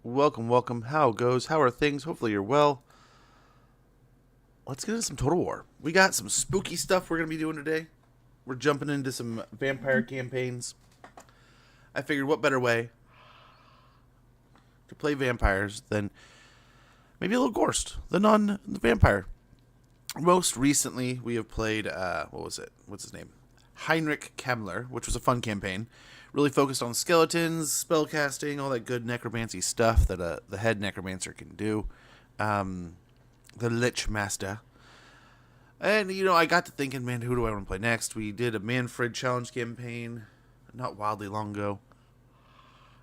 Welcome, welcome. How goes? How are things? Hopefully you're well. Let's get into some Total War. We got some spooky stuff we're going to be doing today. We're jumping into some vampire campaigns. I figured what better way to play vampires than maybe a little Ghorst, the vampire. Most recently, we have played, what was it? What's his name? Heinrich Kemmler, which was a fun campaign. Really focused on skeletons, spellcasting, all that good necromancy stuff that the head necromancer can do. The Lich Master. And, I got to thinking, man, who do I want to play next? We did a Manfred challenge campaign not wildly long ago.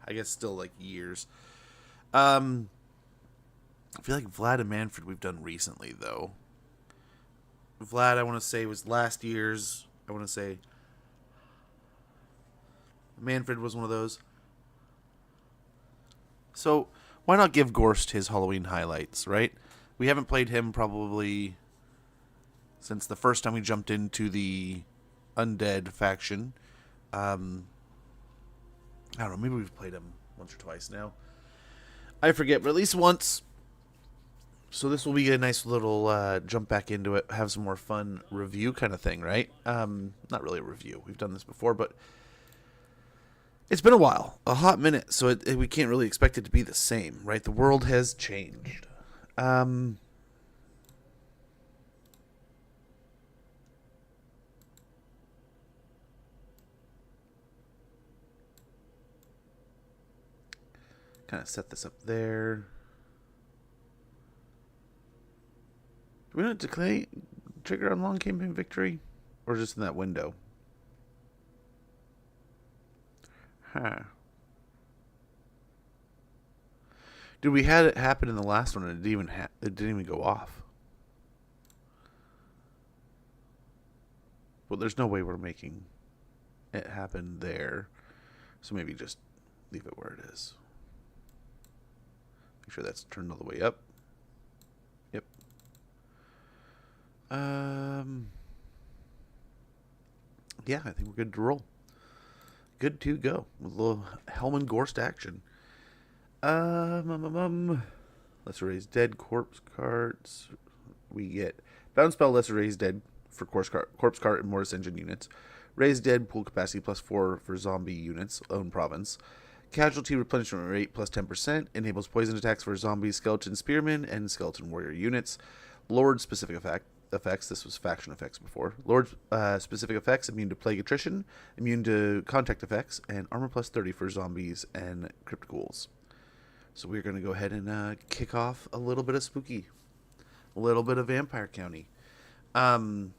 I guess still like years. I feel like Vlad and Manfred we've done recently, though. Vlad, I want to say, was last year's. I want to say Manfred was one of those. So, why not give Ghorst his Halloween highlights, right? We haven't played him probably since the first time we jumped into the undead faction. I don't know, maybe we've played him once or twice now. I forget, but at least once. So this will be a nice little jump back into it, have some more fun review kind of thing, right? Not really a review. We've done this before, but it's been a while, a hot minute, so we can't really expect it to be the same, right? The world has changed. Kind of set this up there. Do we want to declare trigger on long campaign victory? Or just in that window? Huh. Dude, we had it happen in the last one and it didn't even go off. Well, there's no way we're making it happen there. So maybe just leave it where it is. Make sure that's turned all the way up. Yep. Yeah, I think we're good to roll. Good to go with a little Helman Ghorst action. Lesser Raised Dead corpse cards. We get bound spell Lesser Raised Dead for corpse cart and Mortis Engine units. Raised Dead pool capacity +4 for zombie units, own province. Casualty replenishment rate +10%. Enables poison attacks for zombie, skeleton spearmen, and skeleton warrior units. Lord specific effects. This was faction effects before. Lord specific effects: immune to plague attrition, immune to contact effects, and armor +30 for zombies and crypt ghouls. So we're going to go ahead and kick off a little bit of spooky, a little bit of Vampire County. So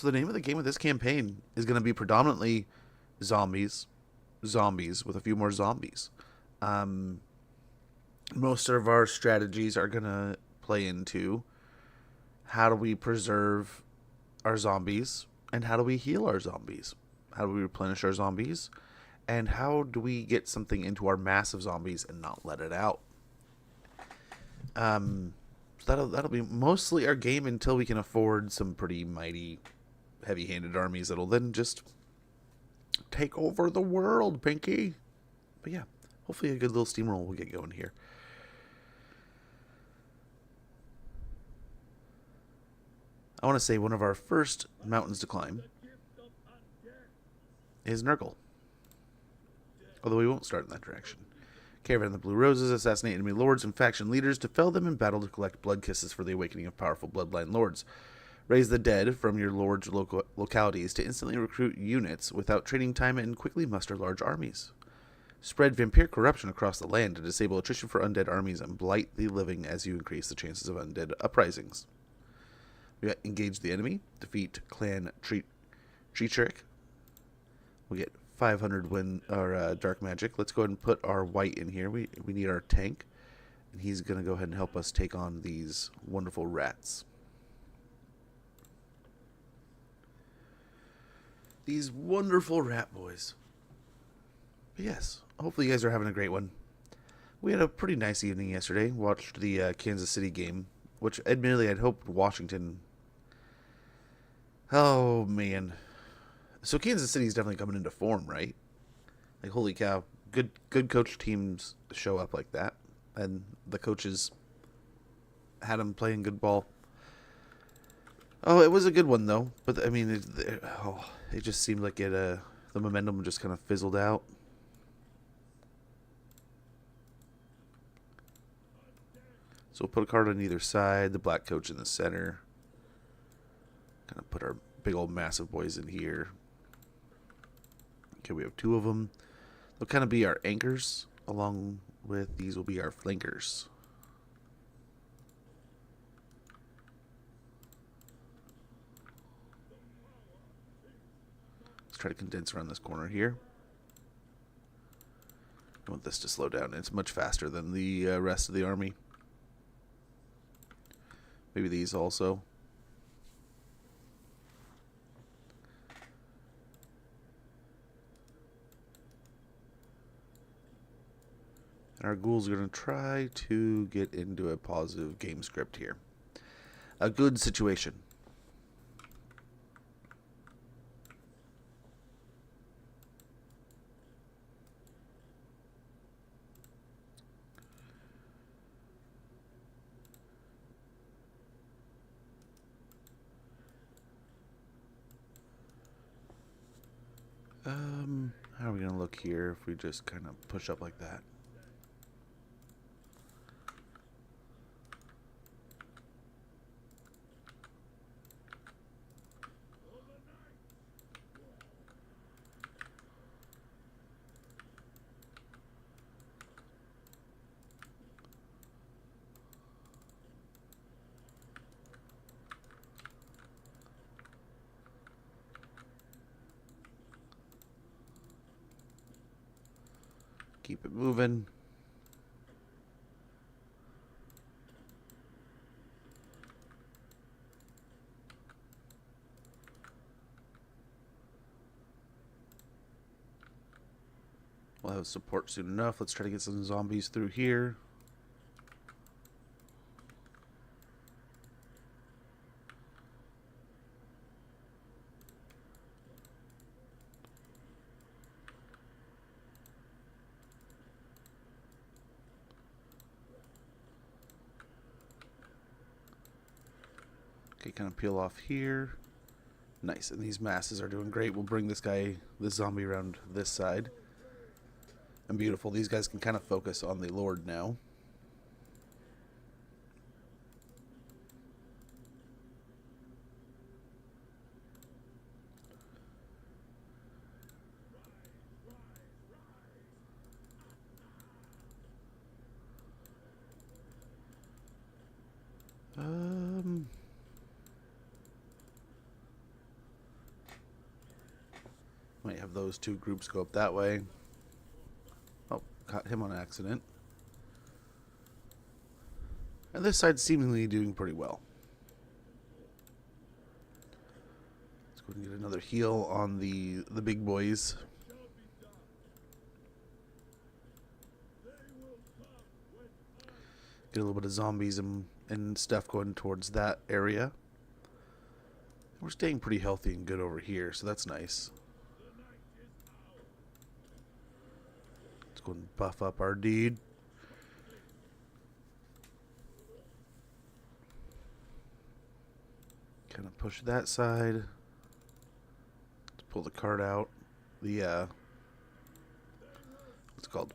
the name of the game of this campaign is going to be predominantly zombies with a few more zombies. Most of our strategies are going to play into how do we preserve our zombies and how do we heal our zombies? How do we replenish our zombies? And how do we get something into our massive zombies and not let it out? That'll be mostly our game until we can afford some pretty mighty, heavy-handed armies that'll then just take over the world, Pinky. But yeah, hopefully a good little steamroll will get going here. I want to say one of our first mountains to climb is Nurgle. Although we won't start in that direction. Caravan of the Blue Roses. Assassinate enemy lords and faction leaders to fell them in battle to collect blood kisses for the awakening of powerful bloodline lords. Raise the dead from your lord's localities to instantly recruit units without training time and quickly muster large armies. Spread vampire corruption across the land to disable attrition for undead armies and blight the living as you increase the chances of undead uprisings. We got engage the enemy, defeat clan Treacherich. We get 500 dark magic. Let's go ahead and put our white in here. We need our tank, and he's going to go ahead and help us take on these wonderful rats. These wonderful rat boys. But yes, hopefully you guys are having a great one. We had a pretty nice evening yesterday. Watched the Kansas City game, which admittedly I'd hoped Washington. Oh man. So Kansas City is definitely coming into form, right? Like, holy cow. Good coach teams show up like that, and the coaches had them playing good ball. Oh, it was a good one though. But I mean, it just seemed like the momentum just kind of fizzled out. So we'll put a card on either side. The black coach in the center. Kind of put our big old massive boys in here. Okay, we have 2 of them. They'll kind of be our anchors, along with these will be our flankers. Let's try to condense around this corner here. I want this to slow down. It's much faster than the rest of the army. Maybe these also. And our ghouls are going to try to get into a positive game script here. A good situation. How are we going to look here if we just kind of push up like that? Keep it moving. We'll have support soon enough. Let's try to get some zombies through here. Okay, kind of peel off here. Nice, and these masses are doing great. We'll bring this zombie around this side. And beautiful. These guys can kind of focus on the Lord now. Might have those 2 groups go up that way. Oh, caught him on accident. And this side's seemingly doing pretty well. Let's go and get another heal on the big boys. Get a little bit of zombies and stuff going towards that area. We're staying pretty healthy and good over here, so that's nice. Let's go and buff up our dude. Kind of push that side. Let's pull the card out. The what's it called?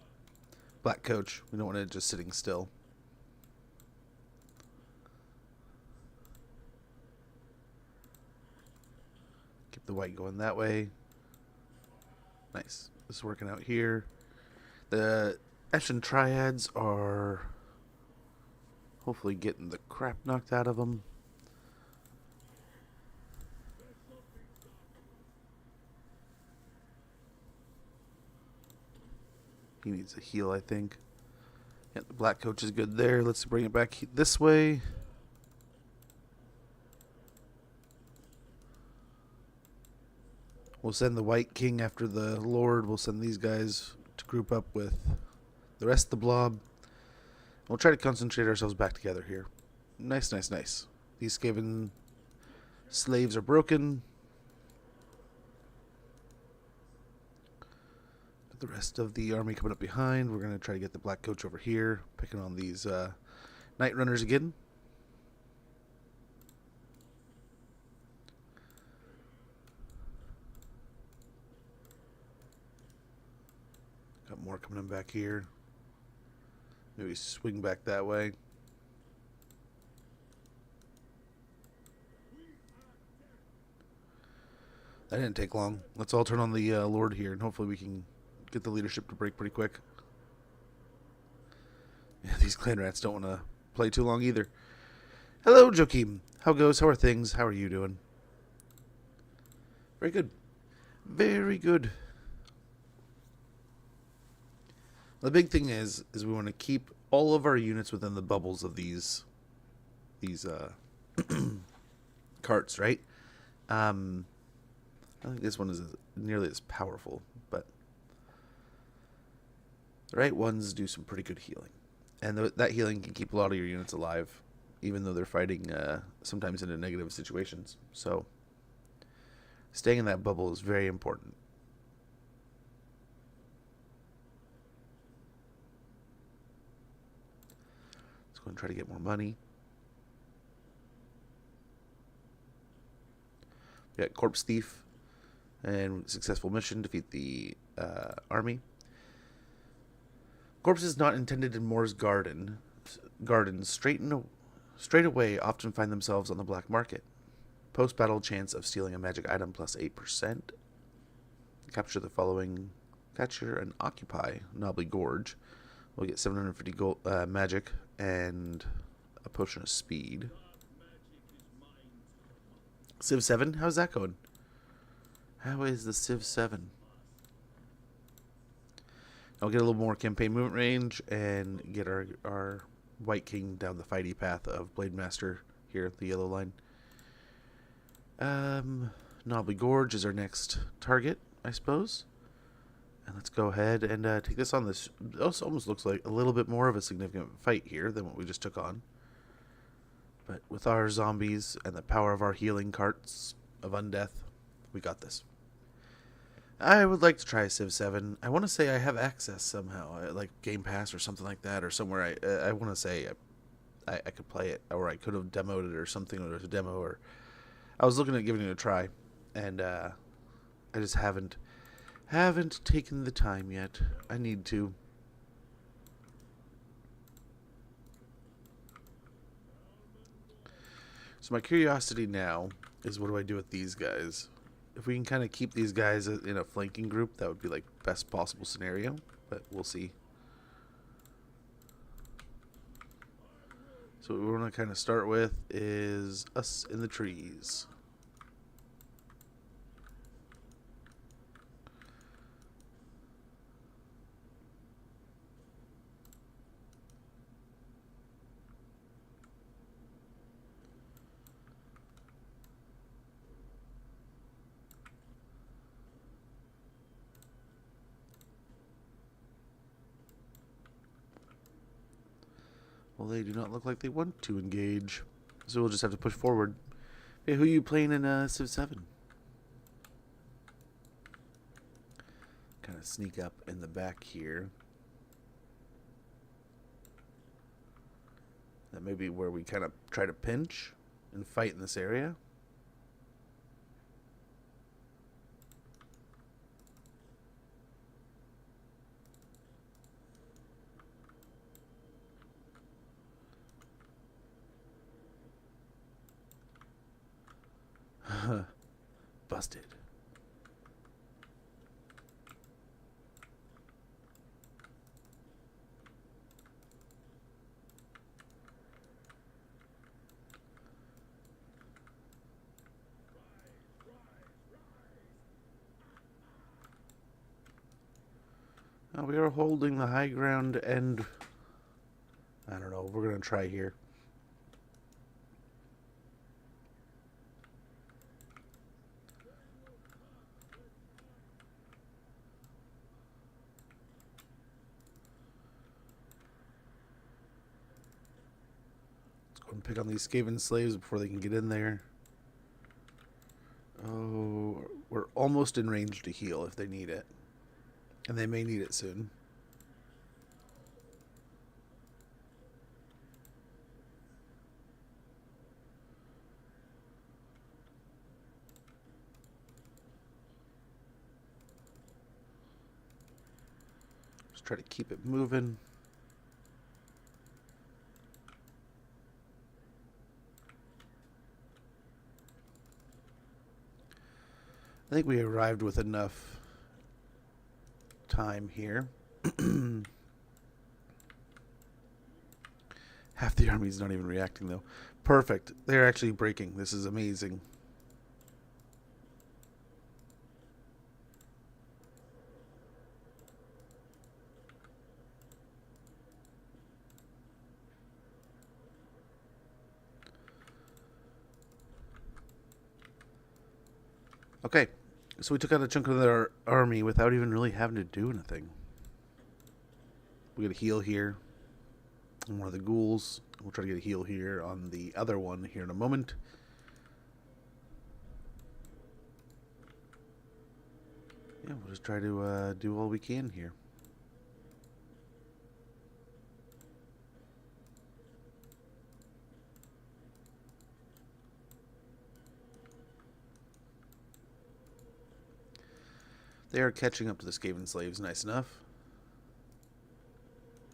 Black coach. We don't want it just sitting still. Keep the white going that way. Nice. This is working out here. The Eshin Triads are hopefully getting the crap knocked out of them. He needs a heal, I think. Yeah, the black coach is good there. Let's bring it back this way. We'll send the White King after the Lord. We'll send these guys to group up with the rest of the blob. We'll try to concentrate ourselves back together here. Nice, nice, nice. These Skaven slaves are broken. The rest of the army coming up behind. We're going to try to get the black coach over here, picking on these night runners again. Got more coming in back here. Maybe swing back that way. That didn't take long. Let's all turn on the Lord here, and hopefully we can get the leadership to break pretty quick. Yeah, these clan rats don't want to play too long either. Hello, Joachim. How goes? How are things? How are you doing? Very good. Very good. The big thing is we want to keep all of our units within the bubbles of these carts, right? I don't think this one is nearly as powerful, but the right ones do some pretty good healing. And that healing can keep a lot of your units alive, even though they're fighting sometimes in negative situations. So staying in that bubble is very important. Let's go and try to get more money. We got Corpse Thief and successful mission, defeat the army. Corpses not intended in Moore's gardens straight away often find themselves on the black market. Post-battle chance of stealing a magic item plus 8%. Capture and occupy Knobbly Gorge. We'll get 750 gold magic and a potion of speed. Civ 7, how's that going? How is the Civ 7? I'll get a little more campaign movement range and get our White King down the fighty path of Blade Master here at the yellow line. Knobbly Gorge is our next target, I suppose. And let's go ahead and take this on. This almost looks like a little bit more of a significant fight here than what we just took on. But with our zombies and the power of our healing carts of undeath, we got this. I would like to try Civ 7. I want to say I have access somehow, like Game Pass or something like that, or somewhere. I want to say I could play it, or I could have demoed it or something, or there's a demo, or I was looking at giving it a try, and I just haven't taken the time yet. I need to. So my curiosity now is, what do I do with these guys? If we can kind of keep these guys in a flanking group, that would be like best possible scenario, but we'll see. So what we want to kind of start with is us in the trees. Well, they do not look like they want to engage, so we'll just have to push forward. Hey, who are you playing in Civ 7? Kind of sneak up in the back here. That may be where we kind of try to pinch and fight in this area. Busted. We are holding the high ground, and I don't know, we're going to try here. And pick on these Skaven slaves before they can get in there. Oh, we're almost in range to heal if they need it. And they may need it soon. Just try to keep it moving. I think we arrived with enough time here. Half the army's not even reacting, though. Perfect. They're actually breaking. This is amazing. Okay. So we took out a chunk of their army without even really having to do anything. We get a heal here on one of the ghouls. We'll try to get a heal here on the other one here in a moment. Yeah, we'll just try to do all we can here. They are catching up to the Skaven slaves, nice enough.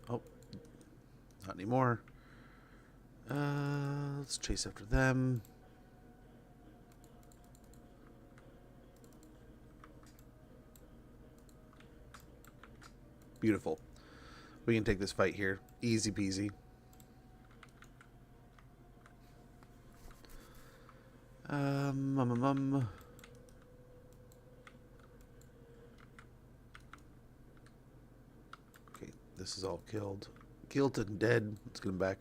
Oh, not anymore. Let's chase after them. Beautiful. We can take this fight here. Easy peasy. Okay, this is all killed. Killed and dead. Let's get him back.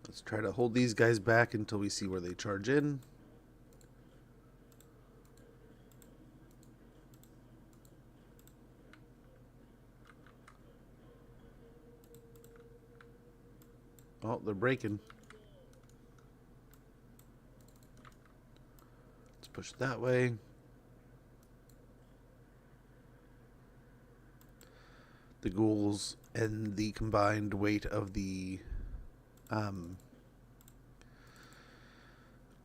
Let's try to hold these guys back until we see where they charge in. Oh, they're breaking. Let's push that way. The ghouls and the combined weight of the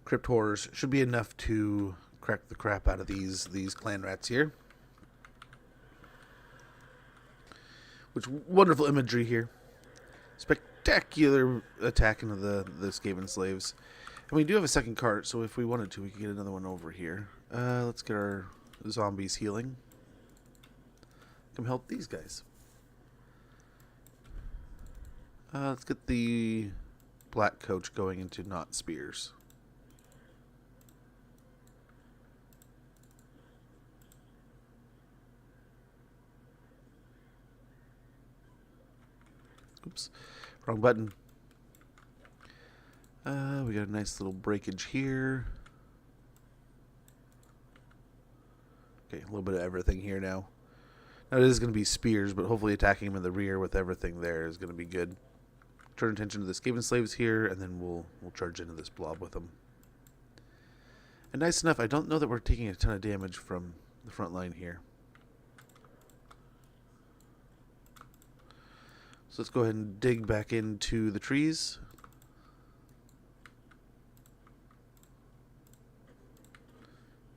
crypt horrors should be enough to crack the crap out of these clan rats here. Which wonderful imagery here. Spectacular attack into the Skaven slaves. And we do have a second cart, so if we wanted to, we could get another one over here. Let's get our zombies healing. Come help these guys. Let's get the black coach going into not spears. Oops, wrong button. We got a nice little breakage here. Okay, a little bit of everything here now. Now it is going to be spears, but hopefully attacking him in the rear with everything there is going to be good. Turn attention to the Skaven slaves here, and then we'll charge into this blob with them. And nice enough, I don't know that we're taking a ton of damage from the front line here. So let's go ahead and dig back into the trees.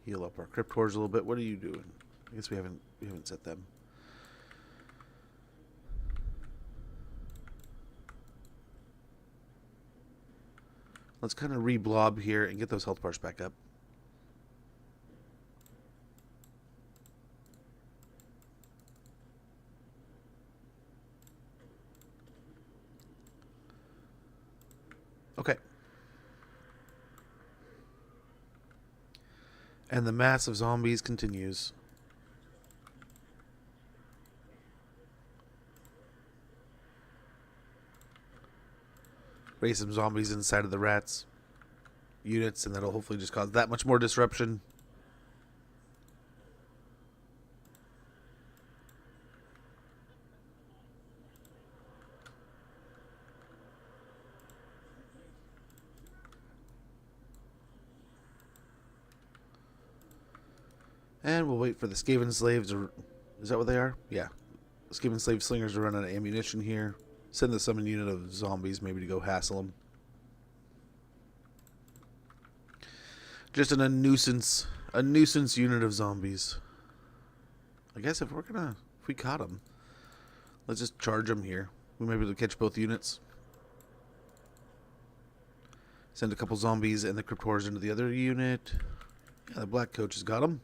Heal up our crypt horrors a little bit. What are you doing? I guess we haven't set them. Let's kind of re-blob here and get those health bars back up. Okay. And the mass of zombies continues. Raise some zombies inside of the rats units, and that'll hopefully just cause that much more disruption. And we'll wait for the Skaven slaves. Is that what they are? Yeah. Skaven slave slingers to run out of ammunition here. Send the summon unit of zombies maybe to go hassle them. Just a nuisance unit of zombies. I guess if we caught them, let's just charge them here. We might be able to catch both units. Send a couple zombies and the crypt horrors into the other unit. Yeah, the black coach has got them.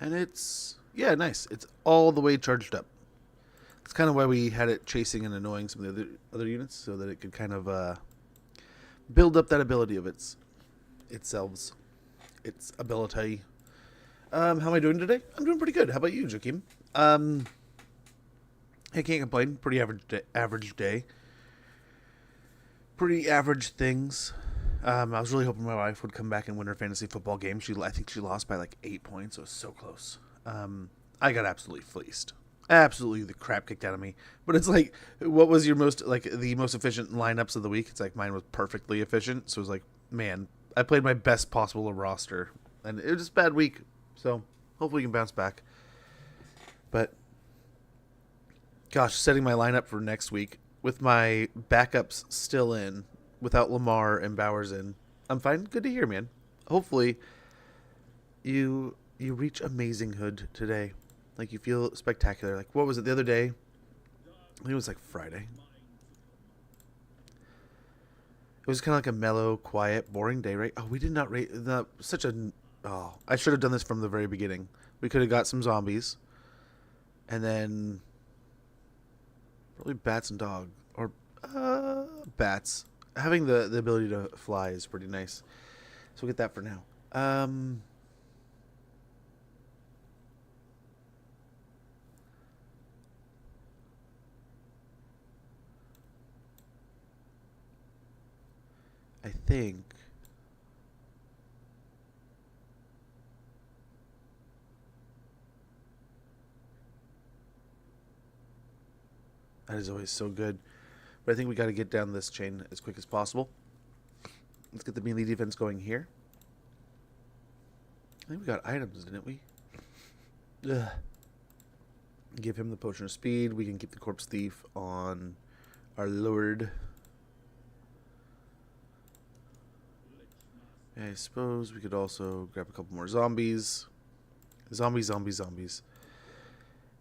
And it's, yeah, nice. It's all the way charged up. That's kind of why we had it chasing and annoying some of the other units, so that it could kind of build up that ability of its ability. How am I doing today? I'm doing pretty good. How about you, Joakim? I can't complain. Pretty average day. Pretty average things. I was really hoping my wife would come back and win her fantasy football game. I think she lost by like 8 points. It was so close. I got absolutely fleeced. Absolutely the crap kicked out of me. But it's like, what was your the most efficient lineups of the week? It's like mine was perfectly efficient. So it was like, man, I played my best possible roster. And it was just a bad week. So hopefully we can bounce back. But gosh, setting my lineup for next week with my backups still in, without Lamar and Bowers in, I'm fine. Good to hear, man. Hopefully you reach amazinghood today. Like, you feel spectacular. Like, what was it the other day? I think it was like Friday. It was kind of like a mellow, quiet, boring day, right? Oh, we did not rate such a. Oh, I should have done this from the very beginning. We could have got some zombies, and then probably bats and dog, or bats. Having the ability to fly is pretty nice. So we'll get that for now. I think that is always so good. But I think we got to get down this chain as quick as possible. Let's get the melee defense going here. I think we got items, didn't we? Ugh. Give him the potion of speed. We can keep the corpse thief on our lord. I suppose we could also grab a couple more zombies. Zombies.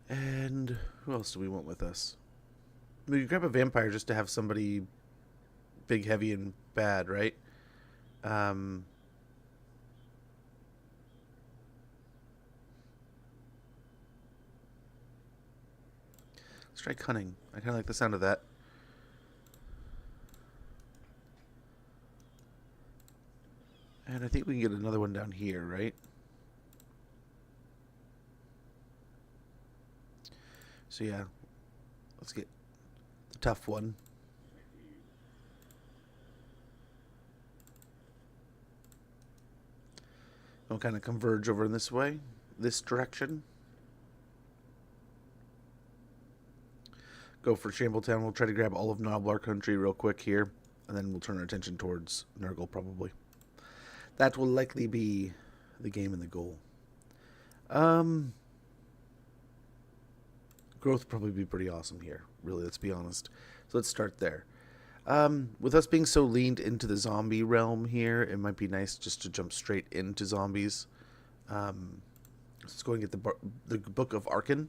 And who else do we want with us? We could grab a vampire just to have somebody big, heavy, and bad, right? Let's try cunning. I kind of like the sound of that. And I think we can get another one down here, right? So yeah, let's get the tough one. We'll kind of converge over in this way, this direction. Go for Shambletown. We'll try to grab all of Noblar Country real quick here, and then we'll turn our attention towards Nurgle probably. That will likely be the game and the goal. Growth will probably be pretty awesome here, really, let's be honest. So let's start there. With us being so leaned into the zombie realm here, it might be nice just to jump straight into zombies. Let's go and get the Book of Arkan.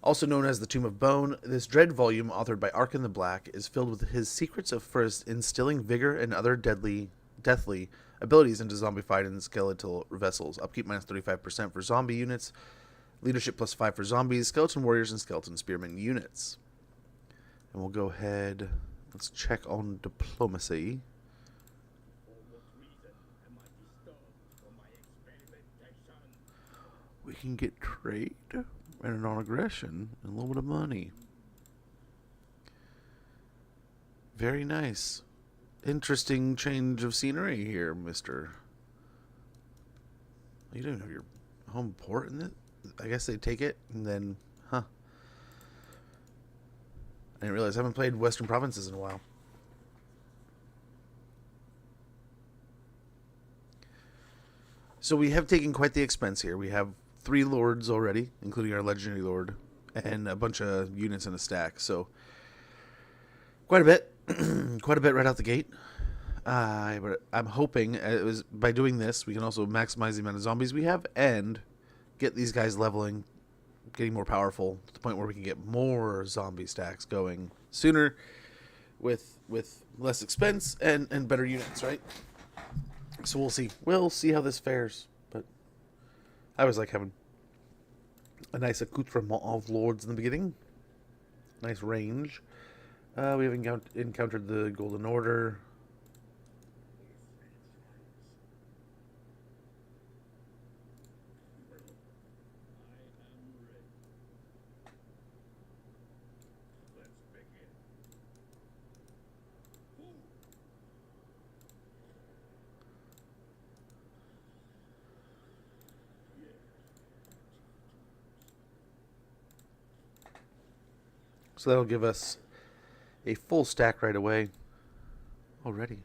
Also known as the Tomb of Bone, this dread volume, authored by Arkan the Black, is filled with his secrets of first instilling vigor and other deathly abilities into zombified and skeletal vessels. Upkeep minus 35% for zombie units. Leadership plus 5 for zombies, skeleton warriors, and skeleton spearmen units. And we'll go ahead. Let's check on diplomacy. We can get trade and a non-aggression and a little bit of money. Very nice. Interesting change of scenery here, mister. You don't have your home port in it? I guess they take it and then, huh. I didn't realize I haven't played Western Provinces in a while. So we have taken quite the expense here. We have 3 lords already, including our legendary lord, and a bunch of units in a stack. So quite a bit, quite a bit right out the gate. But I'm hoping by doing this we can also maximize the amount of zombies we have and get these guys leveling, getting more powerful to the point where we can get more zombie stacks going sooner, with less expense and better units, right? So we'll see. We'll see how this fares. But I always like having a nice accoutrement of lords in the beginning. Nice range. We have encountered the Golden Order. So that'll give us a full stack right away. Already.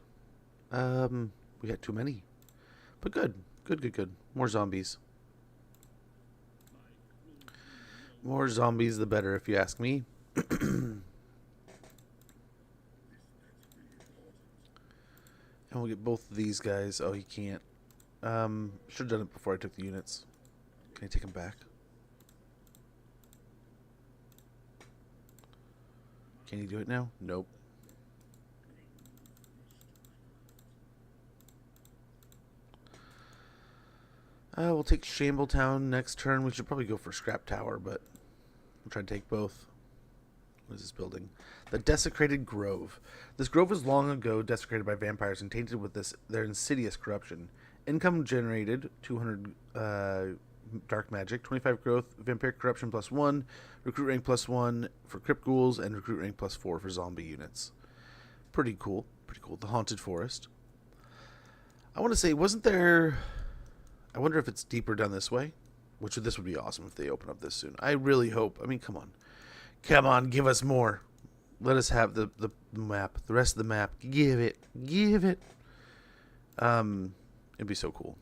We got too many. But good. Good. More zombies. More zombies the better, if you ask me. And we'll get both of these guys. Oh, he can't. Should have done it before I took the units. Can I take them back? Can you do it now? Nope. We'll take Shambletown next turn. We should probably go for Scrap Tower, but we'll try to take both. What is this building? The Desecrated Grove. This grove was long ago desecrated by vampires and tainted with their insidious corruption. Income generated 200 dark magic, 25 growth, vampiric corruption +1, recruit rank +1 for crypt ghouls, and recruit rank +4 for zombie units. Pretty cool. The Haunted Forest. I want to say, wasn't there... I wonder if it's deeper down this way. This would be awesome if they open up this soon. I really hope. I mean, come on. Come on, give us more. Let us have the map. The rest of the map. Give it. It'd be so cool.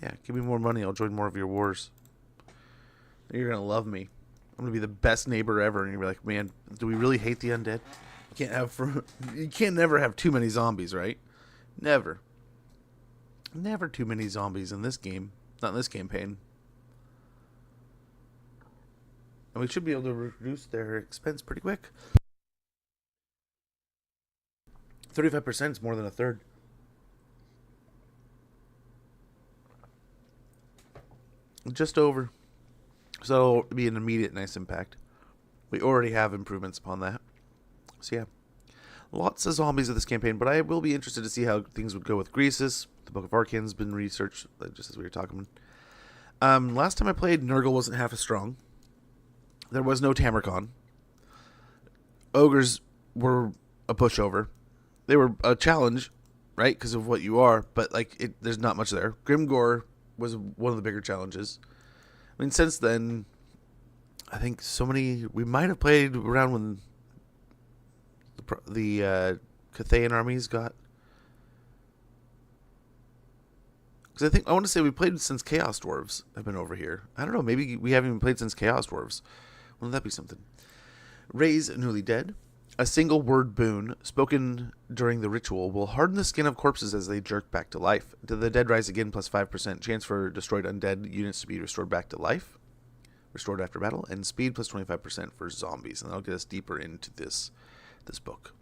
Yeah, give me more money. I'll join more of your wars. You're going to love me. I'm going to be the best neighbor ever. And you're like, man, do we really hate the undead? You can't never have too many zombies, right? Never too many zombies in this game. Not in this campaign. And we should be able to reduce their expense pretty quick. 35% is more than a third. Just over. So it'll be an immediate nice impact. We already have improvements upon that. So yeah. Lots of zombies of this campaign, but I will be interested to see how things would go with Greasus. The Book of Arcane's been researched, just as we were talking. Last time I played, Nurgle wasn't half as strong. There was no Tamarcon. Ogres were a pushover. They were a challenge, right, because of what you are, but there's not much there. Grimgor was one of the bigger challenges. I mean, since then, I think we might have played around when the Cathayan armies got... Because I want to say we played since Chaos Dwarves have been over here. I don't know, maybe we haven't even played since Chaos Dwarves. Wouldn't that be something? Raise Newly Dead. A single word boon spoken during the ritual will harden the skin of corpses as they jerk back to life. Do the dead rise again +5%. Chance for destroyed undead units to be restored back to life. Restored after battle. And speed +25% for zombies. And that'll get us deeper into this book.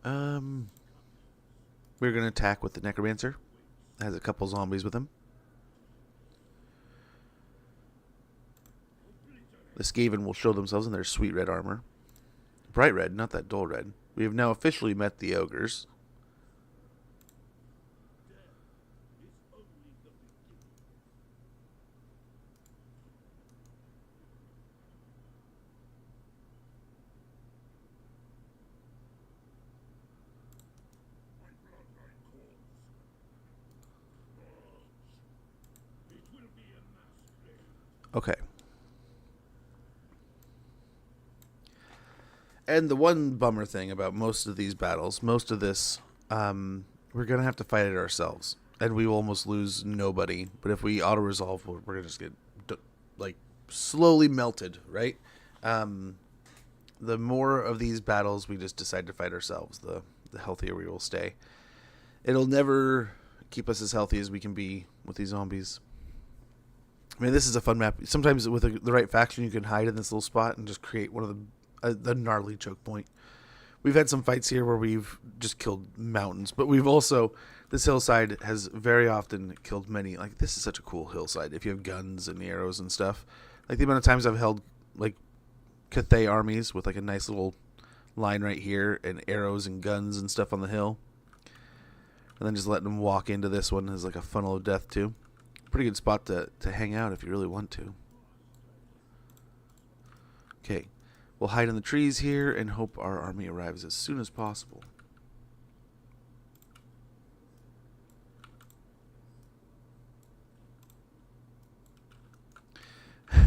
We're going to attack with the Necromancer. It has a couple zombies with him. The Skaven will show themselves in their sweet red armor. Bright red, not that dull red. We have now officially met the ogres. Okay. And the one bummer thing about most of these battles, most of this, we're going to have to fight it ourselves. And we will almost lose nobody. But if we auto-resolve, we're going to just get, like, slowly melted, right? The more of these battles we just decide to fight ourselves, the healthier we will stay. It'll never keep us as healthy as we can be with these zombies. I mean, this is a fun map. Sometimes with the right faction, you can hide in this little spot and just create one of the gnarly choke point. We've had some fights here where we've just killed mountains, but we've also, this hillside has very often killed many. Like, this is such a cool hillside if you have guns and arrows and stuff. Like, the amount of times I've held, like, Cathay armies with, like, a nice little line right here and arrows and guns and stuff on the hill. And then just letting them walk into this one is like a funnel of death, too. Pretty good spot to hang out if you really want to. Okay. We'll hide in the trees here and hope our army arrives as soon as possible.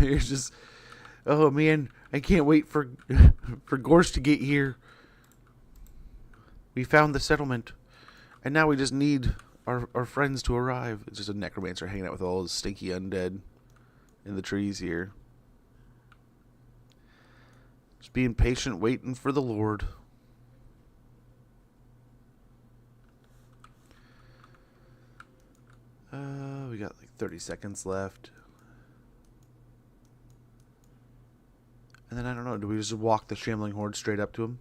It's just, oh man, I can't wait for Ghorst to get here. We found the settlement, and now we just need our friends to arrive. It's just a necromancer hanging out with all his stinky undead in the trees here. Just being patient, waiting for the Lord. We got like 30 seconds left. And then I don't know, do we just walk the shambling horde straight up to him?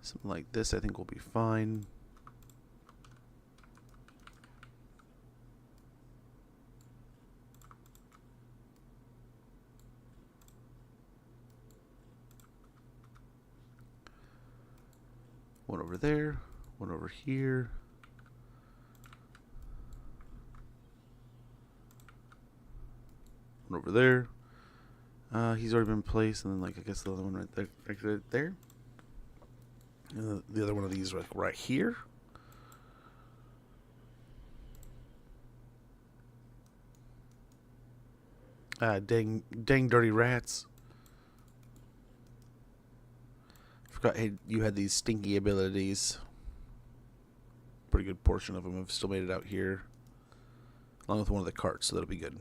Something like this I think will be fine. One over there, one over here. One over there. He's already been placed, and then like I guess the other one right there. The other one of these right here. Dang dirty rats. Forgot you had these stinky abilities. Pretty good portion of them have still made it out here. Along with one of the carts, so that'll be good.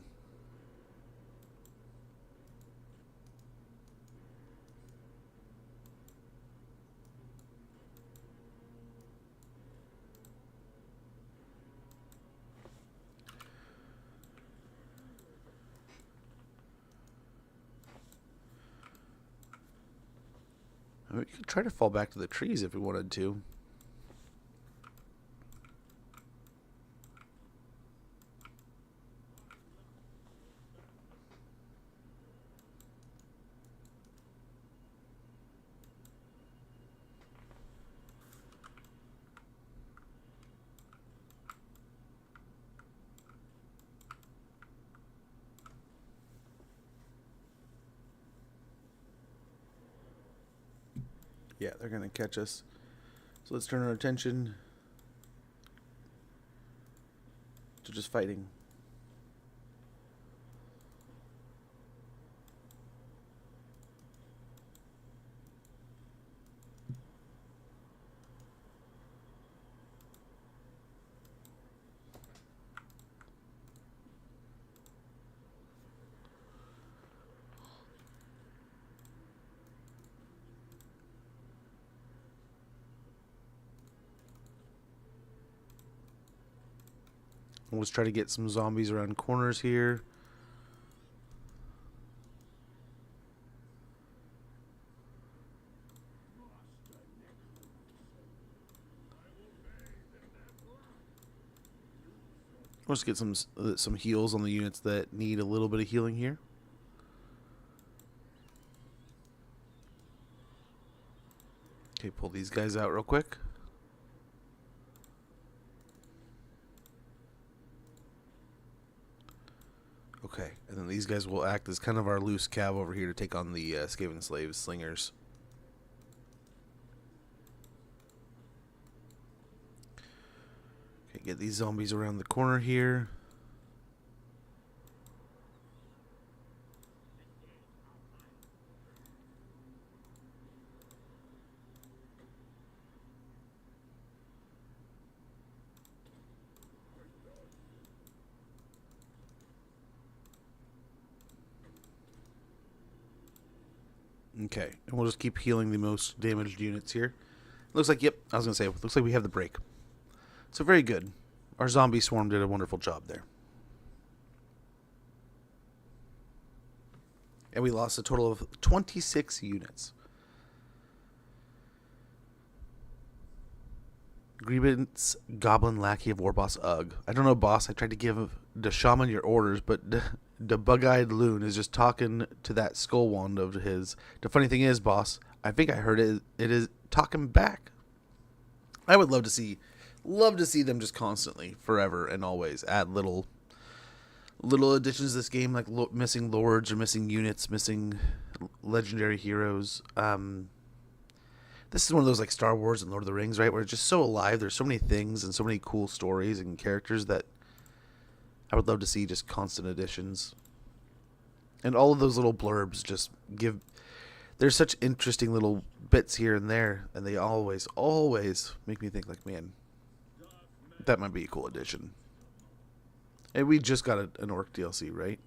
I mean, we could try to fall back to the trees if we wanted to. Yeah, they're going to catch us. So let's turn our attention to just fighting. Let's try to get some zombies around corners here. Let's get some heals on the units that need a little bit of healing here. Okay, pull these guys out real quick. Okay, and then these guys will act as kind of our loose cav over here to take on the Skaven slaves, slingers. Okay, get these zombies around the corner here. Okay, and we'll just keep healing the most damaged units here. Looks like, yep, I was going to say, looks like we have the break. So very good. Our zombie swarm did a wonderful job there. And we lost a total of 26 units. Grievance, Goblin, Lackey of War Boss, Ugh. I don't know, boss. I tried to give the shaman your orders, but the bug-eyed loon is just talking to that skull wand of his. The funny thing is, boss, I think I heard it is talking back. I would love to see them just constantly, forever and always add little additions to this game, like missing lords or missing units, missing legendary heroes. This is one of those like Star Wars and Lord of the Rings, right? Where it's just so alive. There's so many things and so many cool stories and characters that I would love to see just constant additions. And all of those little blurbs just give... There's such interesting little bits here and there, and they always make me think like, man, that might be a cool addition. And we just got an Orc DLC, right?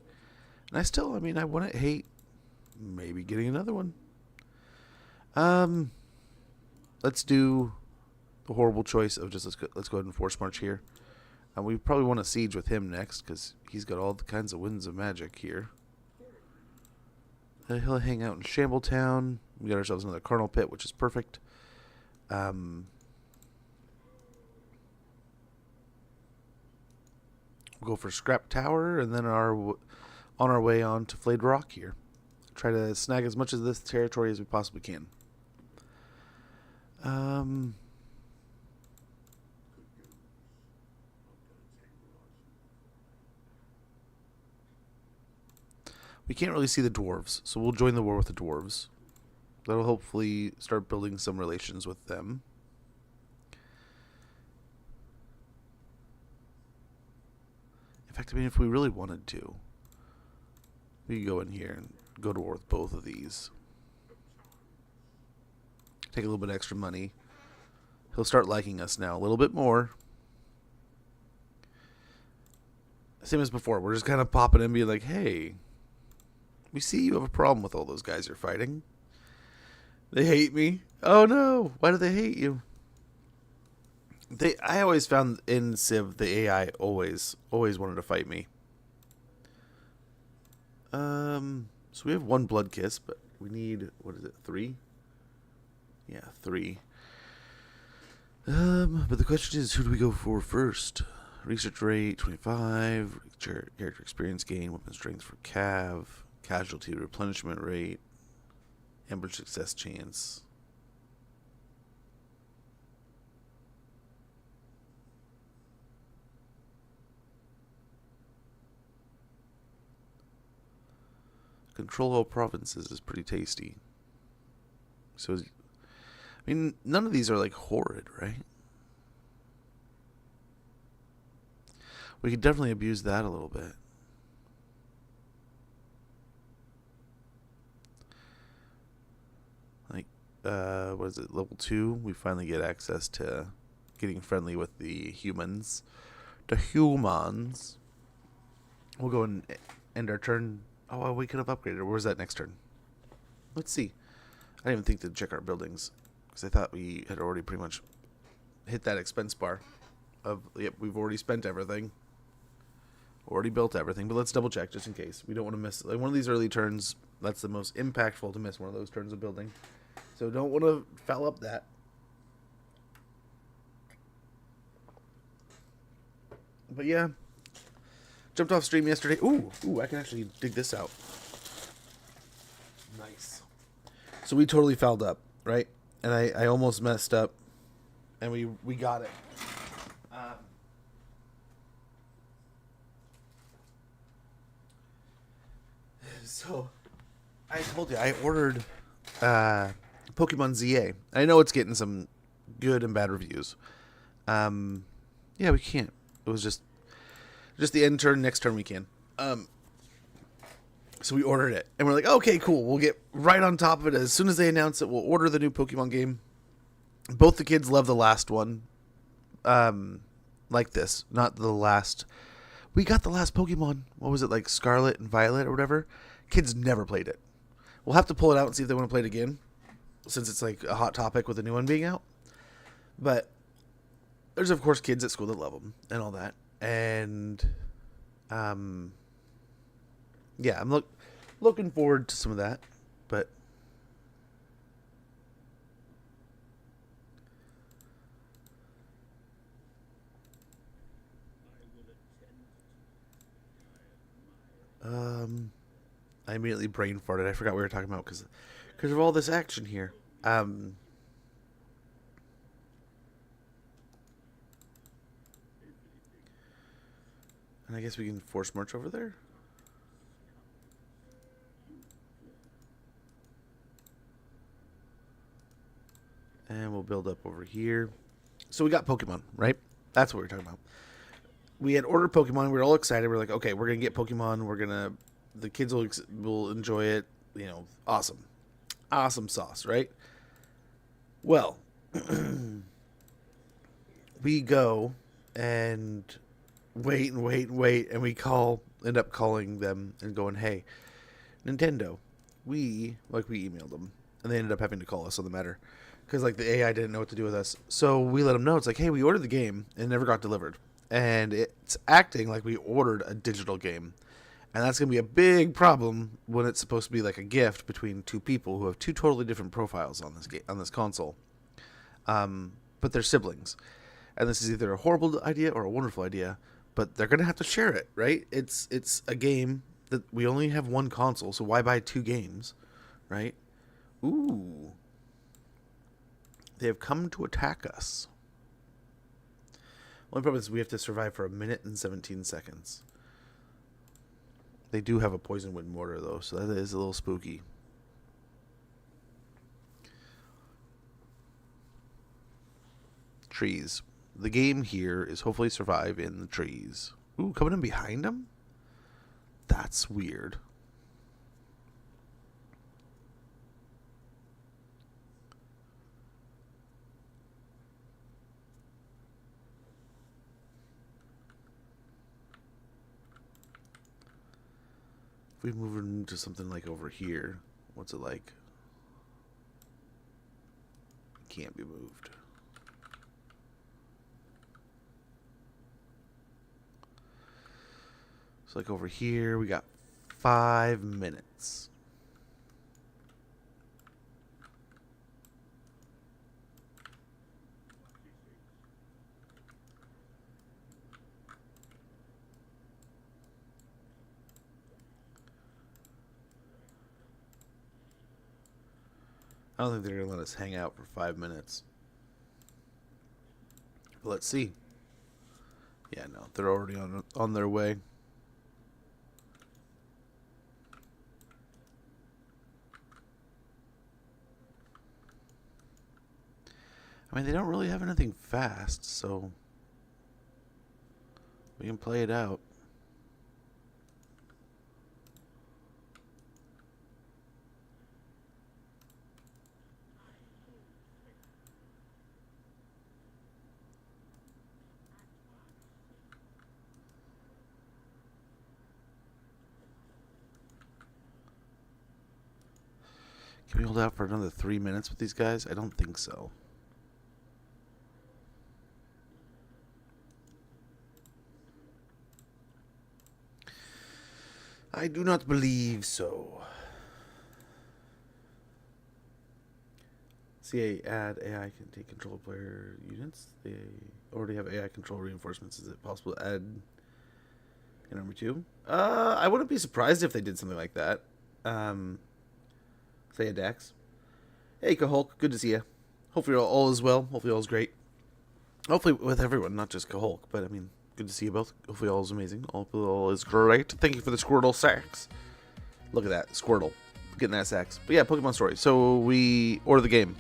And I wouldn't hate maybe getting another one. Let's do the horrible choice of just let's go ahead and force march here. And we probably want to siege with him next because he's got all the kinds of winds of magic here. He'll hang out in Shambletown. We got ourselves another Carnal Pit, which is perfect. We'll go for Scrap Tower, and then on our way on to Flayed Rock here. Try to snag as much of this territory as we possibly can. We can't really see the dwarves, so we'll join the war with the dwarves. That'll hopefully start building some relations with them. In fact, if we really wanted to, we could go in here and go to war with both of these. Take a little bit extra money. He'll start liking us now a little bit more. Same as before. We're just kind of popping in and being like, hey, we see you have a problem with all those guys you're fighting. They hate me. Oh no, why do they hate you? I always found in Civ the AI always wanted to fight me. So we have one blood kiss, but we need, what is it, 3? Yeah, 3. But the question is, who do we go for first? Research rate 25, character experience gain, weapon strength for Cav, casualty replenishment rate, ambush success chance. Control all provinces is pretty tasty. So, I mean, none of these are like horrid, right? We could definitely abuse that a little bit. Like, what is it, level 2? We finally get access to getting friendly with the humans. The humans. We'll go and end our turn. Oh, well, we could have upgraded. Where's that next turn? Let's see. I didn't even think to check our buildings because I thought we had already pretty much hit that expense bar of, yep, we've already spent everything. Already built everything, but let's double check just in case. We don't want to miss, like, one of these early turns. That's the most impactful to miss one of those turns of building. So don't want to foul up that. But yeah, jumped off stream yesterday. Ooh, I can actually dig this out. Nice. So we totally fouled up, right? And I almost messed up, and we got it. So, I told you I ordered Pokemon ZA. I know it's getting some good and bad reviews. Yeah, we can't. It was just the end turn. Next turn we can. So we ordered it, and we're like, okay, cool. We'll get right on top of it as soon as they announce it. We'll order the new Pokemon game. Both the kids love the last one. Like this, not the last. We got the last Pokemon. What was it, like Scarlet and Violet or whatever? Kids never played it. We'll have to pull it out and see if they want to play it again, since it's like a hot topic with the new one being out. But there's of course kids at school that love them and all that, and yeah, I'm looking forward to some of that, but. I immediately brain farted. I forgot what we were talking about because of all this action here. And I guess we can force march over there. And we'll build up over here. So we got Pokemon, right? That's what we're talking about. We had ordered Pokemon. We were all excited. We're like, okay, we're going to get Pokemon. The kids will enjoy it. You know, awesome. Awesome sauce, right? Well, we go and wait, and we end up calling them and going, hey, Nintendo, we emailed them, and they ended up having to call us on the matter because like the AI didn't know what to do with us. So we let them know. It's like, hey, we ordered the game and it never got delivered. And it's acting like we ordered a digital game. And that's going to be a big problem when it's supposed to be like a gift between two people who have two totally different profiles on this console. But they're siblings. And this is either a horrible idea or a wonderful idea. But they're going to have to share it, right? It's a game that we only have one console, so why buy two games, right? Ooh. They have come to attack us. Only problem is we have to survive for 1 minute and 17 seconds. They do have a poison wind mortar, though, so that is a little spooky. Trees. The game here is hopefully survive in the trees. Ooh, coming in behind them? That's weird. If we move into something like over here, what's it like? Can't be moved. So like over here, we got 5 minutes. I don't think they're going to let us hang out for 5 minutes. But let's see. Yeah, no, they're already on their way. I mean, they don't really have anything fast, so we can play it out. Can we hold out for another 3 minutes with these guys? I don't think so. I do not believe so. CA add AI can take control of player units. They already have AI control reinforcements. Is it possible to add in number 2? I wouldn't be surprised if they did something like that. Say a Dex. Hey, Kahulk, good to see you. Hopefully all is well. Hopefully all is great. Hopefully with everyone, not just Kahulk, but I mean, good to see you both. Hopefully all is amazing. Hopefully all is great. Thank you for the Squirtle sacks. Look at that. Squirtle. Getting that sax. But yeah, Pokemon Story. So we order the game.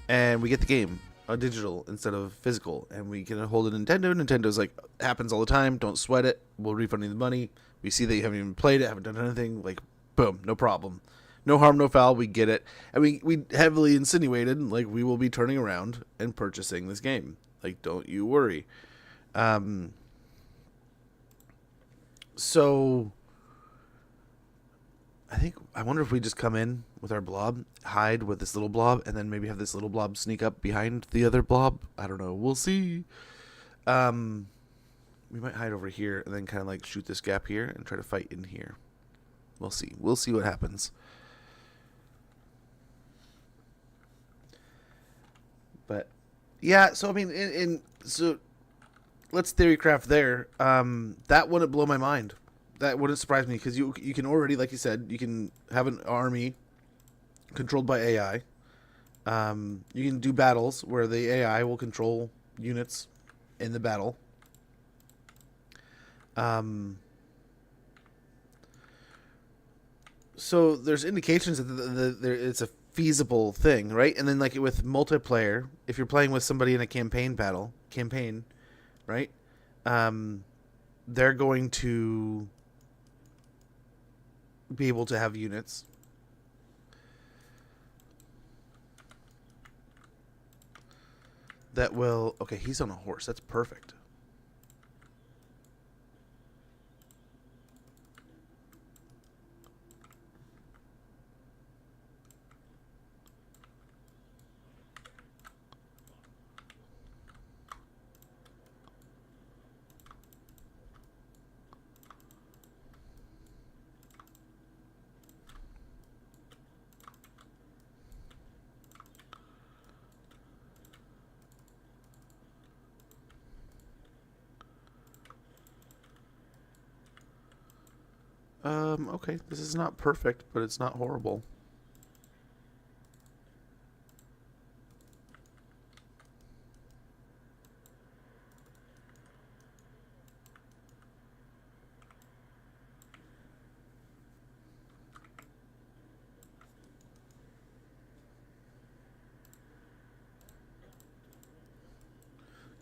And we get the game digital instead of physical. And we can hold it Nintendo. Nintendo's like, happens all the time. Don't sweat it. We'll refund you the money. We see that you haven't even played it, haven't done anything. Like, boom, no problem. No harm, no foul. We get it. And we heavily insinuated, like, we will be turning around and purchasing this game. Like, don't you worry. So I wonder if we just come in with our blob, hide with this little blob, and then maybe have this little blob sneak up behind the other blob. I don't know. We'll see. We might hide over here and then kind of like shoot this gap here and try to fight in here. We'll see. We'll see what happens. But yeah, so I mean, so let's theorycraft there. That wouldn't blow my mind. That wouldn't surprise me because you can already, like you said, you can have an army controlled by AI. You can do battles where the AI will control units in the battle. So there's indications that it's a feasible thing, right? And then like with multiplayer, if you're playing with somebody in a campaign, right? They're going to be able to have units. That will... Okay, he's on a horse. That's perfect. Okay, this is not perfect, but it's not horrible.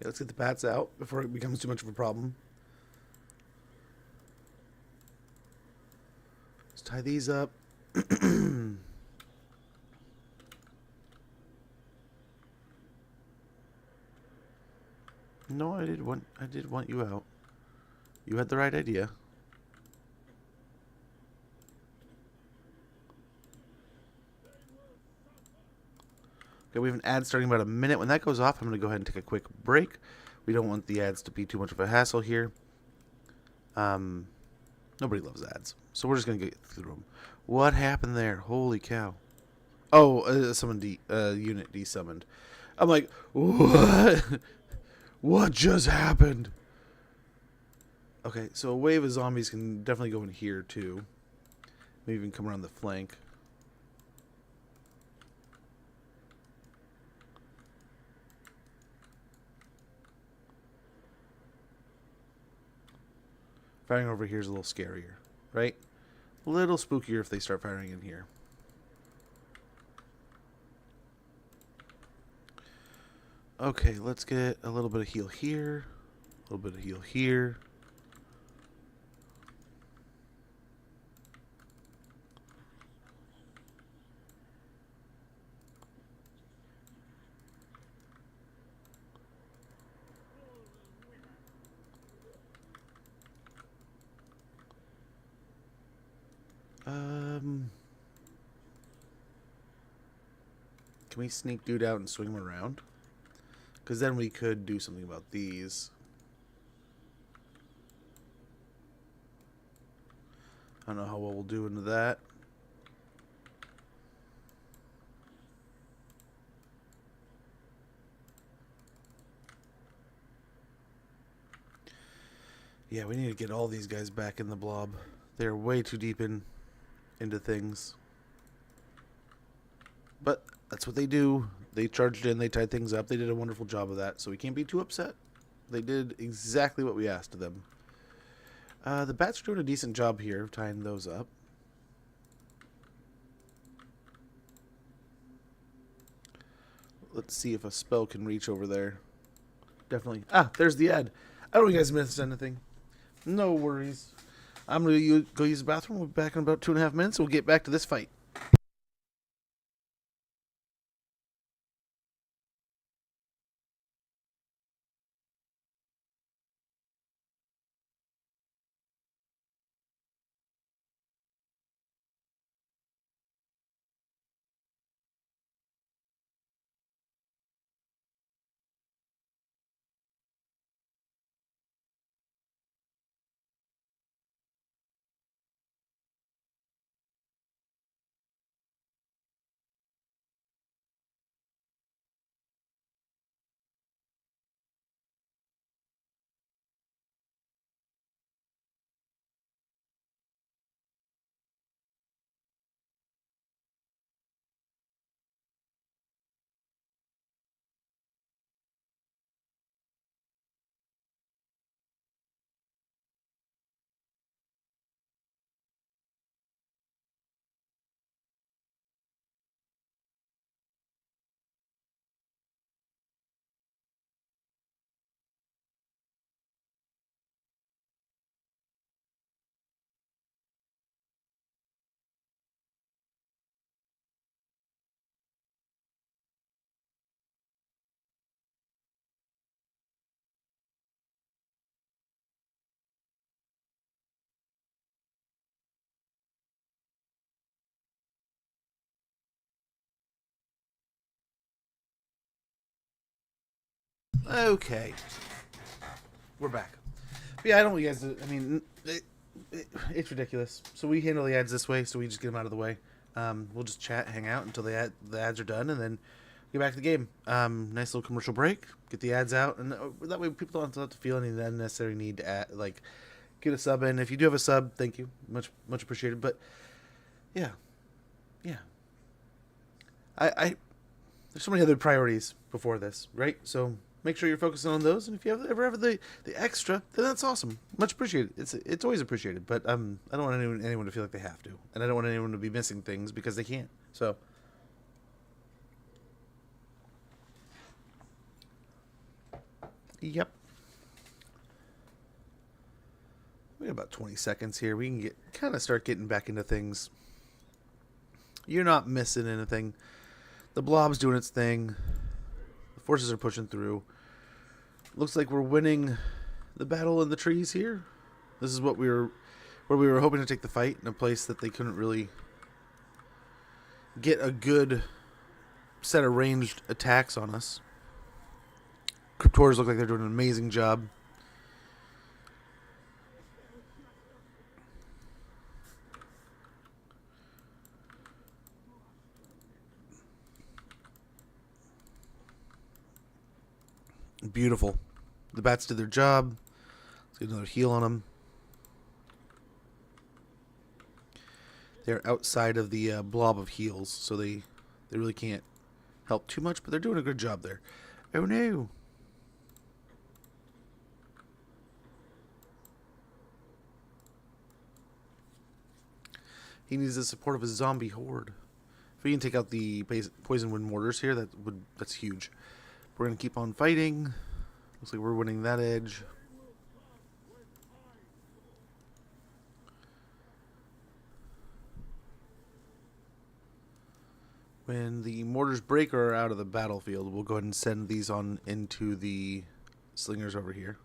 Yeah, let's get the bats out before it becomes too much of a problem. Let's tie these up. No, I did want you out. You had the right idea. Okay, we have an ad starting in about a minute. When that goes off, I'm going to go ahead and take a quick break. We don't want the ads to be too much of a hassle here. Nobody loves ads, so we're just going to get through them. What happened there? Holy cow. Oh, unit desummoned. I'm like, what? What just happened? Okay, so a wave of zombies can definitely go in here, too. Maybe even come around the flank. Firing over here is a little scarier, right? A little spookier if they start firing in here. Okay, let's get a little bit of heal here. A little bit of heal here. Can we sneak dude out and swing him around? Because then we could do something about these. I don't know how well we'll do into that. Yeah, we need to get all these guys back in the blob. They're way too deep into things. But that's what they do. They charged in, they tied things up. They did a wonderful job of that, so we can't be too upset. They did exactly what we asked of them. The bats are doing a decent job here of tying those up. Let's see if a spell can reach over there. Definitely. Ah, there's the ad. I don't know if you guys missed anything. No worries. I'm going to go use the bathroom. We'll be back in about 2.5 minutes. We'll get back to this fight. Okay. We're back. But yeah, I don't want you guys to. I mean, it's ridiculous. So we handle the ads this way, so we just get them out of the way. We'll just chat, hang out until the ads are done, and then get back to the game. Nice little commercial break. Get the ads out, and that way people don't have to feel any unnecessary need to get a sub in. If you do have a sub, thank you, much appreciated. But yeah, yeah, I there's so many other priorities before this, right? So make sure you're focusing on those, and if you ever have the extra, then that's awesome, much appreciated. It's always appreciated, but I don't want anyone to feel like they have to, and I don't want anyone to be missing things because they can't. So yep, we got about 20 seconds here. We can start getting back into things. You're not missing anything. The blob's doing its thing. The forces are pushing through. Looks like we're winning the battle in the trees here. This is where we were hoping to take the fight, in a place that they couldn't really get a good set of ranged attacks on us. Cryptors look like they're doing an amazing job. Beautiful. The bats did their job. Let's get another heal on them. They're outside of the blob of heals, so they really can't help too much, but they're doing a good job there. Oh no! He needs the support of his zombie horde. If we can take out the poison wind mortars here, that's huge. We're gonna keep on fighting. Looks like we're winning that edge. When the mortars break or are out of the battlefield, we'll go ahead and send these on into the slingers over here.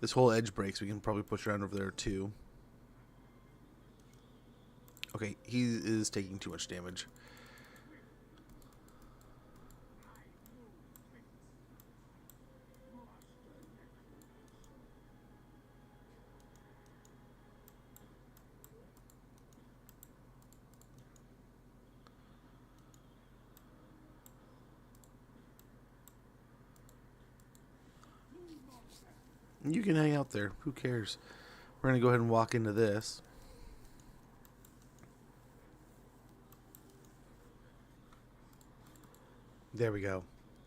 This whole edge breaks. We can probably push around over there too. Okay, he is taking too much damage. You can hang out there. Who cares? We're going to go ahead and walk into this. There we go.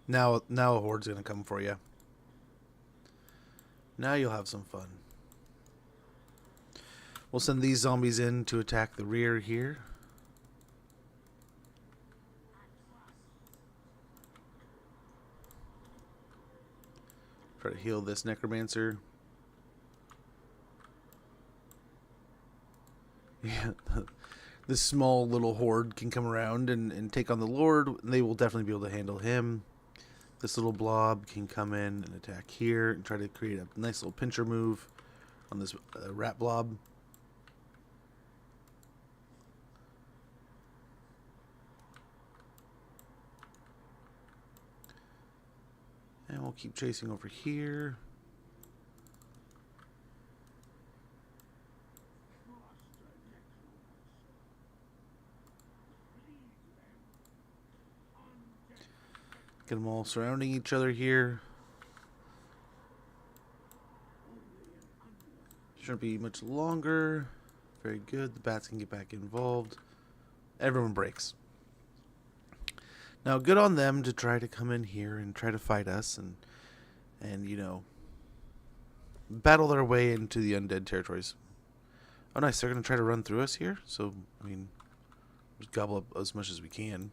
Now a horde's going to come for you. Now you'll have some fun. We'll send these zombies in to attack the rear here. Try to heal this necromancer. Yeah, this small little horde can come around and take on the Lord. They will definitely be able to handle him. This little blob can come in and attack here and try to create a nice little pincher move on this rat blob. And we'll keep chasing over here. Get them all surrounding each other here. Shouldn't be much longer. Very good. The bats can get back involved. Everyone breaks. Now, good on them to try to come in here and try to fight us and you know, battle their way into the undead territories. Oh, nice. They're going to try to run through us here. So, I mean, just gobble up as much as we can.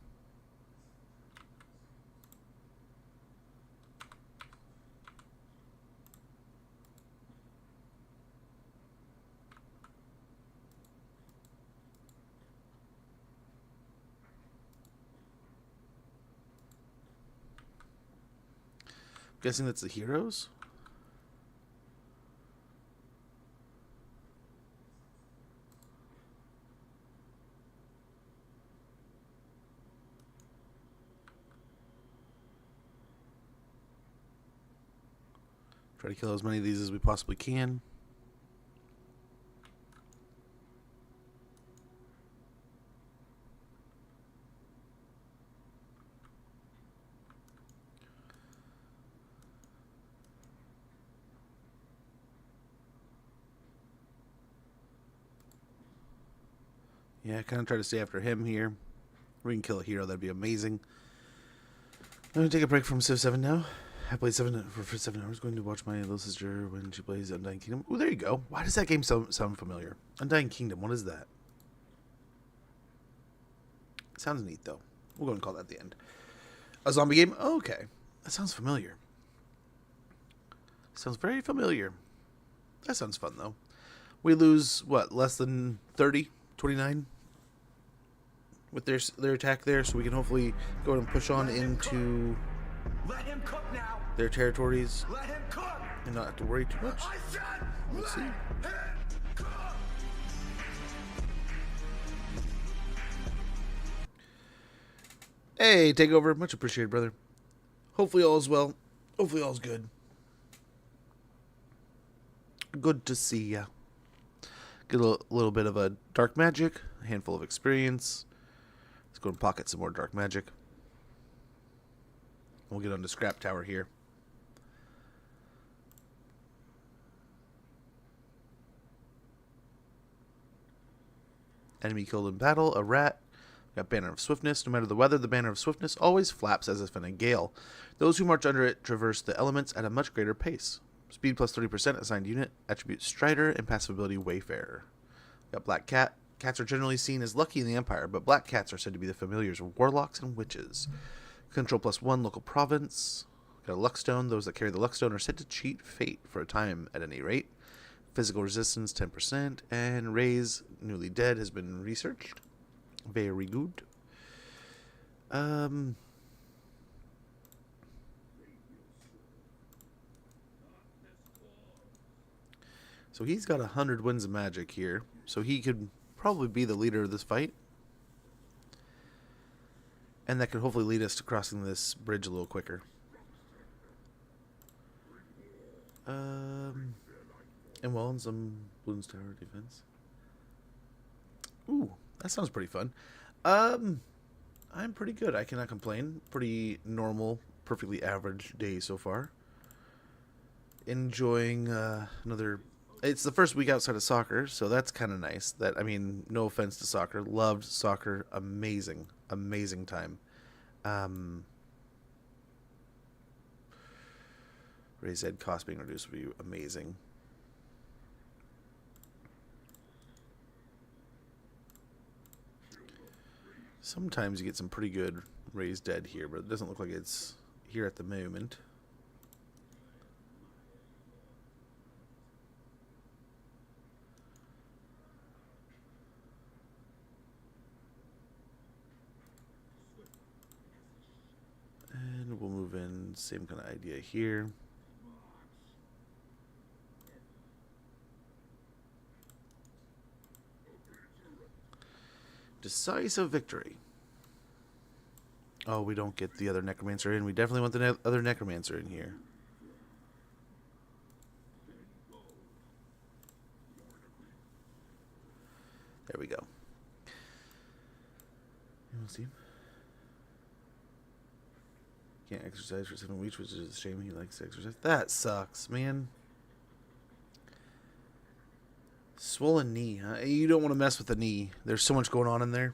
Guessing that's the heroes? Try to kill as many of these as we possibly can. Yeah, kind of try to stay after him here. We can kill a hero, that'd be amazing. I'm going to take a break from Civ 7 now. I played for 7 hours. Going to watch my little sister when she plays Undying Kingdom. Oh, there you go. Why does that game sound familiar? Undying Kingdom, what is that? Sounds neat, though. We'll go and call that the end. A zombie game? Oh, okay. That sounds familiar. Sounds very familiar. That sounds fun, though. We lose, what, less than 30? 29? With their attack there, so we can hopefully go ahead and push on into their territories and not have to worry too much. We'll see. Hey, take over. Much appreciated, brother. Hopefully all is well. Hopefully all's good. Good to see ya. Get a little bit of a dark magic, a handful of experience. Let's go and pocket some more dark magic. We'll get on to Scrap Tower here. Enemy killed in battle, a rat. Got Banner of Swiftness. No matter the weather, the Banner of Swiftness always flaps as if in a gale. Those who march under it traverse the elements at a much greater pace. Speed plus 30% assigned unit. Attribute Strider and passive ability Wayfarer. Got Black Cat. Cats are generally seen as lucky in the Empire, but black cats are said to be the familiars of warlocks and witches. Control +1 local province. Got a Luckstone. Those that carry the Luckstone are said to cheat fate for a time at any rate. Physical resistance 10%. And Raise Newly Dead has been researched. Very good. So he's got 100 winds of magic here. So he could probably be the leader of this fight. And that could hopefully lead us to crossing this bridge a little quicker. And well, and some Bloons Tower defense. Ooh, that sounds pretty fun. I'm pretty good. I cannot complain. Pretty normal, perfectly average day so far. Enjoying another... It's the first week outside of soccer, so that's kind of nice. That, I mean, no offense to soccer. Loved soccer. Amazing. Amazing time. Raised ed cost being reduced would be amazing. Sometimes you get some pretty good raised dead here, but it doesn't look like it's here at the moment. And we'll move in, same kind of idea here. Decisive victory. Oh, we don't get the other necromancer in. We definitely want the other necromancer in here. There we go. We'll see. Can't exercise for 7 weeks, which is a shame. He likes to exercise. That sucks, man. Swollen knee, huh? You don't want to mess with the knee. There's so much going on in there.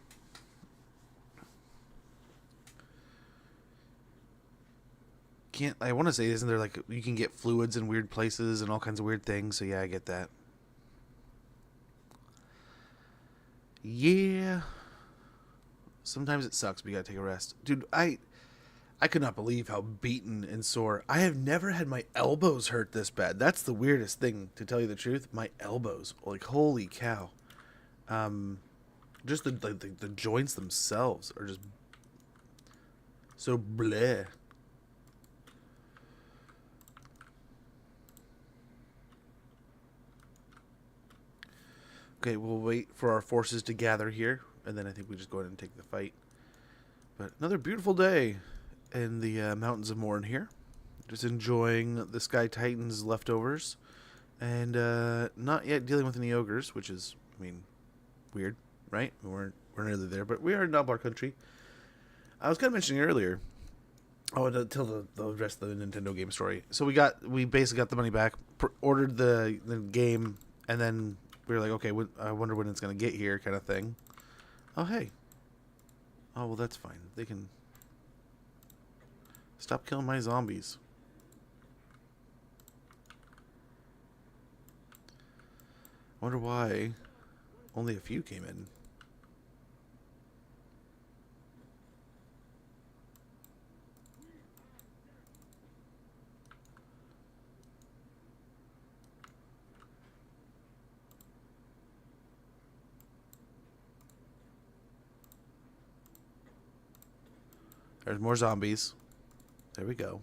I want to say, isn't there like, you can get fluids in weird places and all kinds of weird things. So yeah, I get that. Yeah. Sometimes it sucks, but you gotta take a rest. Dude, I could not believe how beaten and sore. I have never had my elbows hurt this bad. That's the weirdest thing, to tell you the truth. My elbows. Like, holy cow. Just the joints themselves are just so bleh. Okay, we'll wait for our forces to gather here, and then I think we just go ahead and take the fight. But another beautiful day in the mountains of Morn here. Just enjoying the Sky Titans leftovers, and not yet dealing with any ogres, which is, I mean, weird, right? We're nearly there, but we are in Noblar country. I was kind of mentioning earlier. Oh, to tell the rest of the Nintendo game story. So we basically got the money back, ordered the game, and then we were like, okay, I wonder when it's gonna get here, kind of thing. Oh hey. Oh well, that's fine. They can stop killing my zombies. I wonder why only a few came in. There's more zombies. There we go.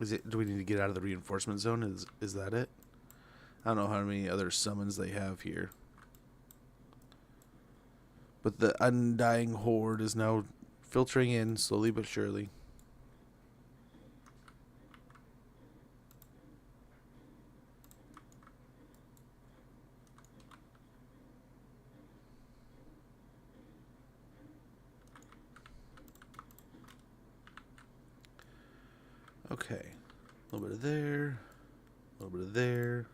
Do we need to get out of the reinforcement zone? Is that it? I don't know how many other summons they have here. But the undying horde is now filtering in slowly but surely. Okay, a little bit of there, a little bit of there,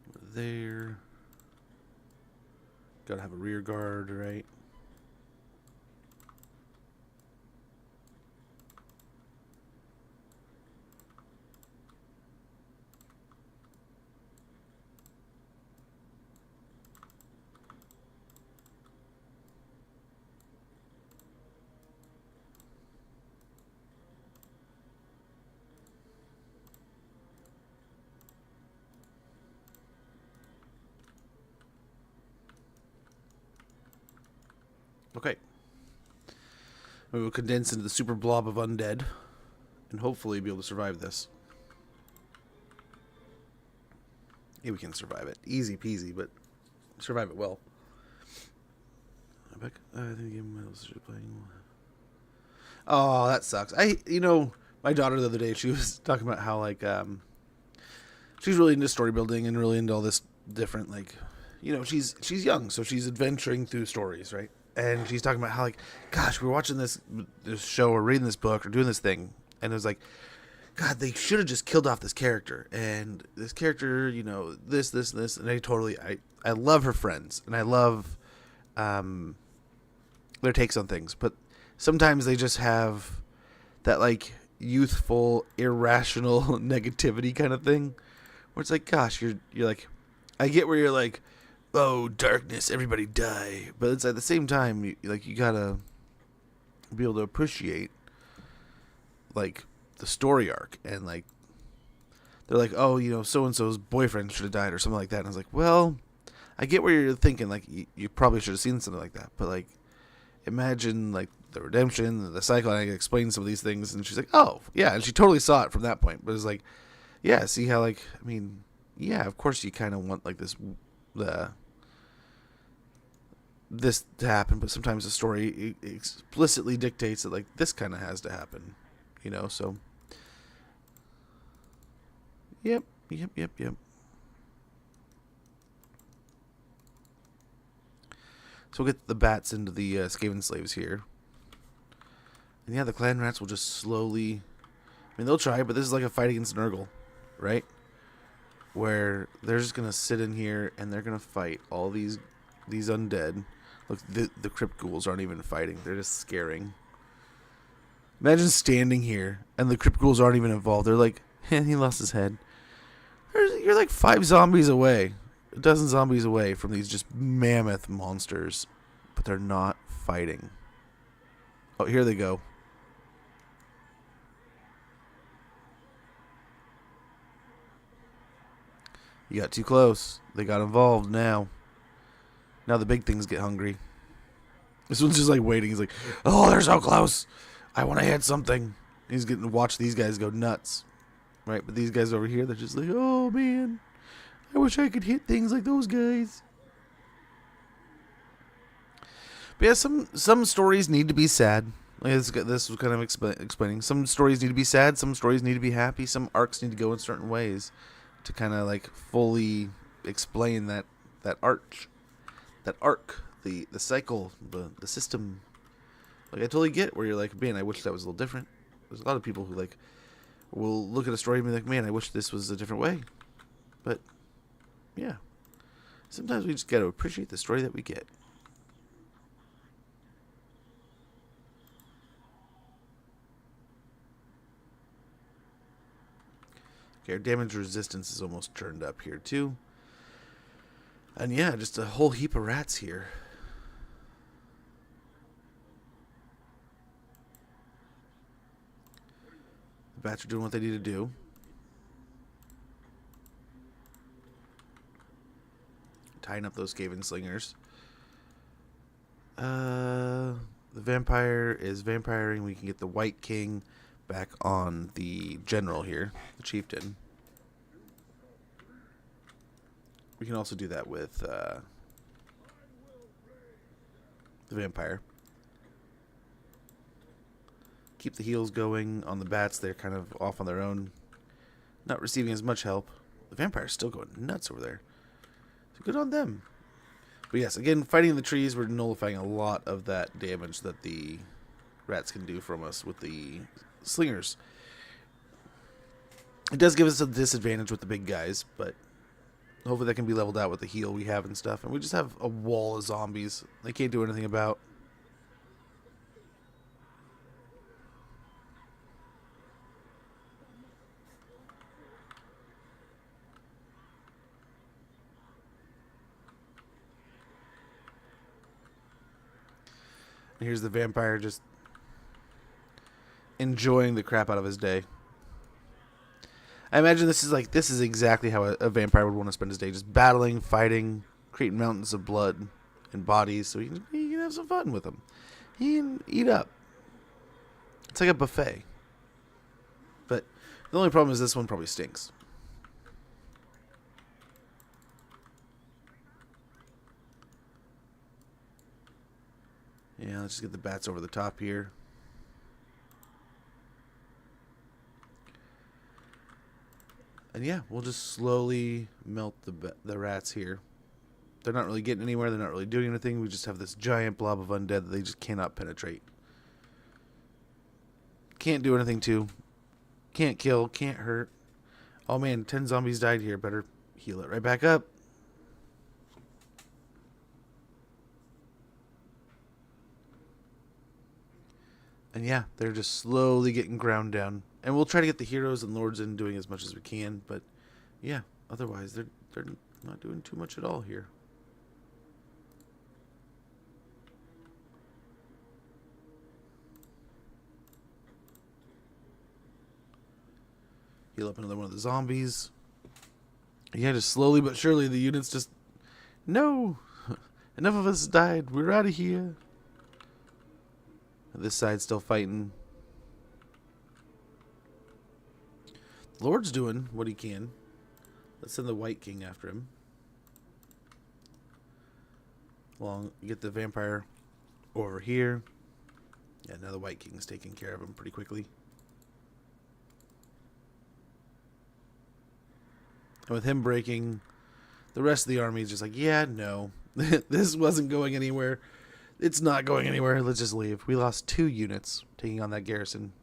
a little bit of there. Gotta have a rear guard, right? Okay. We will condense into the super blob of undead and hopefully be able to survive this. Yeah, we can survive it. Easy peasy, but survive it well. I think playing. Oh, that sucks. My daughter the other day, she was talking about how she's really into story building and really into all this different she's young, so she's adventuring through stories, right? And she's talking about how gosh, we're watching this show or reading this book or doing this thing, and it was like God, they should have just killed off this character. And this character, this, and I love her friends, and I love their takes on things. But sometimes they just have that, like, youthful, irrational negativity kind of thing, where it's like, gosh, you're like, I get where you're like, oh, darkness, everybody die. But it's at the same time, you gotta be able to appreciate, like, the story arc, and like they're like, oh, so and so's boyfriend should have died or something like that, and I was like, well, I get where you're thinking, like, you probably should have seen something like that, but like, imagine like the redemption, the cycle, and I explained some of these things, and she's like, oh yeah, and she totally saw it from that point. But it's like, yeah, see how, like, I mean, yeah, of course you kind of want like this to happen, but sometimes the story explicitly dictates that, like, this kind of has to happen, so. Yep. So we'll get the bats into the Skaven slaves here. And yeah, the clan rats will just slowly... I mean, they'll try, but this is like a fight against Nurgle, right? Where they're just going to sit in here and they're going to fight all these undead. Look, the crypt ghouls aren't even fighting. They're just scaring. Imagine standing here and the crypt ghouls aren't even involved. They're like, he lost his head. You're like 5 zombies away, a dozen zombies away from these just mammoth monsters, but they're not fighting. Oh, here they go. You got too close. They got involved now. Now the big things get hungry. This one's just like waiting. He's like, oh, they're so close. I want to hit something. He's getting to watch these guys go nuts. Right, but these guys over here, they're just like, oh man, I wish I could hit things like those guys. But yeah, some stories need to be sad. Like this was kind of explaining. Some stories need to be sad. Some stories need to be happy. Some arcs need to go in certain ways to kind of like fully explain that arc, the cycle, the system. Like, I totally get where you're like, man, I wish that was a little different. There's a lot of people who like will look at a story and be like, man, I wish this was a different way. But yeah, sometimes we just got to appreciate the story that we get. Okay, our damage resistance is almost turned up here too. And yeah, just a whole heap of rats here. The bats are doing what they need to do. Tying up those Skaven slingers. The vampire is vampiring. We can get the White King back on the general here, the chieftain. We can also do that with the vampire. Keep the heals going on the bats. They're kind of off on their own, not receiving as much help. The vampire's still going nuts over there. So good on them. But yes, again, fighting the trees, we're nullifying a lot of that damage that the rats can do from us with the slingers. It does give us a disadvantage with the big guys, but hopefully that can be leveled out with the heal we have and stuff. And we just have a wall of zombies they can't do anything about. And here's the vampire just enjoying the crap out of his day. I imagine this is exactly how a vampire would want to spend his day, just battling, fighting, creating mountains of blood and bodies, so he can have some fun with them. He can eat up. It's like a buffet. But the only problem is this one probably stinks. Yeah, let's just get the bats over the top here. And yeah, we'll just slowly melt the rats here. They're not really getting anywhere. They're not really doing anything. We just have this giant blob of undead that they just cannot penetrate. Can't do anything to. Can't kill, can't hurt. Oh man, 10 zombies died here. Better heal it right back up. And yeah, they're just slowly getting ground down. And we'll try to get the heroes and lords in doing as much as we can. But yeah, otherwise they're not doing too much at all here. Heal up another one of the zombies. Yeah, just slowly but surely the units just... No! Enough of us died. We're out of here. This side's still fighting. The Lord's doing what he can. Let's send the White King after him. Get the vampire over here. Yeah, now the White King's taking care of him pretty quickly. And with him breaking, the rest of the army is just like, yeah, no. This wasn't going anywhere. It's not going anywhere. Let's just leave. We lost 2 units taking on that garrison.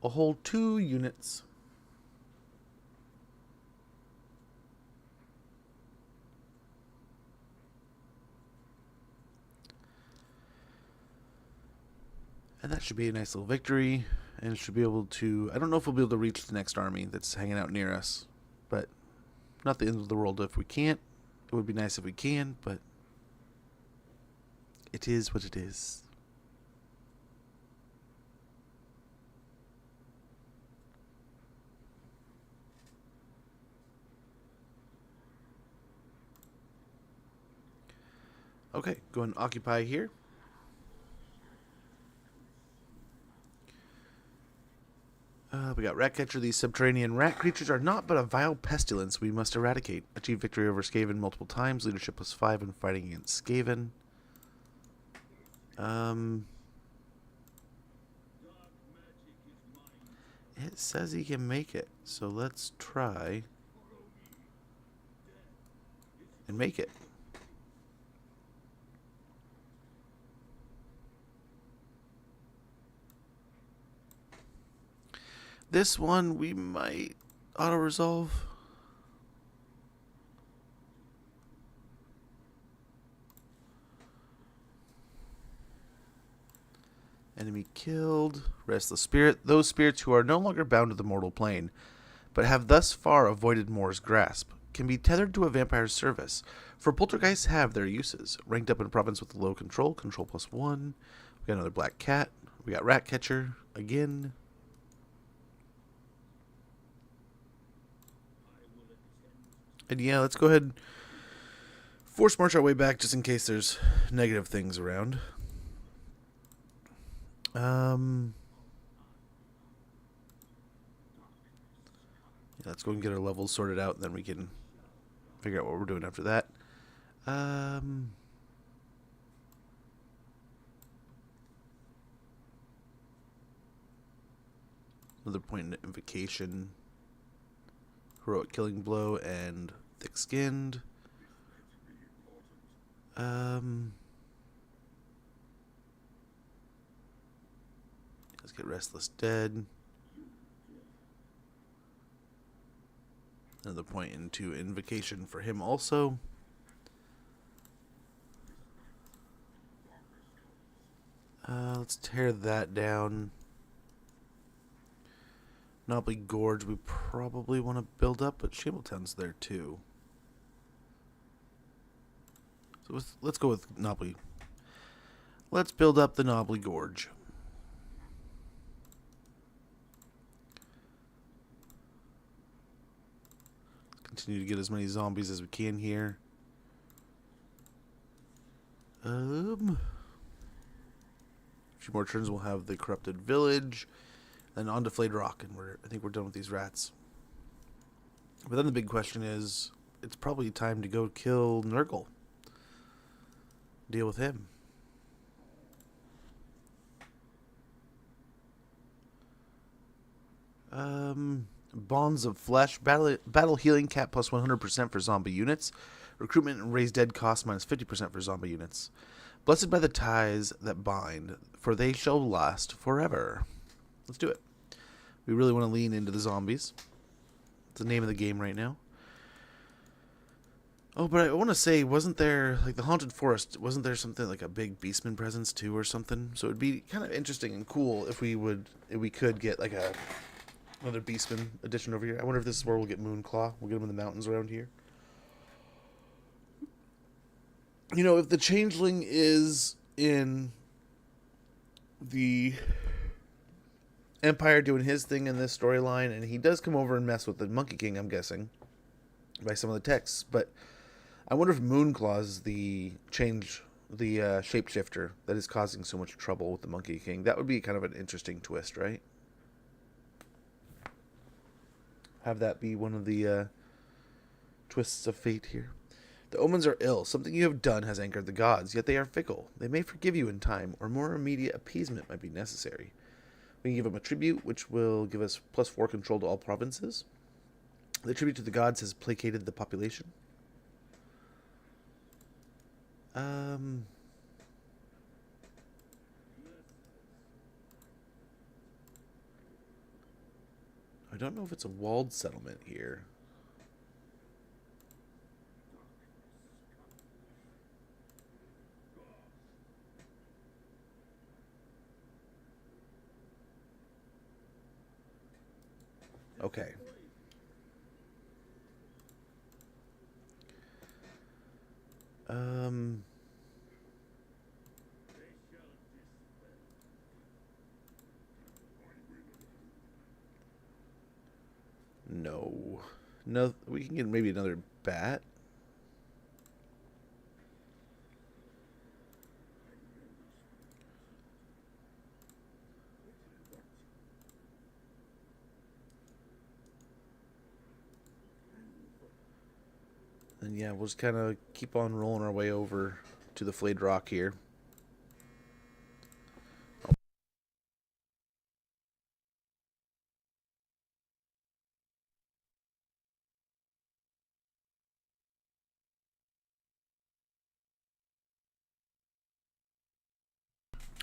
A whole 2 units. And that should be a nice little victory. And should be able to... I don't know if we'll be able to reach the next army that's hanging out near us. But not the end of the world if we can't. It would be nice if we can, but... It is what it is. Okay, go and occupy here. We got Ratcatcher. These subterranean rat creatures are not but a vile pestilence we must eradicate. Achieve victory over Skaven multiple times. Leadership +5 in fighting against Skaven. It says he can make it, so let's try and make it. This one we might auto-resolve. Enemy killed. Restless spirit. Those spirits who are no longer bound to the mortal plane, but have thus far avoided Mor's grasp, can be tethered to a vampire's service. For poltergeists have their uses. Ranked up in a province with low control. Control +1. We got another black cat. We got Ratcatcher again. And yeah, let's go ahead and force march our way back just in case there's negative things around. Yeah, let's go and get our levels sorted out, and then we can figure out what we're doing after that. Another point in invocation. Heroic killing blow and thick-skinned. Let's get Restless Dead. Another point into invocation for him also. Let's tear that down. Knobbly Gorge we probably want to build up, but Shambletown's there too. So let's go with Knobbly. Let's build up the Knobbly Gorge. Continue to get as many zombies as we can here. A few more turns we'll have the Corrupted Village. Then on to Flayed Rock, and I think we're done with these rats. But then the big question is, it's probably time to go kill Nurgle. Deal with him. Bonds of Flesh. Battle healing cap plus 100% for zombie units. Recruitment and raise dead cost minus 50% for zombie units. Blessed by the ties that bind, for they shall last forever. Let's do it. We really want to lean into the zombies. It's the name of the game right now. Oh, but I want to say, wasn't there, like, the Haunted Forest, wasn't there something like a big Beastman presence too or something? So it'd be kind of interesting and cool if we could get like another Beastman edition over here. I wonder if this is where we'll get Moonclaw. We'll get him in the mountains around here. You know, if the Changeling is in the Empire doing his thing in this storyline, and he does come over and mess with the Monkey King, I'm guessing, by some of the texts, but I wonder if Moonclaw is the shapeshifter that is causing so much trouble with the Monkey King. That would be kind of an interesting twist, right? Have that be one of the twists of fate here. The omens are ill. Something you have done has angered the gods, yet they are fickle. They may forgive you in time, or more immediate appeasement might be necessary. We can give them a tribute, which will give us +4 control to all provinces. The tribute to the gods has placated the population. I don't know if it's a walled settlement here. Okay. No. No, we can get maybe another bat. And yeah, we'll just kind of keep on rolling our way over to the flayed rock here.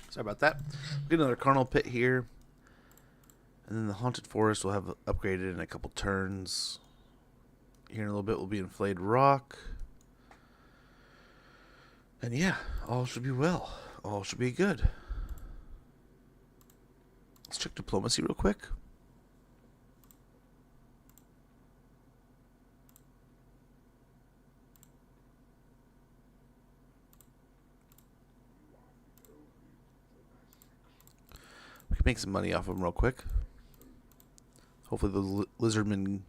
Sorry about that. We'll get another carnal pit here. And then the haunted forest will have upgraded in a couple turns. Here in a little bit we'll be in flayed rock. And yeah, all should be well. All should be good. Let's check diplomacy real quick. We can make some money off of them real quick. Hopefully those lizardman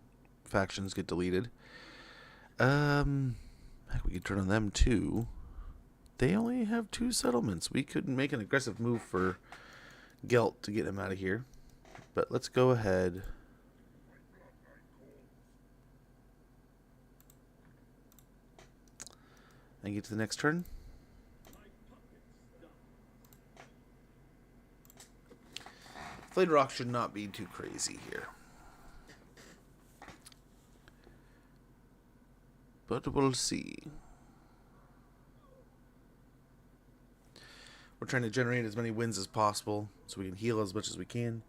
factions get deleted. Heck, we could turn on them too. They only have 2 settlements. We could make an aggressive move for Gelt to get him out of here. But let's go ahead. And get to the next turn. Flayed rock should not be too crazy here. But we'll see. We're trying to generate as many wins as possible so we can heal as much as we can.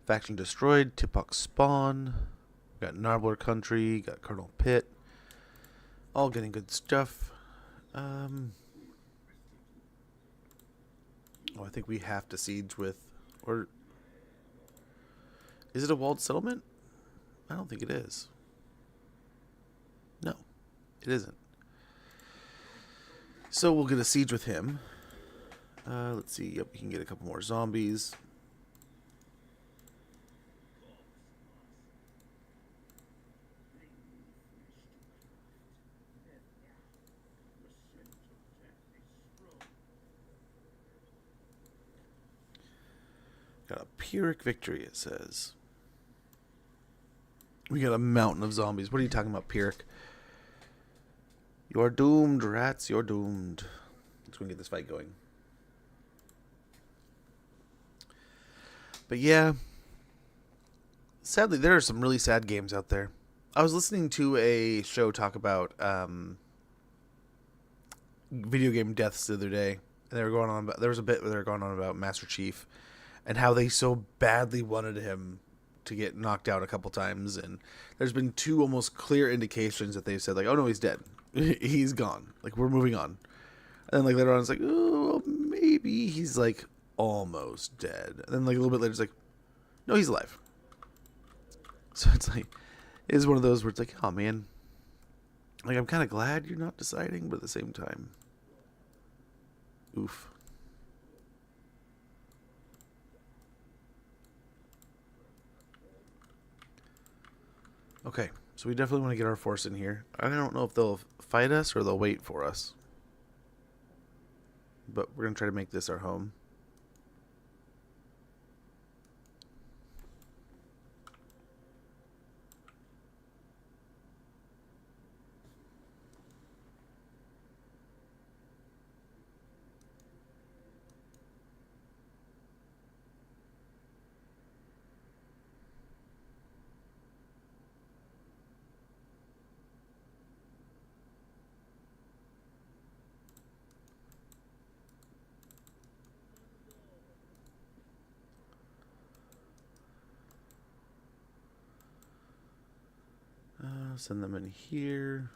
Faction destroyed. Tipok spawn. Got Narbler country. Got Colonel Pitt. All getting good stuff. Oh, I think we have to siege with... Or... Is it a walled settlement? I don't think it is. No, it isn't. So we'll get a siege with him. Let's see. Yep, we can get a couple more zombies. Got a Pyrrhic victory, it says. We got a mountain of zombies. What are you talking about, Pyrrhic? You're doomed, rats. You're doomed. Let's go and get this fight going. But yeah, sadly, there are some really sad games out there. I was listening to a show talk about video game deaths the other day, and they were going on about, there was a bit where they were going on about Master Chief and how they so badly wanted him to get knocked out a couple times, and there's been two almost clear indications that they've said, like, oh no, he's dead. He's gone. Like, we're moving on. And then like later on it's like, oh, maybe he's like almost dead. And then like a little bit later it's like, no, he's alive. So it's like, it's one of those where it's like, oh man, like I'm kind of glad you're not deciding, but at the same time, oof. Okay, so we definitely want to get our force in here. I don't know if they'll fight us or they'll wait for us, but we're gonna try to make this our home. Send them in here.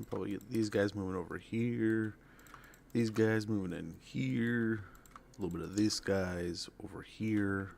Probably get these guys moving over here. These guys moving in here. A little bit of these guys over here.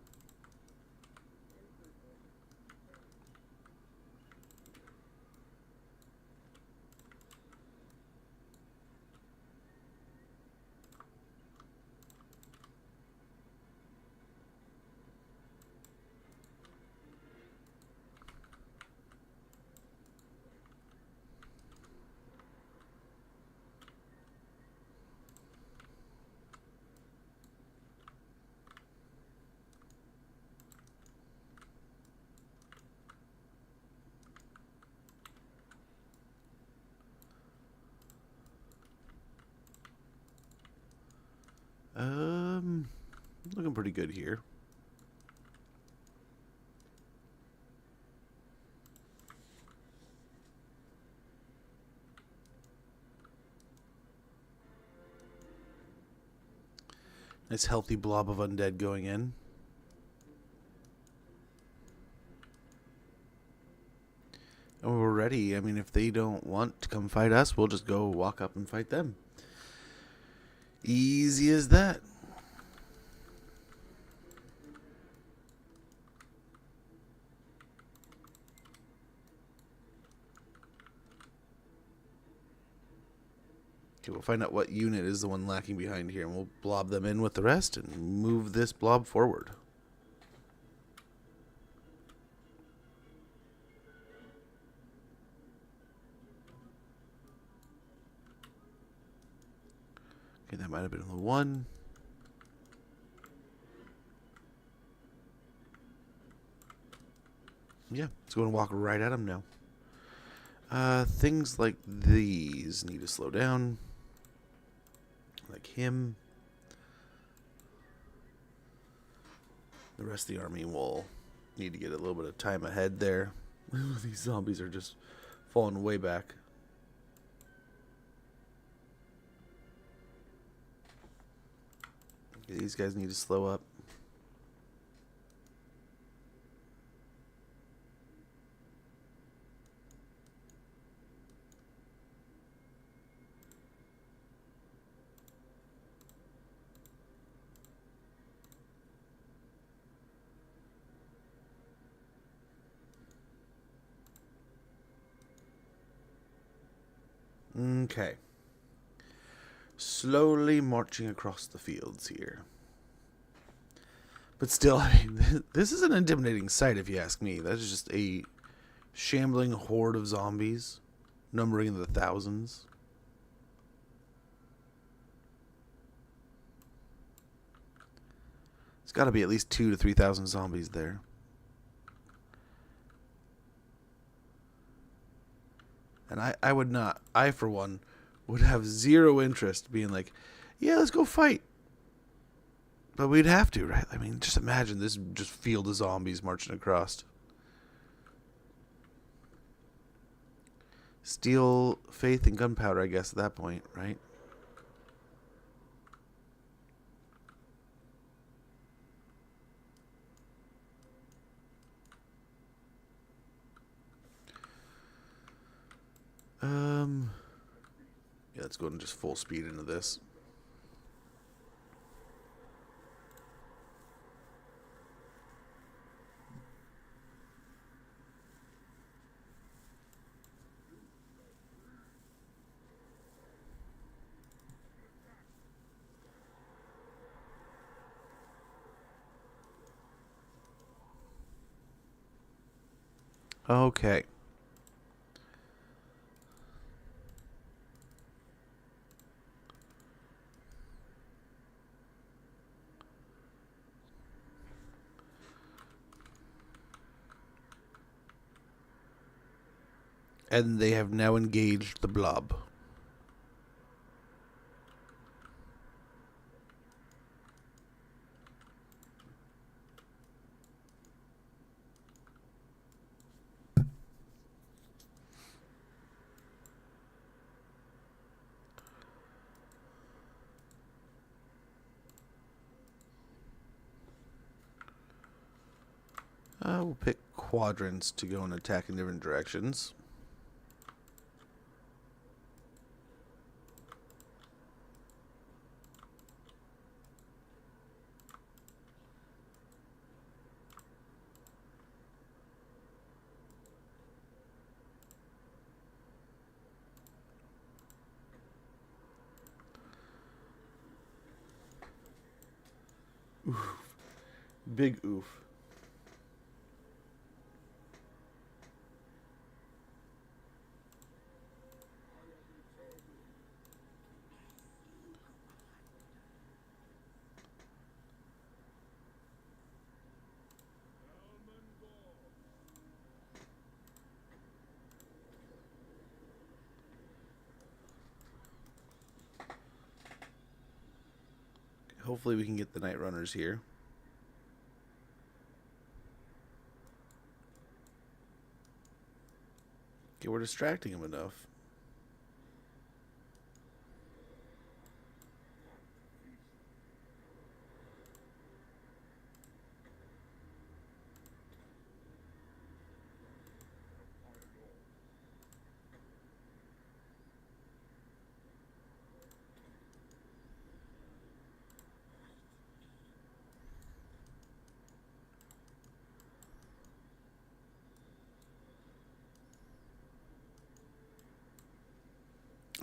Looking pretty good here. Nice healthy blob of undead going in. And we're ready. I mean, if they don't want to come fight us, we'll just go walk up and fight them. Easy as that. Okay, we'll find out what unit is the one lacking behind here, and we'll blob them in with the rest and move this blob forward. Okay, that might have been the one. Yeah, let's go and walk right at him now. Things like these need to slow down. Like him. The rest of the army will need to get a little bit of time ahead there. These zombies are just falling way back. Okay, these guys need to slow up. Okay. Slowly marching across the fields here. But still, I mean, this is an intimidating sight if you ask me. That is just a shambling horde of zombies, numbering in the thousands. It's got to be at least 2,000 to 3,000 zombies there. And I would not, I for one, would have zero interest being like, yeah, let's go fight. But we'd have to, right? I mean, just imagine this just field of zombies marching across. Steel, faith, and gunpowder, I guess, at that point, right? Yeah, let's go and just full speed into this. Okay. And they have now engaged the blob. We'll pick quadrants to go and attack in different directions. Oof. Big oof. Hopefully we can get the night runners here. Okay, we're distracting them enough.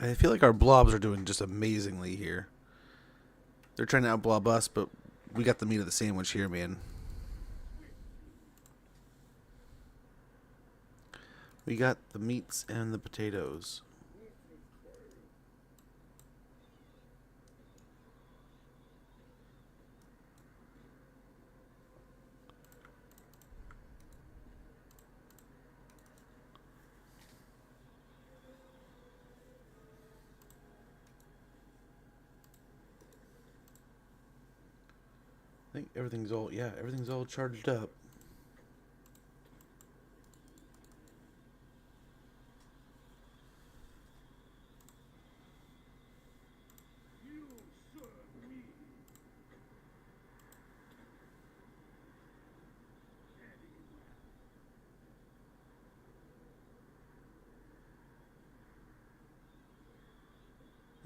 I feel like our blobs are doing just amazingly here. They're trying to outblob us, but we got the meat of the sandwich here, man. We got the meats and the potatoes. I think everything's all charged up.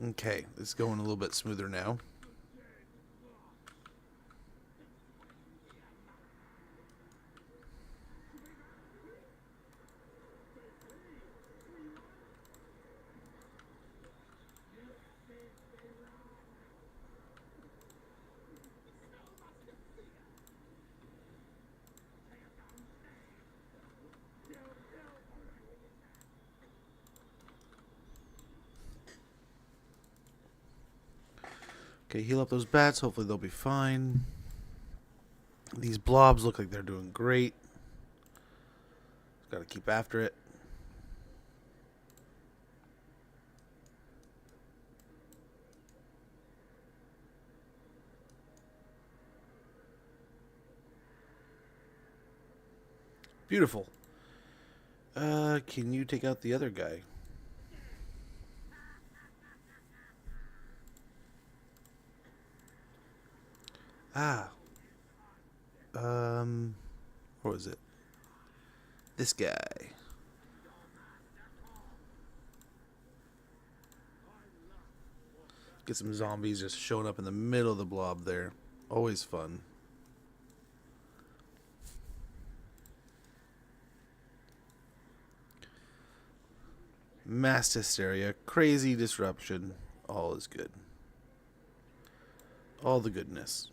Okay, it's going a little bit smoother now. Okay, heal up those bats. Hopefully they'll be fine. These blobs look like they're doing great. Got to keep after it. Beautiful. Can you take out the other guy? Ah. What was it? This guy. Get some zombies just showing up in the middle of the blob there. Always fun. Mass hysteria, crazy disruption. All is good. All the goodness.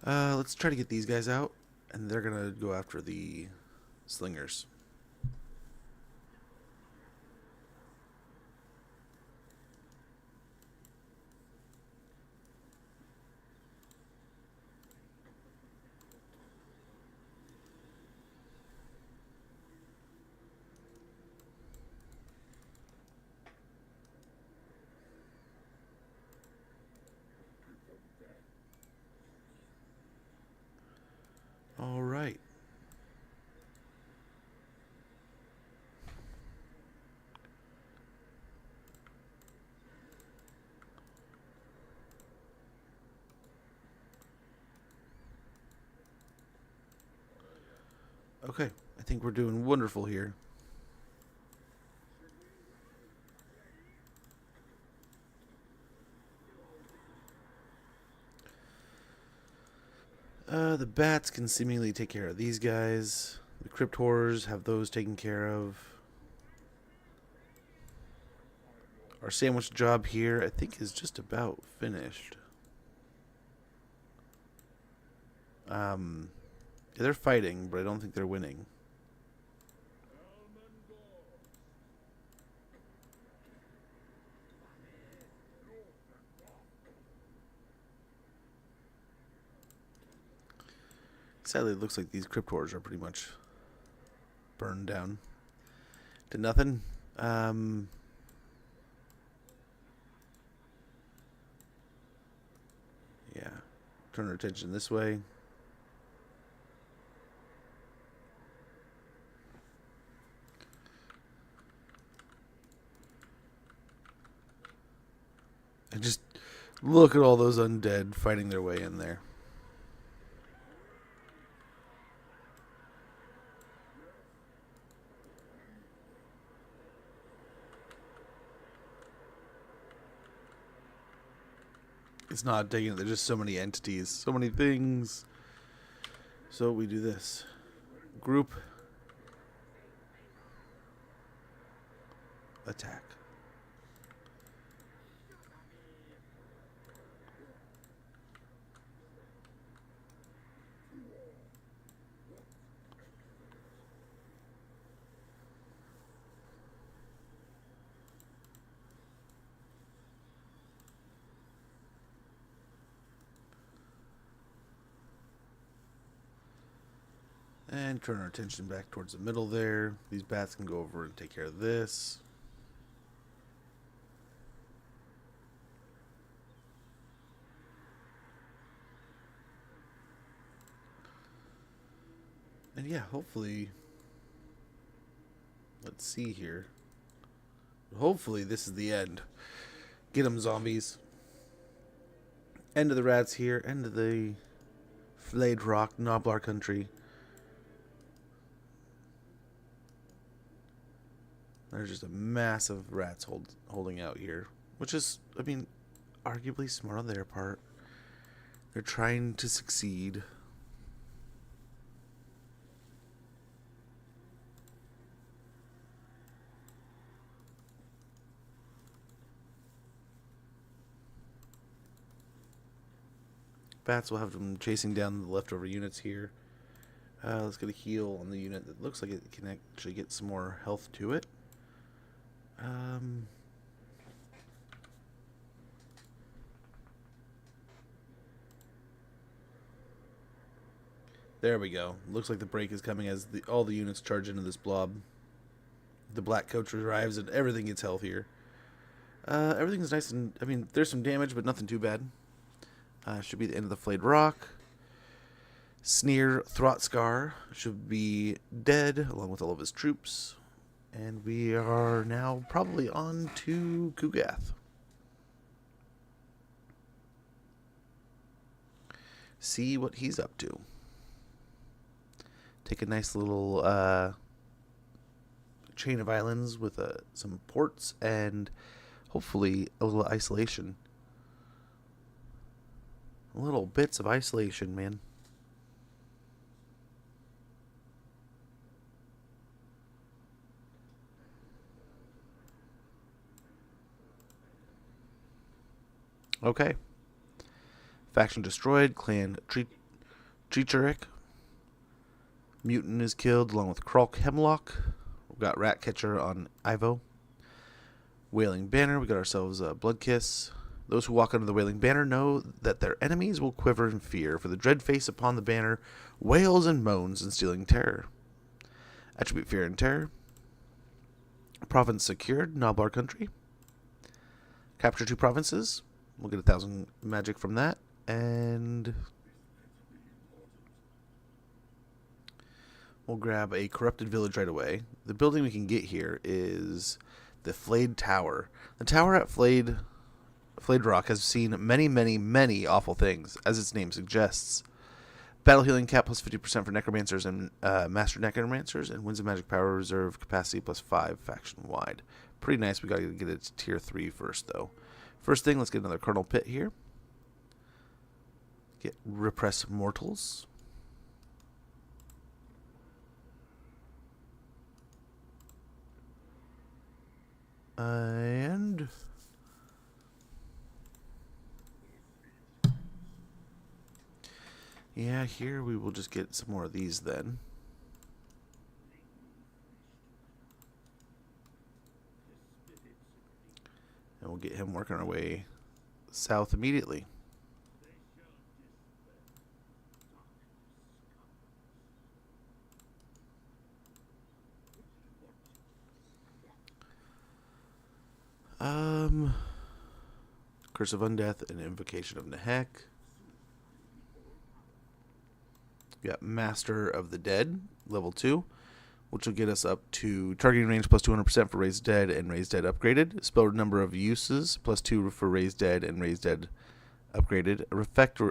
Let's try to get these guys out, and they're gonna go after the slingers. All right. Okay, I think we're doing wonderful here. The bats can seemingly take care of these guys. The crypt horrors have those taken care of. Our sandwich job here, I think, is just about finished. Yeah, they're fighting, but I don't think they're winning. Sadly, it looks like these crypt horrors are pretty much burned down to nothing. Yeah. Turn our attention this way. And just look at all those undead fighting their way in there. It's not digging it. There's just so many entities, so many things. So we do this. Group. Attack. And turn our attention back towards the middle there. These bats can go over and take care of this. And yeah, hopefully, let's see here. Hopefully this is the end. Get them, zombies. End of the rats here. End of the flayed rock, Noblar country. There's just a mass of rats holding out here. Which is, I mean, arguably smart on their part. They're trying to succeed. Bats will have them chasing down the leftover units here. Let's get a heal on the unit that looks like it can actually get some more health to it. There we go. Looks like the break is coming as all the units charge into this blob. The black coach arrives and everything gets healthier. Everything's nice and... I mean, there's some damage, but nothing too bad. Should be the end of the Flayed Rock. Sneer Throtscar should be dead, along with all of his troops. And we are now probably on to Kugath. See what he's up to. Take a nice little chain of islands with some ports and hopefully a little isolation. Little bits of isolation, man. Okay. Faction destroyed. Clan Treacherich. Mutant is killed along with Kralk Hemlock. We've got Ratcatcher on Ivo. Wailing Banner. We got ourselves a Bloodkiss. Those who walk under the Wailing Banner know that their enemies will quiver in fear, for the dread face upon the banner wails and moans, instilling terror. Attribute Fear and Terror. Province secured. Noblar country. Capture 2 provinces. We'll get 1,000 magic from that. And we'll grab a corrupted village right away. The building we can get here is the Flayed Tower. The tower at Flayed Rock has seen many, many, many awful things, as its name suggests. Battle healing cap plus 50% for necromancers and master necromancers, and Winds of Magic power reserve capacity plus 5 faction wide. Pretty nice. We gotta get it to tier 3 first, though. First thing, let's get another Colonel Pit here. Get Repress Mortals. And yeah, here we will just get some more of these then. And we'll get him working our way south immediately. Curse of Undeath and Invocation of Nehek. We got Master of the Dead, level 2, which will get us up to targeting range plus 200% for Raised Dead and Raised Dead upgraded. Spell number of uses plus 2 for Raised Dead and Raised Dead upgraded.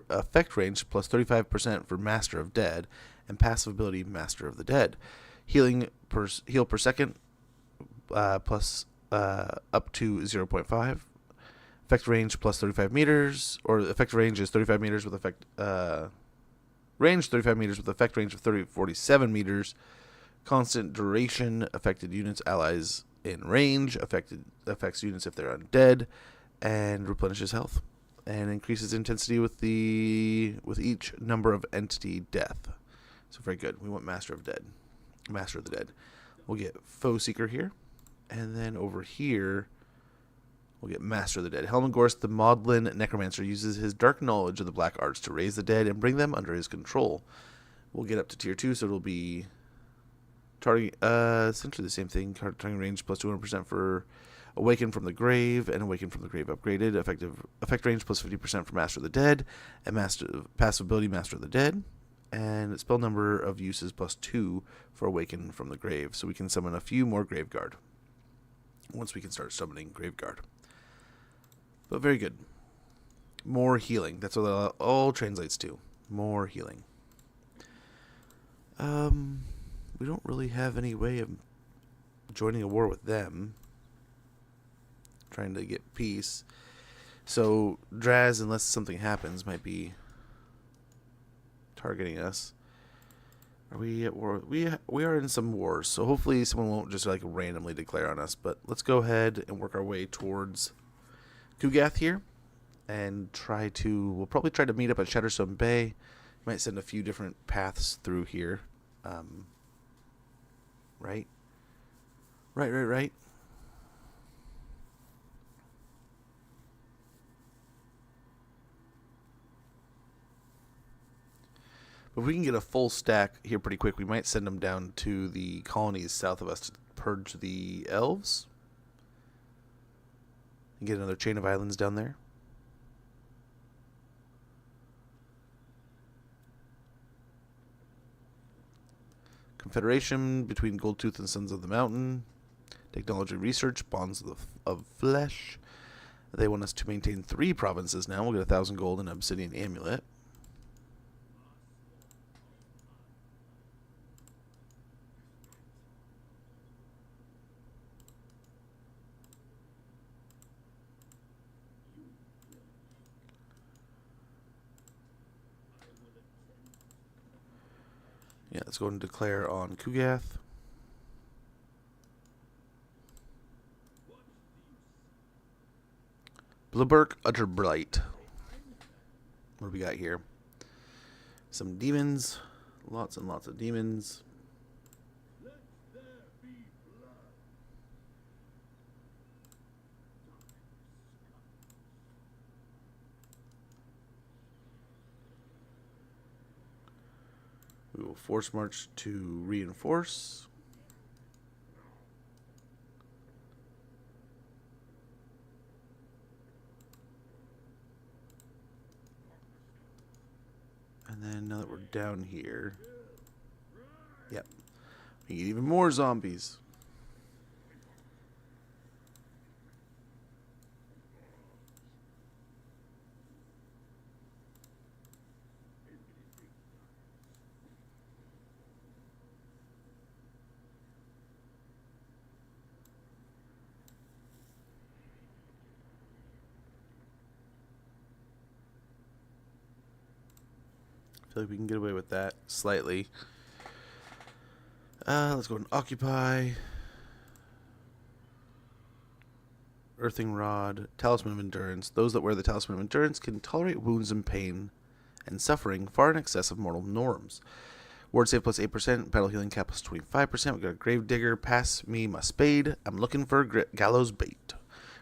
Effect range plus 35% for Master of Dead, and passive ability Master of the Dead. Heal per second plus up to 0.5. Effect range plus 35 meters, or effect range is 35 meters with effect range 35 meters with effect range of 47 meters. Constant duration, affected units, allies in range, affects units if they're undead, and replenishes health, and increases intensity with each number of entity death. So very good. We want Master of the Dead. We'll get Foe Seeker here, and then over here we'll get Master of the Dead. Helman Ghorst, the Maudlin Necromancer, uses his dark knowledge of the black arts to raise the dead and bring them under his control. We'll get up to tier 2, so it'll be targeting essentially the same thing. Targeting range plus 200% for Awaken from the Grave and Awaken from the Grave upgraded. Effect range plus 50% for Master of the Dead, and passive ability Master of the Dead. And spell number of uses plus 2 for Awaken from the Grave. So we can summon a few more Graveguard once we can start summoning Graveguard. But very good. More healing. That's what that all translates to. More healing. We don't really have any way of joining a war with them. Trying to get peace. So Draz, unless something happens, might be targeting us. Are we at war? We are in some wars, so hopefully someone won't just like randomly declare on us. But let's go ahead and work our way towards Kugath here, and we'll probably try to meet up at Shatterstone Bay. Might send a few different paths through here. Right. But If we can get a full stack here pretty quick, we might send them down to the colonies south of us to purge the elves. And get another chain of islands down there. Confederation between Goldtooth and Sons of the Mountain. Technology research, bonds of flesh. They want us to maintain 3 provinces now. We'll get 1,000 gold and obsidian amulet. Yeah, let's go and declare on Kugath. Blueberk Utterblight. What do we got here? Some demons. Lots and lots of demons. We will force march to reinforce. And then now that we're down here, yep, we need even more zombies. I feel like we can get away with that slightly. Let's go and occupy. Earthing Rod, Talisman of Endurance. Those that wear the Talisman of Endurance can tolerate wounds and pain and suffering far in excess of mortal norms. Ward save plus 8%, battle healing cap plus 25%. We got a Grave Digger, pass me my spade. I'm looking for gallows bait.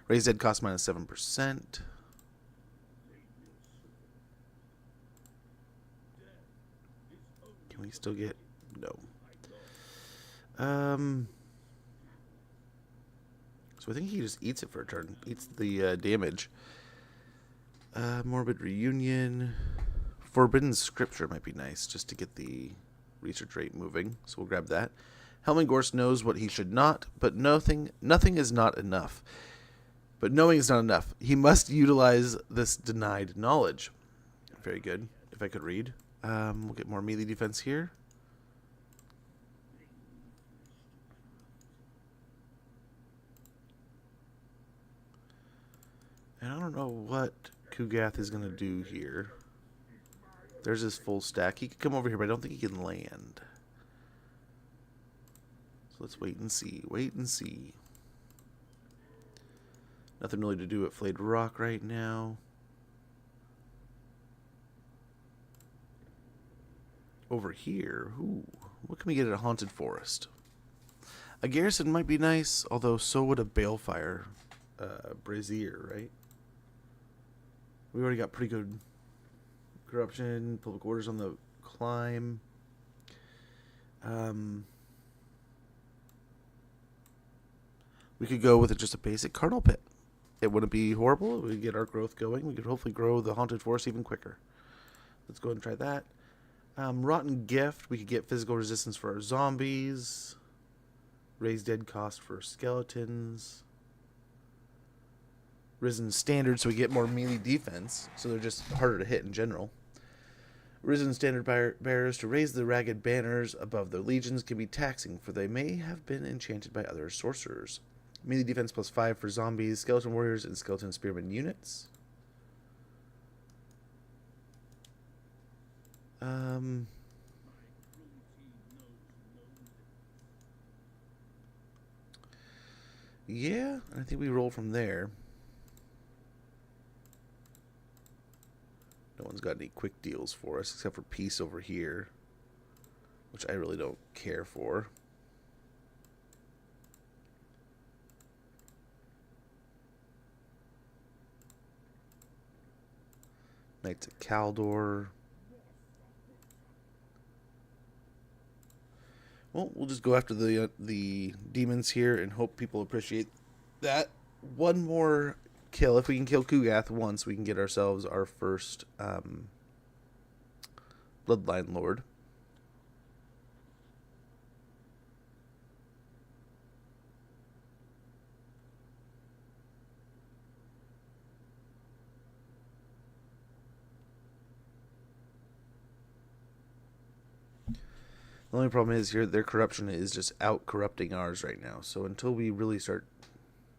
Raise dead cost minus 7%. Can we still get... No. So I think he just eats it for a turn. Eats the damage. Morbid Reunion. Forbidden Scripture might be nice, just to get the research rate moving. So we'll grab that. Helman Ghorst knows what he should not, but nothing is not enough. But knowing is not enough. He must utilize this denied knowledge. Very good. If I could read. We'll get more melee defense here. And I don't know what Kugath is going to do here. There's his full stack. He could come over here, but I don't think he can land. So let's wait and see. Wait and see. Nothing really to do at Flayed Rock right now. Over here, ooh, what can we get at a Haunted Forest? A garrison might be nice, although so would a Balefire Brazier, right? We already got pretty good corruption, public orders on the climb. We could go with just a basic Cardinal Pit. It wouldn't be horrible. We could get our growth going. We could hopefully grow the Haunted Forest even quicker. Let's go ahead and try that. Rotten Gift. We could get physical resistance for our zombies. Raise dead cost for skeletons. Risen Standard, so we get more melee defense. So they're just harder to hit in general. Risen Standard bearers to raise the ragged banners above their legions can be taxing, for they may have been enchanted by other sorcerers. Melee defense plus 5 for zombies, skeleton warriors, and skeleton spearmen units. Yeah, I think we roll from there. No one's got any quick deals for us, except for peace over here, which I really don't care for. Knights of Caldor. Well, we'll just go after the demons here and hope people appreciate that. One more kill. If we can kill Kugath once, we can get ourselves our first Bloodline Lord. The only problem is here their corruption is just out corrupting ours right now. So until we really start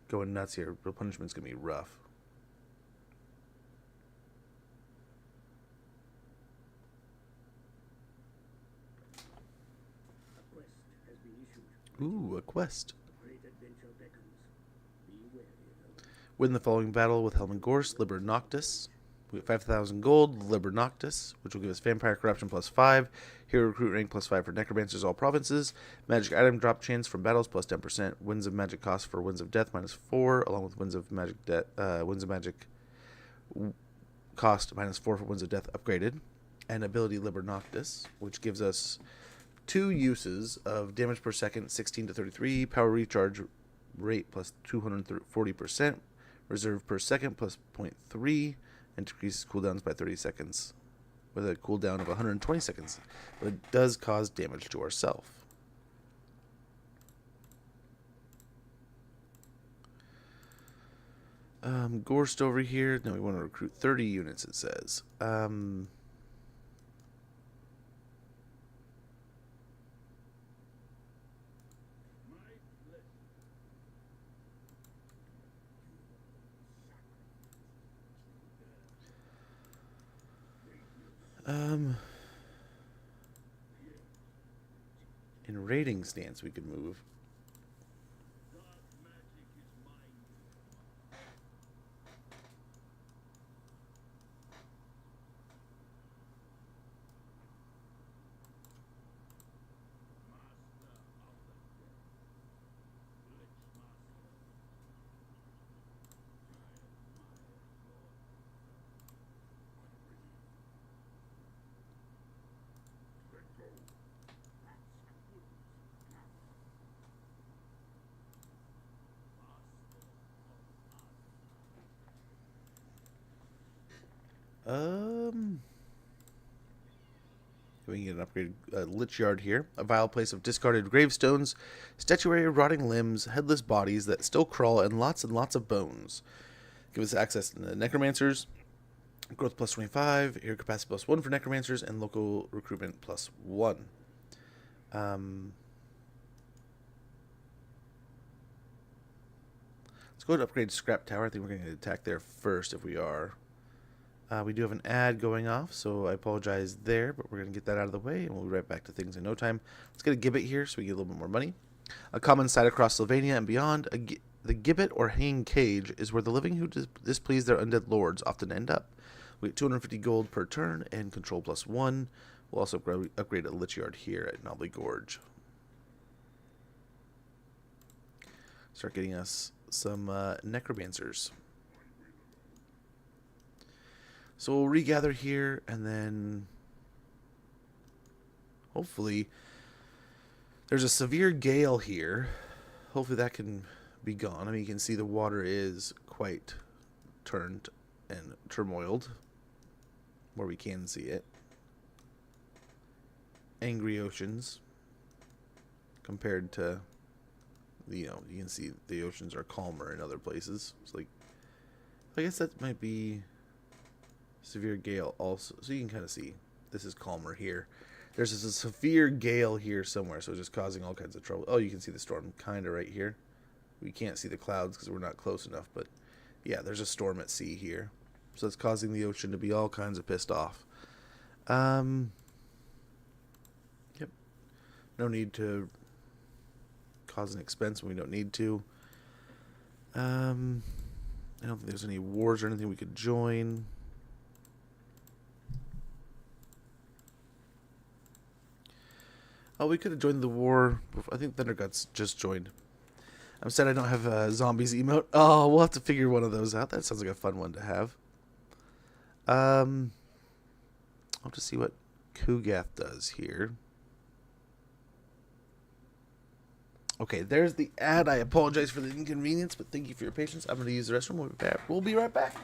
going nuts here, the punishment's gonna be rough. Ooh, a quest. Win the following battle with Helman Ghorst, Liber Noctis. We get 5,000 gold, Liber Noctis, which will give us Vampire Corruption plus 5, Hero Recruit Rank plus 5 for Necromancers all provinces, Magic Item Drop Chance from battles plus 10%, Winds of Magic cost for Winds of Death minus 4, along with Winds of Magic cost minus 4 for Winds of Death upgraded, and ability Liber Noctis, which gives us 2 uses of damage per second, 16 to 33, power recharge rate plus 240%, reserve per second plus 0.3, and decreases cooldowns by 30 seconds with a cooldown of 120 seconds. But it does cause damage to ourselves. Ghorst over here. No, we want to recruit 30 units, it says. In raiding stance, we could move. We can get an upgraded Lich Yard here. A vile place of discarded gravestones, statuary, rotting limbs, headless bodies that still crawl, and lots of bones. Give us access to the Necromancers, growth plus 25, air capacity plus 1 for Necromancers, and local recruitment plus 1. Let's go to upgrade Scrap Tower. I think we're going to attack there first if we are. We do have an ad going off, so I apologize there, but we're going to get that out of the way, and we'll be right back to things in no time. Let's get a gibbet here so we get a little bit more money. A common sight across Sylvania and beyond, the gibbet or hanging cage is where the living who displease their undead lords often end up. We get 250 gold per turn and control plus 1. We'll also upgrade a Lich Yard here at Knobbly Gorge. Start getting us some Necromancers. So we'll regather here, and then hopefully there's a severe gale here. Hopefully that can be gone. I mean, you can see the water is quite turned and turmoiled where we can see it. Angry oceans compared to, you can see the oceans are calmer in other places. It's like, I guess that might be severe gale also, so you can kind of see this is calmer here. There's a severe gale here somewhere, so it's just causing all kinds of trouble. Oh, you can see the storm kind of right here. We can't see the clouds because we're not close enough, but yeah, there's a storm at sea here, so it's causing the ocean to be all kinds of pissed off. Yep, no need to cause an expense when we don't need to. I don't think there's any wars or anything we could join. Oh, we could have joined the war. I think Thunderguts just joined. I'm sad I don't have zombies emote. Oh, we'll have to figure one of those out. That sounds like a fun one to have. I'll have to see what Kugath does here. Okay, there's the ad. I apologize for the inconvenience, but thank you for your patience. I'm going to use the restroom. We'll be back. We'll be right back.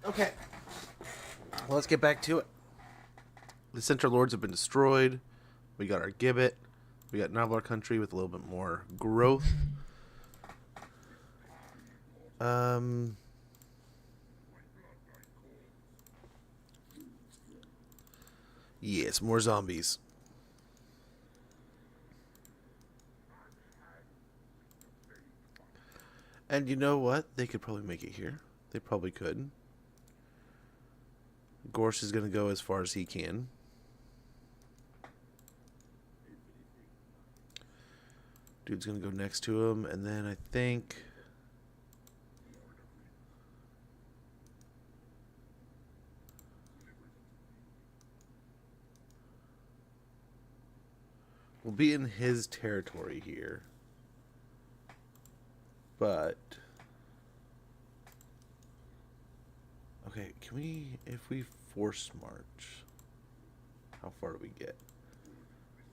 Okay, well, let's get back to it. The Centaur Lords have been destroyed. We got our Gibbet. We got Novelar Country with a little bit more growth. Yes, more zombies. And you know what? They could probably make it here. They probably could. Ghorst is going to go as far as he can. Dude's going to go next to him. And then I think... we'll be in his territory here. But... Okay, can we, if we force march, how far do we get?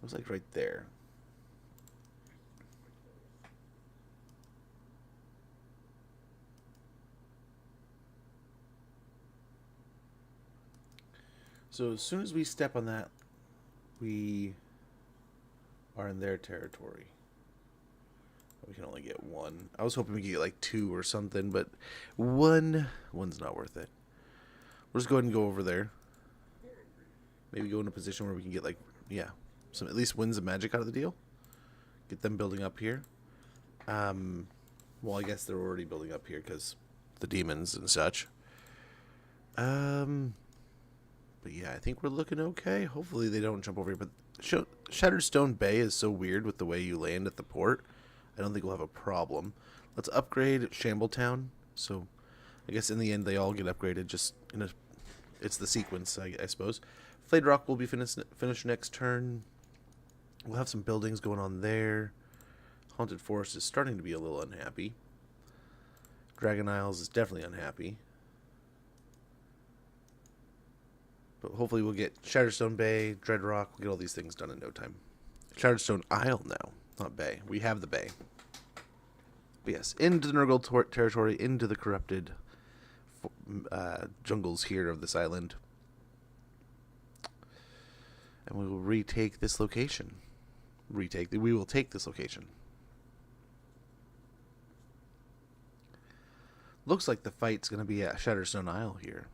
Looks like right there. So as soon as we step on that, we are in their territory. We can only get one. I was hoping we could get like two or something, but one's not worth it. We'll just go ahead and go over there. Maybe go in a position where we can get like, yeah, some at least wins of magic out of the deal. Get them building up here. Well, I guess they're already building up here because the demons and such. But yeah, I think we're looking okay. Hopefully they don't jump over here. But Shattered Stone Bay is so weird with the way you land at the port. I don't think we'll have a problem. Let's upgrade Shambletown. So I guess in the end they all get upgraded. Just in a, it's the sequence, I suppose. Flayed Rock will be finished next turn. We'll have some buildings going on there. Haunted Forest is starting to be a little unhappy. Dragon Isles is definitely unhappy. But hopefully we'll get Shatterstone Bay, Dreadrock. We'll get all these things done in no time. Shatterstone Isle now, not Bay. We have the Bay. But yes, into the Nurgle territory, into the corrupted jungles here of this island. And we will retake this location. We will take this location. Looks like the fight's going to be at Shatterstone Isle here.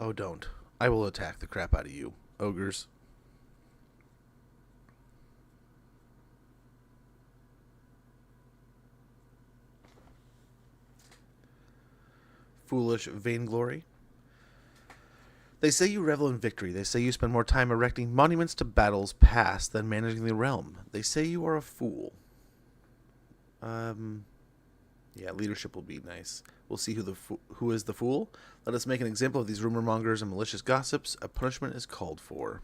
Oh, don't. I will attack the crap out of you, ogres. Foolish vainglory. They say you revel in victory. They say you spend more time erecting monuments to battles past than managing the realm. They say you are a fool. Yeah, leadership will be nice. We'll see who is the fool. Let us make an example of these rumor mongers and malicious gossips. A punishment is called for.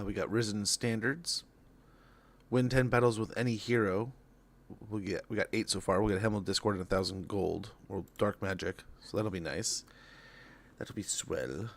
We got Risen Standards. Win 10 battles with any hero. We got 8 so far. We'll get Helman Discord and 1,000 gold. Or Dark Magic. So that'll be nice. That'll be swell.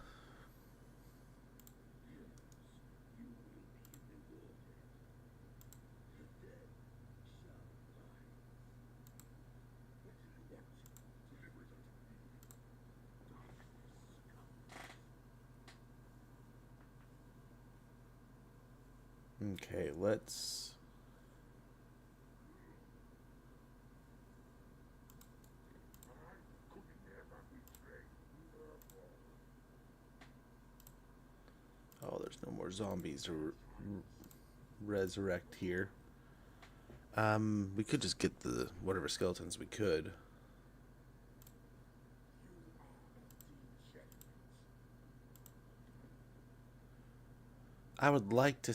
Okay, let's... Oh, there's no more zombies to resurrect here. We could just get the whatever skeletons we could. I would like to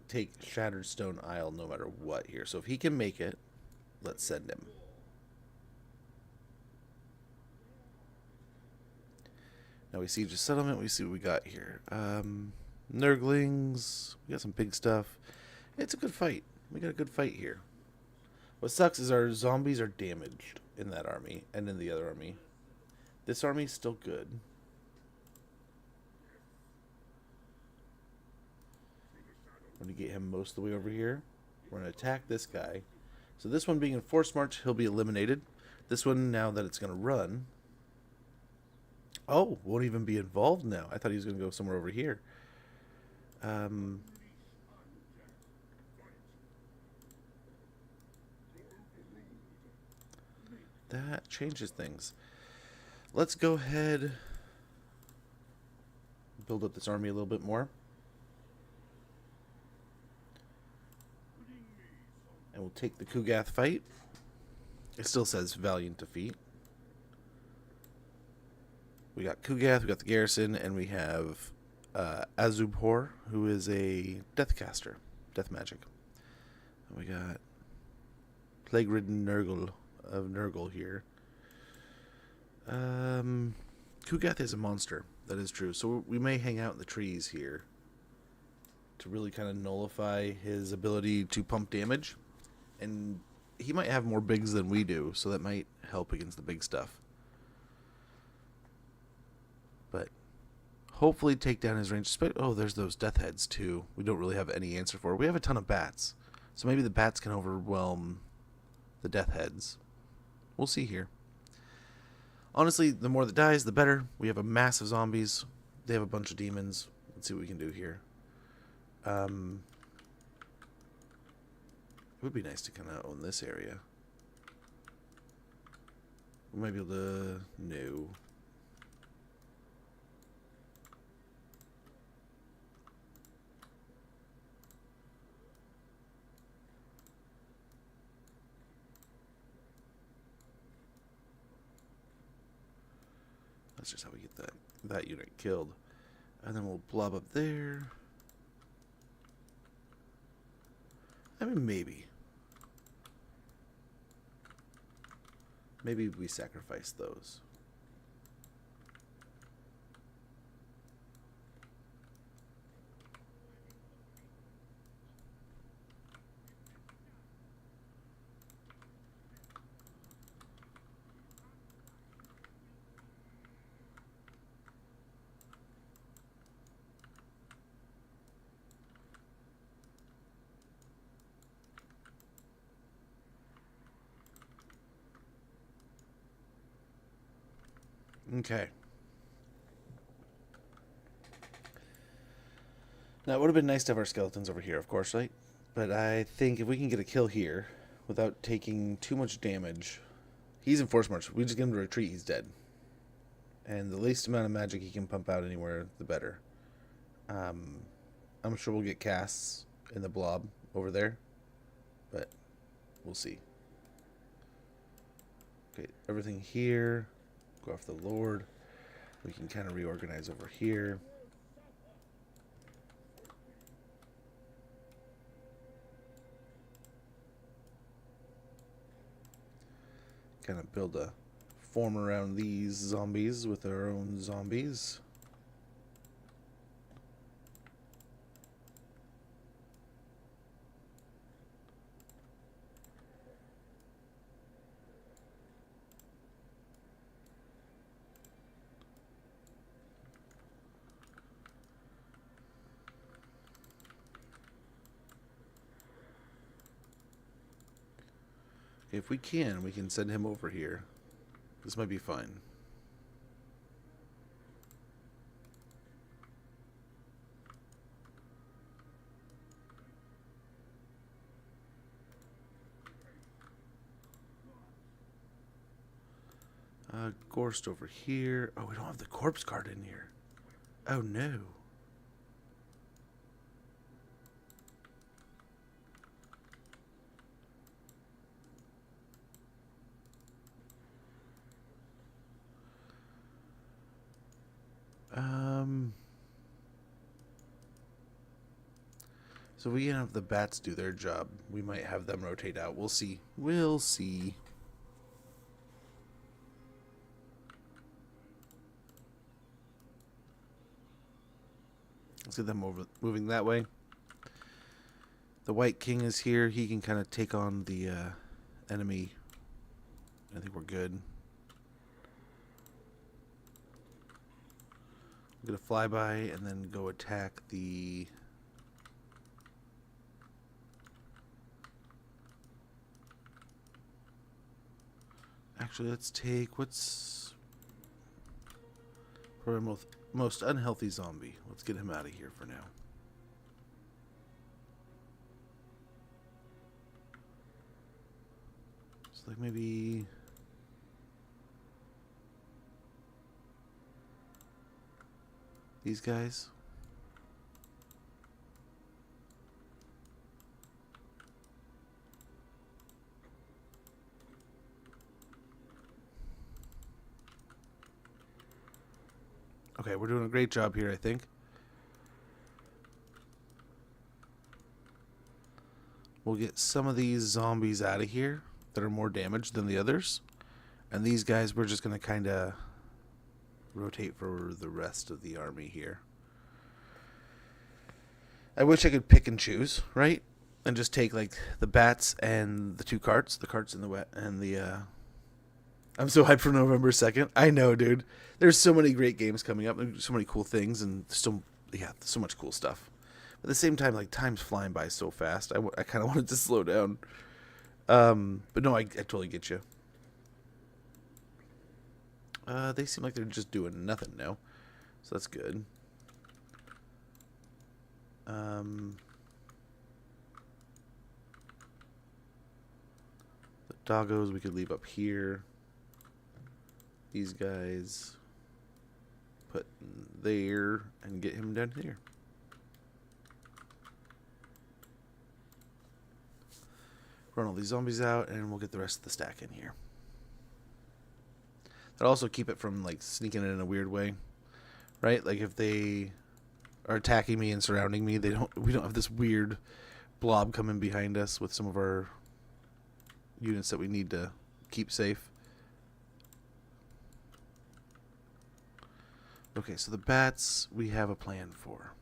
take Shattered Stone Isle no matter what here. So if he can make it, let's send him. Now we siege a settlement. We see what we got here. Nurglings. We got some big stuff. It's a good fight. We got a good fight here. What sucks is our zombies are damaged in that army and in the other army. This army's still good. I'm going to get him most of the way over here. We're going to attack this guy. So this one being in force march, he'll be eliminated. This one, now that it's going to run... Oh, won't even be involved now. I thought he was going to go somewhere over here. That changes things. Let's go ahead... build up this army a little bit more. And we'll take the Kugath fight. It still says valiant defeat. We got Kugath, we got the garrison, and we have Azubhor, who is a deathcaster, death magic. And we got plague-ridden Nurgle here. Kugath is a monster. That is true. So we may hang out in the trees here. to really kind of nullify his ability to pump damage. And he might have more bigs than we do, so that might help against the big stuff. But hopefully take down his range. Oh, there's those death heads too. We don't really have any answer for. We have a ton of bats, so maybe the bats can overwhelm the death heads. We'll see here. Honestly, the more that dies, the better. We have a mass of zombies. They have a bunch of demons. Let's see what we can do here. It would be nice to kind of own this area. We might be able to... No. That's just how we get that unit killed. And then we'll blob up there. I mean, maybe. Maybe we sacrifice those. Okay. Now, it would have been nice to have our skeletons over here, of course, right? But I think if we can get a kill here without taking too much damage... He's in force march. We just get him to retreat, he's dead. And the least amount of magic he can pump out anywhere, the better. I'm sure we'll get casts in the blob over there. But we'll see. Okay, everything here. Go after the Lord. We can kind of reorganize over here. Kind of build a form around these zombies with our own zombies. If we can send him over here. This might be fine. Ghorst over here. Oh, we don't have the corpse card in here. Oh, no. So we can have the bats do their job. We might have them rotate out. We'll see. We'll see. Let's get them moving that way. The White King is here. He can kind of take on the enemy. I think we're good. I'm going to fly by and then go attack the... Actually, let's take what's probably most unhealthy zombie. Let's get him out of here for now. It's like maybe these guys. Okay, we're doing a great job here, I think. We'll get some of these zombies out of here that are more damaged than the others. And these guys, we're just going to kind of rotate for the rest of the army here. I wish I could pick and choose, right? And just take like the bats and the two carts, the carts and the wet and the. I'm so hyped for November 2nd. I know, dude. There's so many great games coming up, and so many cool things, and so much cool stuff. But at the same time, like time's flying by so fast. I kind of wanted to slow down. But no, I totally get you. They seem like they're just doing nothing now, so that's good. The doggos we could leave up here. These guys put there and get him down here. Run all these zombies out, and we'll get the rest of the stack in here. That'll also keep it from like sneaking in a weird way, right? Like if they are attacking me and surrounding me, we don't have this weird blob coming behind us with some of our units that we need to keep safe. Okay, so the bats we have a plan for.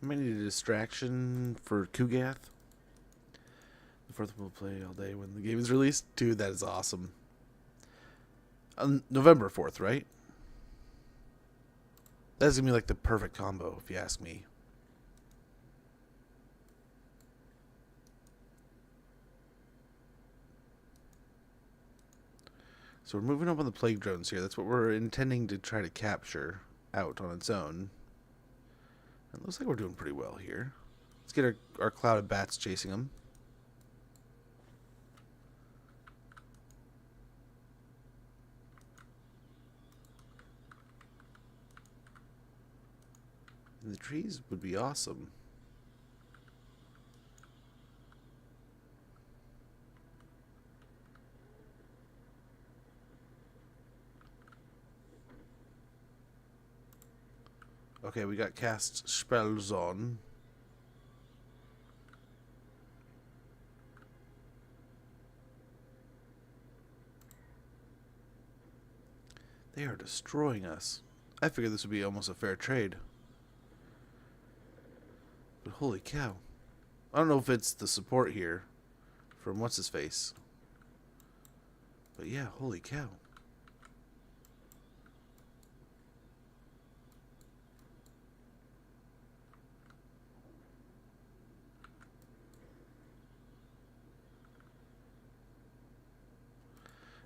I might need a distraction for Kugath. The 4th will play all day when the game is released. Dude, that is awesome. November 4th, right? That's going to be like the perfect combo, if you ask me. So we're moving up on the plague drones here. That's what we're intending to try to capture out on its own. It looks like we're doing pretty well here. Let's get our cloud of bats chasing them. And the trees would be awesome. Okay, we got cast spells on. They are destroying us. I figured this would be almost a fair trade. But holy cow. I don't know if it's the support here from what's-his-face. But yeah, holy cow.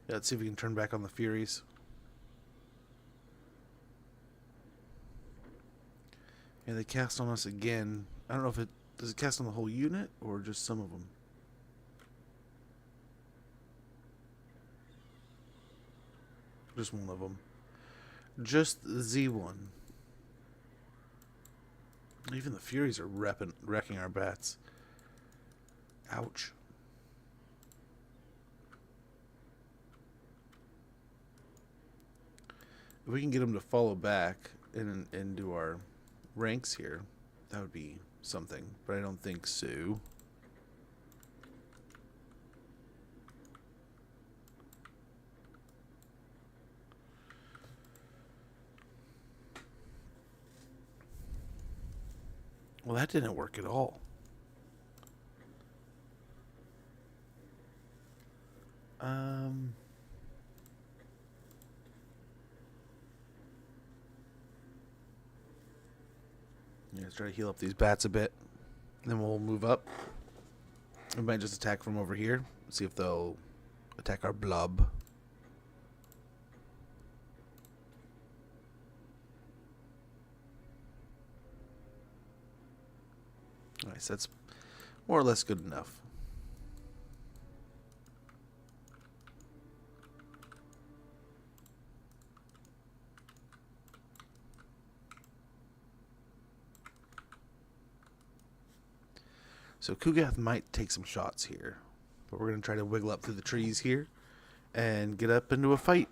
Yeah, let's see if we can turn back on the Furies. Yeah, they cast on us again. I don't know if does it cast on the whole unit or just some of them. Just one of them. Just the Z1. Even the Furies are wrecking our bats. Ouch. If we can get them to follow back and do our ranks here, that would be something. But I don't think so. Well, that didn't work at all. Yeah, let's try to heal up these bats a bit. Then we'll move up. We might just attack from over here. See if they'll attack our blob. Nice, that's more or less good enough. So Kugath might take some shots here, but we're going to try to wiggle up through the trees here and get up into a fight.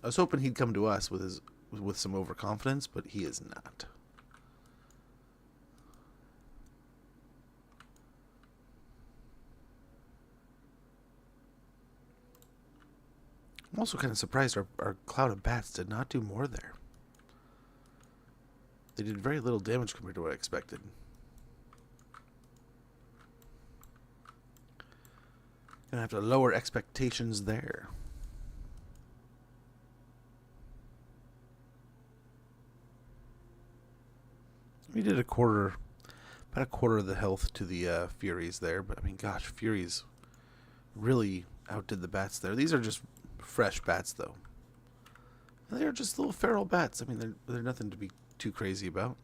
I was hoping he'd come to us with some overconfidence, but he is not. I'm also kind of surprised our cloud of bats did not do more there. They did very little damage compared to what I expected. Gonna have to lower expectations there. We did about a quarter of the health to the Furies there, but I mean, gosh, Furies really outdid the bats there. These are just fresh bats, though. They're just little feral bats. I mean, they're nothing to be too crazy about.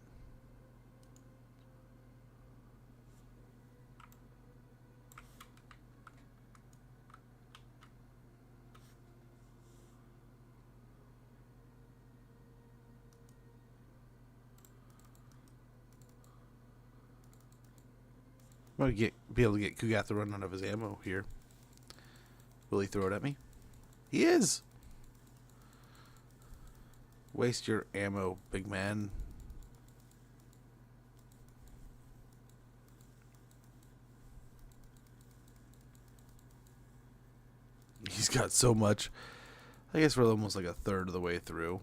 Might be able to get Kugath to run out of his ammo here. Will he throw it at me? He is! Waste your ammo, big man. He's got so much. I guess we're almost like a third of the way through.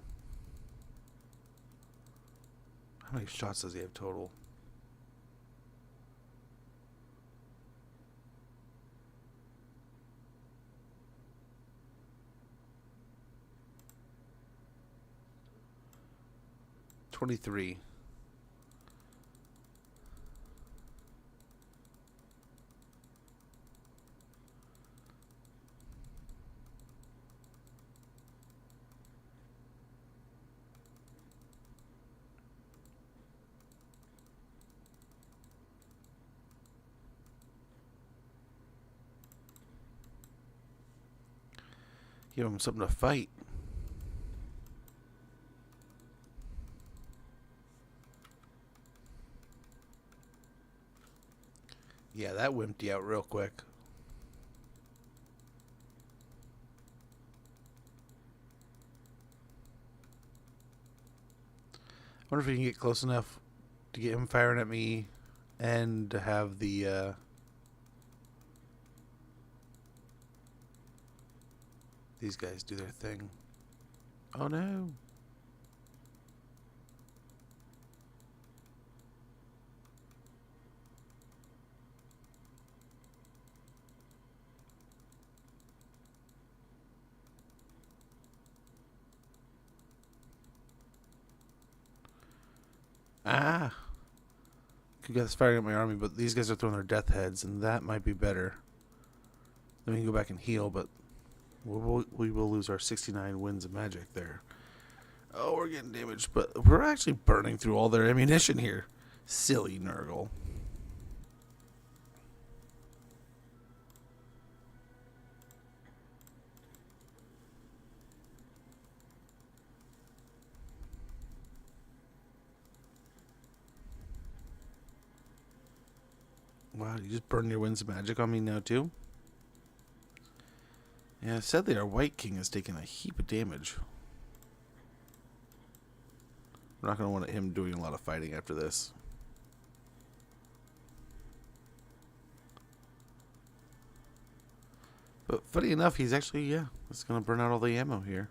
How many shots does he have total? $23. Give him something to fight. Yeah, that wimped you out real quick. I wonder if we can get close enough to get him firing at me and to have the these guys do their thing. Oh no. Ah. Kugath's firing at my army, but these guys are throwing their death heads, and that might be better. Then we can go back and heal, but we will lose our 69 winds of magic there. Oh, we're getting damaged, but we're actually burning through all their ammunition here. Silly Nurgle. Wow, you just burned your winds of magic on me now, too? Yeah, sadly our White King has taken a heap of damage. We're not going to want him doing a lot of fighting after this. But funny enough, he's actually, yeah, it's going to burn out all the ammo here.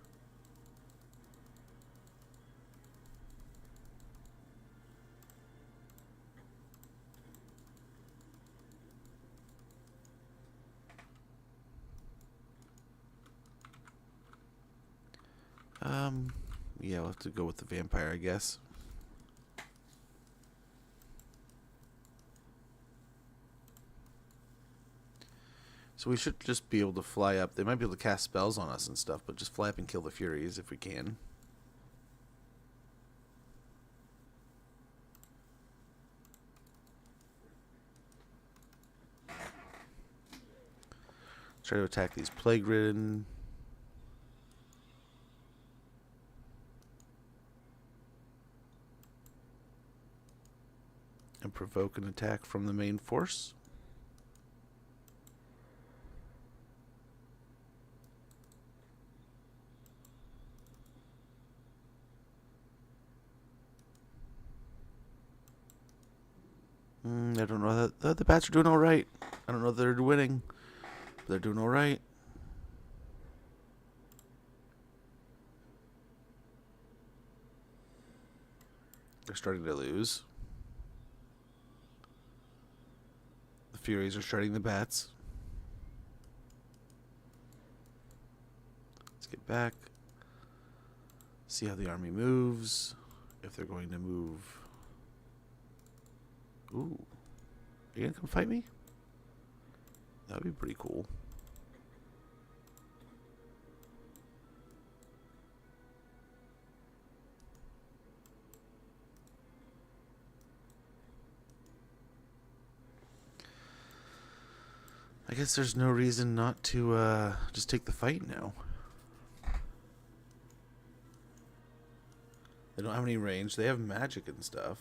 Yeah, we'll have to go with the vampire, I guess. So we should just be able to fly up. They might be able to cast spells on us and stuff, but just fly up and kill the Furies if we can. Try to attack these plague-ridden. And provoke an attack from the main force. I don't know that the bats are doing all right. I don't know if they're winning, but they're doing all right. They're starting to lose. The Furies are starting the bats. Let's get back. See how the army moves. If they're going to move. Ooh. Are you going to come fight me? That would be pretty cool. I guess there's no reason not to just take the fight now. They don't have any range. They have magic and stuff.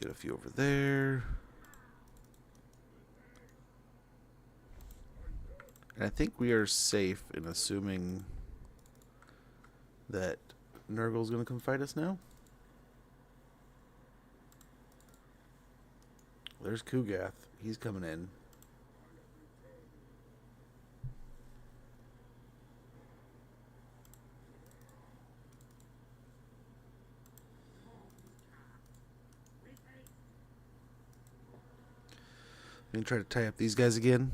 Get a few over there. And I think we are safe in assuming that Nurgle's going to come fight us now. There's Kugath. He's coming in. I'm going to try to tie up these guys again.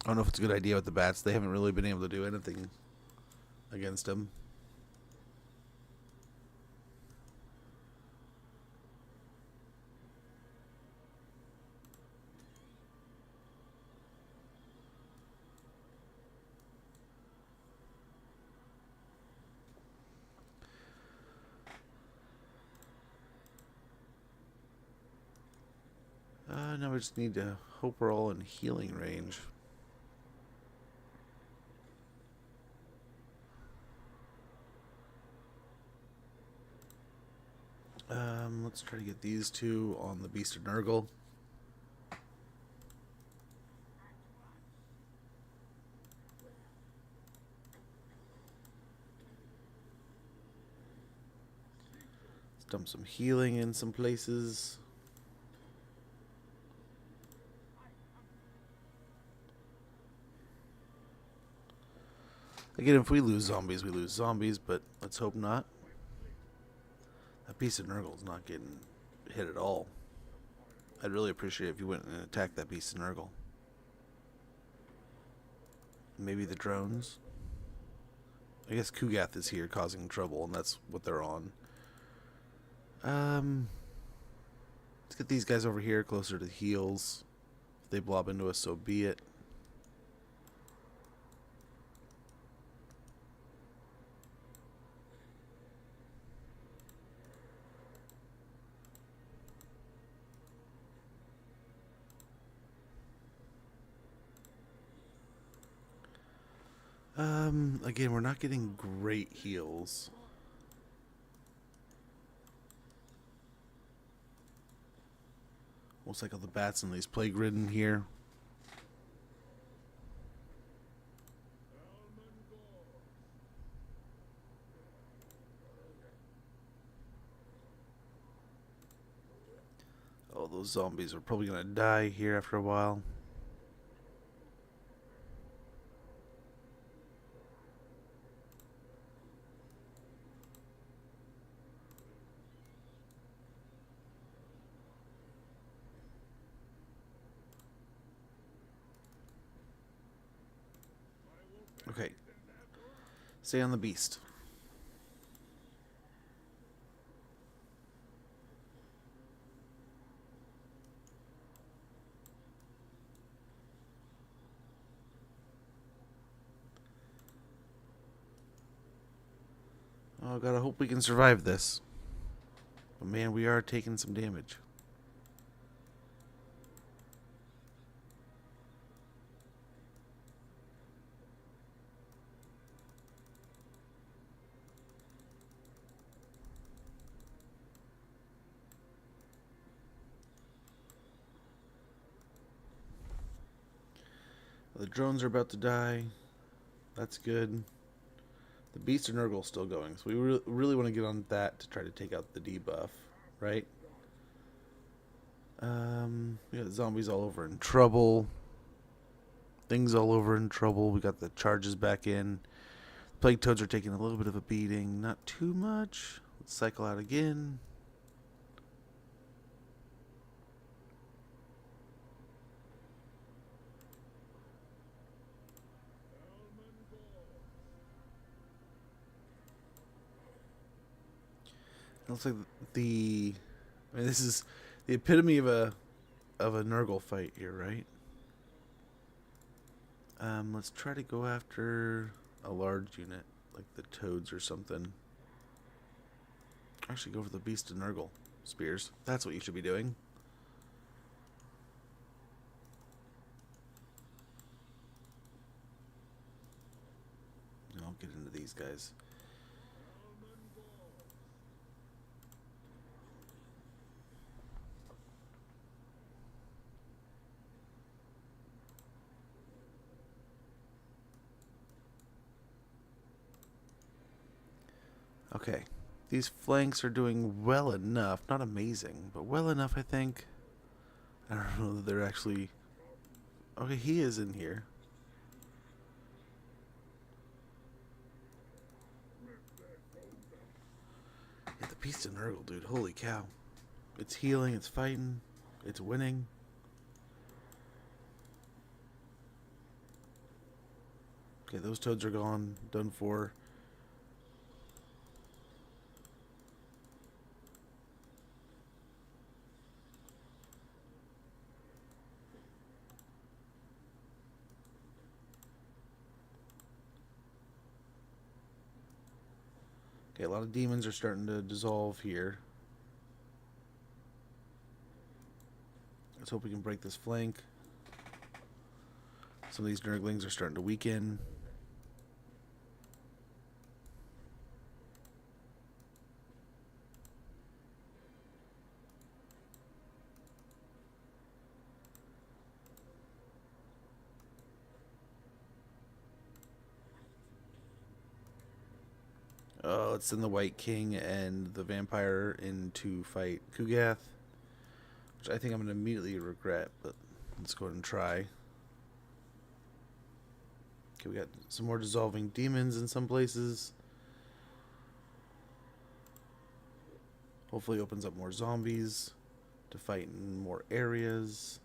I don't know if it's a good idea with the bats. They haven't really been able to do anything against them. Now we just need to hope we're all in healing range. Let's try to get these two on the Beast of Nurgle. Let's dump some healing in some places. Again, if we lose zombies, we lose zombies, but let's hope not. That piece of Nurgle's not getting hit at all. I'd really appreciate it if you went and attacked that piece of Nurgle. Maybe the drones. I guess Kugath is here causing trouble, and that's what they're on. Let's get these guys over here closer to the heals. If they blob into us, so be it. Again, we're not getting great heals. We'll cycle the bats and these plague ridden here. Oh, those zombies are probably gonna die here after a while. Okay. Stay on the beast. Oh, gotta hope we can survive this. But man, we are taking some damage. The drones are about to die. That's good. The Beast and Nurgle's still going, so we really want to get on that to try to take out the debuff, right? We got zombies all over in trouble. Things all over in trouble. We got the charges back in. Plague Toads are taking a little bit of a beating. Not too much. Let's cycle out again. It looks like this is the epitome of a Nurgle fight here, right? Let's try to go after a large unit, like the Toads or something. Actually, go for the Beast and Nurgle spears. That's what you should be doing. I'll get into these guys. Okay, these flanks are doing well enough. Not amazing, but well enough, I think. I don't know that they're actually... Okay, he is in here. Yeah, the Beast and Nurgle, dude. Holy cow. It's healing, it's fighting, it's winning. Okay, those Toads are gone. Done for. Okay, a lot of demons are starting to dissolve here. Let's hope we can break this flank. Some of these Nurglings are starting to weaken. Let's send the White King and the Vampire in to fight Kugath, which I think I'm going to immediately regret, but let's go ahead and try. Okay, we got some more dissolving demons in some places. Hopefully opens up more zombies to fight in more areas.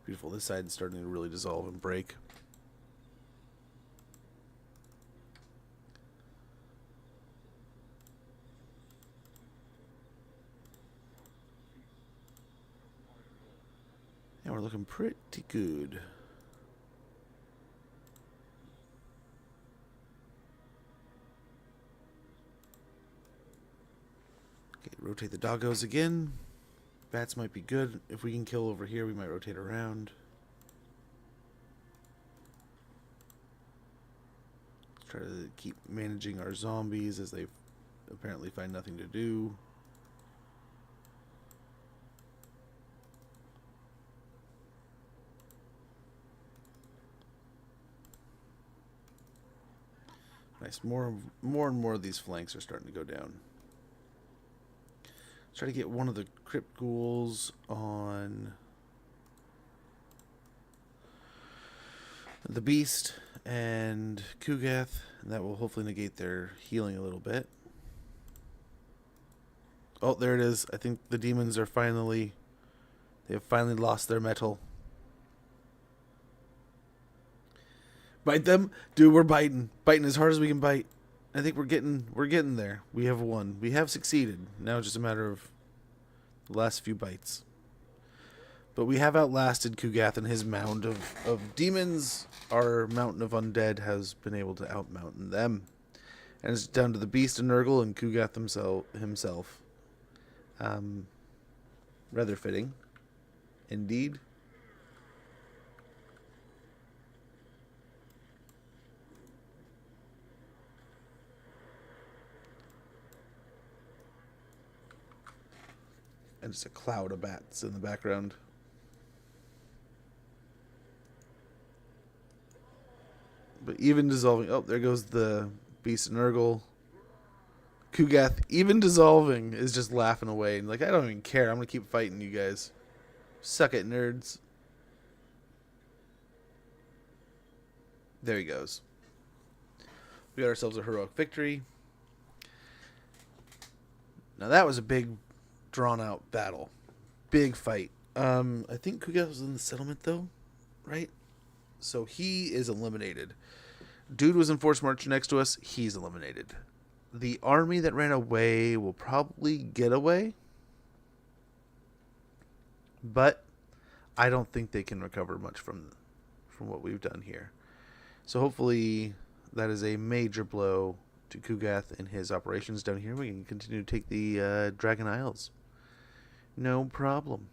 Beautiful. This side is starting to really dissolve and break. And we're looking pretty good. Okay, rotate the doggos again. Bats might be good. If we can kill over here, we might rotate around. Let's try to keep managing our zombies as they apparently find nothing to do. Nice. More and more of these flanks are starting to go down. Let's try to get one of the crypt ghouls on the Beast and Kugath, and that will hopefully negate their healing a little bit. Oh, there it is. I think the demons are finally... They have finally lost their mettle. Bite them? Dude, we're biting. Biting as hard as we can bite. I think we're getting there. We have won. We have succeeded. Now it's just a matter of the last few bites. But we have outlasted Kugath and his mound of demons. Our mountain of undead has been able to outmountain them. And it's down to the Beast and Nurgle and Kugath himself. Rather fitting. Indeed. And just a cloud of bats in the background. Even dissolving. Oh, there goes the Beast Nurgle. Kugath, even dissolving, is just laughing away. And like, I don't even care. I'm going to keep fighting you guys. Suck it, nerds. There he goes. We got ourselves a heroic victory. Now that was a big, drawn-out battle. Big fight. I think Kugath was in the settlement, though, right? So he is eliminated. Dude was in force march next to us. He's eliminated. The army that ran away will probably get away. But I don't think they can recover much from what we've done here. So hopefully that is a major blow to Kugath and his operations down here. We can continue to take the Dragon Isles. No problem.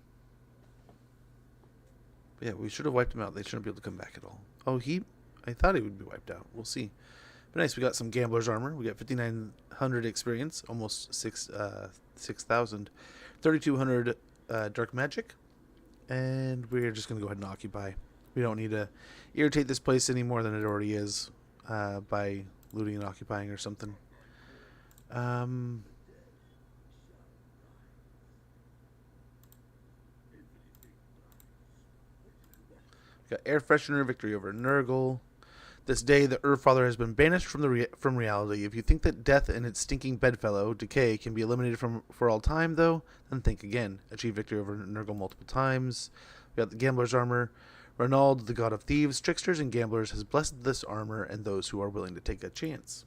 But yeah, we should have wiped him out. They shouldn't be able to come back at all. Oh, I thought he would be wiped out. We'll see. But nice, we got some Gambler's Armor. We got 5,900 experience, almost 6,000. 3,200 Dark Magic. And we're just going to go ahead and occupy. We don't need to irritate this place any more than it already is by looting and occupying or something. Got Air Freshener, victory over Nurgle. This day, the Earthfather has been banished from reality. If you think that death and its stinking bedfellow, decay, can be eliminated for all time, though, then think again. Achieve victory over Nurgle multiple times. We got the Gambler's Armor. Renald, the god of thieves, tricksters, and gamblers, has blessed this armor and those who are willing to take a chance.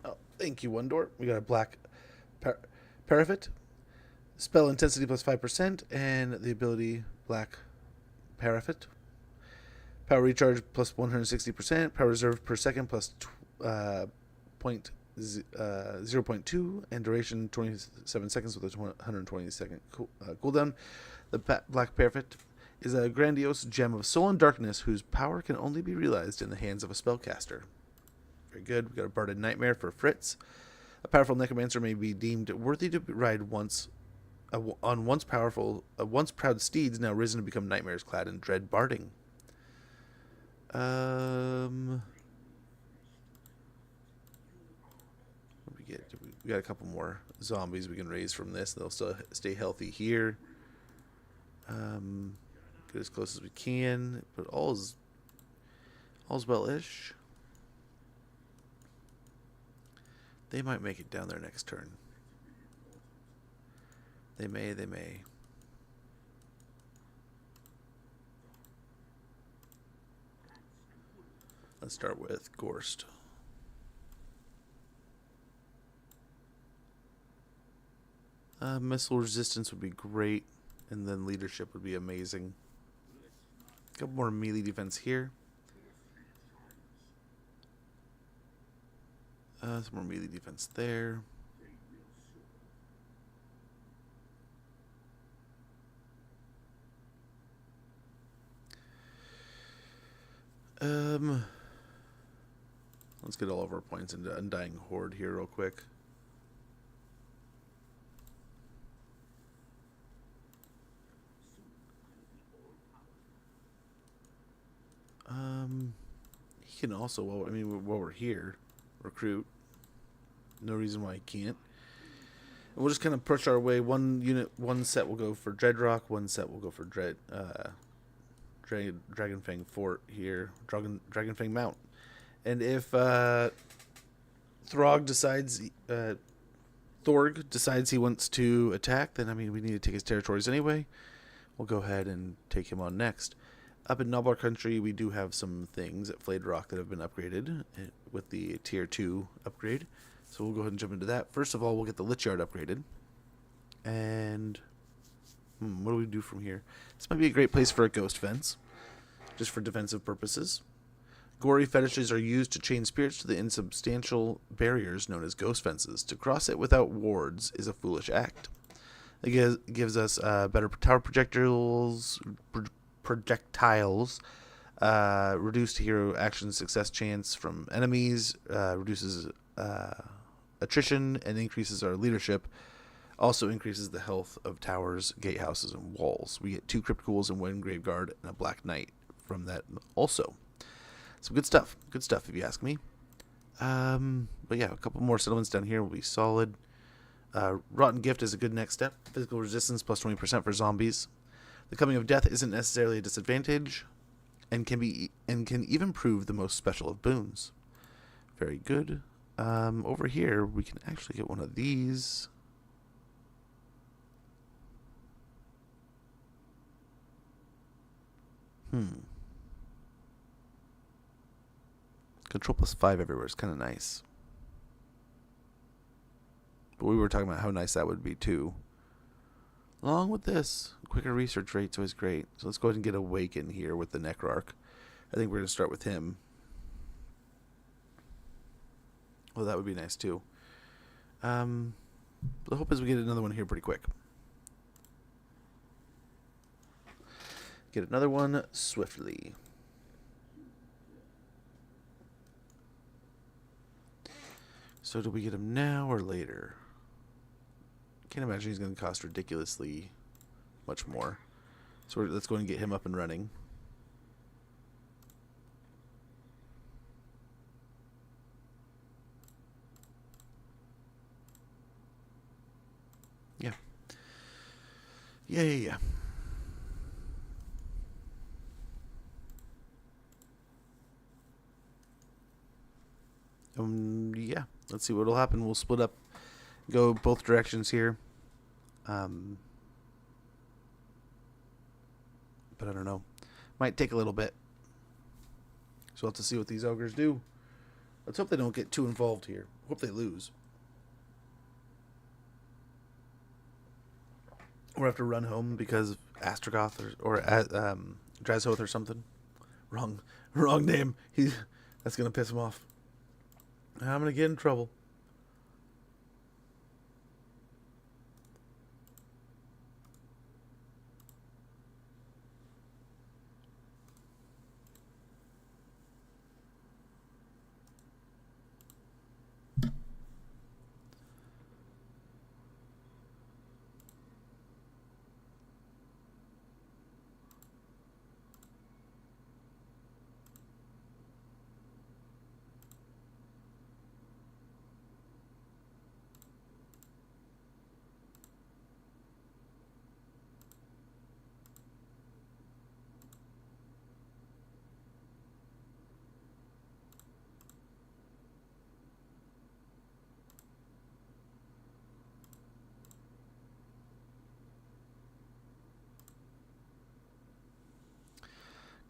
Oh, thank you, Wondor. We got a black Parafit. Spell intensity plus 5%, and the ability black Parafit. Power recharge plus 160%. Power reserve per second plus 0.2. And duration 27 seconds with a 120 second cooldown. The Black Parafit is a grandiose gem of soul and darkness whose power can only be realized in the hands of a spellcaster. Very good. We got a Barded Nightmare for Fritz. A powerful necromancer may be deemed worthy to ride once proud steeds now risen to become nightmares clad in dread barding. What we get? We got a couple more zombies we can raise from this. They'll still stay healthy here. Get as close as we can, but all's well-ish. They might make it down there next turn. They may. Let's start with Ghorst. Missile resistance would be great, and then leadership would be amazing. A couple more melee defense here. Some more melee defense there. Let's get all of our points into Undying Horde here real quick. He can also, while we're here, recruit. No reason why he can't. And we'll just kind of push our way. One set will go for Dreadrock. One set will go for Dragonfang Fort here. Dragonfang Mount. And if Thorg decides he wants to attack, then we need to take his territories anyway. We'll go ahead and take him on next. Up in Noblar Country, we do have some things at Flayed Rock that have been upgraded with the Tier 2 upgrade. So we'll go ahead and jump into that. First of all, we'll get the Lich Yard upgraded. And what do we do from here? This might be a great place for a Ghost Fence, just for defensive purposes. Gory fetishes are used to chain spirits to the insubstantial barriers known as Ghost Fences. To cross it without wards is a foolish act. It gives us better tower projectiles, reduced hero action success chance from enemies, reduces attrition, and increases our leadership. Also increases the health of towers, gatehouses, and walls. We get 2 Crypt Ghouls and 1 Grave Guard and a Black Knight from that also. Some good stuff. Good stuff, if you ask me. But yeah, a couple more settlements down here will be solid. Rotten Gift is a good next step. Physical resistance plus 20% for zombies. The coming of death isn't necessarily a disadvantage, and can even prove the most special of boons. Very good. Over here we can actually get one of these. Control plus 5 everywhere is kind of nice. But we were talking about how nice that would be too. Along with this, quicker research rate's always great. So let's go ahead and get Awaken here with the Necrarch. I think we're going to start with him. Well, that would be nice too. The hope is we get another one here pretty quick. Get another one swiftly. So do we get him now or later? Can't imagine he's going to cost ridiculously much more. So let's go and get him up and running. Yeah. Yeah. Yeah. Let's see what'll happen. We'll split up, go both directions here. But I don't know. Might take a little bit. So we'll have to see what these ogres do. Let's hope they don't get too involved here. Hope they lose. Or have to run home because of Astragoth or Drazhoth or something. Wrong name. That's gonna piss him off. I'm gonna get in trouble.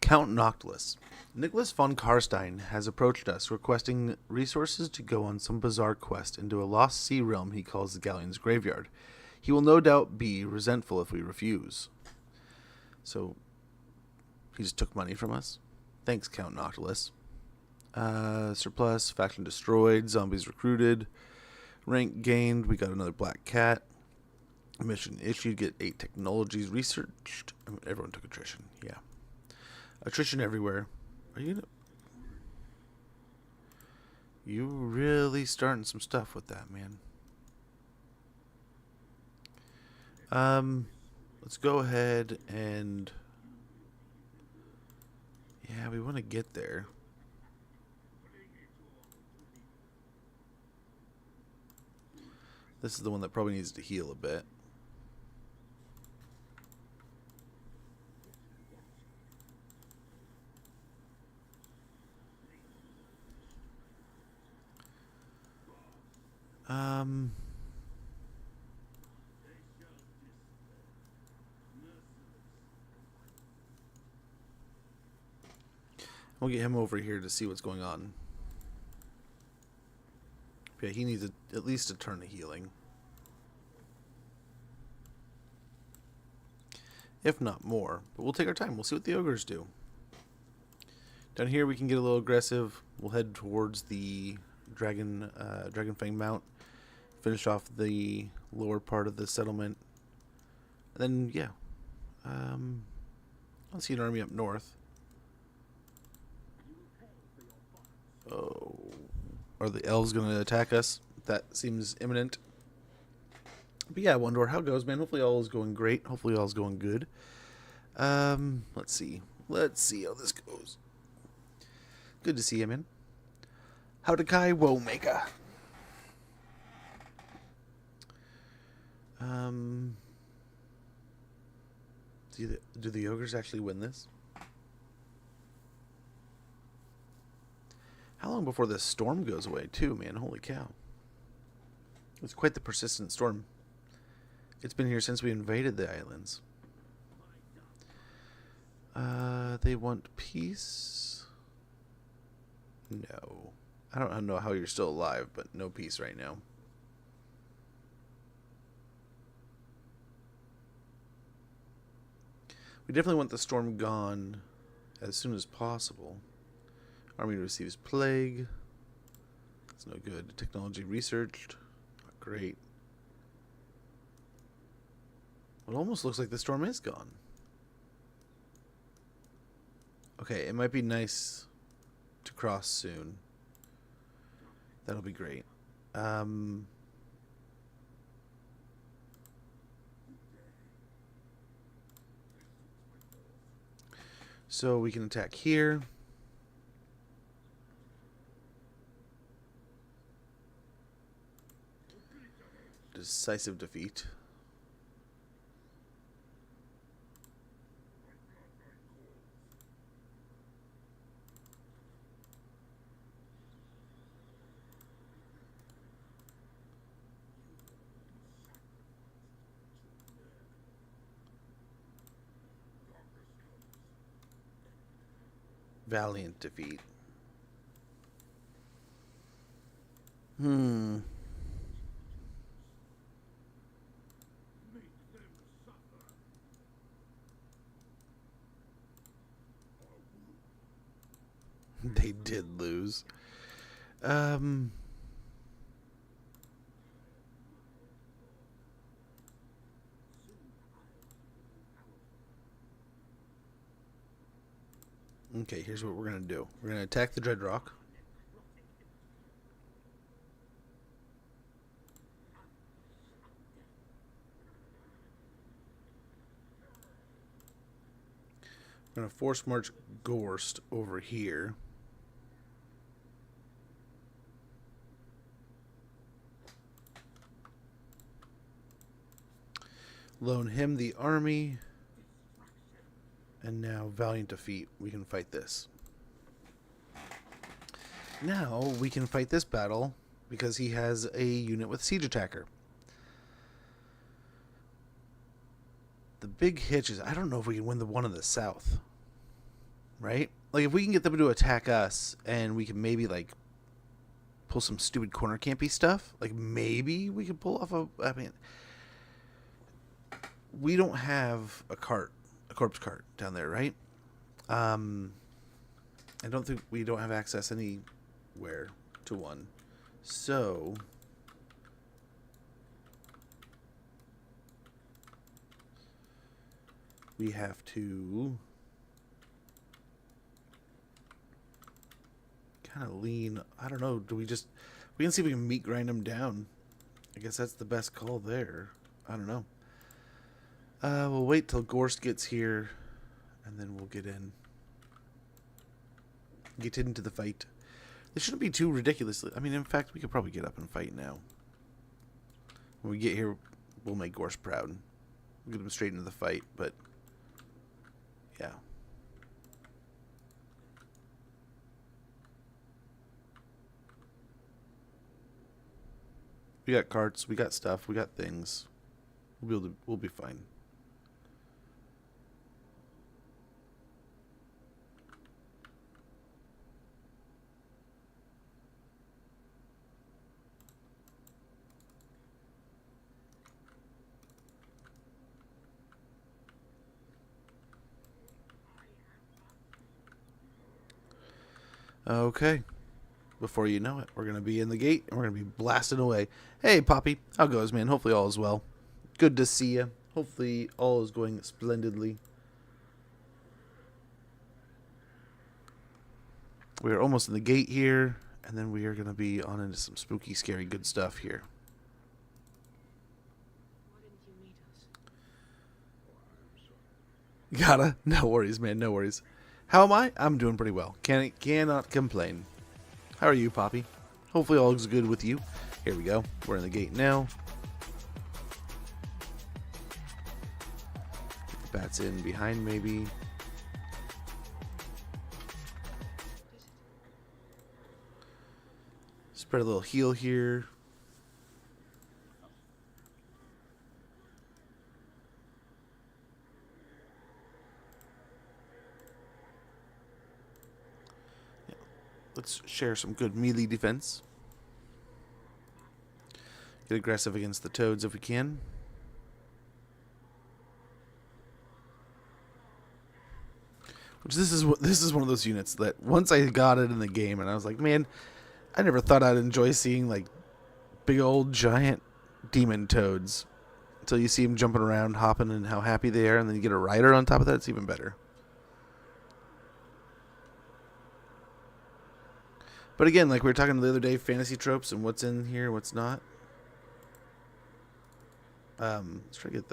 Count Noctilus. Nicholas von Karstein has approached us, requesting resources to go on some bizarre quest into a lost sea realm he calls the Galleon's Graveyard. He will no doubt be resentful if we refuse. So, he just took money from us. Thanks, Count Noctilus. Surplus, faction destroyed, zombies recruited, rank gained, we got another black cat. Mission issued, get 8 technologies researched. Everyone took attrition, yeah. Attrition everywhere. Are you really starting some stuff with that, man. Let's go ahead and yeah, we want to get there. This is the one that probably needs to heal a bit. We'll get him over here to see what's going on. Yeah, he needs at least a turn of healing. If not more. But we'll take our time. We'll see what the ogres do. Down here we can get a little aggressive. We'll head towards the Dragon Fang Mount. Finish off the lower part of the settlement. And then, yeah. I see an army up north. Oh. Are the elves going to attack us? That seems imminent. But yeah, Wondor, how it goes, man? Hopefully all is going great. Hopefully all is going good. Let's see. Let's see how this goes. Good to see you, man. Howdakai Womega. Do the ogres actually win this? How long before this storm goes away, too, man? Holy cow. It's quite the persistent storm. It's been here since we invaded the islands. They want peace? No. I don't know how you're still alive, but no peace right now. We definitely want the storm gone as soon as possible. Army receives plague. That's no good. Technology researched. Not great. It almost looks like the storm is gone. Okay, it might be nice to cross soon. That'll be great. So we can attack here. Decisive defeat. Valiant defeat. They did lose. Okay, here's what we're going to do. We're going to attack the Dreadrock. We're going to force march Ghorst over here. Loan him the army. And now, valiant defeat. We can fight this. Now, we can fight this battle because he has a unit with siege attacker. The big hitch is, I don't know if we can win the one in the south. Right? Like, if we can get them to attack us, and we can maybe, like, pull some stupid corner campy stuff, like, maybe we could pull off a, I mean, we don't have a corpse cart down there, right? I don't think we don't have access anywhere to one. So we have to kind of lean. I don't know. We can see if we can meat grind them down. I guess that's the best call there. I don't know. We'll wait till Ghorst gets here, and then we'll get into the fight. This shouldn't be too ridiculously. I mean, in fact, we could probably get up and fight now. When we get here, we'll make Ghorst proud. We'll get him straight into the fight, but yeah. We got carts, we got stuff, we got things. We'll be fine. Okay. Before you know it, we're going to be in the gate, and we're going to be blasting away. Hey, Poppy. How goes, man? Hopefully all is well. Good to see you. Hopefully all is going splendidly. We are almost in the gate here, and then we are going to be on into some spooky, scary, good stuff here. Why didn't you meet us? Gotta. No worries, man. No worries. How am I? I'm doing pretty well. Cannot complain. How are you, Poppy? Hopefully all looks good with you. Here we go. We're in the gate now. Get the bats in behind, maybe. Spread a little heal here. Let's share some good melee defense. Get aggressive against the toads if we can. Which this is one of those units that once I got it in the game and I was like, man, I never thought I'd enjoy seeing like big old giant demon toads until you see them jumping around, hopping, and how happy they are, and then you get a rider on top of that. It's even better. But again, like we were talking the other day, fantasy tropes and what's in here, what's not. Let's try to get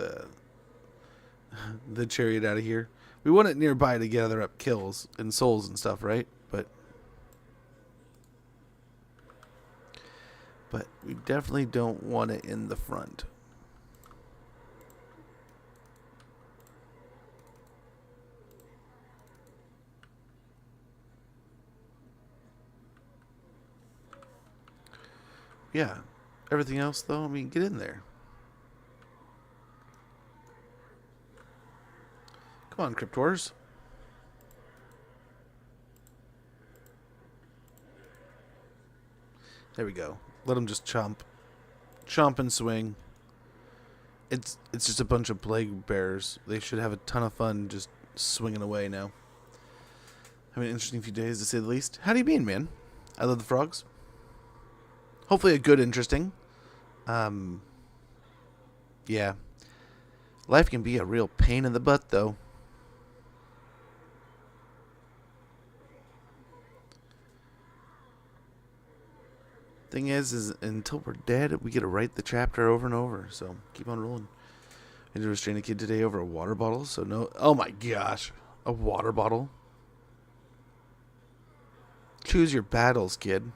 the chariot out of here. We want it nearby to gather up kills and souls and stuff, right? But we definitely don't want it in the front. Yeah. Everything else, though, I mean, get in there. Come on, Cryptors. There we go. Let them just chomp and swing. It's just a bunch of plague bearers. They should have a ton of fun just swinging away now. Having an interesting few days, to say the least. How do you mean, man? I love the frogs. Hopefully a good interesting. Yeah. Life can be a real pain in the butt, though. Thing is until we're dead, we get to write the chapter over and over. So keep on rolling. I had to restrain a kid today over a water bottle. So no. Oh my gosh, a water bottle. Choose your battles, kid.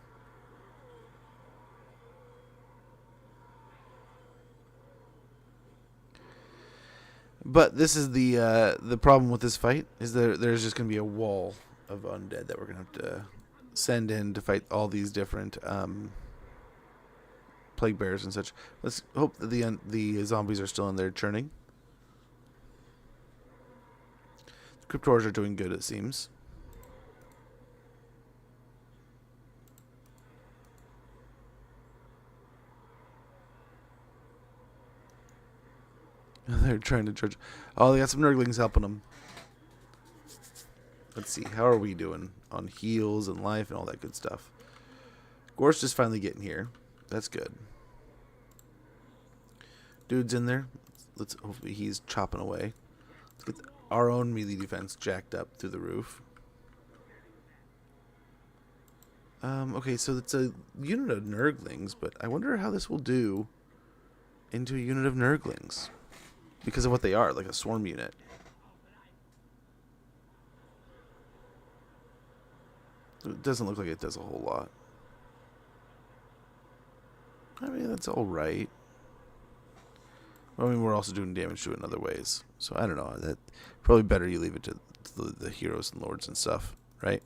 But this is the problem with this fight is there's just gonna be a wall of undead that we're gonna have to send in to fight all these different plague bears and such. Let's hope that the zombies are still in there churning. The Cryptors are doing good, it seems. They're trying to charge. Oh, they got some Nurglings helping them. Let's see. How are we doing on heals and life and all that good stuff? Ghorst is finally getting here. That's good. Dude's in there. Let's hopefully he's chopping away. Let's get our own melee defense jacked up through the roof. Okay, so it's a unit of Nurglings, but I wonder how this will do into a unit of Nurglings. Because of what they are, like a swarm unit. It doesn't look like it does a whole lot. I mean, that's alright. I mean, we're also doing damage to it in other ways. So, I don't know. That probably better you leave it to the heroes and lords and stuff, right?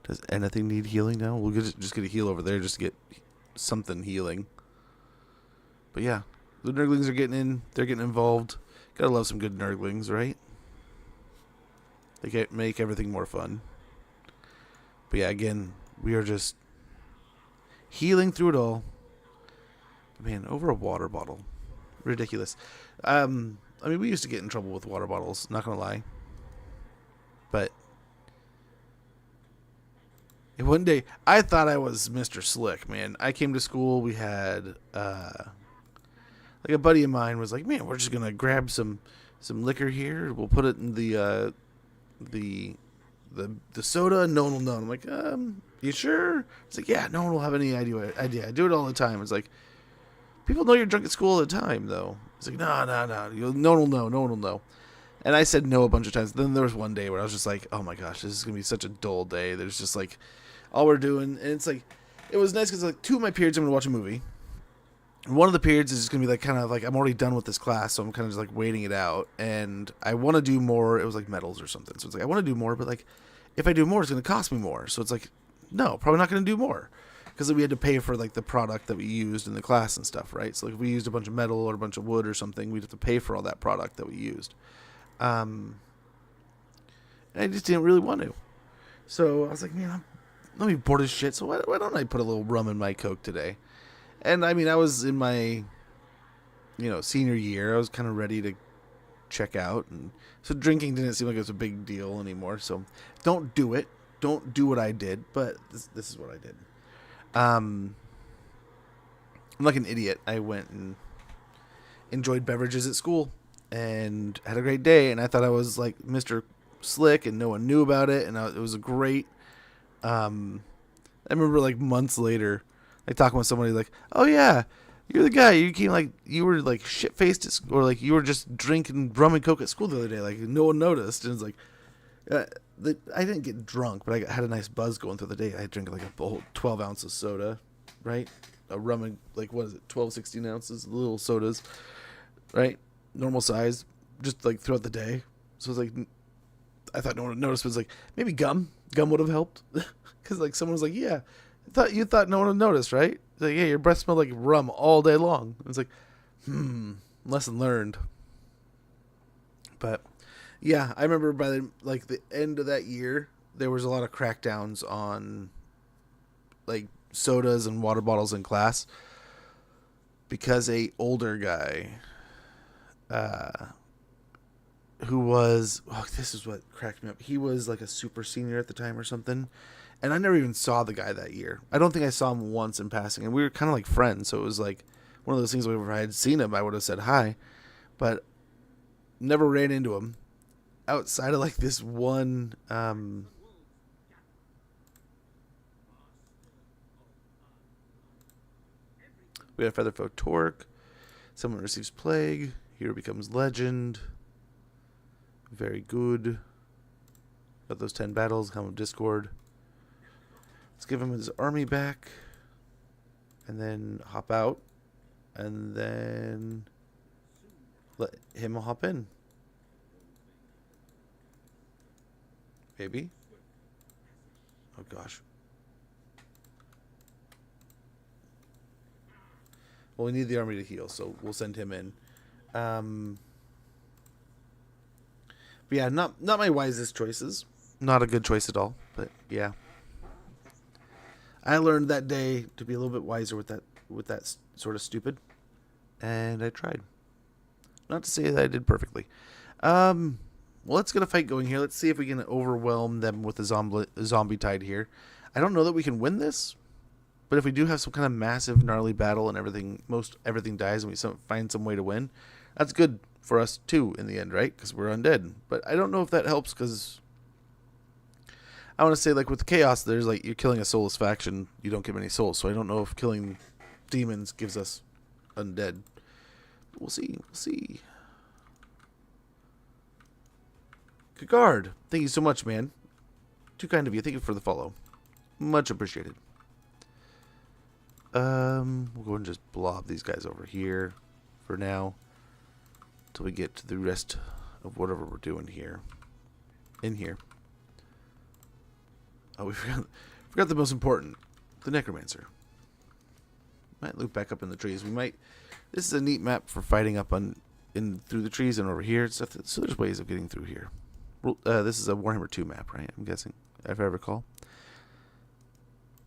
Does anything need healing now? We'll just get a heal over there just to get something healing. But yeah, the Nurglings are getting in. They're getting involved. Gotta love some good Nurglings, right? They make everything more fun. But yeah, again, we are just healing through it all. Man, over a water bottle. Ridiculous. I mean, we used to get in trouble with water bottles, not gonna lie. But and one day, I thought I was Mr. Slick, man. I came to school, we had, like a buddy of mine was like, man, we're just going to grab some liquor here. We'll put it in the the soda, no one will know. I'm like, you sure? It's like, yeah, no one will have any idea. I do it all the time. It's like, people know you're drunk at school all the time, though. It's like, no. No one will know. No one will know. And I said no a bunch of times. Then there was one day where I was just like, oh my gosh, this is going to be such a dull day. There's just like, all we're doing. And it's like, it was nice because like 2 of my periods I'm going to watch a movie. And one of the periods is just going to be like kind of like, I'm already done with this class. So I'm kind of just like waiting it out. And I want to do more. It was like medals or something. So it's like, I want to do more. But like, if I do more, it's going to cost me more. So it's like, no, probably not going to do more. Because we had to pay for like the product that we used in the class and stuff, right? So like if we used a bunch of metal or a bunch of wood or something, we'd have to pay for all that product that we used. And I just didn't really want to. So I was like, man, let me bored as shit. So why don't I put a little rum in my Coke today? And I mean, I was in my, senior year. I was kind of ready to check out. And so drinking didn't seem like it was a big deal anymore. So don't do it. Don't do what I did. But this is what I did. I'm like an idiot. I went and enjoyed beverages at school and had a great day. And I thought I was like Mr. Slick and no one knew about it. And it was a great, I remember like months later, like talking with somebody like, oh yeah, you're the guy. You were like shit faced or like you were just drinking rum and Coke at school the other day. Like no one noticed. And it's like, I didn't get drunk, but I had a nice buzz going through the day. I drank like a whole 12 ounces of soda, right? A rum and like, what is it? 12, 16 ounces, little sodas, right? Normal size, just like throughout the day. So it's like, I thought no one would notice, but it's like, maybe gum would have helped. Cause like someone was like, yeah, you thought no one would notice, right? It's like, yeah, your breath smelled like rum all day long. It's like, lesson learned. But yeah, I remember by the end of that year, there was a lot of crackdowns on like sodas and water bottles in class because a older guy, who was, this is what cracked me up. He was like a super senior at the time or something, and I never even saw the guy that year. I don't think I saw him once in passing, and we were kind of like friends. So it was like one of those things where if I had seen him, I would have said hi, but never ran into him. Outside of like this one, we have Featherfoe Torque. Someone receives plague. Hero becomes legend. Very good. Got those 10 battles. Helm of Discord. Let's give him his army back. And then hop out. And then let him hop in. Maybe. Oh gosh. Well, we need the army to heal, so we'll send him in. But yeah, not my wisest choices. Not a good choice at all. But yeah, I learned that day to be a little bit wiser with that sort of stupid, and I tried. Not to say that I did perfectly. Well, let's get a fight going here. Let's see if we can overwhelm them with a zombie tide here. I don't know that we can win this, but if we do have some kind of massive, gnarly battle and everything dies and we find some way to win, that's good for us too in the end, right? Because we're undead. But I don't know if that helps because I want to say like with chaos, there's like you're killing a soulless faction, you don't get many souls. So I don't know if killing demons gives us undead. But we'll see. We'll see. Kagard, thank you so much, man. Too kind of you. Thank you for the follow. Much appreciated. We'll go and just blob these guys over here for now until we get to the rest of whatever we're doing here. In here. Oh, we forgot the most important. The Necromancer. Might loop back up in the trees. This is a neat map for fighting up through the trees and over here and stuff. So there's ways of getting through here. This is a Warhammer 2 map, right? I'm guessing, if I recall.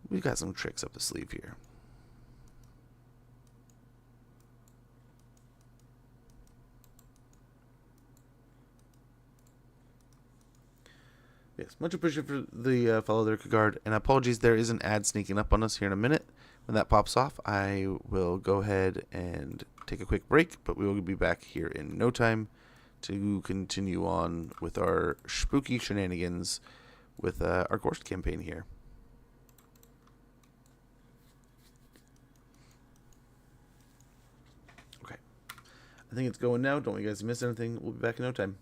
We've got some tricks up the sleeve here. Yes, much appreciated for the follow there, Kagard. And apologies, there is an ad sneaking up on us here in a minute. When that pops off, I will go ahead and take a quick break, but we will be back here in no time to continue on with our spooky shenanigans with our Ghorst campaign here. Okay. I think it's going now. Don't want you guys to miss anything. We'll be back in no time.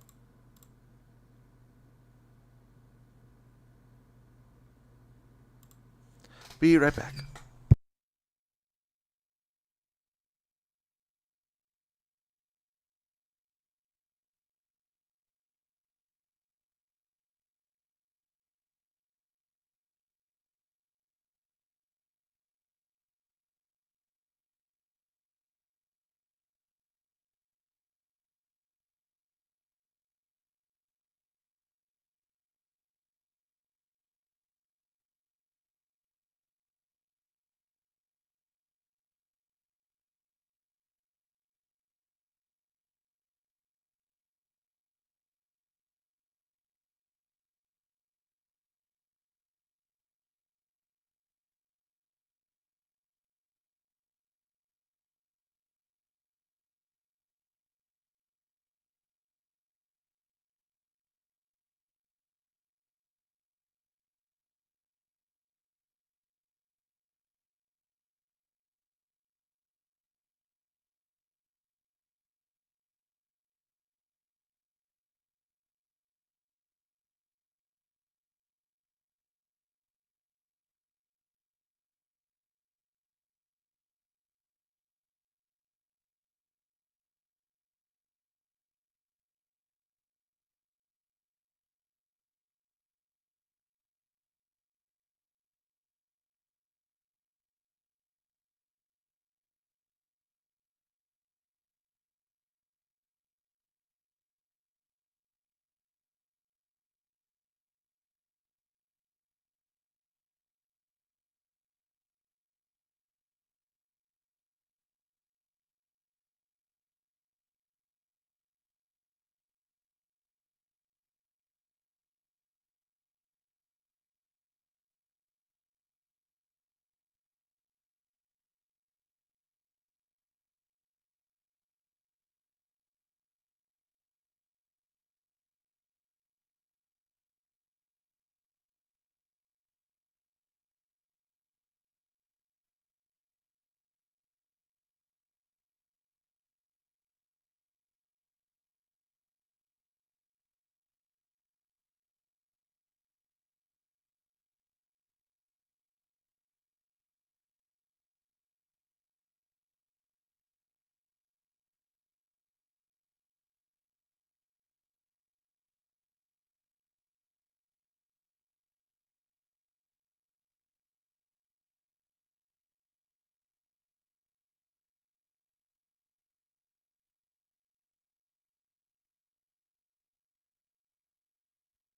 Be right back.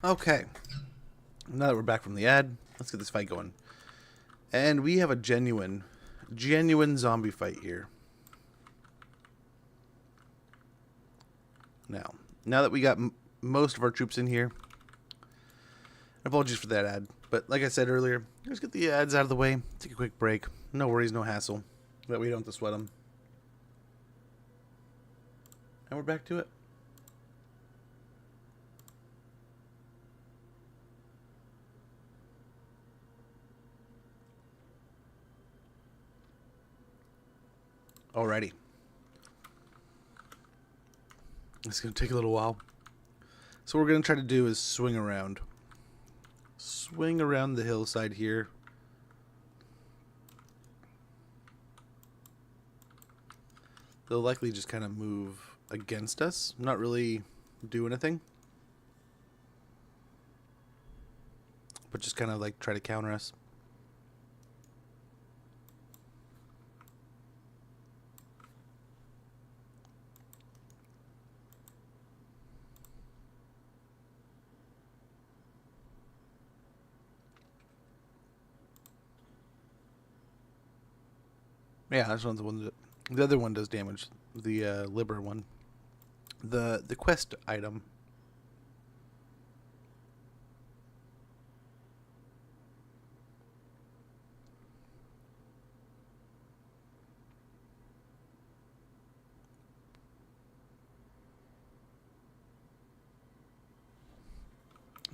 Okay. Now that we're back from the ad, let's get this fight going. And we have a genuine zombie fight here. Now that we got most of our troops in here, apologies for that ad, but like I said earlier, let's get the ads out of the way, take a quick break. No worries, no hassle. That we don't have to sweat them. And we're back to it. Alrighty. It's going to take a little while. So what we're going to try to do is swing around. Swing around the hillside here. They'll likely just kind of move against us. Not really do anything. But just kind of like try to counter us. Yeah, this one's the one that, the other one does damage. The Liber one. The quest item.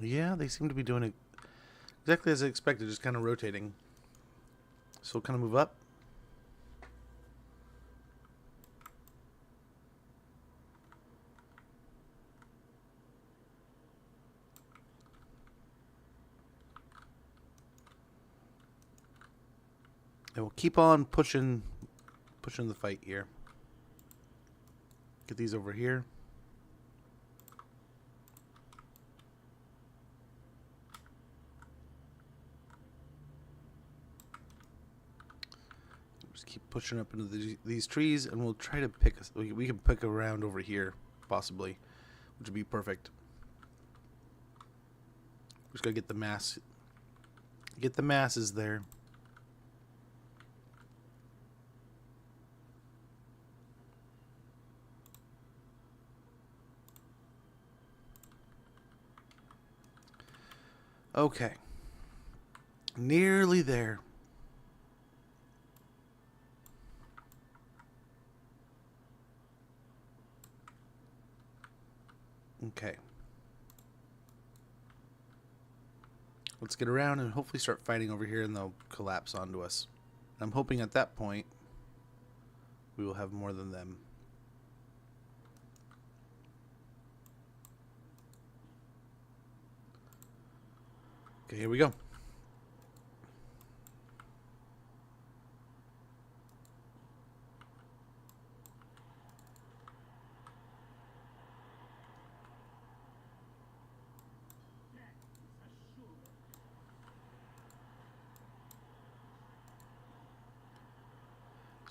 Yeah, they seem to be doing Exactly as I expected, just kind of rotating. So we'll kind of move up. And we'll keep on pushing the fight here. Get these over here. Just keep pushing up into these trees, and we'll try to pick. We can pick around over here, possibly, which would be perfect. Just gotta get the mass. Get the masses there. Okay. Nearly there. Okay. Let's get around and hopefully start fighting over here, and they'll collapse onto us. I'm hoping at that point we will have more than them. Okay, here we go.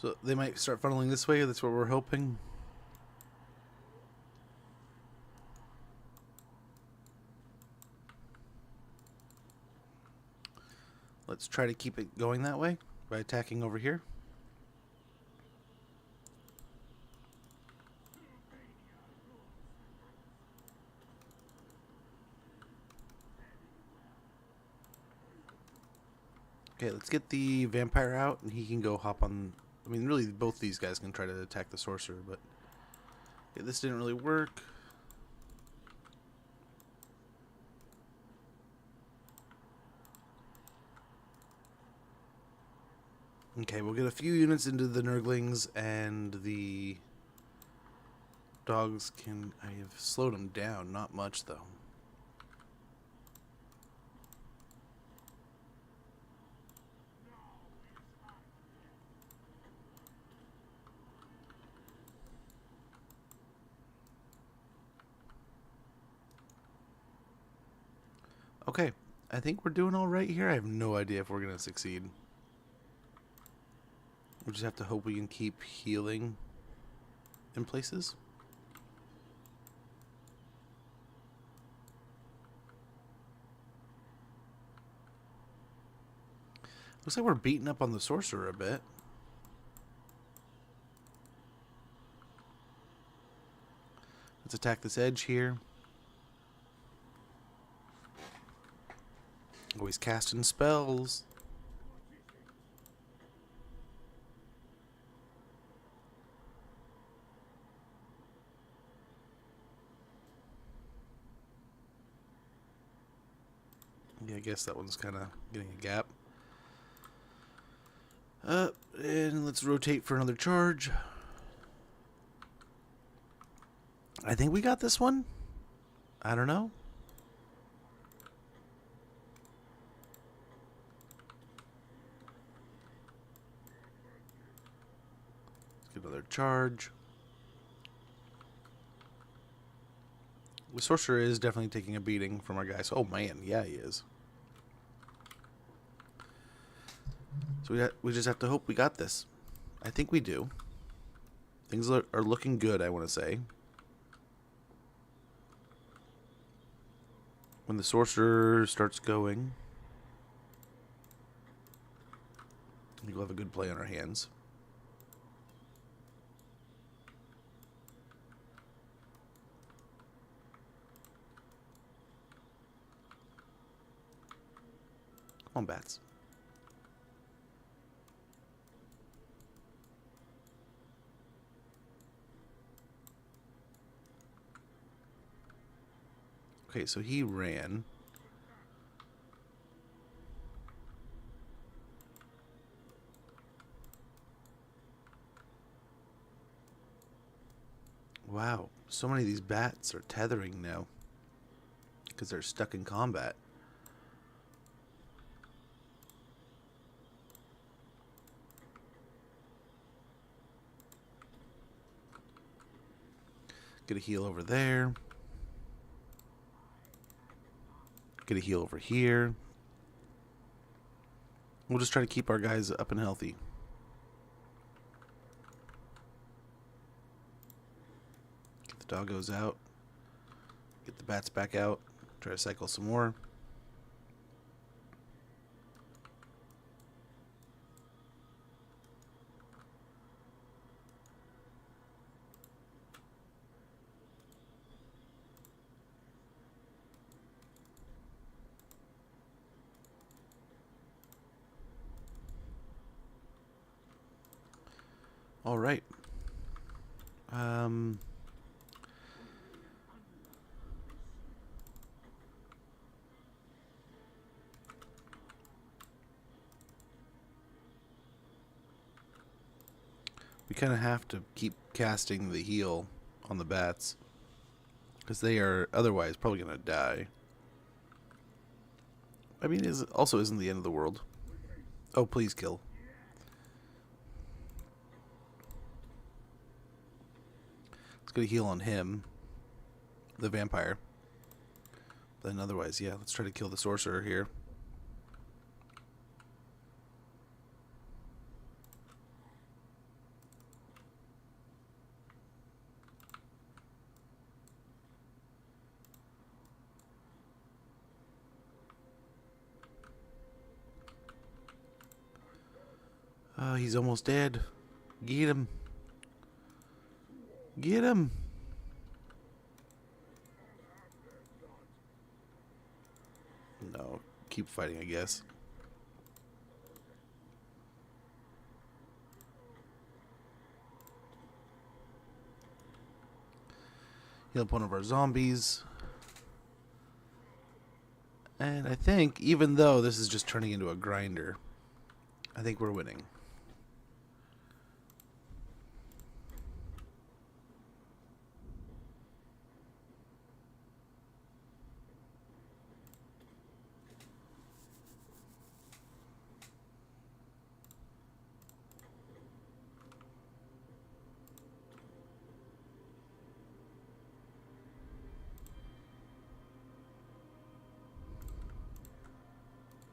So they might start funneling this way. That's what we're hoping. Let's try to keep it going that way by attacking over here. Okay, let's get the vampire out, and he can go hop on. I mean, really, both these guys can try to attack the sorcerer, but okay, this didn't really work. Okay, we'll get a few units into the Nurglings, and the dogs can... I have slowed them down, not much, though. Okay, I think we're doing all right here. I have no idea if we're going to succeed. We just have to hope we can keep healing in places. Looks like we're beating up on the sorcerer a bit. Let's attack this edge here. Always casting spells. Yeah, I guess that one's kind of getting a gap. And let's rotate for another charge. I think we got this one. I don't know. Let's get another charge. The sorcerer is definitely taking a beating from our guys. Oh man, yeah, he is. So we just have to hope we got this. I think we do. Things are looking good, I want to say. When the sorcerer starts going, I think we'll have a good play on our hands. Come on, bats. Okay, so he ran. Wow, so many of these bats are tethering now because they're stuck in combat. Get a heal over there. Get a heal over here. We'll just try to keep our guys up and healthy. Get the doggos out. Get the bats back out. Try to cycle some more. All right. We kind of have to keep casting the heal on the bats because they are otherwise probably going to die. I mean, it also isn't the end of the world. Oh, please kill. Let's get a heal on him, the vampire. Then otherwise, yeah, let's try to kill the sorcerer here. He's almost dead. Get him. Get him. No, keep fighting, I guess. Heal up one of our zombies. And I think, even though this is just turning into a grinder, I think we're winning.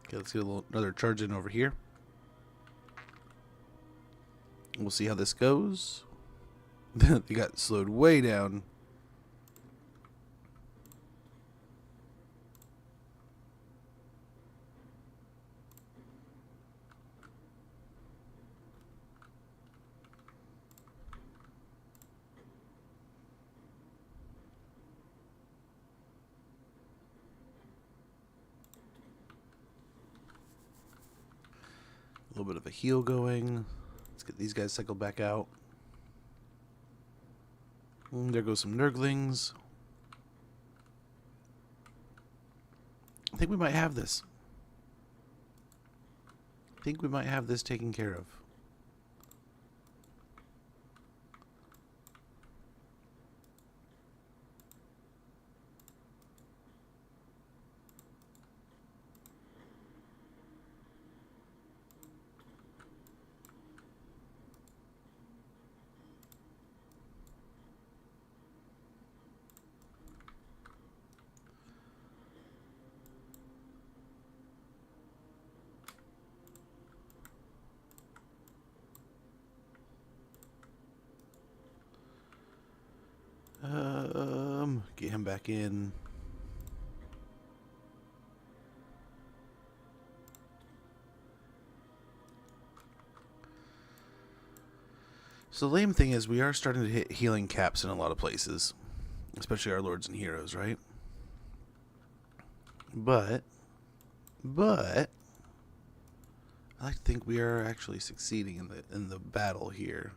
Okay, let's get another charge in over here. We'll see how this goes. They got slowed way down. A little bit of a heal going. Let's get these guys cycled back out. There goes some Nurglings. I think we might have this. I think we might have this taken care of. Get him back in. So the lame thing is we are starting to hit healing caps in a lot of places, especially our lords and heroes, right? But I like to think we are actually succeeding in the battle here.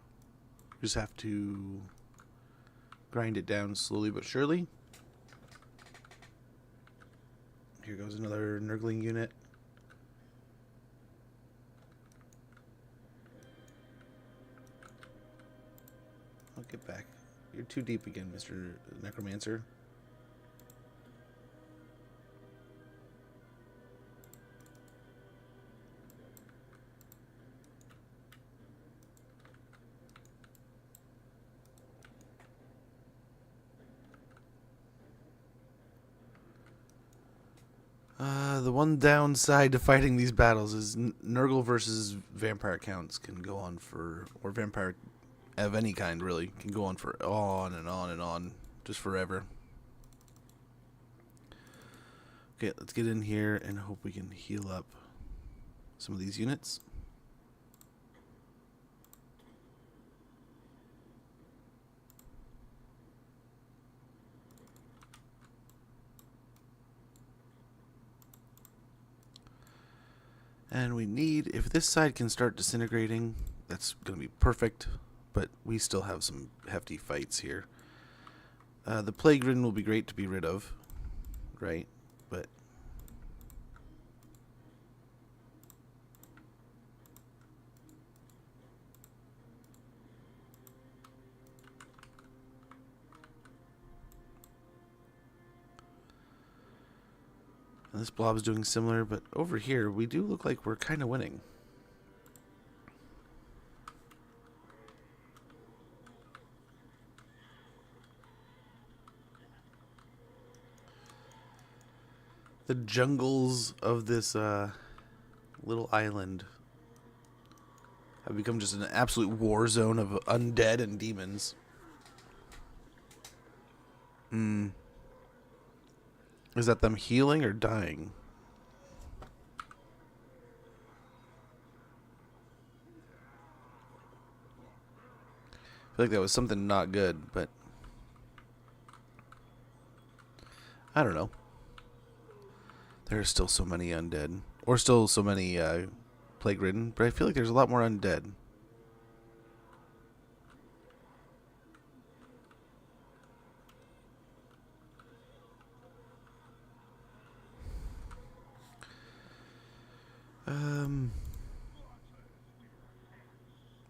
We just have to grind it down slowly but surely. Here goes another Nurgling unit. I'll get back. You're too deep again, Mr. Necromancer. The one downside to fighting these battles is Nurgle versus vampire counts can go on for, or vampire of any kind really, can go on for on and on and on, just forever. Okay, let's get in here and hope we can heal up some of these units. And we need, if this side can start disintegrating, that's going to be perfect. But we still have some hefty fights here. The Plague Ridden will be great to be rid of, right? But and this blob's doing similar, but over here we do look like we're kind of winning. The jungles of this little island have become just an absolute war zone of undead and demons. Is that them healing or dying? I feel like that was something not good, but I don't know. There are still so many undead, or still so many plague-ridden, but I feel like there's a lot more undead.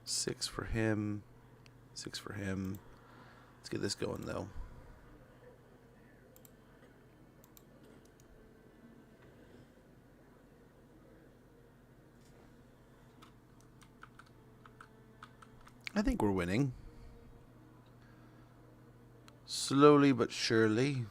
Six for him. 6 for him. Let's get this going, though. I think we're winning. Slowly but surely.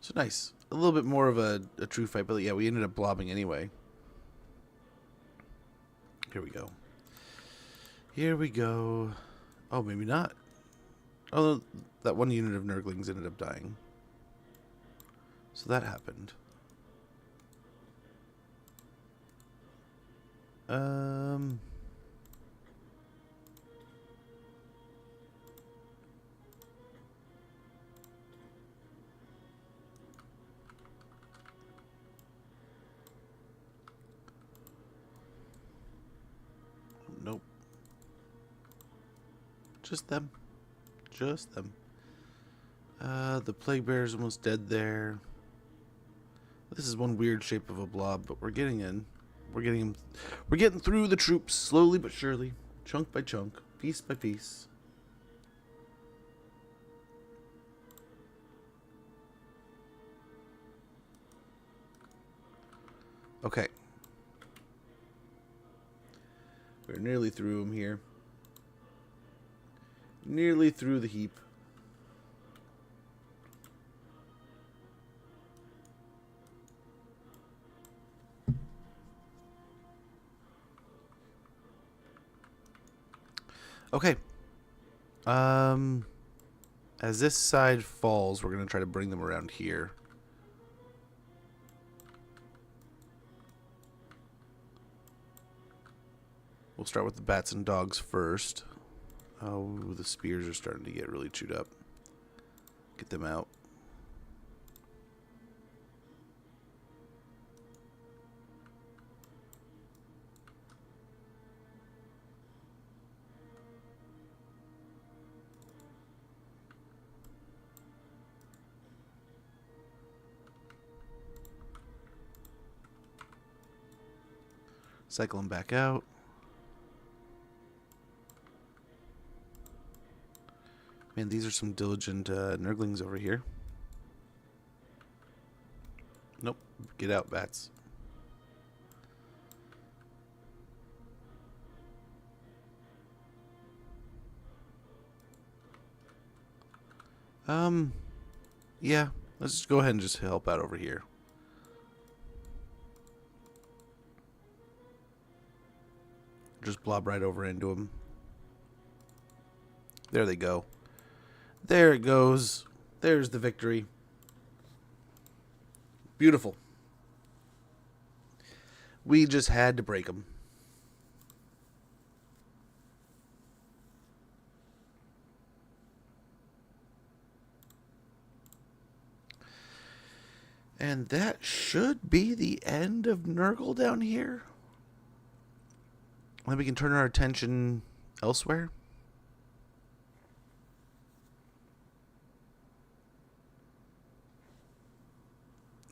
So nice. A little bit more of a true fight, but yeah, we ended up blobbing anyway. Here we go. Here we go. Oh, maybe not. Oh, that one unit of Nurglings ended up dying. So that happened. Nope. Just them. Just them. The Plague Bear's almost dead there. This is one weird shape of a blob, but we're getting in. We're getting through the troops slowly but surely, chunk by chunk, piece by piece. Okay. We're nearly through them here. Nearly through the heap. Okay. As this side falls, we're going to try to bring them around here. We'll start with the bats and dogs first. Oh, the spears are starting to get really chewed up. Get them out. Cycle them back out. Man, these are some diligent nurglings over here. Nope. Get out, bats. Yeah. Let's just go ahead and just help out over here. Just blob right over into them. There they go. There it goes. There's the victory. Beautiful. We just had to break them. And that should be the end of Nurgle down here. Then we can turn our attention elsewhere.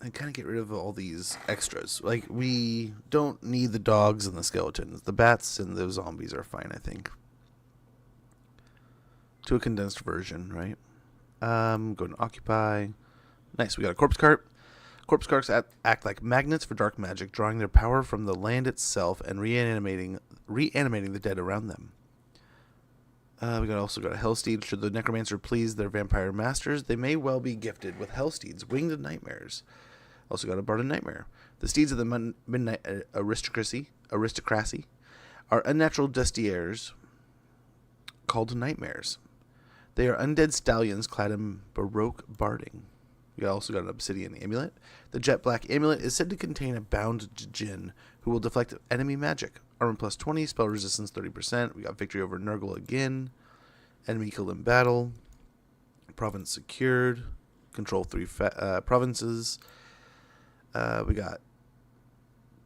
And kind of get rid of all these extras. Like, we don't need the dogs and the skeletons. The bats and the zombies are fine, I think. To a condensed version, right? Go to occupy. Nice, we got a corpse cart. Corpse carts act like magnets for dark magic, drawing their power from the land itself and reanimating the dead around them. We also got a Hellsteed. Should the necromancer please their vampire masters, they may well be gifted with Hellsteeds, winged nightmares. Also got a Bard of Nightmare. The steeds of the midnight aristocracy are unnatural destiers called nightmares. They are undead stallions clad in baroque barding. We also got an obsidian amulet. The jet black amulet is said to contain a bound djinn who will deflect enemy magic. Armor plus 20, spell resistance 30%. We got victory over Nurgle again. Enemy killed in battle. Province secured. Control 3 provinces. We got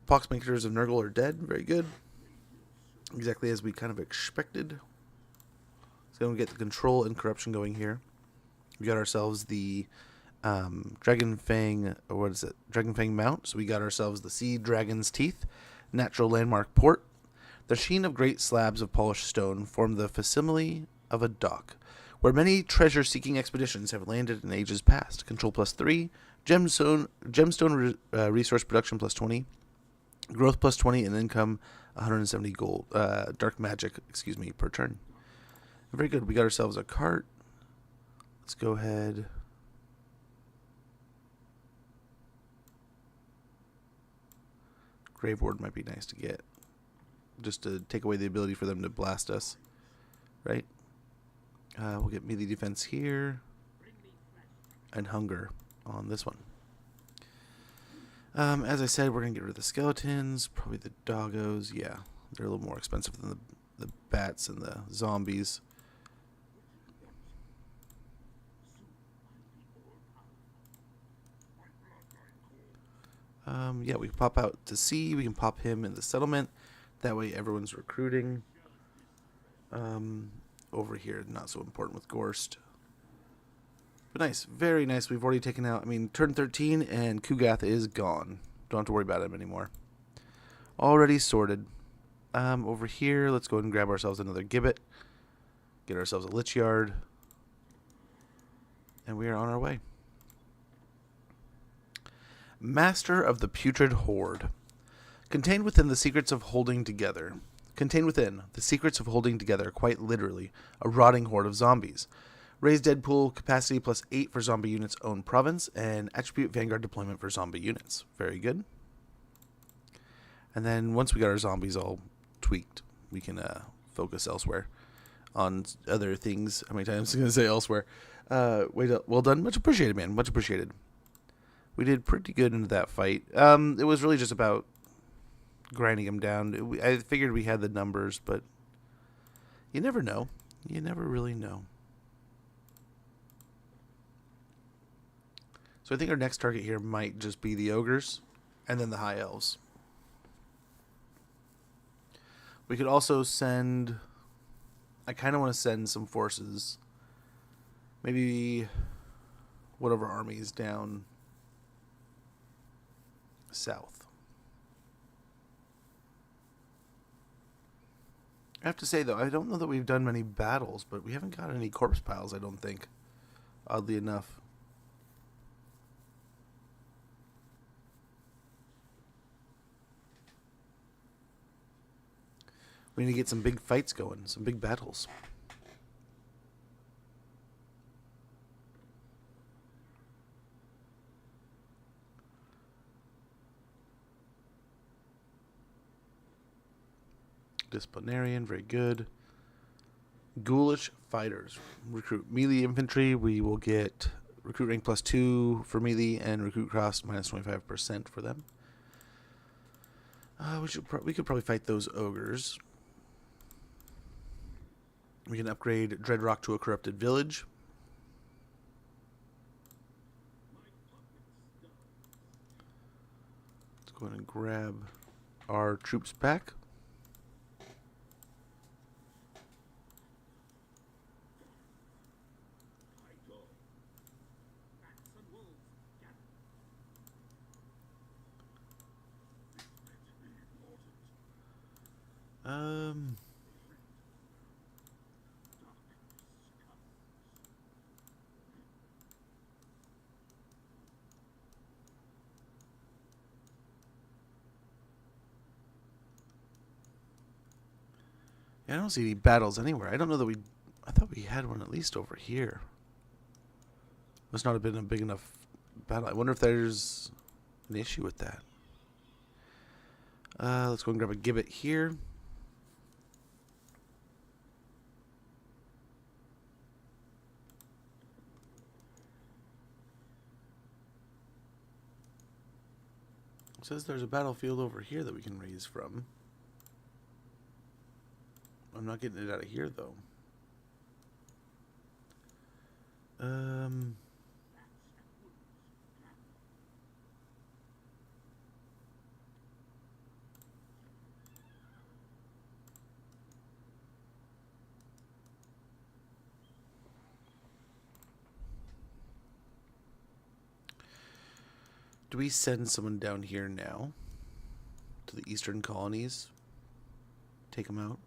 Poxmakers of Nurgle are dead. Very good. Exactly as we kind of expected. So we get the control and corruption going here. We got ourselves the Dragon Fang mount. So we got ourselves the Sea Dragon's Teeth, natural landmark port. The sheen of great slabs of polished stone form the facsimile of a dock, where many treasure-seeking expeditions have landed in ages past. Control plus 3, gemstone resource production plus 20, growth plus 20, and income 170 gold. Dark magic, per turn. Very good. We got ourselves a cart. Let's go ahead. Grave Ward might be nice to get, just to take away the ability for them to blast us, right? We'll get melee defense here, and hunger on this one. As I said, we're going to get rid of the skeletons, probably the doggos. Yeah, they're a little more expensive than the bats and the zombies. Yeah, we can pop out to sea. We can pop him in the settlement. That way everyone's recruiting. Over here, not so important with Ghorst. But nice. Very nice. We've already taken out, turn 13, and Kugath is gone. Don't have to worry about him anymore. Already sorted. Over here, let's go ahead and grab ourselves another gibbet. Get ourselves a lich yard. And we are on our way. Master of the Putrid Horde. Contained within, the secrets of holding together, quite literally, a rotting horde of zombies. Raise Deadpool capacity plus 8 for zombie units own province, and attribute Vanguard deployment for zombie units. Very good. And then once we got our zombies all tweaked, we can focus elsewhere on other things. How many times am I going to say elsewhere? Well done. Much appreciated, man. Much appreciated. We did pretty good into that fight. It was really just about grinding them down. I figured we had the numbers, but you never know. You never really know. So I think our next target here might just be the ogres and then the high elves. We could also send... I kind of want to send some forces. Maybe one of our armies down south. I have to say, though, I don't know that we've done many battles, but we haven't got any corpse piles, I don't think. Oddly enough. We need to get some big fights going, some big battles. Disciplinarian, very good. Ghoulish fighters. Recruit melee infantry. We will get recruit rank +2 for melee and recruit cost -25% for them. We could probably fight those ogres. We can upgrade Dreadrock to a corrupted village. Let's go ahead and grab our troops back. I don't see any battles anywhere. I don't know that I thought we had one at least over here. Must not have been a big enough battle. I wonder if there's an issue with that. Let's go and grab a gibbet here. It says there's a battlefield over here that we can raise from. I'm not getting it out of here, though. Do we send someone down here now to the eastern colonies? Take them out?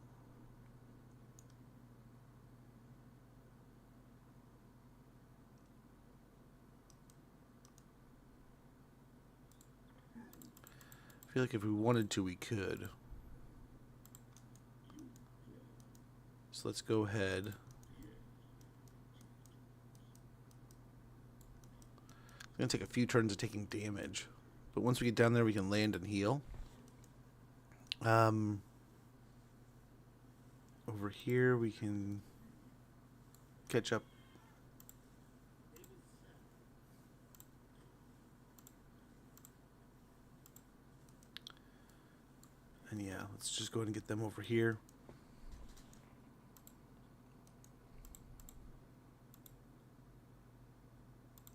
I feel like if we wanted to, we could. So let's go ahead. It's going to take a few turns of taking damage. But once we get down there, we can land and heal. Over here, we can catch up. And yeah, let's just go ahead and get them over here.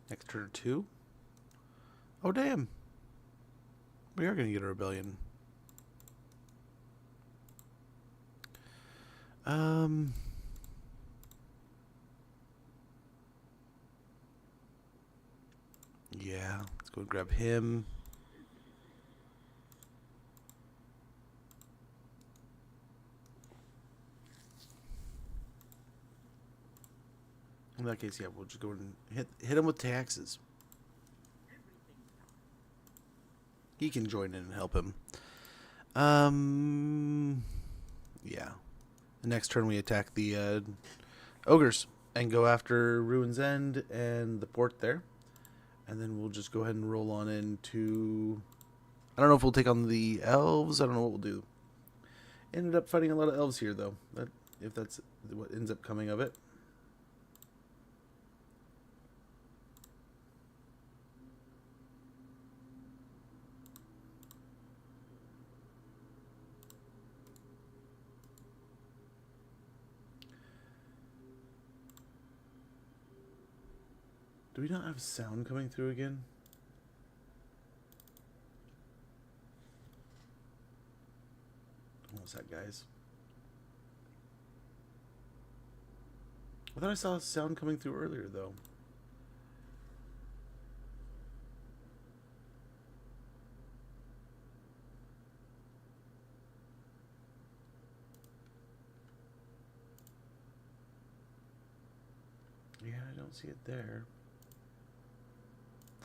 Next turn or two. Oh, damn. We are going to get a rebellion. Yeah, let's go and grab him. In that case, yeah, we'll just go and hit him with taxes. He can join in and help him. Yeah. The next turn we attack the ogres and go after Ruin's End and the port there. And then we'll just go ahead and roll on into... I don't know if we'll take on the elves. I don't know what we'll do. Ended up fighting a lot of elves here, though. If that's what ends up coming of it. Do we not have sound coming through again? What was that, guys? I thought I saw sound coming through earlier, though. see it there.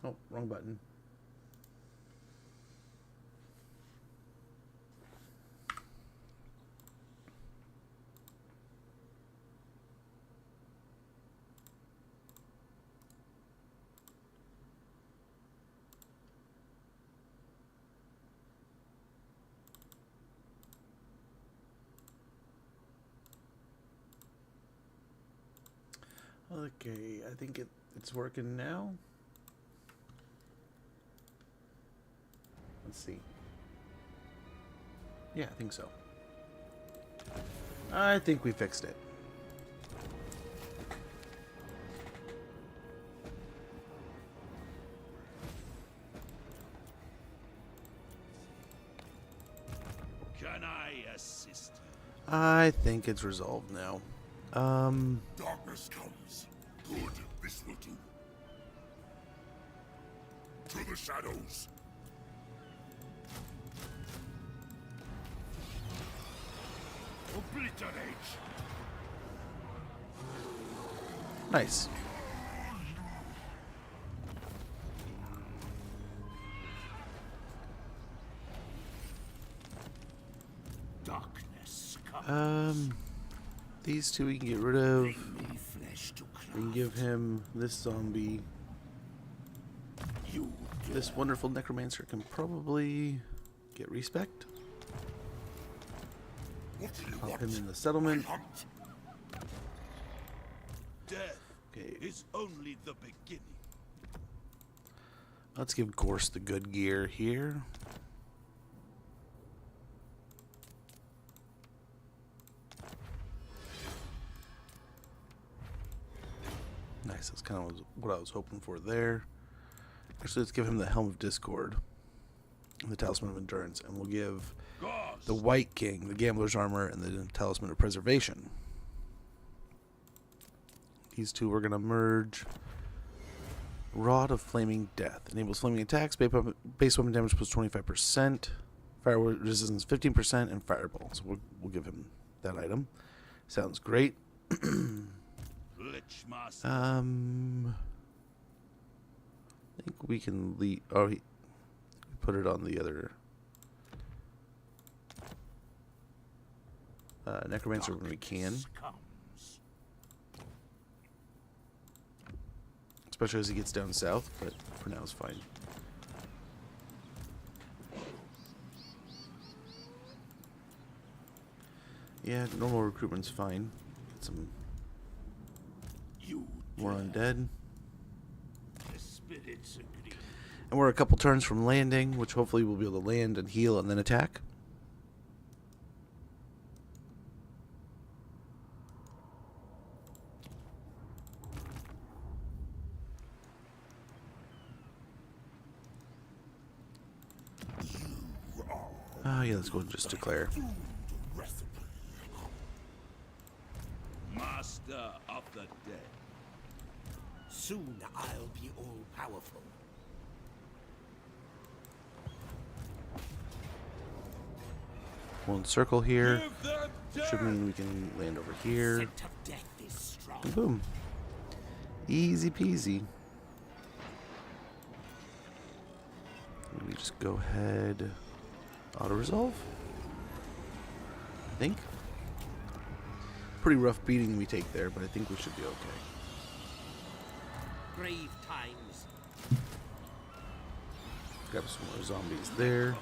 Oh, wrong button. Okay, I think it's working now. Let's see. Yeah, I think so. I think we fixed it. Can I assist you? I think it's resolved now. Darkness comes. Good, this will do. To the shadows. Obliterate. Nice. Darkness comes. These two we can get rid of. Bring me flesh to We can craft. give him this zombie. You This wonderful necromancer can probably get respect. What do you Pop want? him in the settlement. Hunt. death Okay, is only the beginning. let's give Ghorst the good gear here. Nice, that's kind of what I was hoping for there. Actually, let's give him the Helm of Discord, and the Talisman of Endurance, and we'll give Ghorst. the White King the Gambler's Armor and the Talisman of Preservation. These two we're going to merge. Rod of Flaming Death. Enables flaming attacks, base weapon damage plus 25%, fire resistance 15%, and fireball. So we'll give him that item. Sounds great. Lich Master. I think we can leave. Oh, he put it on the other Necromancer when we can, Darkness comes. especially as he gets down south. But for now, it's fine. Yeah, normal recruitment's fine. Get some You more dare. undead. The spirits agree. And we're a couple turns from landing, which hopefully we'll be able to land and heal and then attack. Oh yeah, let's go and just declare. Recipe. Master of the dead. Soon I'll be all powerful. One circle here. Give them Should death. mean we can land over here. Scent of death is strong. And boom. Easy peasy. We just go ahead. Auto resolve. I think. Pretty rough beating we take there, but I think we should be okay. Grave times. Grab some more zombies there.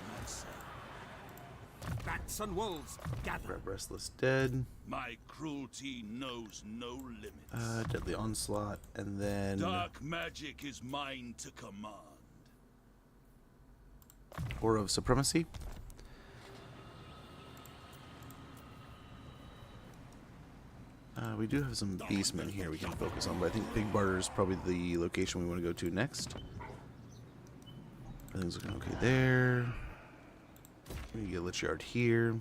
Bats and wolves gather. Grab Restless Dead. My cruelty knows no limits. Deadly Onslaught. And then Dark magic is mine to command. Aura of Supremacy. We do have some beastmen here we can focus on, but I think Pig Barter is probably the location we want to go to next. Everything's looking okay there. We can get a Lich Yard here.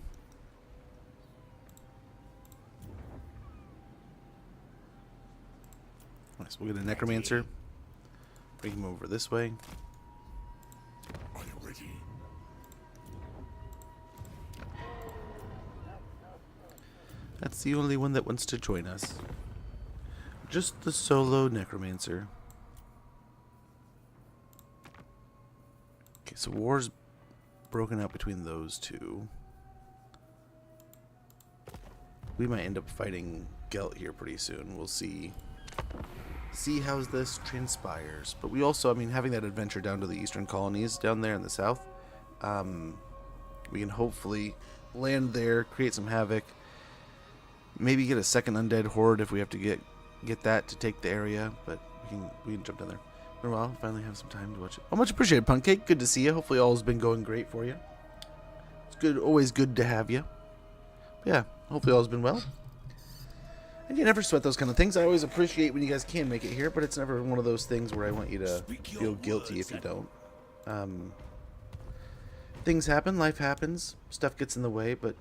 Nice, we'll get a Necromancer. Bring him over this way. Are you ready? That's the only one that wants to join us. Just the solo necromancer. Okay, so war's broken out between those two. We might end up fighting Gelt here pretty soon. We'll see. See how this transpires. But we also, I mean, having that adventure down to the eastern colonies down there in the south, we can hopefully land there, create some havoc, maybe get a second undead horde if we have to get that to take the area. But we can jump down there. Meanwhile, finally have some time to watch it. Oh, much appreciated, Punkcake. Good to see you. Hopefully all has been going great for you. It's good, always good to have you. But yeah, hopefully all has been well. And you never sweat those kind of things. I always appreciate when you guys can make it here, but it's never one of those things where I want you to feel guilty if you don't. Things happen, life happens, stuff gets in the way, but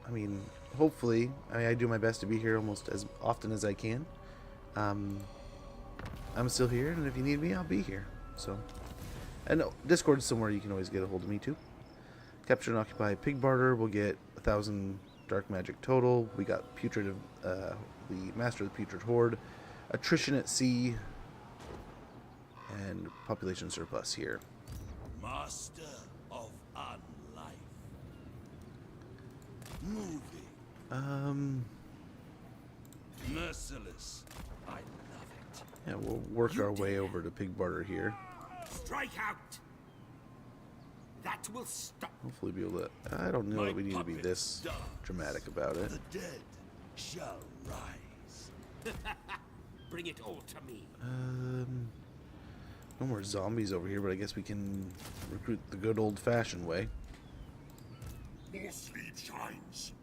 I mean, hopefully, I do my best to be here almost as often as I can. I'm still here, and if you need me, I'll be here. So, and Discord is somewhere you can always get a hold of me too. Capture and occupy pig barter. We'll get 1,000 dark magic total. We got putrid, the master of the putrid horde, attrition at sea, and population surplus here. Master of unlife. Moving. Merciless. I love it. Yeah, we'll work our way over to pig barter here. Strike out. That will stop. Hopefully be able to. I don't know that we need to be this dramatic about it. The dead shall rise. Bring it all to me. No more zombies over here, but I guess we can recruit the good old-fashioned way. More sleep shines.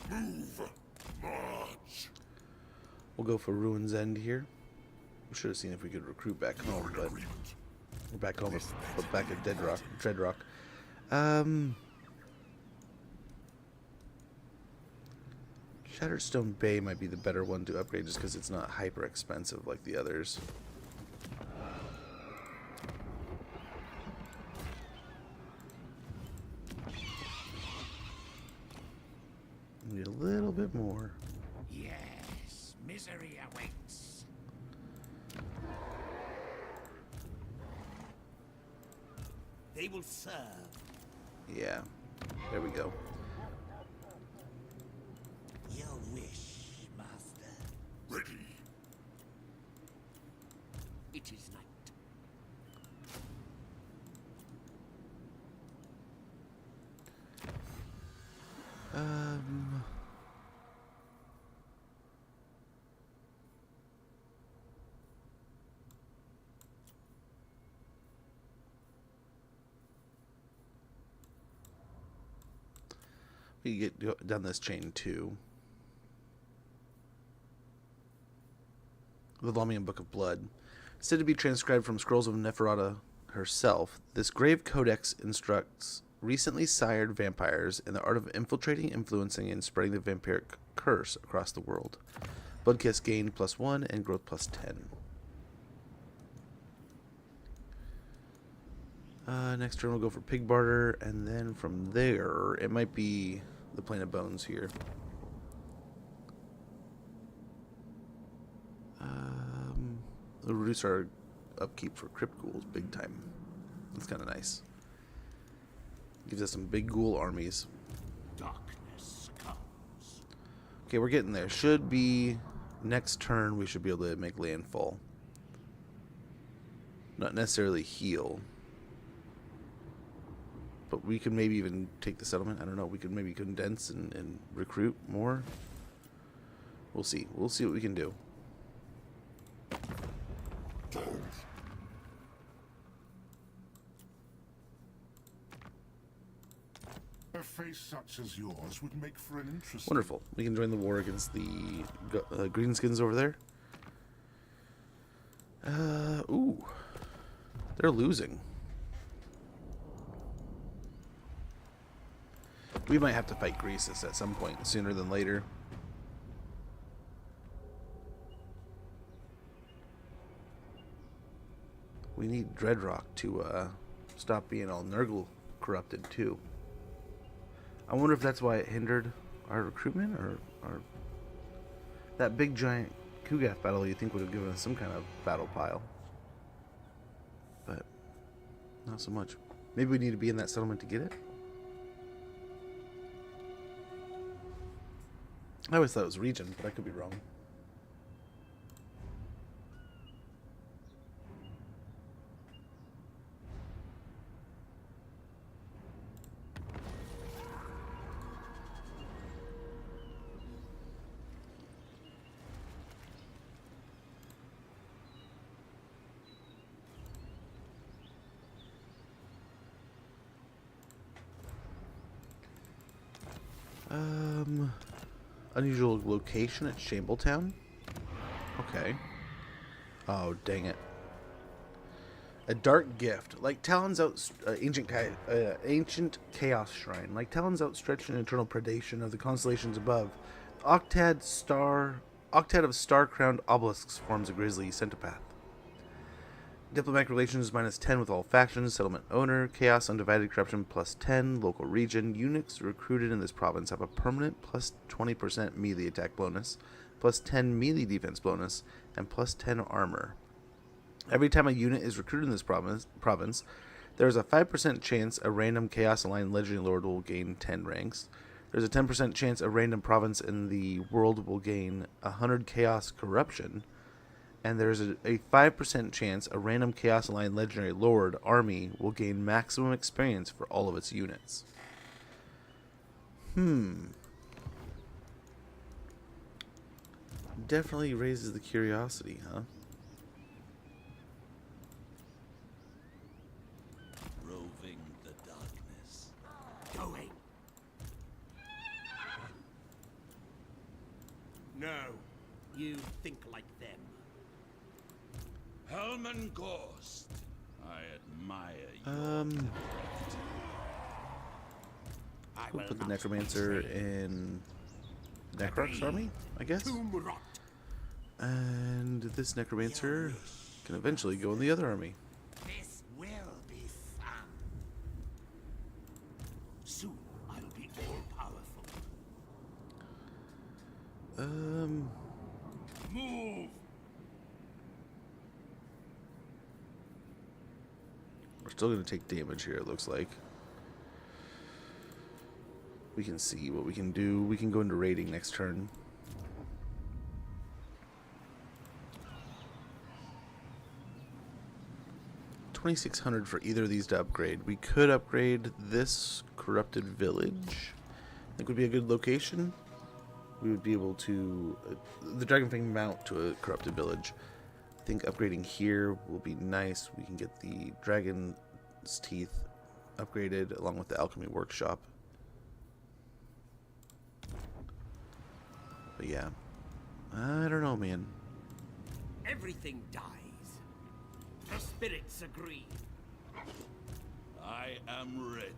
Move. March. We'll go for Ruin's End here. We should have seen if we could recruit back home, but we're back home, but back at Dreadrock. Shattered Stone Bay might be the better one to upgrade just because it's not hyper expensive like the others. Need a little bit more. Yes, misery awaits. They will serve. Yeah, there we go. Your wish, master. Ready. It is night. We get down this chain too. The Volumian Book of Blood. Said to be transcribed from scrolls of Neferata herself, this grave codex instructs recently sired vampires in the art of infiltrating, influencing, and spreading the vampiric curse across the world. Blood kiss gain +1 and growth +10. Next turn we'll go for pig barter, and then from there it might be the Plane of Bones here. It'll reduce our upkeep for crypt ghouls big time. That's kind of nice. Gives us some big ghoul armies. Darkness comes. Okay, we're getting there. Should be next turn we should be able to make landfall. Not necessarily heal. But we could maybe even take the settlement. I don't know. We could maybe condense and recruit more. We'll see. We'll see what we can do. A face such as yours would make for an interesting. Wonderful. We can join the war against the greenskins over there. Ooh. They're losing. We might have to fight Greasus at some point, sooner than later. We need Dreadrock to stop being all Nurgle corrupted too. I wonder if that's why it hindered our recruitment, or That big giant Kugath battle you think would have given us some kind of battle pile. But not so much. Maybe we need to be in that settlement to get it? I always thought it was region, but I could be wrong. Unusual location at Shambletown? Okay. Oh, dang it. A dark gift. Like Talon's ancient chaos shrine. Like Talon's outstretched and eternal predation of the constellations above. The octad of star-crowned obelisks forms a grisly centipath. Diplomatic relations -10 with all factions. Settlement owner. Chaos undivided corruption +10. Local region. Eunuchs recruited in this province have a permanent +20% melee attack bonus, +10 melee defense bonus, and +10 armor. Every time a unit is recruited in this province, there is a 5% chance a random Chaos Aligned Legendary Lord will gain 10 ranks. There's a 10% chance a random province in the world will gain 100 Chaos Corruption. And there's a 5% chance a random Chaos Aligned Legendary Lord army will gain maximum experience for all of its units. Definitely raises the curiosity, huh? Roving the darkness. Going. No. You think like them. Helman Ghorst. I admire your We'll put the Necromancer in Necroc's army, I guess. Tomb rot. And this Necromancer can eventually go in the other army. This will be fun. Soon I'll be all powerful. move. We're still going to take damage here, it looks like. We can see what we can do. We can go into raiding next turn. $2,600 for either of these to upgrade. We could upgrade this corrupted village. I think would be a good location. We would be able to the Dragonfang mount to a corrupted village. I think upgrading here will be nice. We can get the Dragon's Teeth upgraded along with the Alchemy Workshop. But yeah, I don't know, man. Everything dies. The spirits agree. I am ready.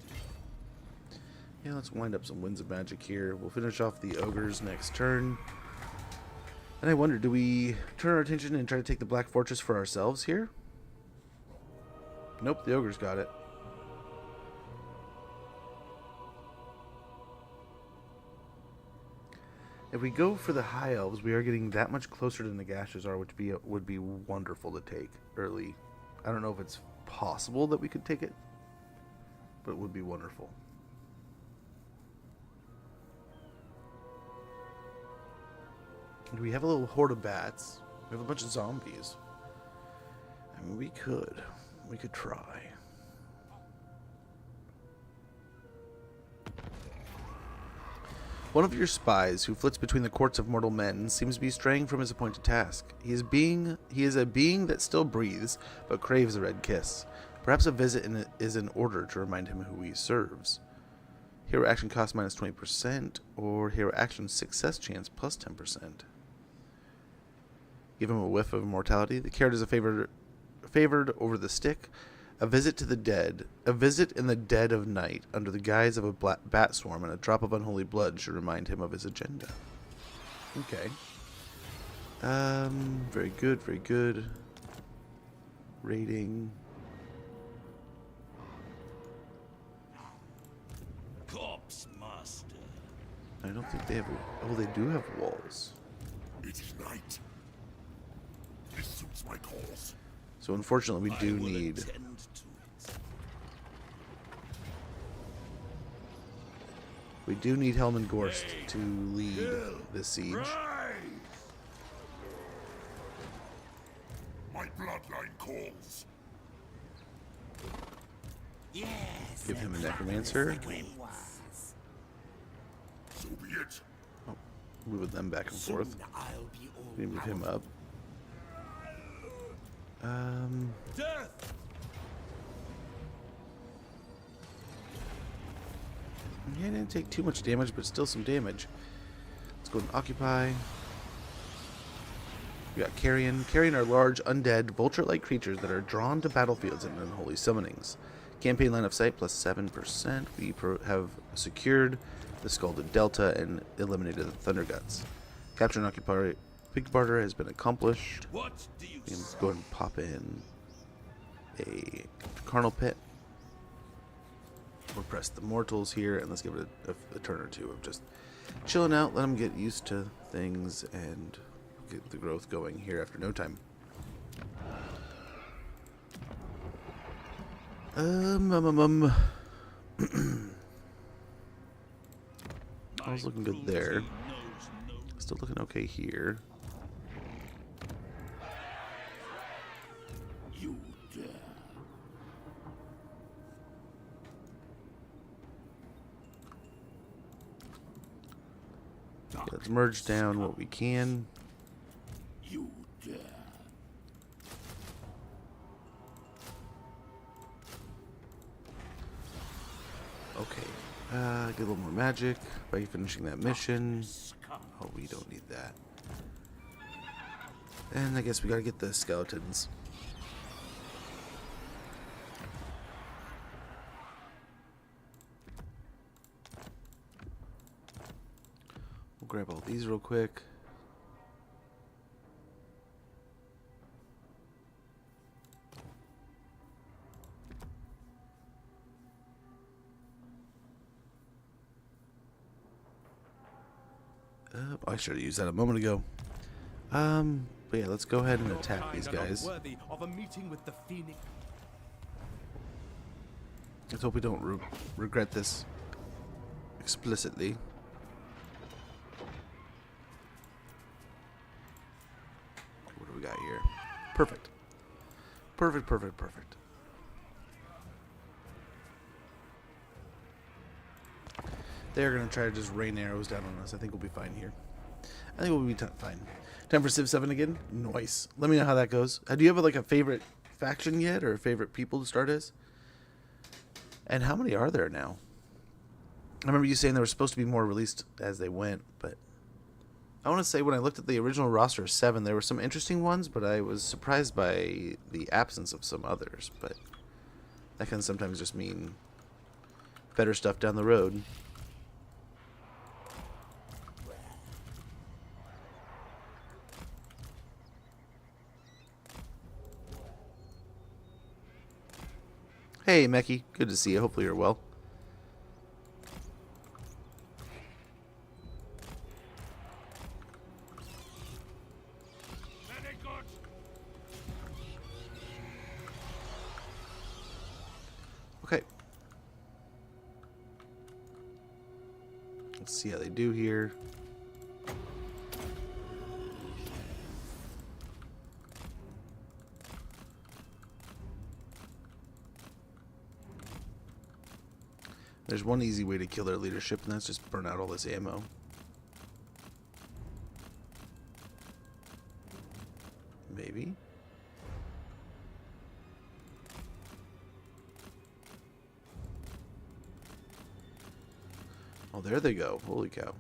Yeah, let's wind up some Winds of Magic here. We'll finish off the Ogres next turn. And I wonder, do we turn our attention and try to take the Black Fortress for ourselves here? Nope, the Ogres got it. If we go for the High Elves, we are getting that much closer to Nagashazar, which would be wonderful to take early. I don't know if it's possible that we could take it, but it would be wonderful. And we have a little horde of bats. We have a bunch of zombies. I mean, we could try. One of your spies who flits between the courts of mortal men seems to be straying from his appointed task. He is a being that still breathes, but craves a red kiss. Perhaps a visit is in order to remind him who he serves. Hero action cost minus 20%, or hero action success chance plus 10%. Give him a whiff of immortality. The carrot is favored over the stick. A visit to the dead. A visit in the dead of night under the guise of a bat swarm and a drop of unholy blood should remind him of his agenda. Okay. Very good, very good. Rating. Corpse Master. I don't think they have. Oh, they do have walls. It is night. This suits my cause. So unfortunately, we do I will need. attend to it. We do need Helman Ghorst to lead this siege. My bloodline calls. Yes. Give him a necromancer. So be it. Moving them back and forth. Soon I'll be all We move him up. Death! He didn't take too much damage, but still some damage. Let's go and occupy. We got Carrion. Carrion are large, undead, vulture-like creatures that are drawn to battlefields and unholy summonings. Campaign line of sight plus 7%. We have secured the Scalded Delta and eliminated the Thunder Guts. Capture and occupy Big Barter has been accomplished. What do you We can say? go ahead and pop in a Carnal Pit. We'll press the Mortals here, and let's give it a turn or two of just chilling out, let them get used to things, and get the growth going here after no time. I was looking good there. Knows no Still looking okay here. You dare. Let's merge down what we can. You dare. Okay. Get a little more magic by finishing that mission. Oh, we don't need that. And I guess we gotta get the skeletons. We'll grab all these real quick. I should have used that a moment ago. But yeah, let's go ahead and attack these guys. Worthy of a meeting with the Phoenix. Let's hope we don't regret this explicitly. What do we got here? Perfect. Perfect, perfect, perfect. They're going to try to just rain arrows down on us. I think we'll be fine here. I think we'll be fine. Time for Civ 7 again? Nice. Let me know how that goes. Do you have like a favorite faction yet, or favorite people to start as? And how many are there now? I remember you saying there were supposed to be more released as they went, but I want to say when I looked at the original roster of 7, there were some interesting ones, but I was surprised by the absence of some others. But that can sometimes just mean better stuff down the road. Hey, Meki. Good to see you. Hopefully you're well. Very good. Okay. Let's see how they do here. There's one easy way to kill their leadership, and that's just burn out all this ammo. Maybe. Oh, there they go. Holy cow.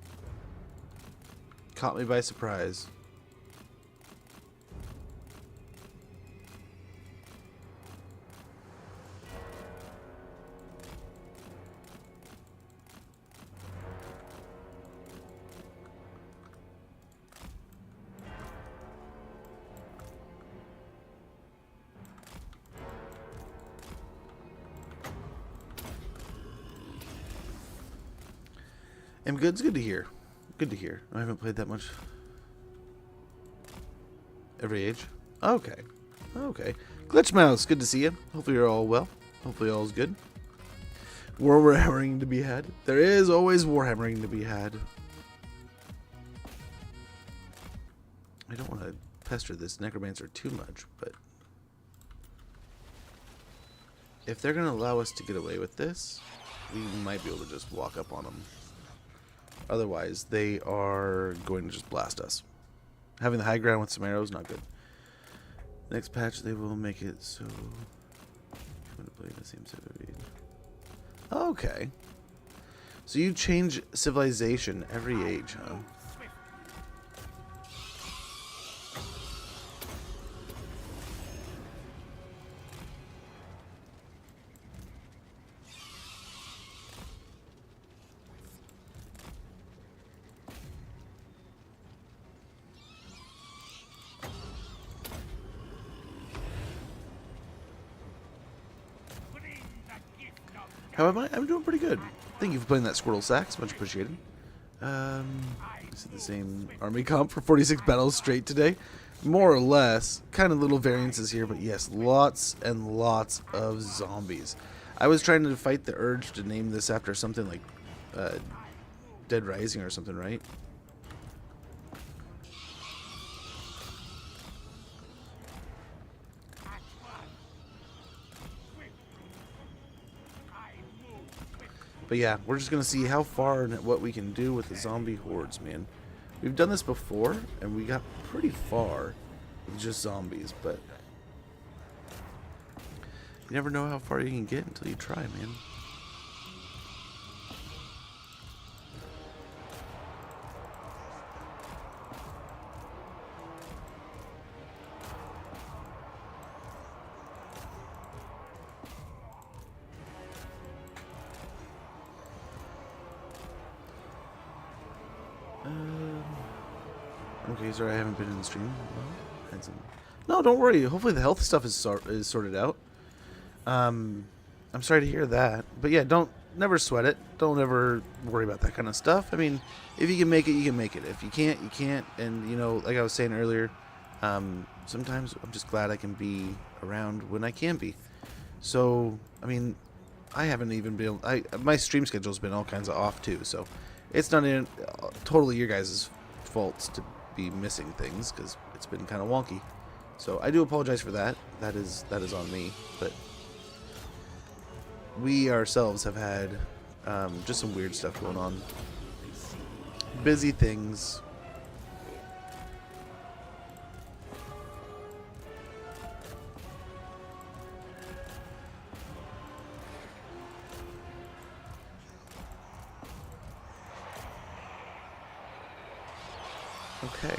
Caught me by surprise. Good to hear. Good to hear. I haven't played that much Every age? Okay. Okay. Glitch Mouse, good to see you. Hopefully you're all well. Hopefully all's good. Warhammering to be had. There is always Warhammering to be had. I don't want to pester this necromancer too much, but if they're going to allow us to get away with this, we might be able to just walk up on them. Otherwise, they are going to just blast us. Having the high ground with some arrows, not good. Next patch, they will make it so I'm going to play the same civilization. Okay. So you change civilization every age, huh? How am I? I'm doing pretty good. Thank you for playing that Squirtle Sax. Much appreciated. Is it the same army comp for 46 battles straight today? More or less. Kind of little variances here, but yes, lots and lots of zombies. I was trying to fight the urge to name this after something like Dead Rising or something, right? But yeah, we're just going to see how far and what we can do with the zombie hordes, man. We've done this before, and we got pretty far with just zombies, but you never know how far you can get until you try, man. Okay, sorry I haven't been in the stream. No, don't worry. Hopefully the health stuff is sorted out. I'm sorry to hear that, but yeah, never sweat it. Don't ever worry about that kind of stuff. I mean, if you can make it, you can make it. If you can't, you can't. And you know, like I was saying earlier, sometimes I'm just glad I can be around when I can be. So, I mean, I haven't even been. My stream schedule's been all kinds of off too. So, it's not even totally your guys' faults to be missing things because it's been kind of wonky. So I do apologize for that. That is on me. But we ourselves have had just some weird stuff going on. Busy things. Okay,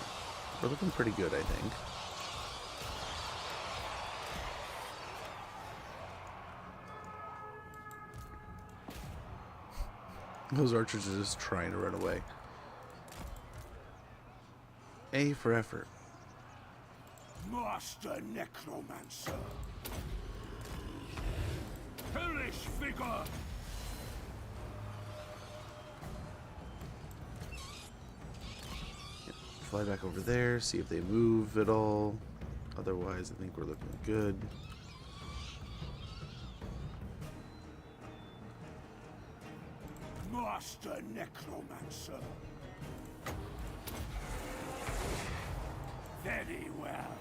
we're looking pretty good, I think. Those archers are just trying to run away. A for effort. Master Necromancer. Hellish figure. Fly back over there, see if they move at all. Otherwise, I think we're looking good. Master Necromancer. Very well.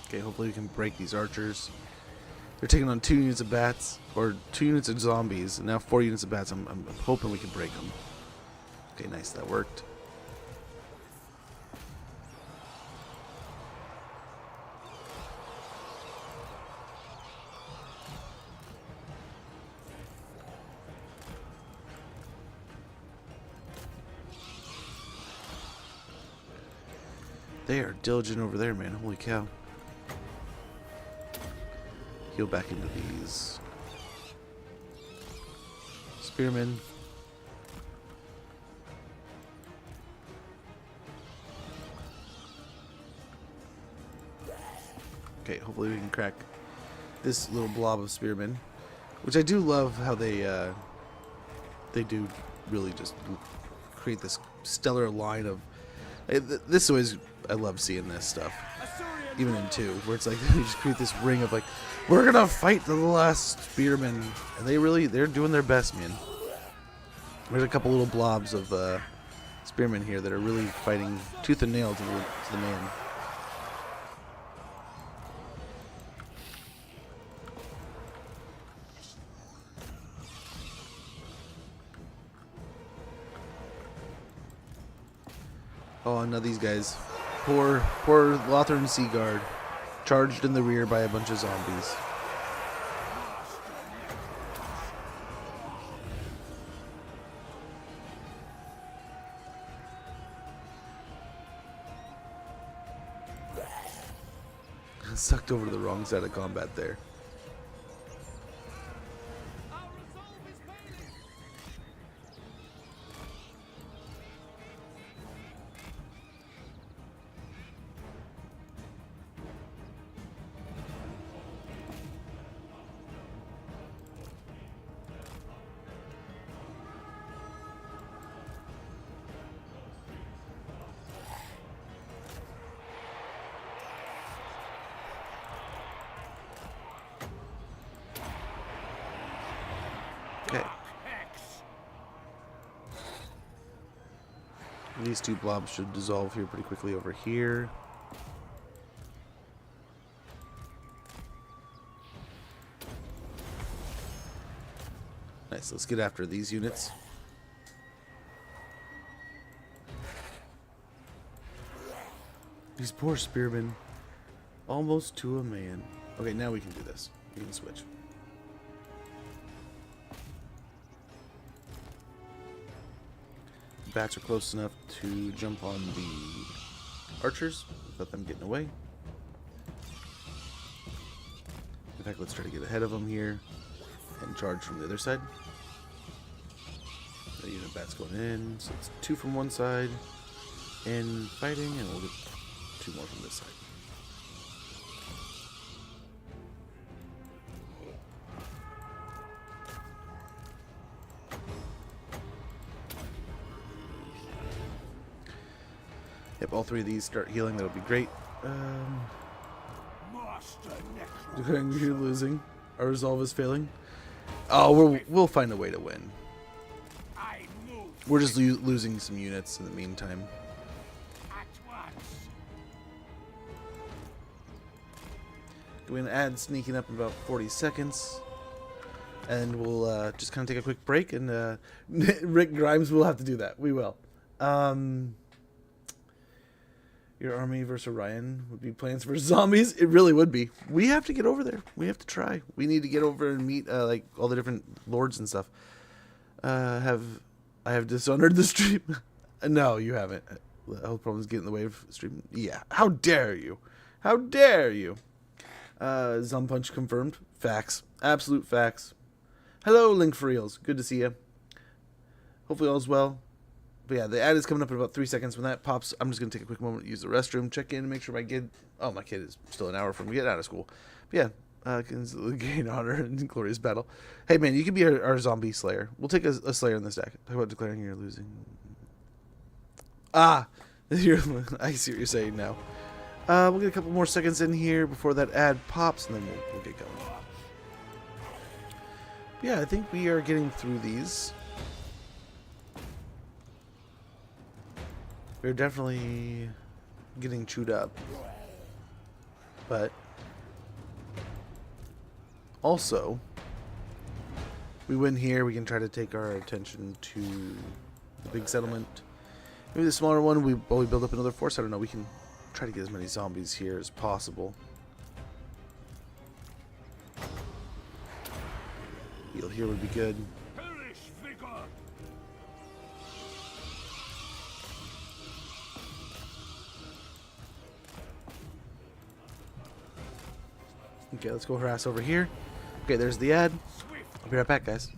Okay, hopefully we can break these archers. They're taking on 2 units of bats, or 2 units of zombies, and now 4 units of bats. I'm hoping we can break them. Okay, nice, that worked. They are diligent over there, man. Holy cow. Heal back into these spearmen. Okay, hopefully we can crack this little blob of spearmen, which I do love how they do really just create this stellar line of. This always, I love seeing this stuff. Even in 2, where it's like they just create this ring of like, we're gonna fight the last spearmen, and they're doing their best, man. There's a couple little blobs of spearmen here that are really fighting tooth and nail to the man. Oh, and now these guys. Poor Lothern Sea Guard. Charged in the rear by a bunch of zombies. Sucked over to the wrong side of combat there. Okay. These 2 blobs should dissolve here pretty quickly over here. Nice, let's get after these units. These poor spearmen. Almost to a man. Okay, now we can do this. We can switch. Bats are close enough to jump on the archers without them getting away. In fact, let's try to get ahead of them here and charge from the other side. The unit bats going in, so it's 2 from one side and fighting, and we'll get 2 more from this side. If all 3 of these start healing, that'll be great. You're losing. Our resolve is failing. Oh, we'll find a way to win. We're just losing some units in the meantime. We're gonna add sneaking up in about 40 seconds, and we'll just kind of take a quick break. And Rick Grimes will have to do that. We will. Your army versus Orion would be plans for zombies. It really would be. We have to get over there. We have to try. We need to get over and meet like all the different lords and stuff. I have dishonored the stream? No, you haven't. Health problems get in the way of stream. Yeah. How dare you? How dare you? Punch confirmed. Facts. Absolute facts. Hello, Link for Reals. Good to see you. Hopefully all's well. But yeah, the ad is coming up in about 3 seconds. When that pops, I'm just going to take a quick moment to use the restroom, check in, and make sure my kid... Oh, my kid is still an hour from getting out of school. But yeah, gain honor in glorious battle. Hey, man, you can be our zombie slayer. We'll take a slayer in this deck. Talk about declaring you're losing. Ah! I see what you're saying now. We'll get a couple more seconds in here before that ad pops, and then we'll get going. But yeah, I think we are getting through these. We're definitely getting chewed up. But also, we win here, we can try to take our attention to the big settlement. Maybe the smaller one, we build up another force. I don't know. We can try to get as many zombies here as possible. Heal here would be good. Okay, let's go harass over here. Okay, there's the ad. I'll be right back, guys.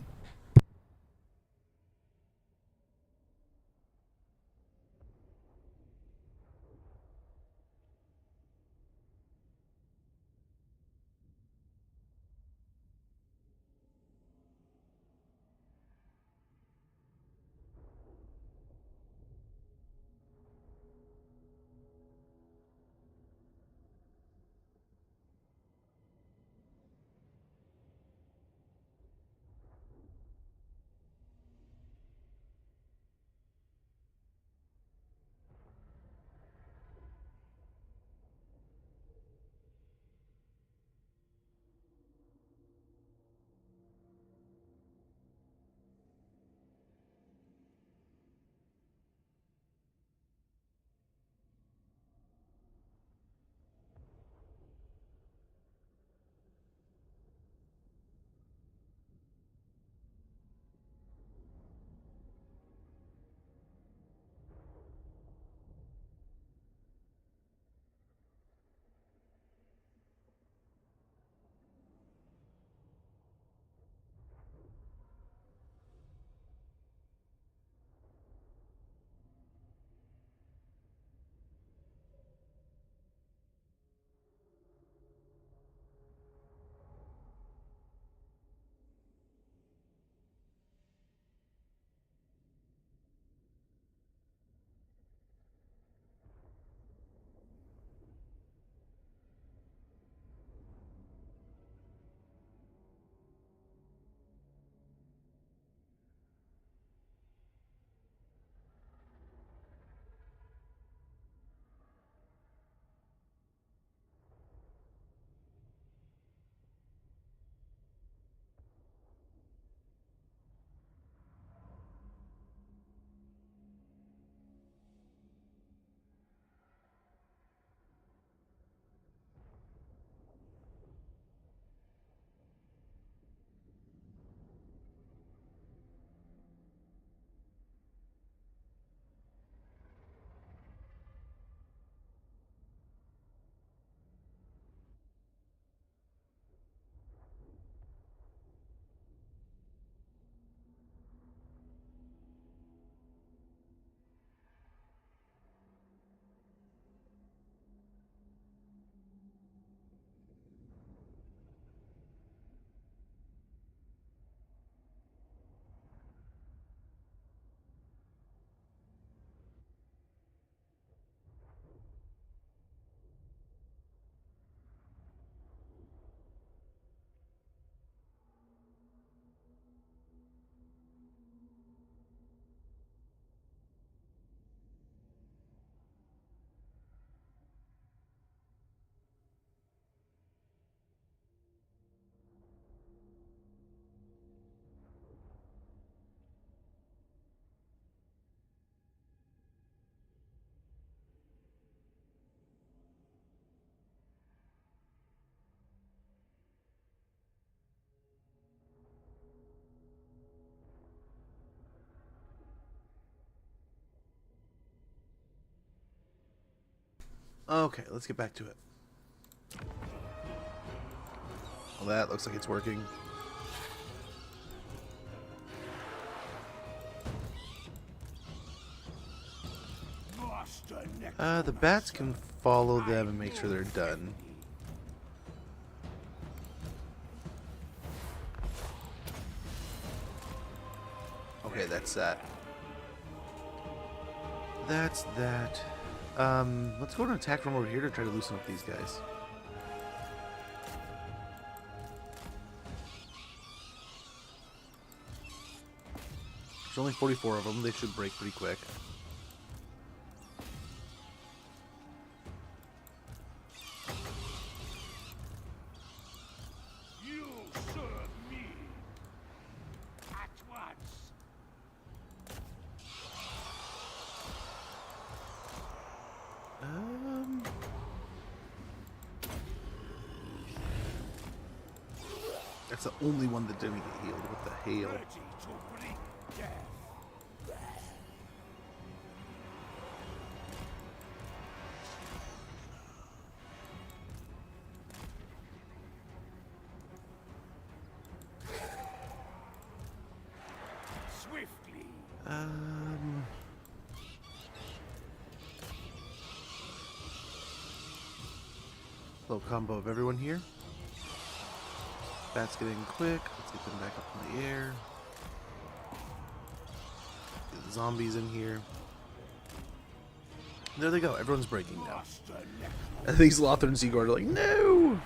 Okay, let's get back to it. Well, that looks like it's working. The bats can follow them and make sure they're done. Okay, that's that. That's that. Let's go and attack from over here to try to loosen up these guys. There's only 44 of them. They should break pretty quick. You serve me at once. That's the only one that didn't get healed with the hail. Ready to bring death. Swiftly. Little combo of everyone here. Bats getting quick. Let's get them back up in the air. Get the zombies in here. There they go. Everyone's breaking now. And these Lothar and Seagard are like, no!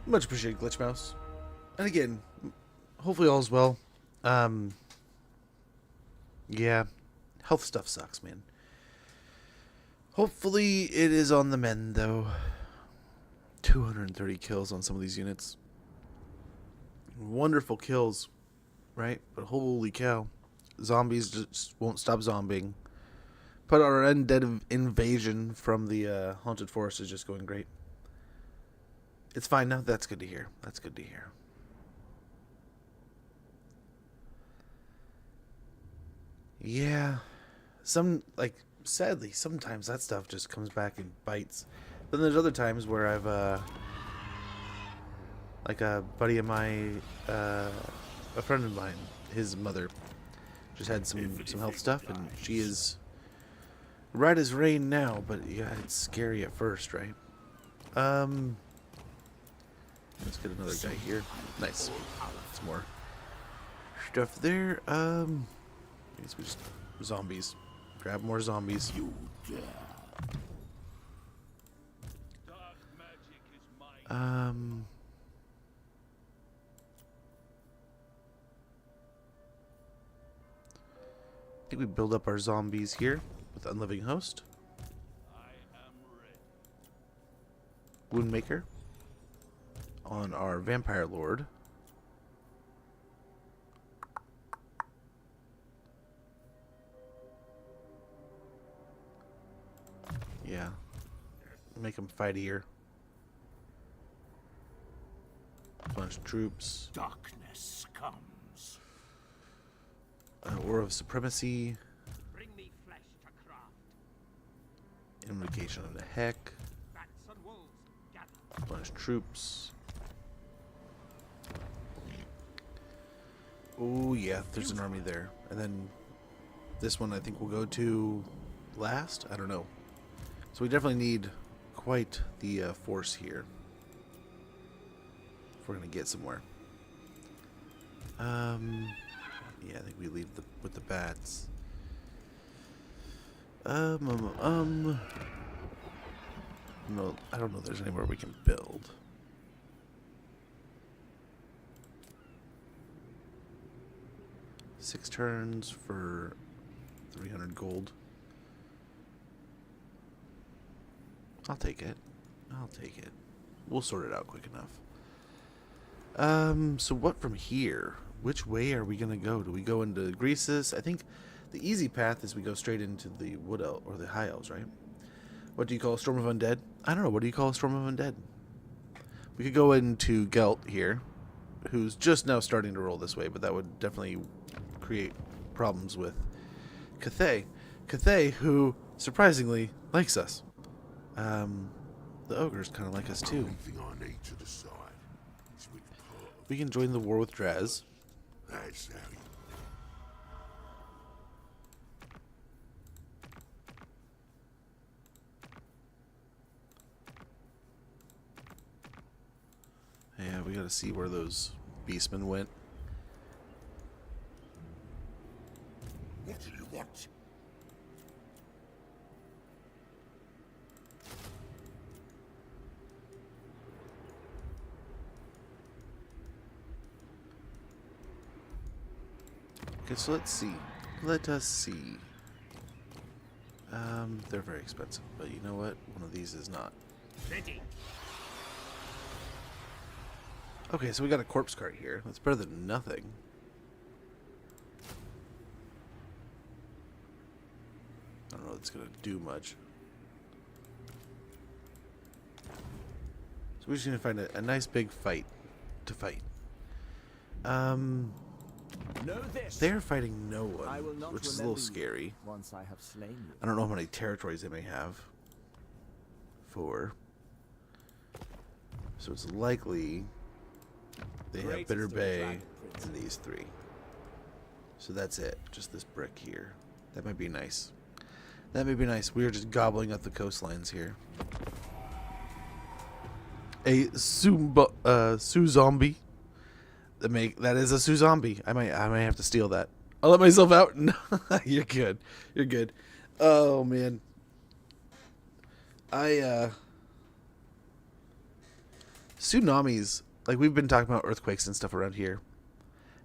Much appreciated, Glitch Mouse. And again, hopefully all's well. Yeah. Health stuff sucks, man. Hopefully it is on the mend, though. 230 kills on some of these units. Wonderful kills, right? But holy cow. Zombies just won't stop zombieing. But our undead invasion from the Haunted Forest is just going great. It's fine now. That's good to hear. That's good to hear. Yeah. Sadly, sometimes that stuff just comes back and bites. Then there's other times where I've, like a buddy of mine, a friend of mine, his mother just had some health stuff, and she is right as rain now, but yeah, it's scary at first, right? Let's get another guy here. Nice. Some more stuff there. I guess we just zombies. Grab more zombies. I think we build up our zombies here with Unliving Host. Woundmaker on our Vampire Lord. Yeah. Make them fightier. Bunch of troops. Darkness comes. Aura of Supremacy. Bring me flesh to craft. Invocation of the Heck. Bats and wolves, gather. Bunch of troops. Oh yeah, there's an army there. And then this one I think we'll go to last? I don't know. So we definitely need quite the force here if we're going to get somewhere. Yeah, I think we leave with the bats. No, I don't know if there's anywhere we can build. Six turns for 300 gold. I'll take it. I'll take it. We'll sort it out quick enough. So what from here? Which way are we gonna go? Do we go into Greasus? I think the easy path is we go straight into the Wood Elf or the High Elves, right? What do you call a Storm of Undead? I don't know. What do you call a Storm of Undead? We could go into Gelt here, who's just now starting to roll this way, but that would definitely create problems with Cathay, who surprisingly likes us. The ogres kind of like us too. Only thing I need to decide is which part of We can join the war with Draz. that's how you Yeah, we gotta see where those beastmen went. What do you want? Okay, so let's see. Let us see. They're very expensive, but you know what? One of these is not. Ready. Okay, so we got a corpse cart here. That's better than nothing. I don't know if it's gonna do much. So we're just gonna find a nice big fight to fight. Know this. They're fighting no I will one, not which is a little remember you scary. Once I have slain you. I don't know how many territories they may have. 4. So it's likely they have Great Bitter is the Bay Dragon Prince. and these 3. So that's it. Just this brick here. That might be nice. That may be nice. We are just gobbling up the coastlines here. A Zombie. That is a Zombie. I might have to steal that. I'll let myself out. No, you're good. You're good. Oh man. Tsunamis, like we've been talking about earthquakes and stuff around here.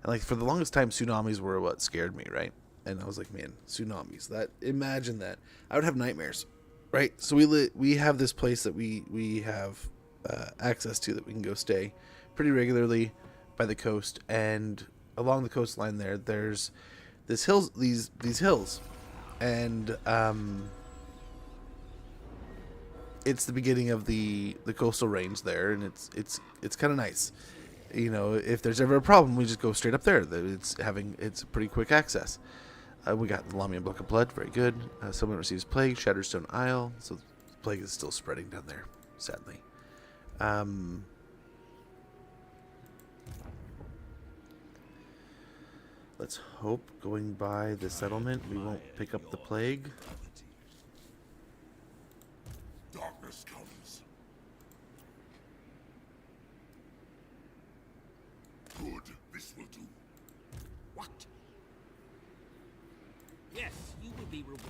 And like for the longest time tsunamis were what scared me, right? And I was like, man, tsunamis. Imagine that. I would have nightmares. Right? So we have this place that we have access to that we can go stay pretty regularly by the coast, and along the coastline there's these hills, and it's the beginning of the coastal range there, and it's kind of nice. You know, if there's ever a problem, we just go straight up there. It's pretty quick access. We got the Lamian Block of Blood, very good. Someone receives plague, Shatterstone Isle, so the plague is still spreading down there, sadly. Let's hope going by the settlement we won't pick up the plague. darkness comes. Good, this will do. What? Yes, you will be rewarded.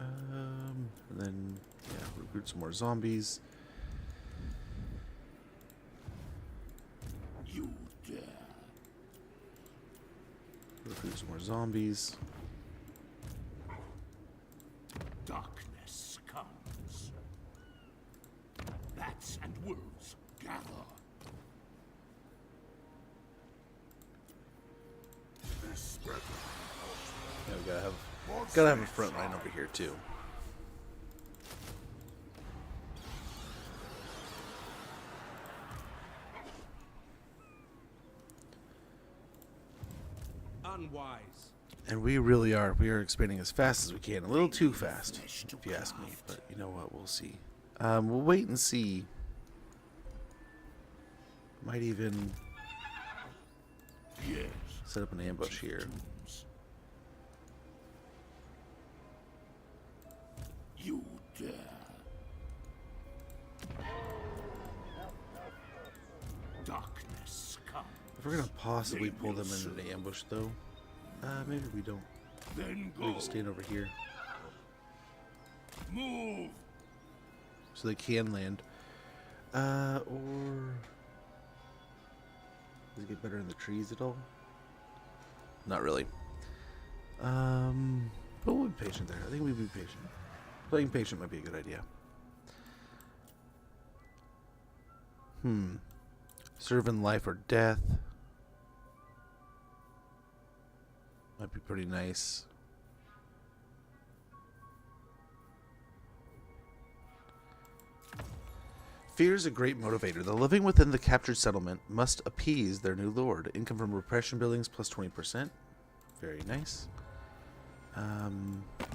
And then yeah, recruit some more zombies. You dare. Recruit some more zombies. Darkness comes. Bats and wolves gather. This weapon. Yeah, we gotta have a front line over here too. Unwise. And we really are. We are expanding as fast as we can. A little too fast, if you ask me. But you know what? We'll see. We'll wait and see. Might even Yes. set up an ambush here. You dare. Darkness comes. If we're gonna possibly pull them into an ambush, though, maybe we don't. Then We go. can stand over here Move. so they can land. Or does it get better in the trees at all? Not really. But we'll be patient there. I think we'll be patient. Playing patient might be a good idea. Serve in life or death. Might be pretty nice. Fear is a great motivator. The living within the captured settlement must appease their new lord. Income from repression buildings plus 20%. Very nice.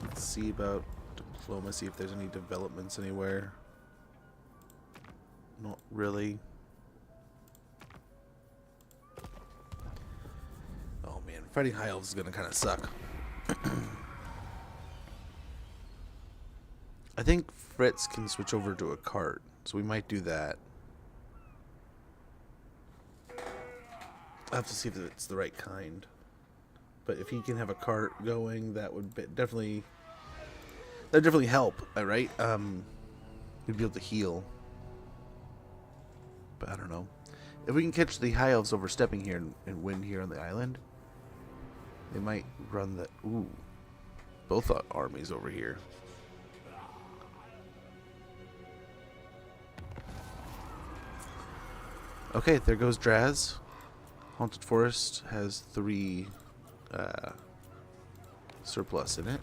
Let's see about diplomacy, if there's any developments anywhere. Not really. Oh man, fighting high elves is gonna kind of suck. I think Fritz can switch over to a cart, so we might do that. I have to see if it's the right kind. But if he can have a cart going, that would definitely help. Right? We'd be able to heal. But I don't know. If we can catch the high elves overstepping here and win here on the island, they might run the both armies over here. Okay, there goes Draz. Haunted Forest has 3 surplus in it.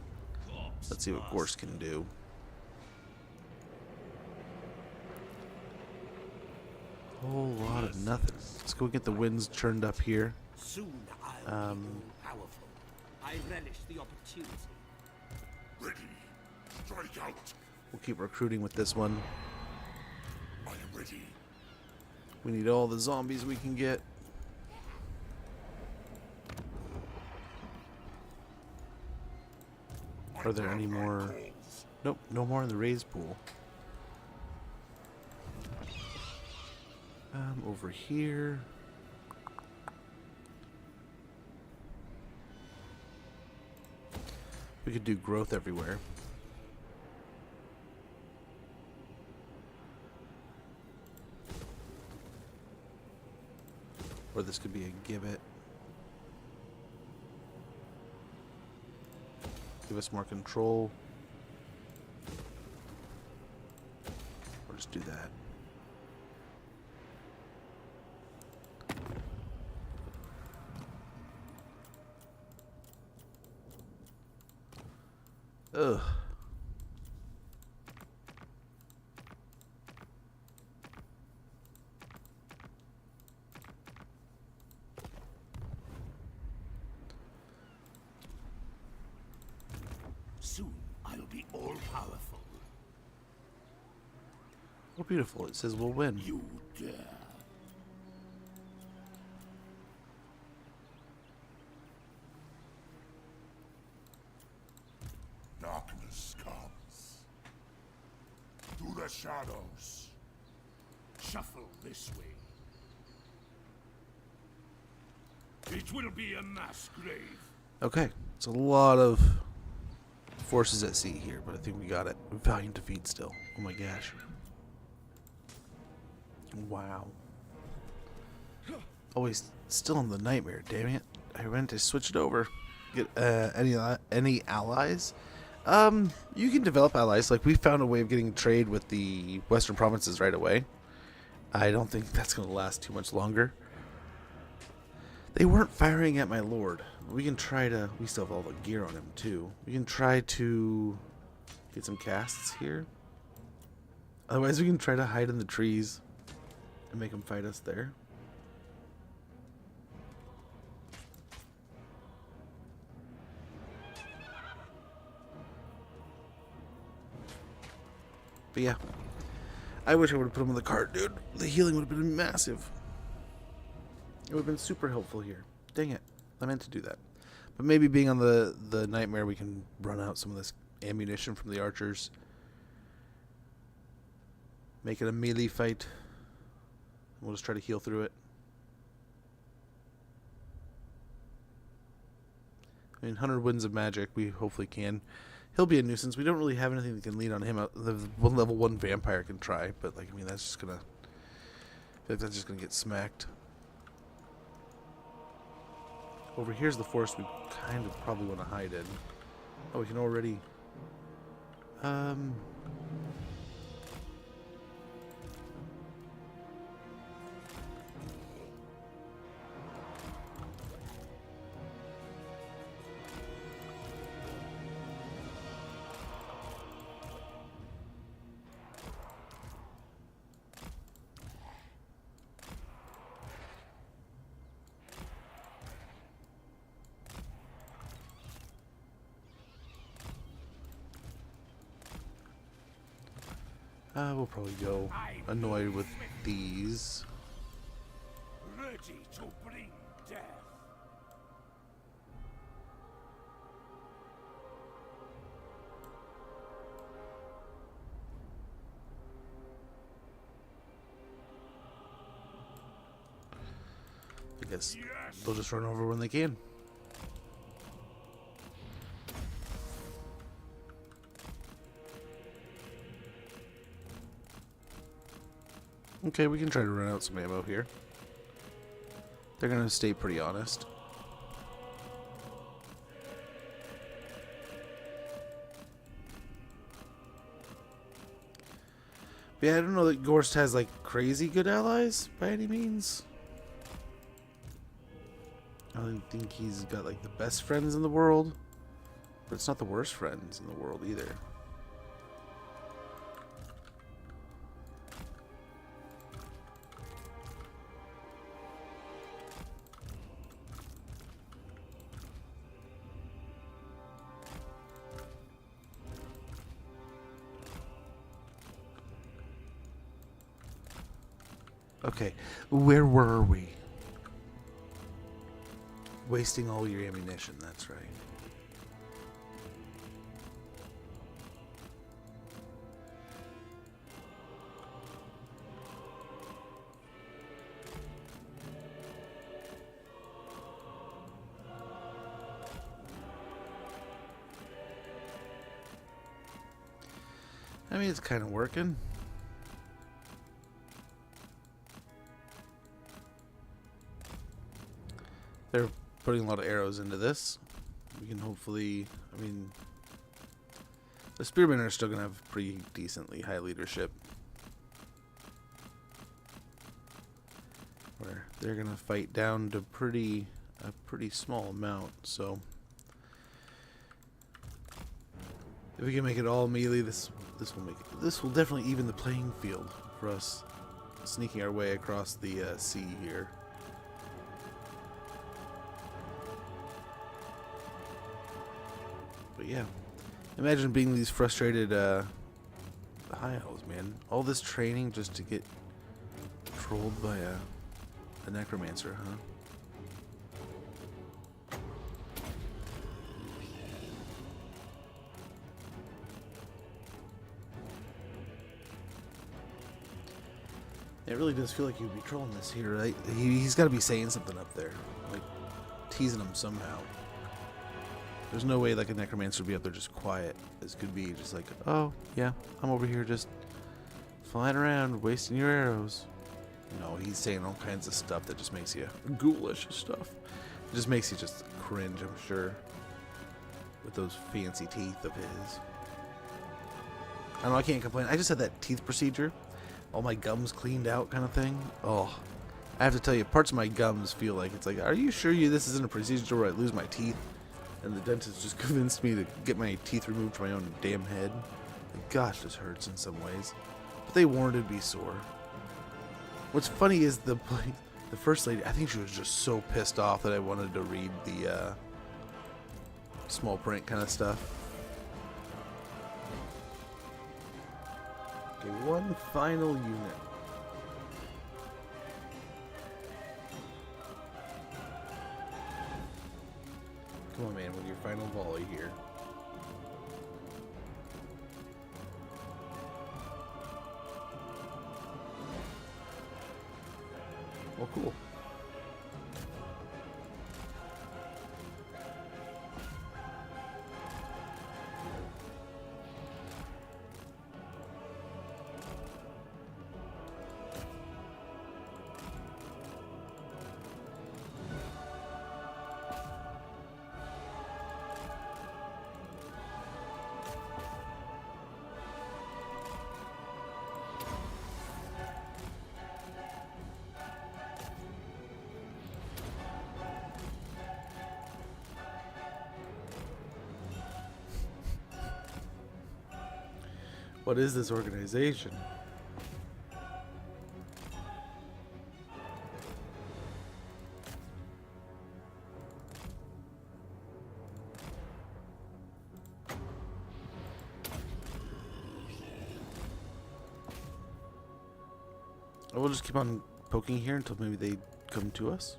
Let's see what Ghorst can do. Whole lot of nothing. Let's go get the winds churned up here. Soon I'll be powerful. I relish the opportunity. Ready. Strike out. We'll keep recruiting with this one. I am ready. We need all the zombies we can get. Are there any more? Nope, no more in the raise pool. Over here. We could do growth everywhere. Or this could be a gibbet. Give us more control. Or just do that. Ugh. Soon I'll be all powerful. Oh, beautiful. It says we'll win. You dare. Darkness comes. To the shadows. Shuffle this way. It will be a mass grave. Okay. It's a lot of forces at sea here, but I think we got it. Valiant defeat still. Oh my gosh. Wow. Oh, he's still in the nightmare, damn it. I went to switch it over. Get any allies? You can develop allies. Like, we found a way of getting trade with the western provinces right away. I don't think that's going to last too much longer. They weren't firing at my lord. We can try to... We still have all the gear on him, too. We can try to get some casts here. Otherwise, we can try to hide in the trees and make them fight us there. But yeah, I wish I would have put him on the cart, dude. The healing would have been massive. It would have been super helpful here. Dang it. I meant to do that. But maybe being on the nightmare, we can run out some of this ammunition from the archers. Make it a melee fight. We'll just try to heal through it. I mean, 100 winds of magic, we hopefully can. He'll be a nuisance. We don't really have anything that can lead on him. The level 1 vampire can try, but like, I mean, that's just gonna... I feel like that's just gonna get smacked. Over here's the forest we kind of probably want to hide in. Oh, we can already... We'll probably go annoyed with these. Ready to bring death. I guess they'll just run over when they can. Okay, we can try to run out some ammo here. They're gonna stay pretty honest. But yeah, I don't know that Ghorst has like crazy good allies by any means. I don't think he's got like the best friends in the world, but it's not the worst friends in the world either. Okay, where were we? Wasting all your ammunition, that's right. I mean, it's kind of working. They're putting a lot of arrows into this. We can hopefully, I mean, the spearmen are still going to have pretty decently high leadership. Where they're going to fight down to a pretty small amount, so if we can make it all melee, this will definitely even the playing field for us sneaking our way across the sea here. But yeah, imagine being these frustrated high elves, man. All this training just to get trolled by a necromancer, huh? It really does feel like you'd be trolling this here, right? He's got to be saying something up there, like teasing him somehow. There's no way like a necromancer would be up there just quiet. This could be just like, oh yeah, I'm over here just flying around, wasting your arrows. No, he's saying all kinds of stuff that just makes you ghoulish stuff. It just makes you just cringe, I'm sure, with those fancy teeth of his. I don't know, I can't complain. I just had that teeth procedure. All my gums cleaned out kind of thing. Oh, I have to tell you, parts of my gums feel like it's like, are you sure this isn't a procedure where I lose my teeth? And the dentist just convinced me to get my teeth removed from my own damn head. Like, gosh, this hurts in some ways. But they warranted me sore. What's funny is the first lady, I think she was just so pissed off that I wanted to read the small print kind of stuff. Okay, one final unit. Come on, man, with your final volley here. Well, cool. What is this organization? We'll just keep on poking here until maybe they come to us.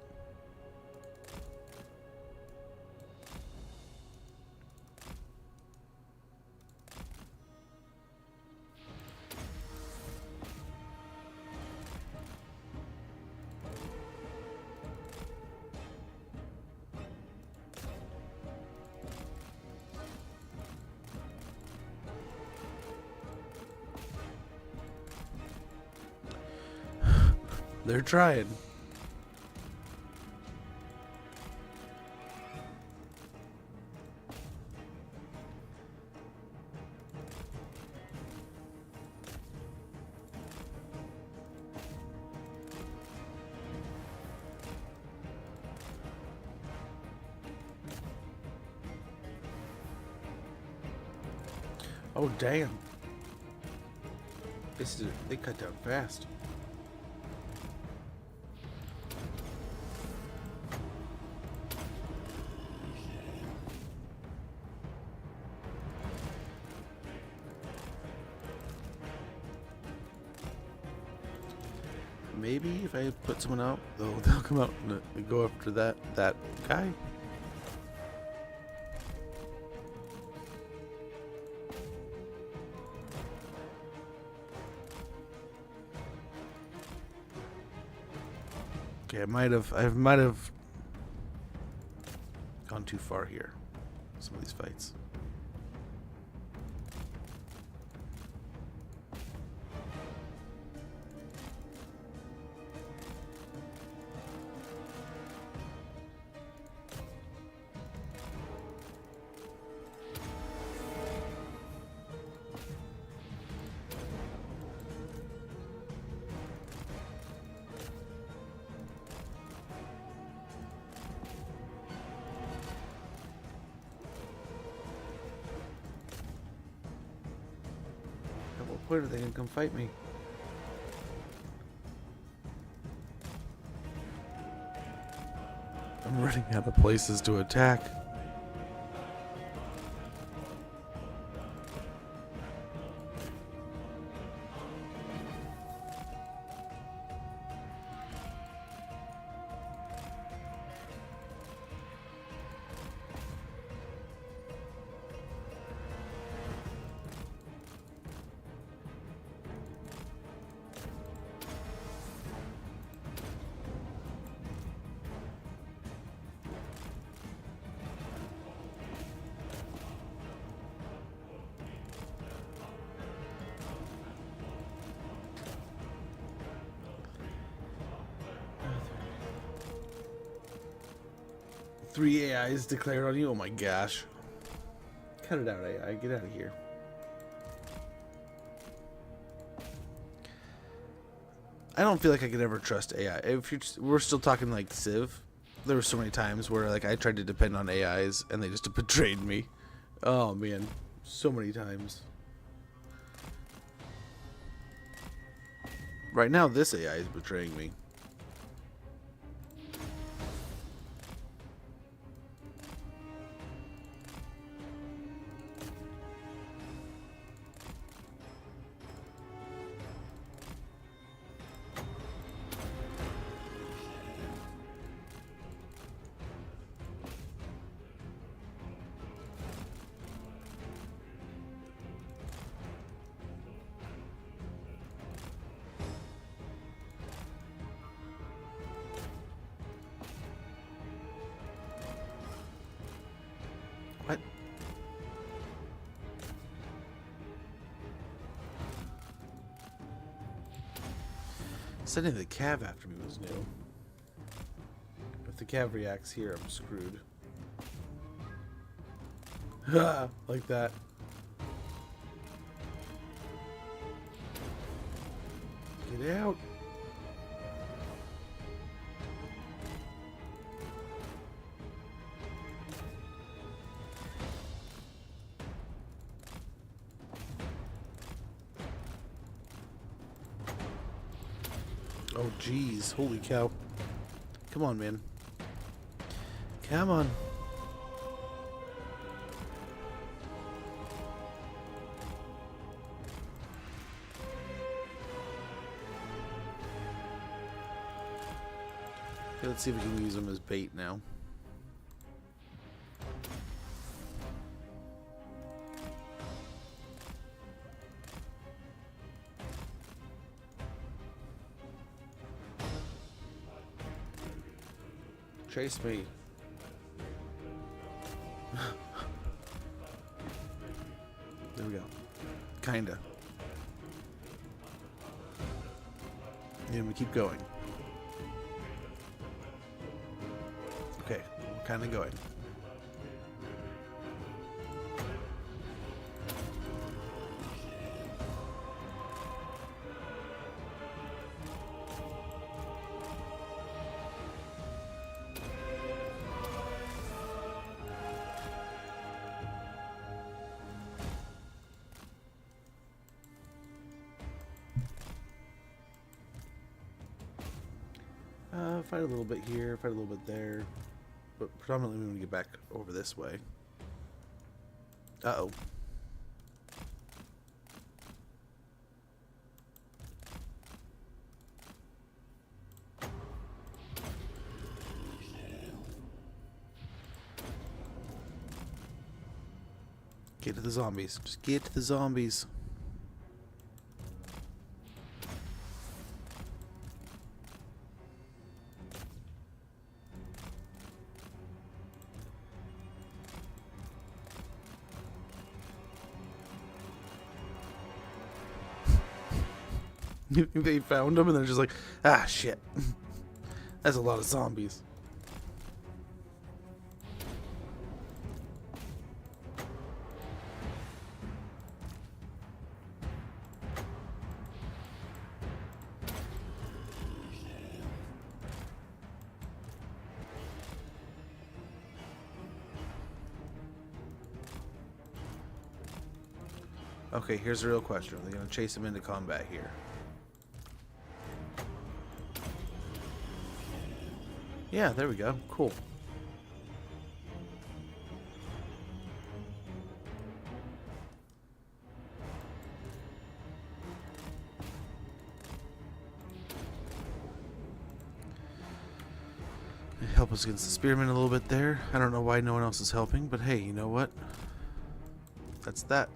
They're trying. Oh, damn. They cut down fast. Maybe if I put someone out, they'll come out and go after that guy. Okay, I might have gone too far here. Some of these fights. At what point are they gonna come fight me? I'm running out of places to attack. Three AIs declared on you? Oh my gosh. Cut it out, AI. Get out of here. I don't feel like I could ever trust AI. We're still talking like Civ. There were so many times where like I tried to depend on AIs and they just betrayed me. Oh man. So many times. Right now this AI is betraying me. What? Sending the cav after me was new. If the cav reacts here, I'm screwed. Like that. Get out. Oh, jeez. Holy cow. Come on, man. Come on. Okay, let's see if we can use them as bait now. Chase me. There we go. Kinda. And we keep going. Okay, we're kinda going. Fight a little bit here, fight a little bit there. But predominantly we want to get back over this way. Uh-oh. Get to the zombies. Just get to the zombies. They found them and they're just like, ah, shit. That's a lot of zombies. Okay, here's the real question. Are they going to chase him into combat here? Yeah, there we go. Cool. Help us against the spearmen a little bit there. I don't know why no one else is helping, but hey, you know what? That's that.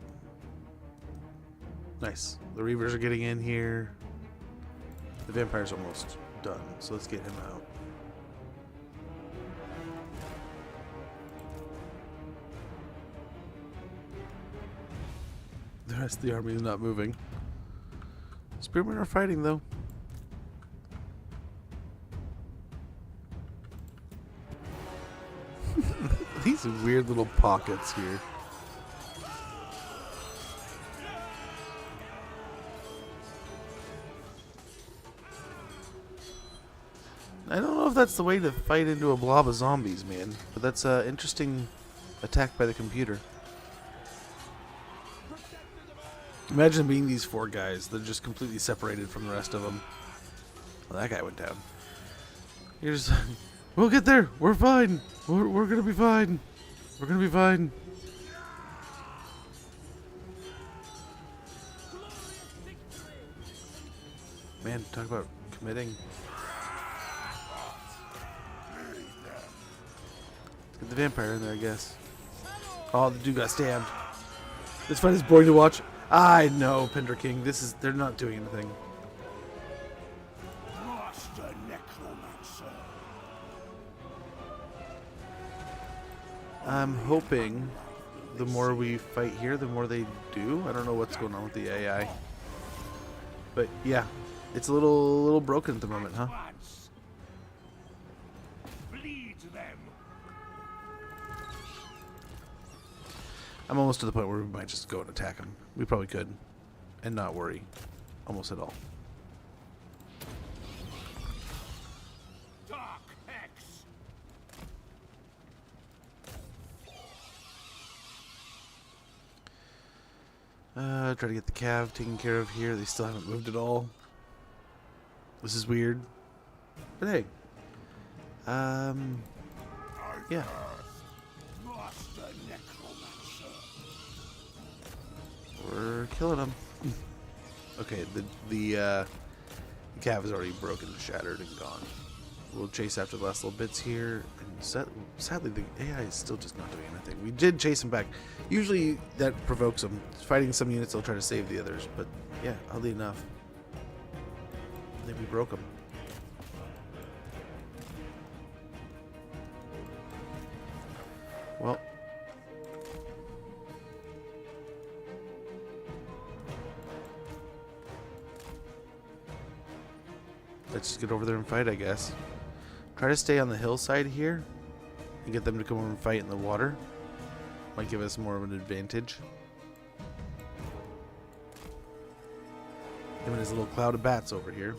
Nice. The Reavers are getting in here. The vampire's almost done, so let's get him out. The rest of the army is not moving. Spearmen are fighting, though. These weird little pockets here. I don't know if that's the way to fight into a blob of zombies, man. But that's an interesting attack by the computer. Imagine being these four guys. They're just completely separated from the rest of them. Well, that guy went down. You're just... We'll get there. We're fine. We're gonna be fine. We're gonna be fine. Man, talk about committing. Let's get the vampire in there, I guess. Oh, the dude got stabbed. This fight is boring to watch. I know, Pender King. They're not doing anything. Master Necromancer. I'm hoping the more we fight here, the more they do. I don't know what's going on with the AI. But yeah, it's a little broken at the moment, huh? Bleed them. I'm almost to the point where we might just go and attack them. We probably could. And not worry. Almost at all. Dark Hex. Try to get the cav taken care of here. They still haven't moved at all. This is weird. But hey. Yeah. Master Necromancer. We're killing them. Okay, the cav is already broken, shattered, and gone. we'll chase after the last little bits here. And sadly, the AI is still just not doing anything. We did chase him back. Usually that provokes him. Fighting some units, they'll try to save the others. But yeah, oddly enough, I think we broke him. Well, let's just get over there and fight, I guess. Try to stay on the hillside here and get them to come over and fight in the water. Might give us more of an advantage. Him and his little cloud of bats over here.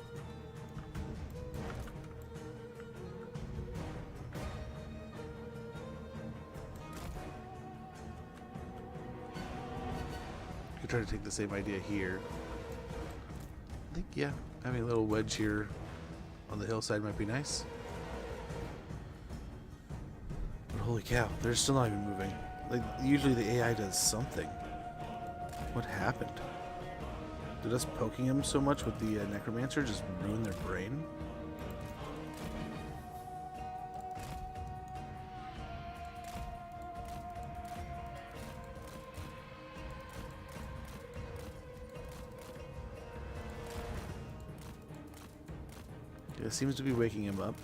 Could try to take the same idea here. I think, yeah, having a little wedge here on the hillside might be nice. But holy cow, they're still not even moving. Like, usually the AI does something. What happened? Did us poking him so much with the necromancer just ruin their brain? Yeah, it seems to be waking him up.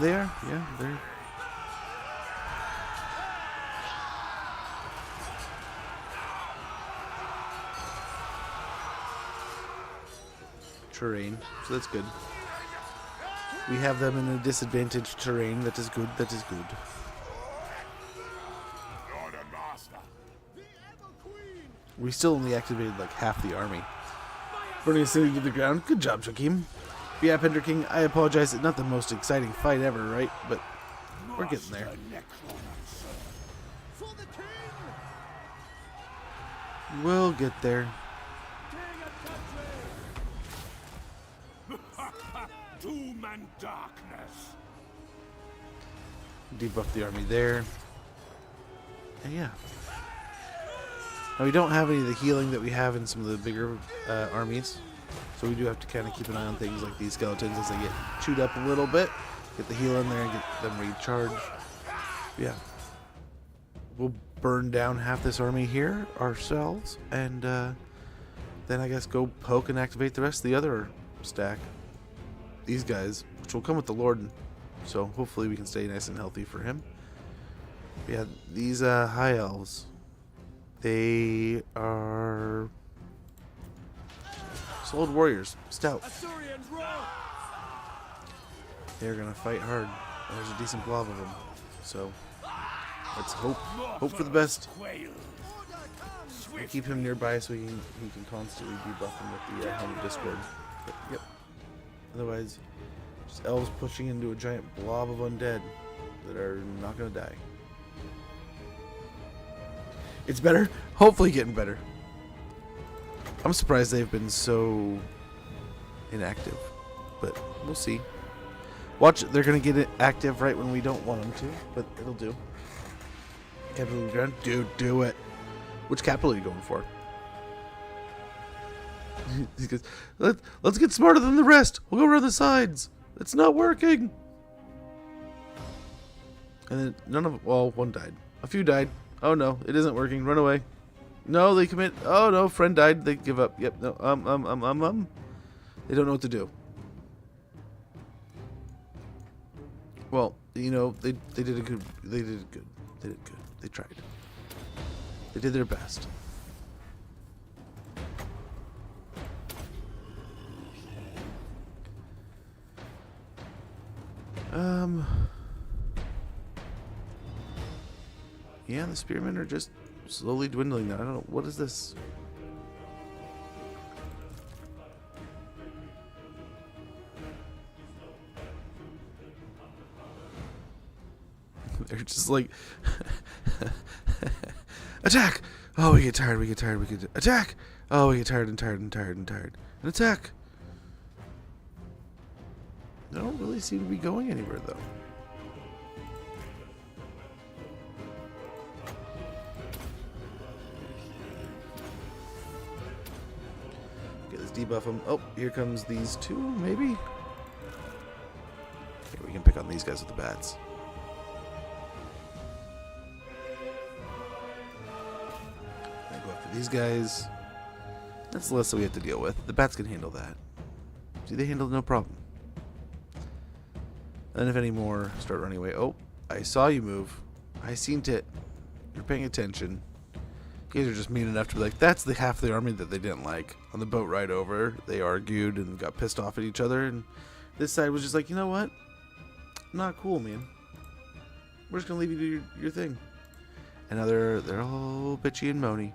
There, yeah, there. Terrain, so that's good. We have them in a disadvantaged terrain. That is good. That is good. Lord and Master. We still only activated like half the army. Burning a city to the ground. Good job, Joachim. Yeah, Pender King, I apologize. It's not the most exciting fight ever, right? But we're getting there. For the king! We'll get there. Doom and darkness. Debuff the army there. And yeah. Now we don't have any of the healing that we have in some of the bigger armies. So we do have to kind of keep an eye on things like these skeletons as they get chewed up a little bit. Get the heal in there and get them recharged. Yeah. We'll burn down half this army here ourselves. And then I guess go poke and activate the rest of the other stack. These guys, which will come with the Lord. So hopefully we can stay nice and healthy for him. But yeah, these high elves. They are solid warriors, stout. They're gonna fight hard. There's a decent blob of them, so let's hope for the best. I keep him nearby so he can constantly debuff him with the Helm of Discord. But, yep. Otherwise, just elves pushing into a giant blob of undead that are not gonna die. It's better. Hopefully, getting better. I'm surprised they've been so inactive, but we'll see. Watch, they're gonna get it active right when we don't want them to, but it'll do. Capital of the ground, dude, do it. Which capital are you going for? He goes, let's get smarter than the rest. We'll go around the sides. It's not working. And then one died. A few died. Oh no, it isn't working. Run away. No, they commit. Oh no, friend died. They give up. Yep. No. They don't know what to do. Well, you know, they did it good. They did it good. They did it good. They tried. They did their best. Yeah, the spearmen are just slowly dwindling now. I don't know. What is this? They're just like attack. Oh, we get tired. We get tired. We get attack. Oh, we get tired and tired and tired and tired. And attack. They don't really seem to be going anywhere though. debuff them. Oh, here comes these two, maybe? Okay, we can pick on these guys with the bats. I go after these guys. That's less that we have to deal with. The bats can handle that. See, they handle no problem. And if any more start running away. Oh, I saw you move. I seen it. You're paying attention. You guys are just mean enough to be like, that's the half of the army that they didn't like. On the boat ride over, they argued and got pissed off at each other. And this side was just like, you know what? Not cool, man. We're just going to leave you to your thing. And now they're all bitchy and moany.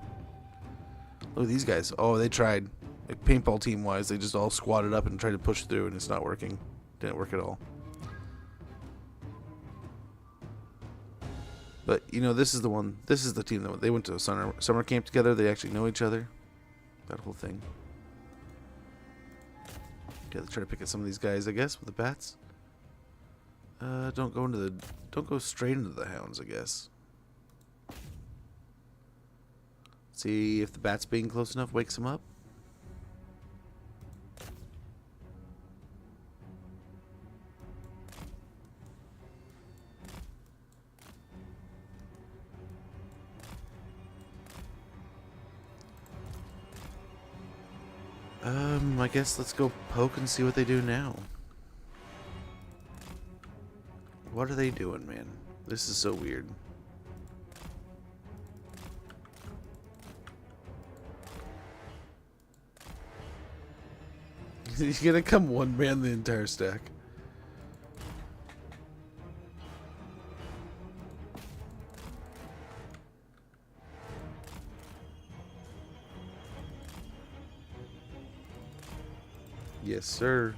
Look at these guys. Oh, they tried. Like paintball team wise, they just all squatted up and tried to push through, and it's not working. Didn't work at all. But you know, this is the one. This is the team that they went to a summer camp together. They actually know each other. That whole thing. Okay, let's try to pick at some of these guys, I guess, with the bats. Don't go straight into the hounds, I guess. See if the bats being close enough wakes them up. I guess let's go poke and see what they do now. What are they doing, man? This is so weird. He's gonna come one man the entire stack. Yes, sir.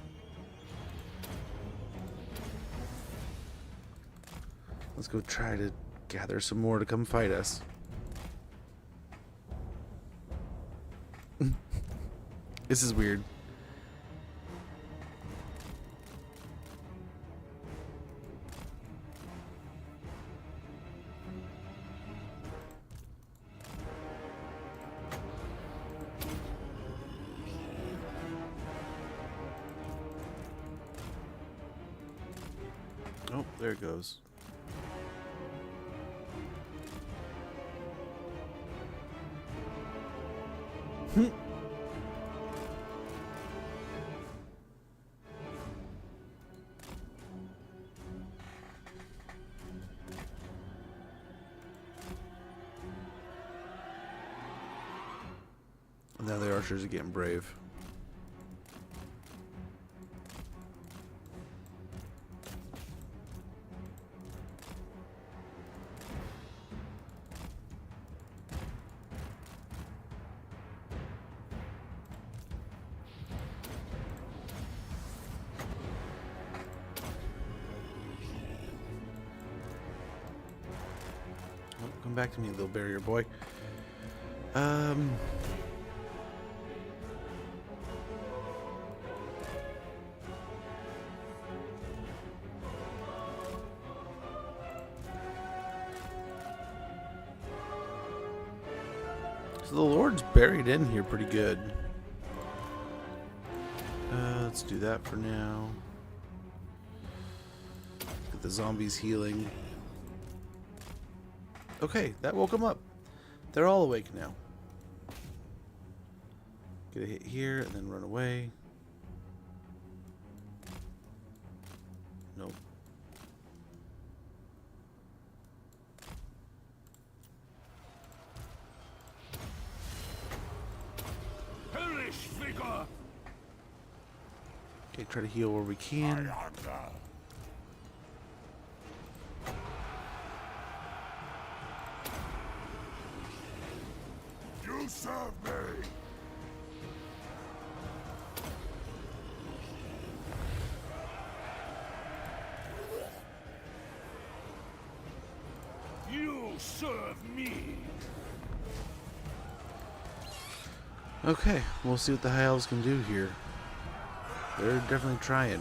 Let's go try to gather some more to come fight us. This is weird. Oh, there it goes. Now the archers are getting brave. Oh, come back to me, little barrier boy. So the Lord's buried in here pretty good. Let's do that for now. Get the zombies healing. Okay, that woke them up. They're all awake now. Get a hit here and then run away. Nope. Hellish vigor! Okay, try to heal where we can. You serve me! You serve me! Okay, we'll see what the high elves can do here. They're definitely trying.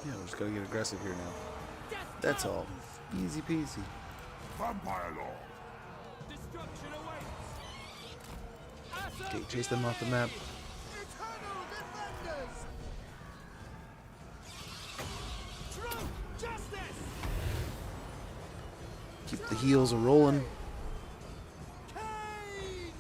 Yeah, we're just gotta get aggressive here now. That's all. Easy peasy. Vampire Lord. Destruction awaits. Okay, chase them off the map. Eternal defenders. True justice. Keep the heels a rolling. Kane.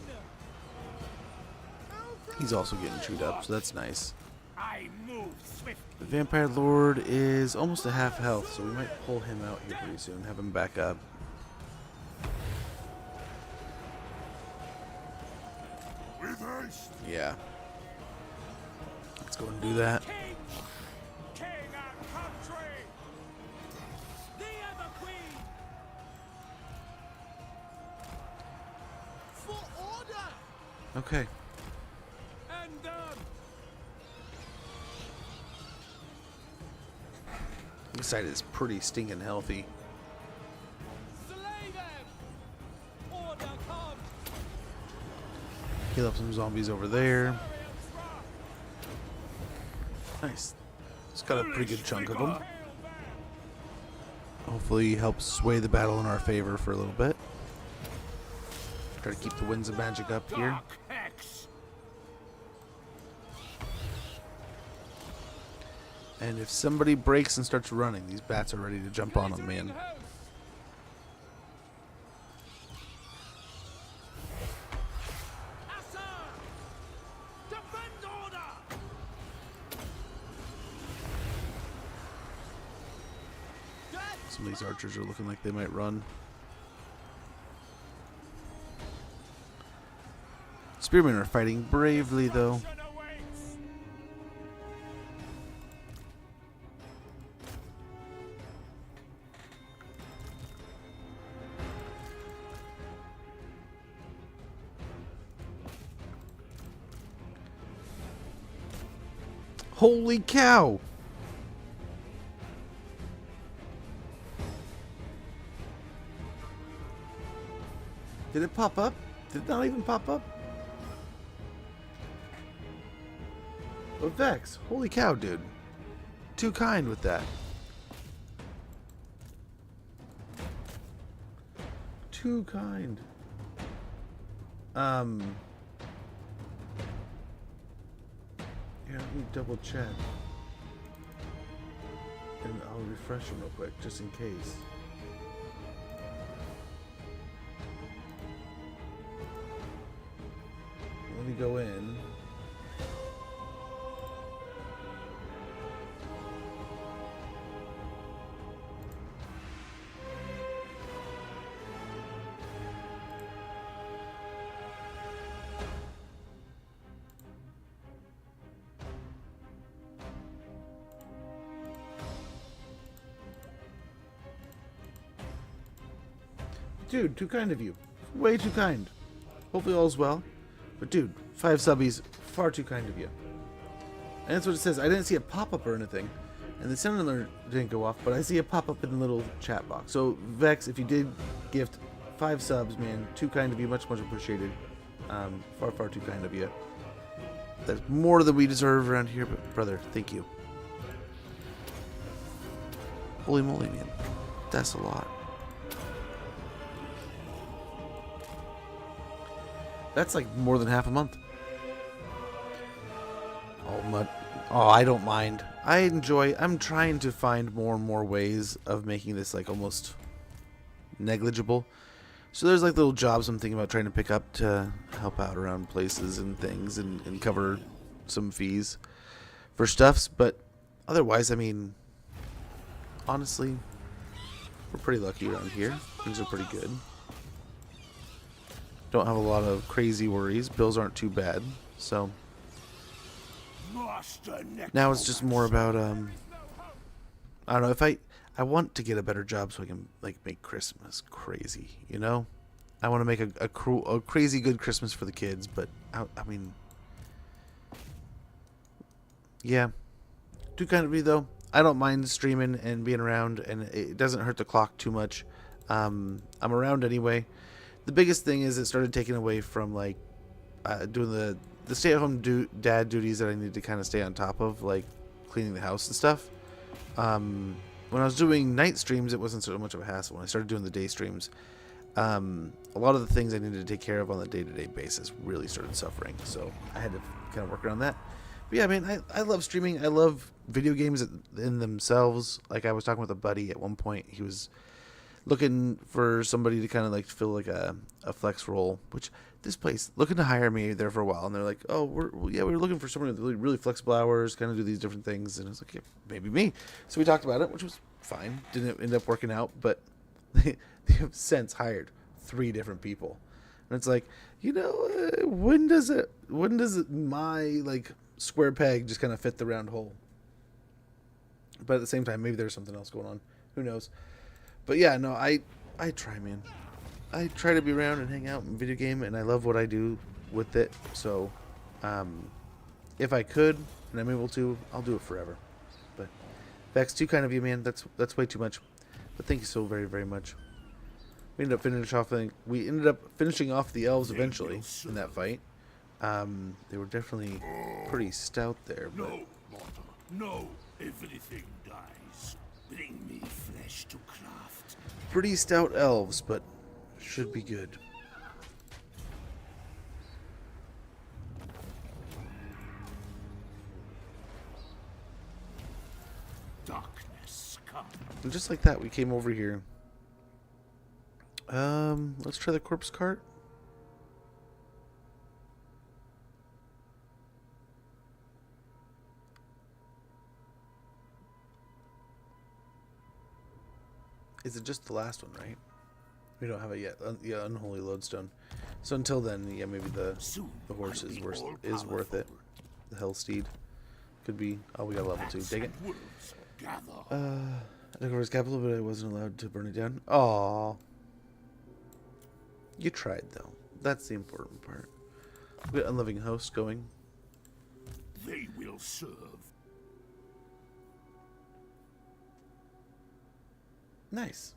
He's also getting chewed up, so that's nice. I move swiftly. The Vampire Lord is almost a half health, so we might pull him out here pretty soon. Have him back up. With haste. Yeah. Let's go and do that. King. King and country. The ever queen. For order. Okay. And done. This side is pretty stinking healthy. Slay them. Order comes. Heal up some zombies over there. Chariots rock. Nice. It's got a pretty good chunk of them. Hail them. Hopefully helps sway the battle in our favor for a little bit. Try to keep the winds of magic up here. Dark hex. And if somebody breaks and starts running, these bats are ready to jump on them, man. Host. Assa. Defend order. Death. Some of these archers are looking like they might run. Spearmen are fighting bravely, though. Destruction awaits. Holy cow! Did it pop up? Did it not even pop up? Oh, Vex. Holy cow, dude. Too kind with that. Too kind. Yeah, let me double check. And I'll refresh them real quick, just in case. Let me go in. Dude, too kind of you. Way too kind. Hopefully all's well. But dude, 5 subbies, far too kind of you. And that's what it says. I didn't see a pop-up or anything. And the sound alert didn't go off, but I see a pop-up in the little chat box. So, Vex, if you did gift 5 subs, man, too kind of you. Much, much appreciated. Far, far too kind of you. That's more than we deserve around here, but brother, thank you. Holy moly, man. That's a lot. That's like more than half a month. Oh, I don't mind. I'm trying to find more and more ways of making this like almost negligible. So there's like little jobs I'm thinking about trying to pick up to help out around places and things and cover some fees for stuffs. But otherwise, I mean, honestly, we're pretty lucky around here. Things are pretty good. Don't have a lot of crazy worries. Bills aren't too bad. So now it's just more about I don't know, if I want to get a better job so I can like make Christmas crazy, you know? I want to make a crazy good Christmas for the kids, but I mean, yeah. Too kind of me though. I don't mind streaming and being around, and it doesn't hurt the clock too much. I'm around anyway. The biggest thing is it started taking away from like doing the the stay-at-home dad duties that I need to kind of stay on top of, like cleaning the house and stuff. When I was doing night streams, it wasn't so much of a hassle. When I started doing the day streams, a lot of the things I needed to take care of on the day-to-day basis really started suffering. So I had to kind of work around that. But yeah, I mean, I love streaming. I love video games in themselves. Like I was talking with a buddy at one point. He was looking for somebody to kind of like fill like a flex role, which this place looking to hire me there for a while, and they're like, oh, we're looking for someone with really flexible hours, kind of do these different things. And I was like, yeah, maybe me. So we talked about it, which was fine. Didn't end up working out, but they have since hired 3 different people, and it's like, when does my like square peg just kind of fit the round hole? But at the same time, maybe there's something else going on. Who knows? But yeah, no, I try, man. I try to be around and hang out and video game, and I love what I do with it. So, if I could and I'm able to, I'll do it forever. But Vex, too kind of you, man. That's way too much. But thank you so very, very much. We ended up finishing off the elves eventually in that fight. They were definitely pretty stout there. But No, mortal. No. Everything dies. Bring me flesh to craft. pretty stout elves, but should be good. Darkness come. And just like that, we came over here. Let's try the corpse cart. Is it just the last one, right? We don't have it yet. Yeah, unholy lodestone. So until then, yeah, maybe the horse is worth it. The hell steed could be. Oh, we got a level 2. Dig it. I took over his capital, but I wasn't allowed to burn it down. Aww. You tried, though. That's the important part. We got Unloving Host going. They will serve. Nice.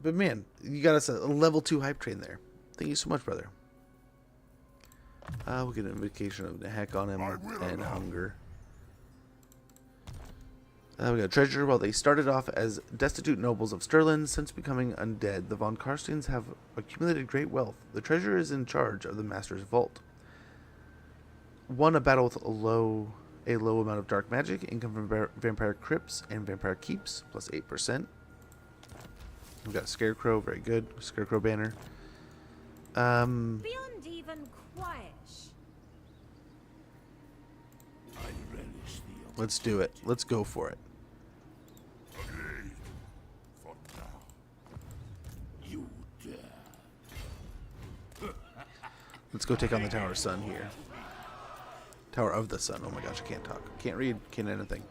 But man, you got us a level 2 hype train there. Thank you so much, brother. We'll get an invocation of the heck on him and hunger. We got treasure. While they started off as destitute nobles of Stirland, since becoming undead, the von Karsteins have accumulated great wealth. The treasure is in charge of the Master's Vault. Won a battle with a low amount of dark magic, income from vampire crypts and vampire keeps, plus 8%. We've got a Scarecrow, very good. Scarecrow banner. Beyond even quiet. I relish the Let's do it. Let's go for it. Okay. For now. You dare. Let's go take on the Tower of Sun here. Tower of the Sun. Oh my gosh, I can't talk. Can't read. Can't anything.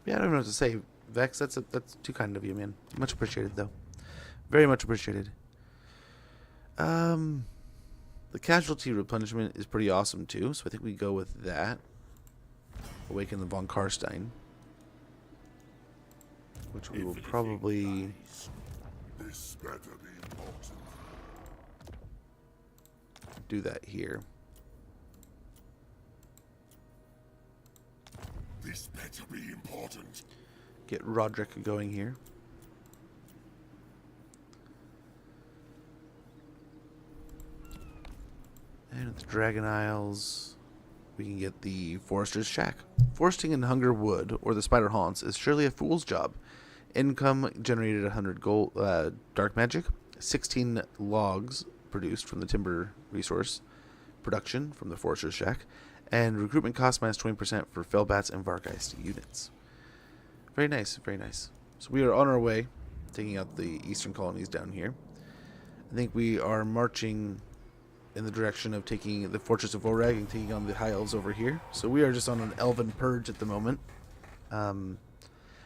Yeah, I don't know what to say. Vex, that's too kind of you, man. Much appreciated, though. Very much appreciated. The casualty replenishment is pretty awesome, too. So I think we go with that. Awaken the von Karstein. Which we will probably... This better be important. do that here. This better be important. Get Roderick going here. And at the Dragon Isles, we can get the Forester's Shack. Foresting in Hunger Wood, or the Spider Haunts, is surely a fool's job. Income generated 100 gold, dark magic, 16 logs produced from the timber resource production from the Forester's Shack, and recruitment cost minus 20% for Fellbats and Vargeist units. Very nice, very nice. So we are on our way, taking out the eastern colonies down here. I think we are marching in the direction of taking the Fortress of Vorag and taking on the High Elves over here. So we are just on an elven purge at the moment. And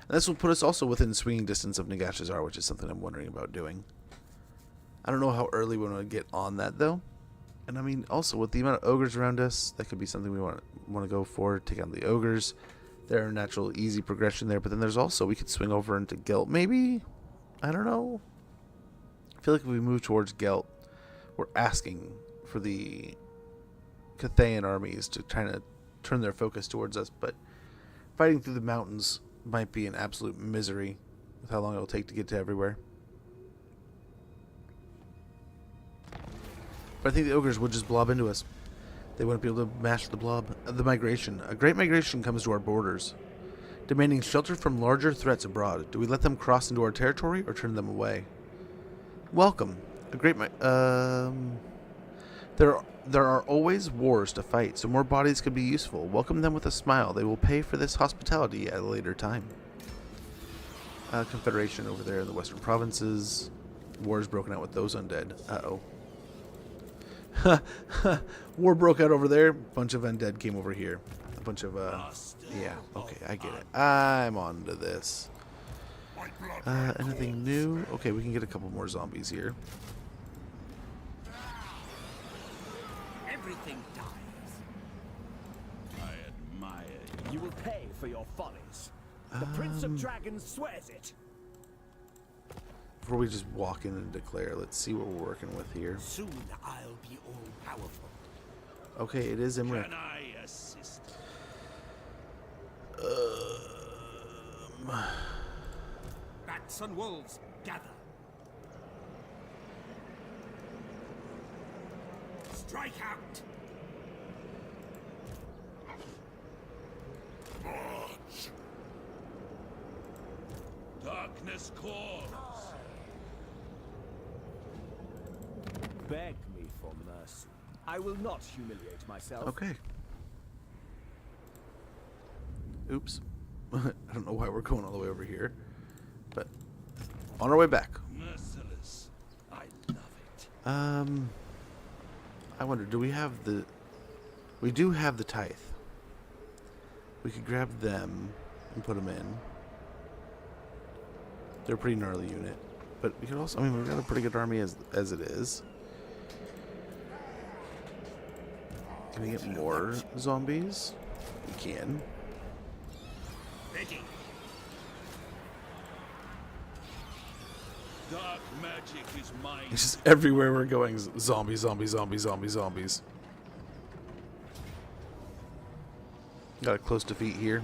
this will put us also within swinging distance of Nagashazar, which is something I'm wondering about doing. I don't know how early we want to get on that, though. And I mean, also, with the amount of ogres around us, that could be something we want to go for. Take on the ogres. They're a natural, easy progression there. But then there's also, we could swing over into Gelt, maybe? I don't know. I feel like if we move towards Gelt, we're asking for the Cathayan armies to kind of turn their focus towards us, but fighting through the mountains might be an absolute misery with how long it'll take to get to everywhere. But I think the ogres would just blob into us. They wouldn't be able to mash the blob. The migration. A great migration comes to our borders, demanding shelter from larger threats abroad. Do we let them cross into our territory or turn them away? Welcome. A great There are always wars to fight, so more bodies could be useful. Welcome them with a smile. They will pay for this hospitality at a later time. Confederation over there in the western provinces. War's broken out with those undead. Uh-oh. War broke out over there. Bunch of undead came over here. A bunch of, yeah, okay, I get it. I'm on to this. Anything new? Okay, we can get a couple more zombies here. Everything dies. I admire you. You will pay for your follies. The Prince of Dragons swears it. Before we just walk in and declare, let's see what we're working with here. Soon I'll be all powerful. Okay, it is Imric. Can I assist? Bats and wolves, gather. Strike out! March! Darkness calls. Beg me for mercy. I will not humiliate myself. Okay. Oops. I don't know why we're going all the way over here. But on our way back. Merciless. I love it. I wonder, do we have the... We do have the tithe. We could grab them and put them in. They're a pretty gnarly unit. But we could also... I mean, we've got a pretty good army as it is. Can we get more zombies? We can. Ready! Dark magic is mine. It's just everywhere we're going. Zombies, zombies, zombies, zombies, zombies. Got a close defeat here.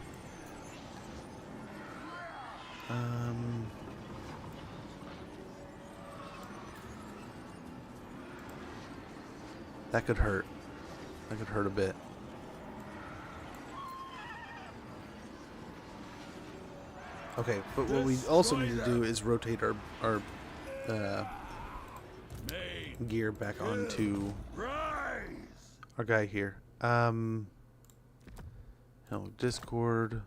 That could hurt. That could hurt a bit. Okay, but what we also need to do is rotate our gear back onto our guy here. Hello, Discord.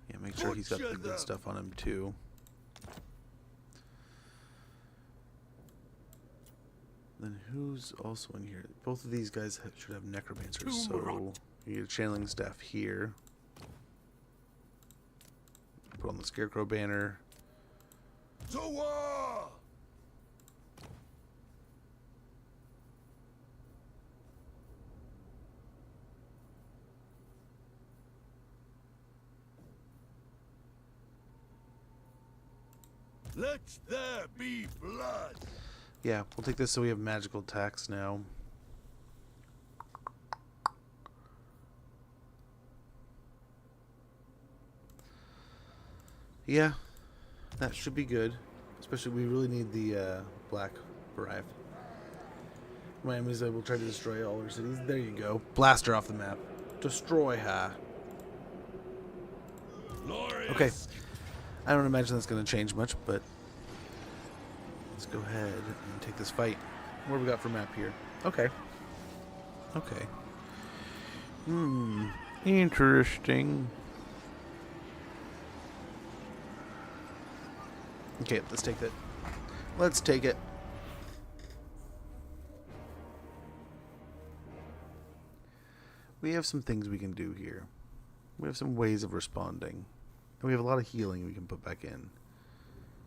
Yeah, make sure he's got the good stuff on him too. Then who's also in here? Both of these guys should have necromancers, so you get a channeling staff here. Put on the scarecrow banner. To war! Let there be blood. Yeah, we'll take this so we have magical attacks now. Yeah, that should be good. Especially we really need the black arrive. My enemies will try to destroy all our cities. There you go. Blast her off the map. Destroy her. Glorious. Okay. I don't imagine that's going to change much, but let's go ahead and take this fight. What do we got for map here? Okay. Okay. Interesting. Okay, let's take that. Let's take it. We have some things we can do here. We have some ways of responding. And we have a lot of healing we can put back in.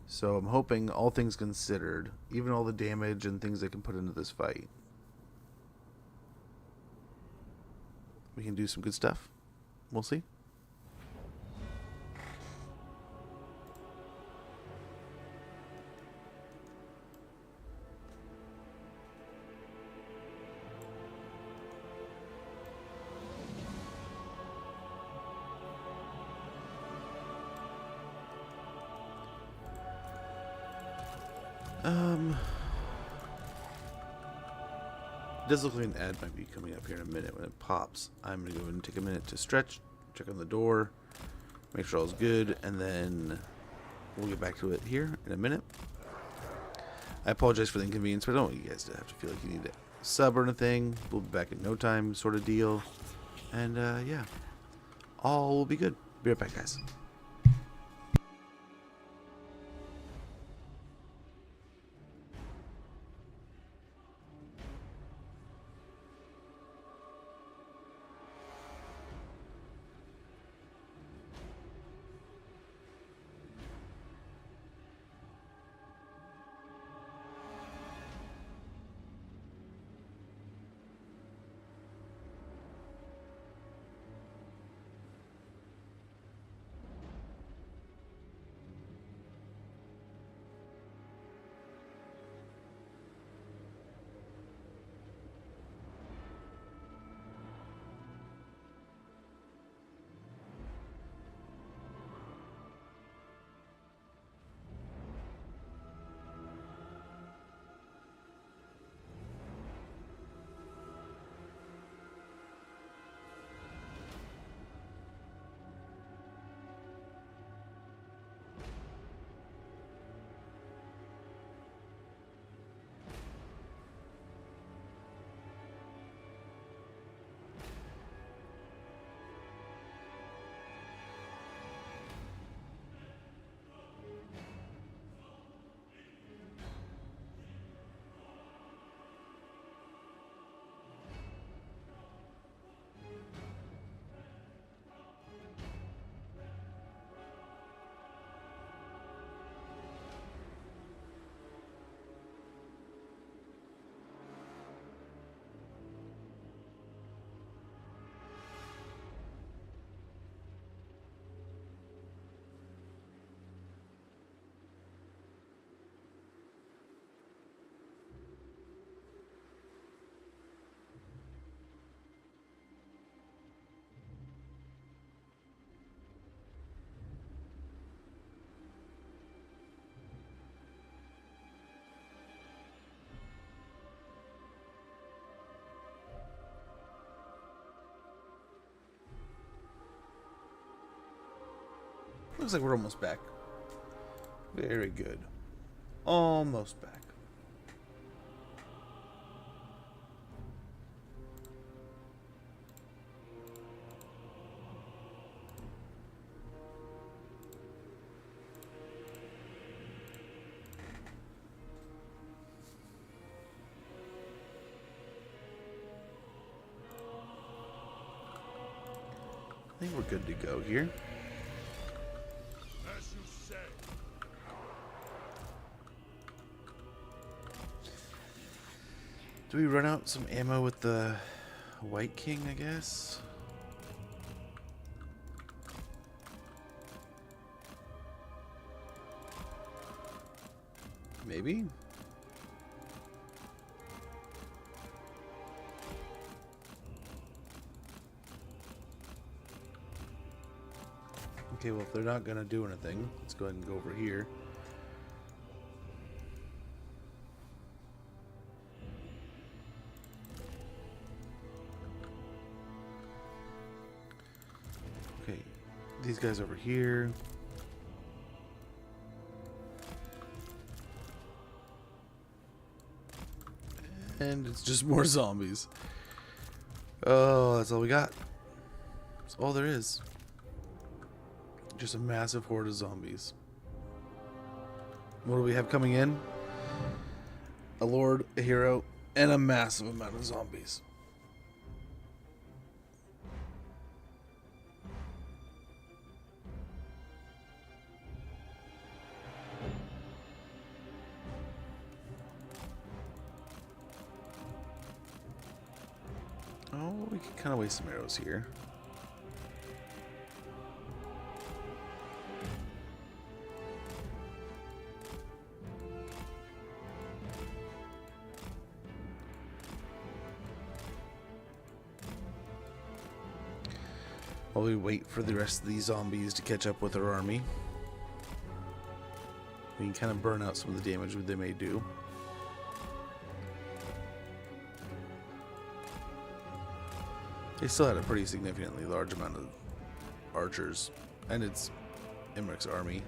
So I'm hoping, all things considered, even all the damage and things they can put into this fight, we can do some good stuff. We'll see. It does look like an ad might be coming up here in a minute. When it pops, I'm going to go ahead and take a minute to stretch, check on the door, make sure all's good, and then we'll get back to it here in a minute. I apologize for the inconvenience, but I don't want you guys to have to feel like you need to sub or anything. We'll be back in no time sort of deal. And yeah, all will be good. Be right back, guys. Looks like we're almost back. Very good. Almost back. I think we're good to go here. As you say. Do we run out some ammo with the White King, I guess? Maybe? Okay, well, if they're not gonna do anything, let's go ahead and go over here. Okay, these guys over here. And it's just more zombies. Oh, that's all we got. That's all there is. Just a massive horde of zombies. What do we have coming in? A lord, a hero, and a massive amount of zombies. Oh, we can kind of waste some arrows here. While we wait for the rest of these zombies to catch up with our army, we can kind of burn out some of the damage they may do. They still had a pretty significantly large amount of archers, and it's Emmerich's army.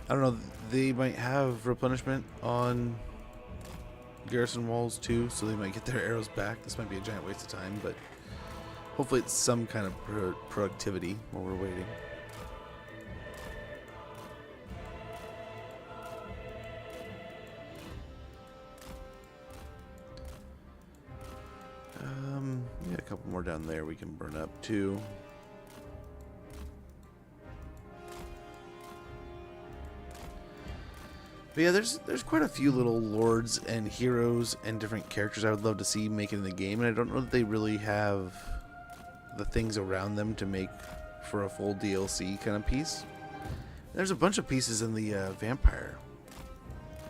I don't know, they might have replenishment on garrison walls too, so they might get their arrows back. This might be a giant waste of time, but hopefully it's some kind of productivity while we're waiting. We got a couple more down there we can burn up too. But yeah, there's quite a few little lords and heroes and different characters I would love to see make it in the game, and I don't know that they really have the things around them to make for a full DLC kind of piece. There's a bunch of pieces in the vampire.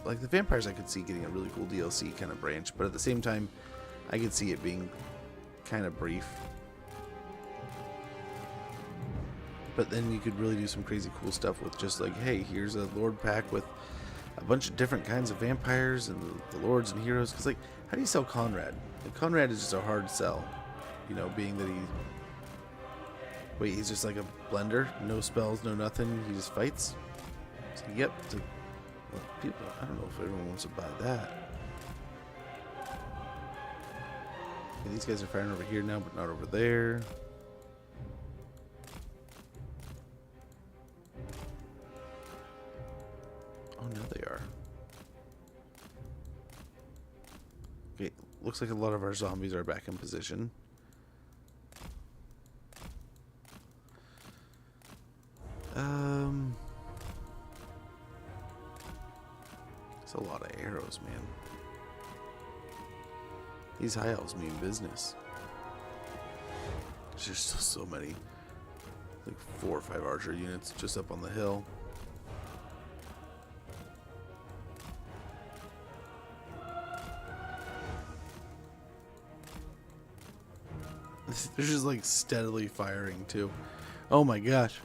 Like the vampires I could see getting a really cool DLC kind of branch, but at the same time I could see it being kind of brief. But then you could really do some crazy cool stuff with just like, hey, here's a lord pack with a bunch of different kinds of vampires and the lords and heroes. Because like, how do you sell Conrad? Like, Conrad is just a hard sell, you know, being that he's just like a blender, no spells, no nothing, he just fights. So yep, it's like, well, people, I don't know if everyone wants to buy that. Okay, these guys are firing over here now, but not over there. Oh, no, they are. Okay, looks like a lot of our zombies are back in position. It's a lot of arrows, man. These high elves mean business. There's still so many. Like 4 or 5 archer units just up on the hill. They're just like steadily firing too. Oh my gosh.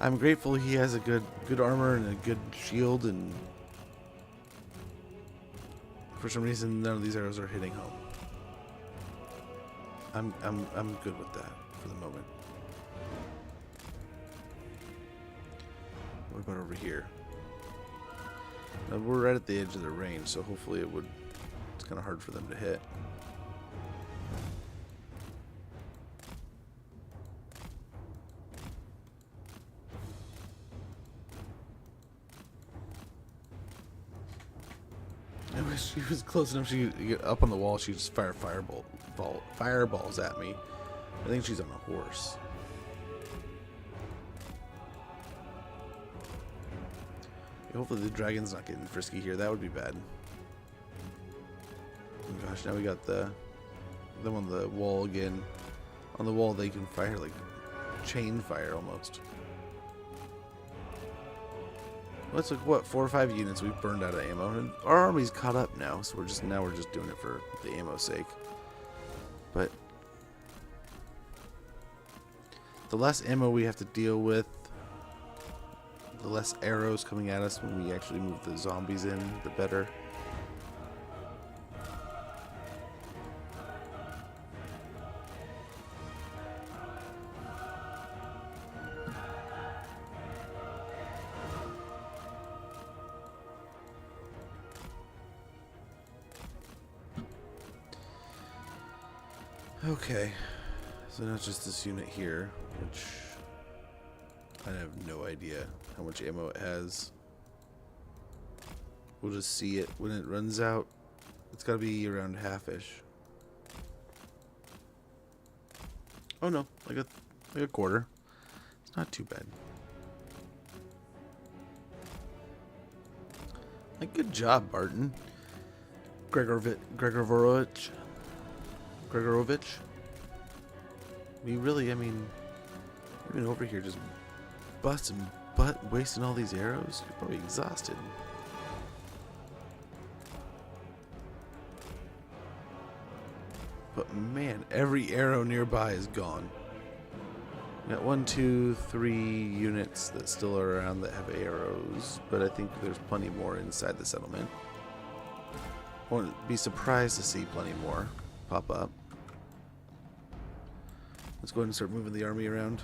I'm grateful he has a good armor and a good shield, and for some reason none of these arrows are hitting home. I'm good with that for the moment. What about over here? Now we're right at the edge of the range, so hopefully it's kind of hard for them to hit. She was close enough. She could get up on the wall. She just fireballs at me. I think she's on a horse. Hopefully the dragon's not getting frisky here. That would be bad. Oh gosh, now we got them on the wall again. On the wall they can fire like chain fire almost. Let's look, what, 4 or 5 units we've burned out of ammo, and our army's caught up now, so we're just doing it for the ammo's sake. But the less ammo we have to deal with, the less arrows coming at us when we actually move the zombies in, the better. Okay, so now it's just this unit here, which I have no idea how much ammo it has. We'll just see it when it runs out. It's got to be around half-ish. Oh no, like a quarter. It's not too bad. Like, good job, Barton. Gregorovich. We really, I mean, you've been over here just busting butt, wasting all these arrows. You're probably exhausted. But man, every arrow nearby is gone. We got 1, 2, 3 units that still are around that have arrows, but I think there's plenty more inside the settlement. Won't be surprised to see plenty more pop up. Let's go ahead and start moving the army around.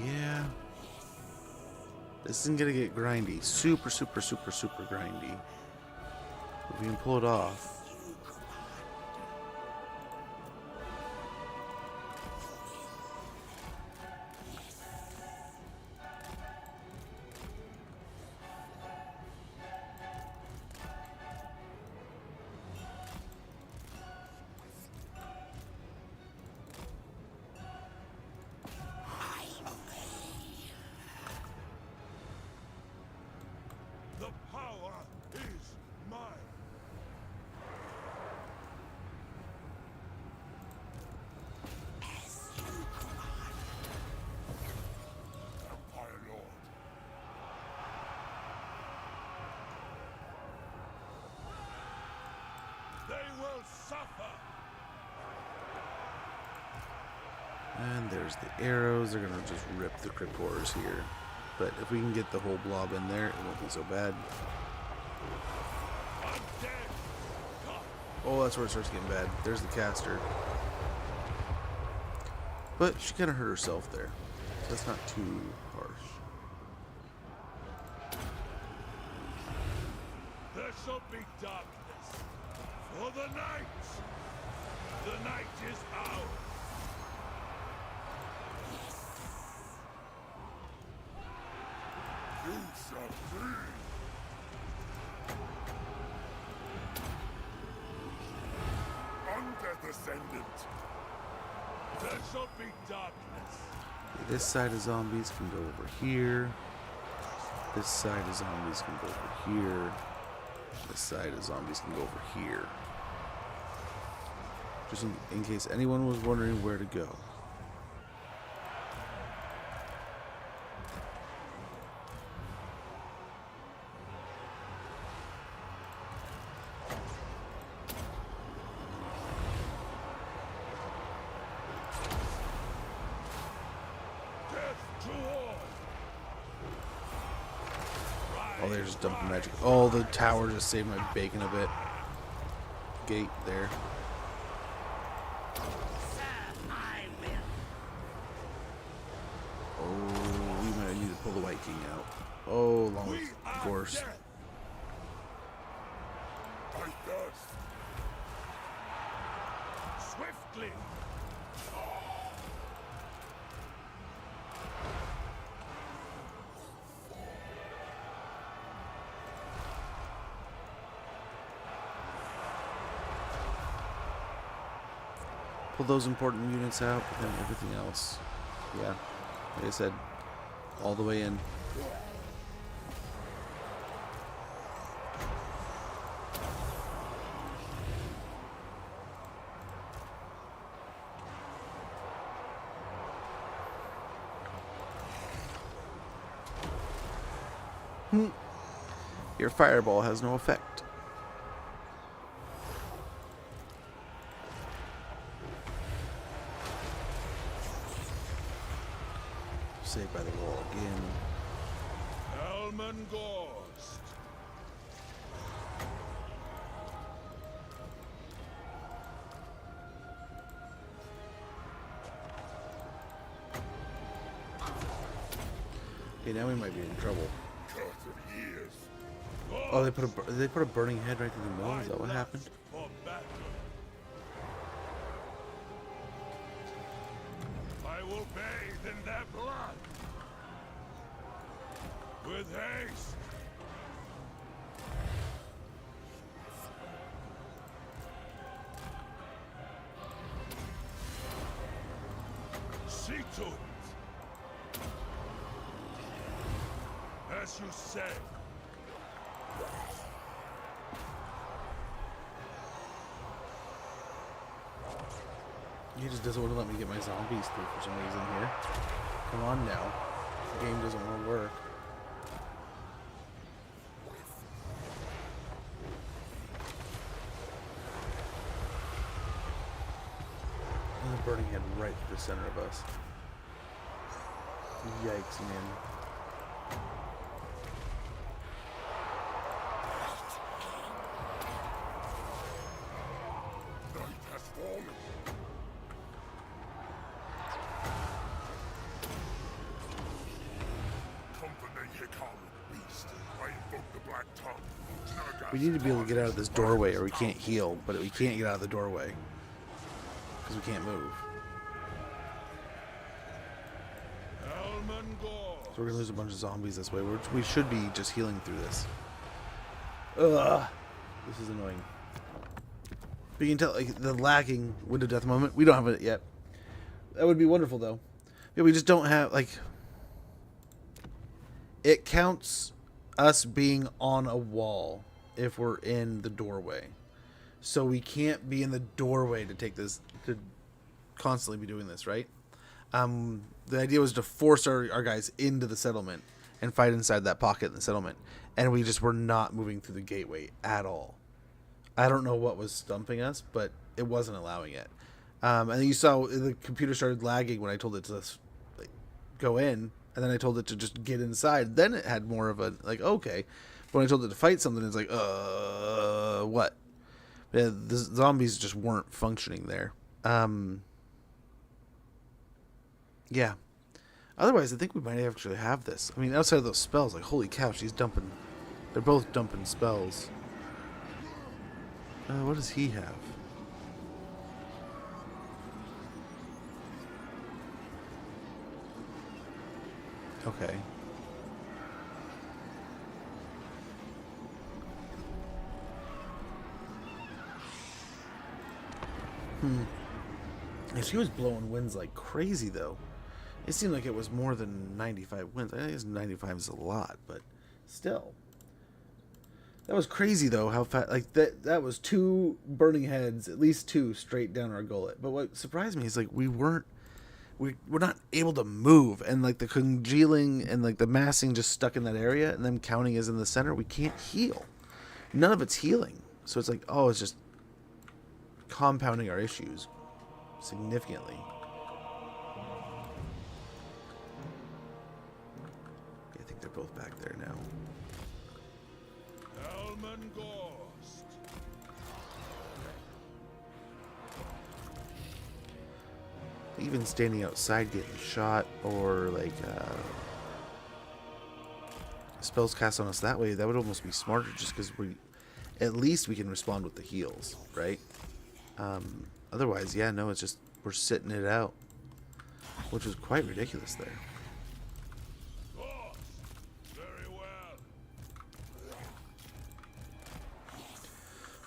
Yeah. This isn't gonna get grindy. Super grindy. If we can pull it off. The power is mine. Empire Lord. They will suffer. And there's the arrows. They're gonna just rip the crypt horrors here. But if we can get the whole blob in there, it won't be so bad. I'm dead. Oh, that's where it starts getting bad. There's the caster. But she kind of hurt herself there. So that's not too harsh. There shall be darkness for the night. The night is ours. You shall see. Undeath Ascendant. There shall be darkness. This side of zombies can go over here. This side of zombies can go over here. This side of zombies can go over here. Just in case anyone was wondering where to go. Oh, they're just dumping magic. Oh, the tower just saved my bacon a bit. Gate there. Oh, we might need to pull the White King out. Oh, along with Ghorst. I thirst. Swiftly. Pull those important units out, but then everything else. Yeah, like I said, all the way in. Your fireball has no effect. Saved by the wall again. Helman Ghorst. Okay, now we might be in trouble. Cursed years. Oh, they put a burning head right through the middle. Is that what happened? For battle. I will bathe in their blood. With haste. See to it. As you say. He just doesn't want to let me get my zombies through for some reason here. Come on now. The game doesn't want to work. And the burning head right through the center of us. Yikes, man. Night has fallen. Company Hikam, beast. I invoke the Black Tongue. We need to be able to get out of this doorway or we can't heal, but we can't get out of the doorway. Because we can't move. Helman Ghorst. So we're gonna lose a bunch of zombies this way. We should be just healing through this. Ugh. This is annoying. But you can tell, like, the lagging window death moment. We don't have it yet. That would be wonderful, though. Yeah, we just don't have, like... It counts us being on a wall if we're in the doorway. So we can't be in the doorway to take this, to constantly be doing this, right? The idea was to force our guys into the settlement and fight inside that pocket in the settlement. And we just were not moving through the gateway at all. I don't know what was stumping us, but it wasn't allowing it. And then you saw the computer started lagging when I told it to like, go in. And then I told it to just get inside. Then it had more of a, like, okay. But when I told it to fight something, it's like, what? Yeah, the zombies just weren't functioning there. Yeah. Otherwise, I think we might actually have this. I mean, outside of those spells, like, holy cow, she's dumping. They're both dumping spells. What does he have? Okay. And she was blowing winds like crazy, though. It seemed like it was more than 95 winds. I guess 95 is a lot, but still. That was crazy, though, how fast... Like, that was 2 burning heads, at least 2, straight down our gullet. But what surprised me is, like, we're not able to move, and like the congealing and like the massing just stuck in that area, and them counting as in the center. We can't heal. None of it's healing. So it's like, oh, it's just compounding our issues significantly. I think they're both back there now. Helman Ghorst. Even standing outside getting shot, or like spells cast on us that way, that would almost be smarter, just because at least we can respond with the heals, right? Otherwise, yeah, no, it's just we're sitting it out, which was quite ridiculous there. Ghorst. Very well.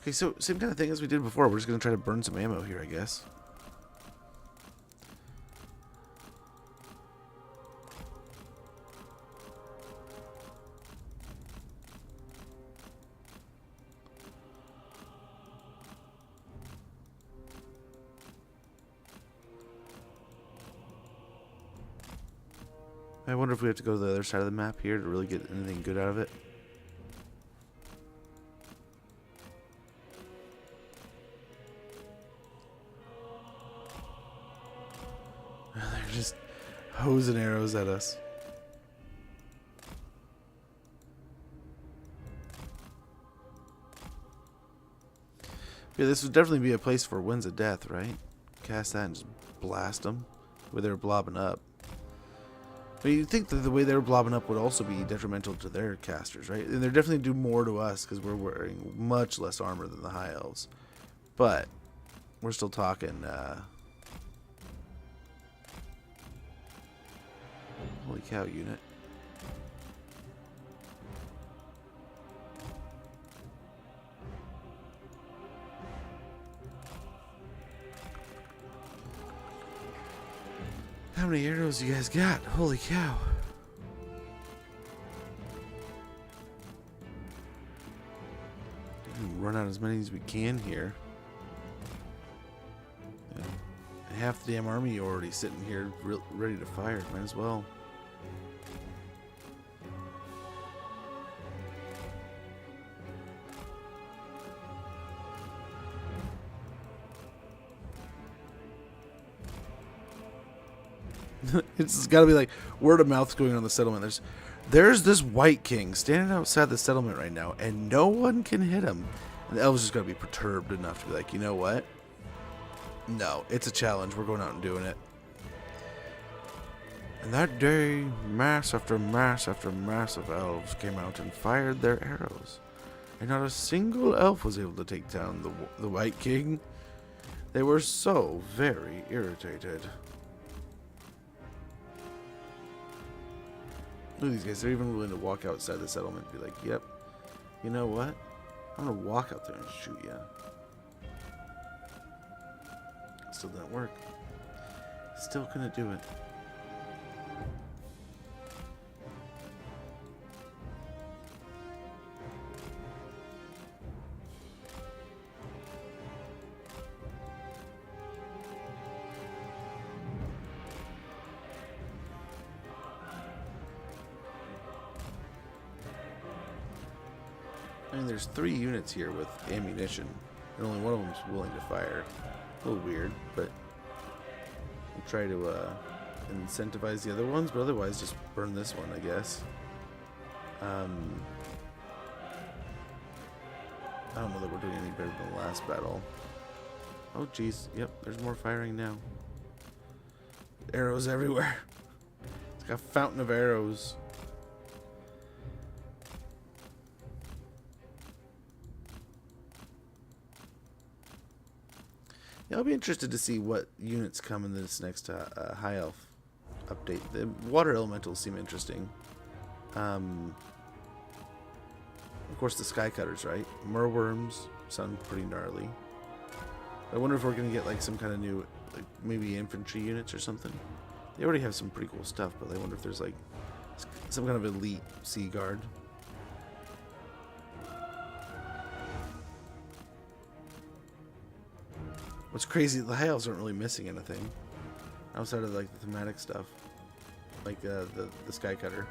Okay, so same kind of thing as we did before. We're just gonna try to burn some ammo here, I guess. I wonder if we have to go to the other side of the map here to really get anything good out of it. They're just hosing arrows at us. Yeah, this would definitely be a place for winds of death, right? Cast that and just blast them where they're blobbing up. But you'd think that the way they're blobbing up would also be detrimental to their casters, right? And they're definitely do more to us because we're wearing much less armor than the high elves. But we're still talking. Holy cow, unit! How many arrows you guys got? Holy cow. Run out as many as we can here. Yeah. Half the damn army already sitting here ready to fire. Might as well. It's got to be like word of mouth going on the settlement. There's this White King standing outside the settlement right now, and no one can hit him. And the elves just got to be perturbed enough to be like, you know what? No, it's a challenge. We're going out and doing it. And that day, mass after mass after mass of elves came out and fired their arrows. And not a single elf was able to take down the White King. They were so very irritated. Look at these guys. They're even willing to walk outside the settlement and be like, yep, you know what? I'm going to walk out there and shoot you. Still didn't work. Still couldn't do it. I mean, there's 3 units here with ammunition, and only one of them is willing to fire. A little weird, but we'll try to incentivize the other ones, but otherwise just burn this one, I guess. I don't know that we're doing any better than the last battle. Oh, jeez. Yep, there's more firing now. Arrows everywhere. It's like a fountain of arrows. Yeah, I'll be interested to see what units come in this next High Elf update. The water elementals seem interesting. Of course, the Sky Cutters, right? Merworms sound pretty gnarly. I wonder if we're going to get like some kind of new, like maybe infantry units or something. They already have some pretty cool stuff, but I wonder if there's like some kind of elite Sea Guard. What's crazy, the High Elves aren't really missing anything outside of like the thematic stuff, like the Sky Cutter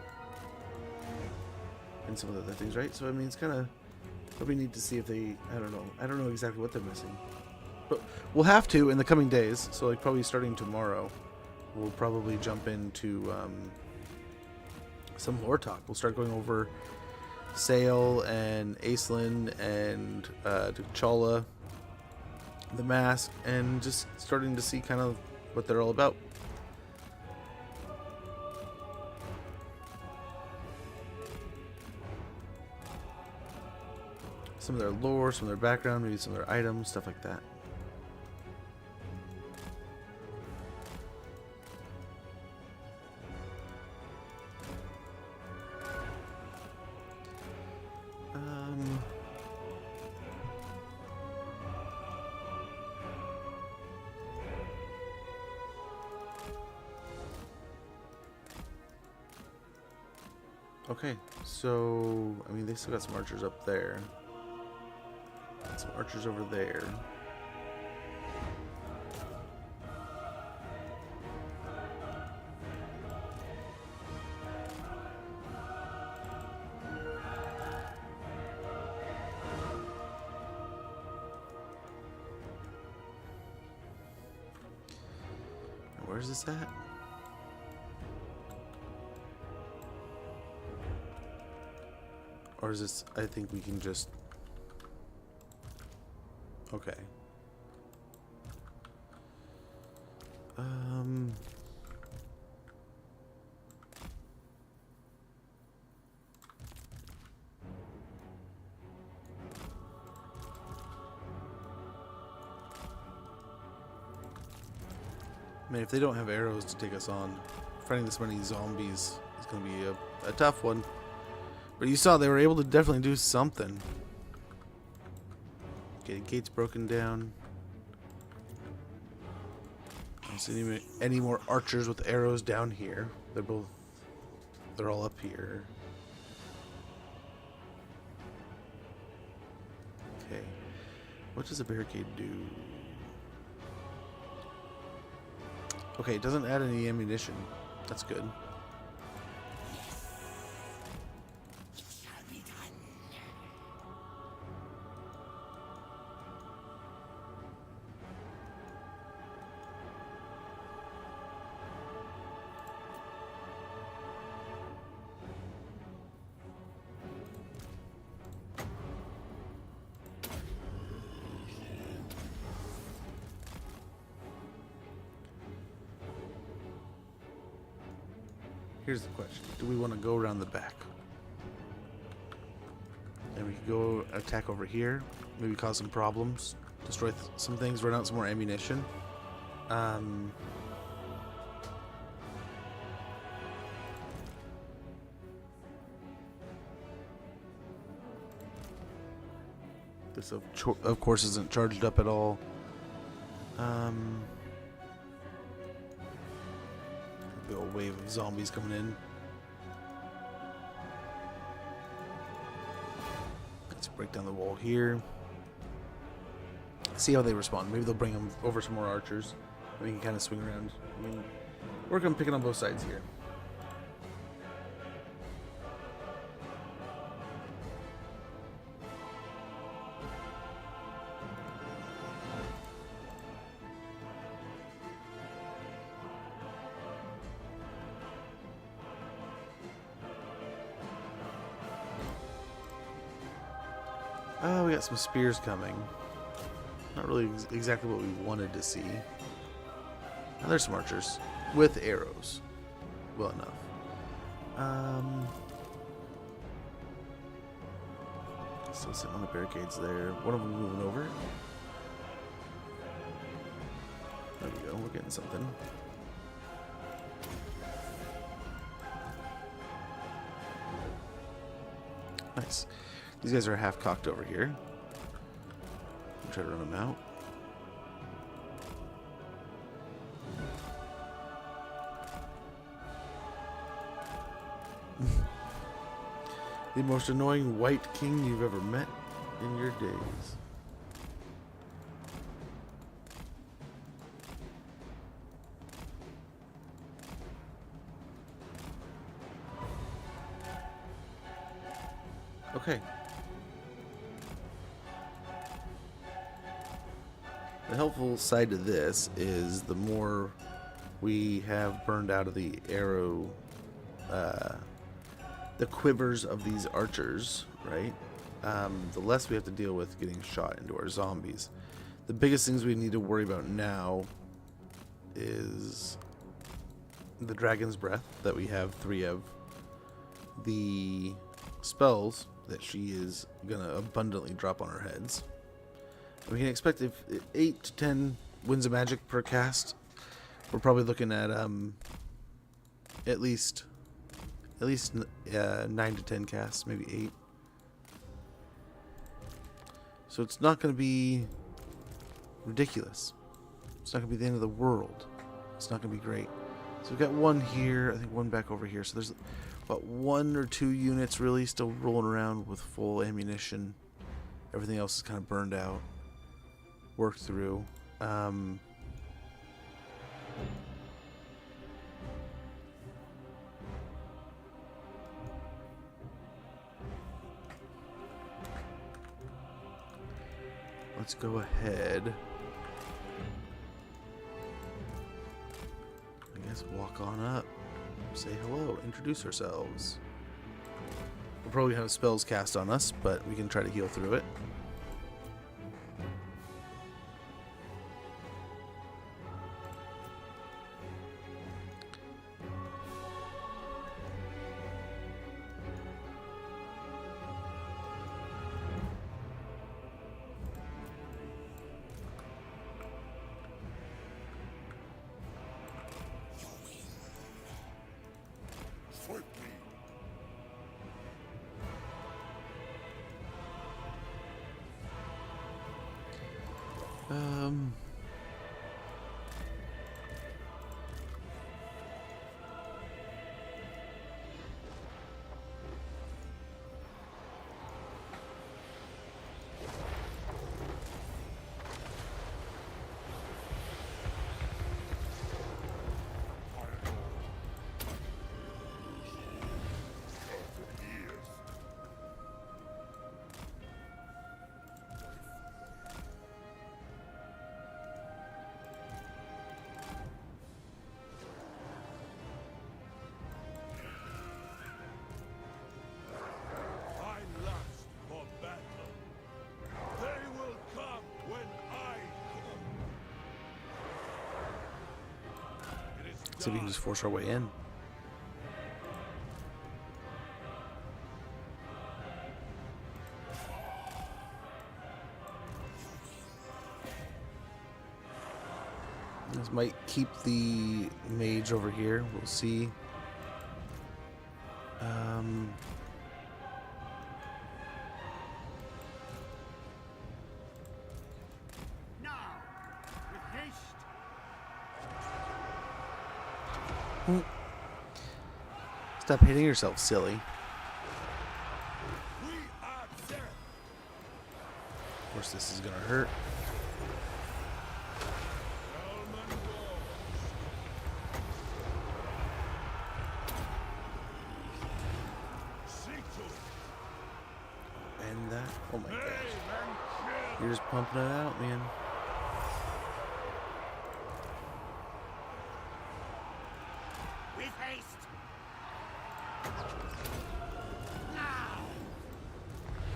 and some of the other things, right? So I mean, it's kind of, it'll be neat to see if they, I don't know exactly what they're missing, but we'll have to in the coming days. So like probably starting tomorrow, we'll probably jump into some lore talk. We'll start going over Sail and Aislinn and T'Challa, the mask, and just starting to see kind of what they're all about. Some of their lore, some of their background, maybe some of their items, stuff like that. Okay, so, I mean, they still got some archers up there. Got some archers over there. Where's this at? Or is this, I think we can just, okay. Man, if they don't have arrows to take us on, fighting this many zombies is going to be a tough one. But you saw they were able to definitely do something. Okay, gate's broken down. I don't see any more archers with arrows down here. They're all up here. Okay. What does a barricade do? Okay, it doesn't add any ammunition. That's good. Here's the question. Do we want to go around the back? And we can go attack over here. Maybe cause some problems. Destroy some things. Run out some more ammunition. This of course isn't charged up at all. Big old wave of zombies coming in. Let's break down the wall here. See how they respond. Maybe they'll bring them over some more archers. We can kind of swing around. I mean, work on picking on both sides here. Oh, we got some spears coming. Not really exactly what we wanted to see. Now there's some archers with arrows. Well enough. Still sitting on the barricades there. One of them moving over. There we go. We're getting something. Nice. These guys are half cocked over here. I'll try to run them out. The most annoying white king you've ever met in your days. Okay. The helpful side to this is the more we have burned out of the arrow, the quivers of these archers, right? The less we have to deal with getting shot into our zombies. The biggest things we need to worry about now is the dragon's breath that we have 3 of, the spells that she is gonna abundantly drop on our heads. We can expect if 8 to 10 winds of magic per cast. We're probably looking at at least 9 to 10 casts, maybe 8. So it's not going to be ridiculous. It's not going to be the end of the world. It's not going to be great. So we've got one here, I think one back over here. So there's about 1 or 2 units really still rolling around with full ammunition. Everything else is kind of burned out, worked through. Let's go ahead. I guess walk on up. Say hello. Introduce ourselves. We'll probably have spells cast on us, but we can try to heal through it. Um. I lust for battle. They will come when I come. It is See if we can just force our way in. This might keep the mage over here. We'll see. Now, with haste. Stop hitting yourself, silly. We are dead. Of course, this is gonna hurt. Helman Ghorst. See to it. And that. Oh my Name gosh. and kill. You're just pumping it out, man. With haste.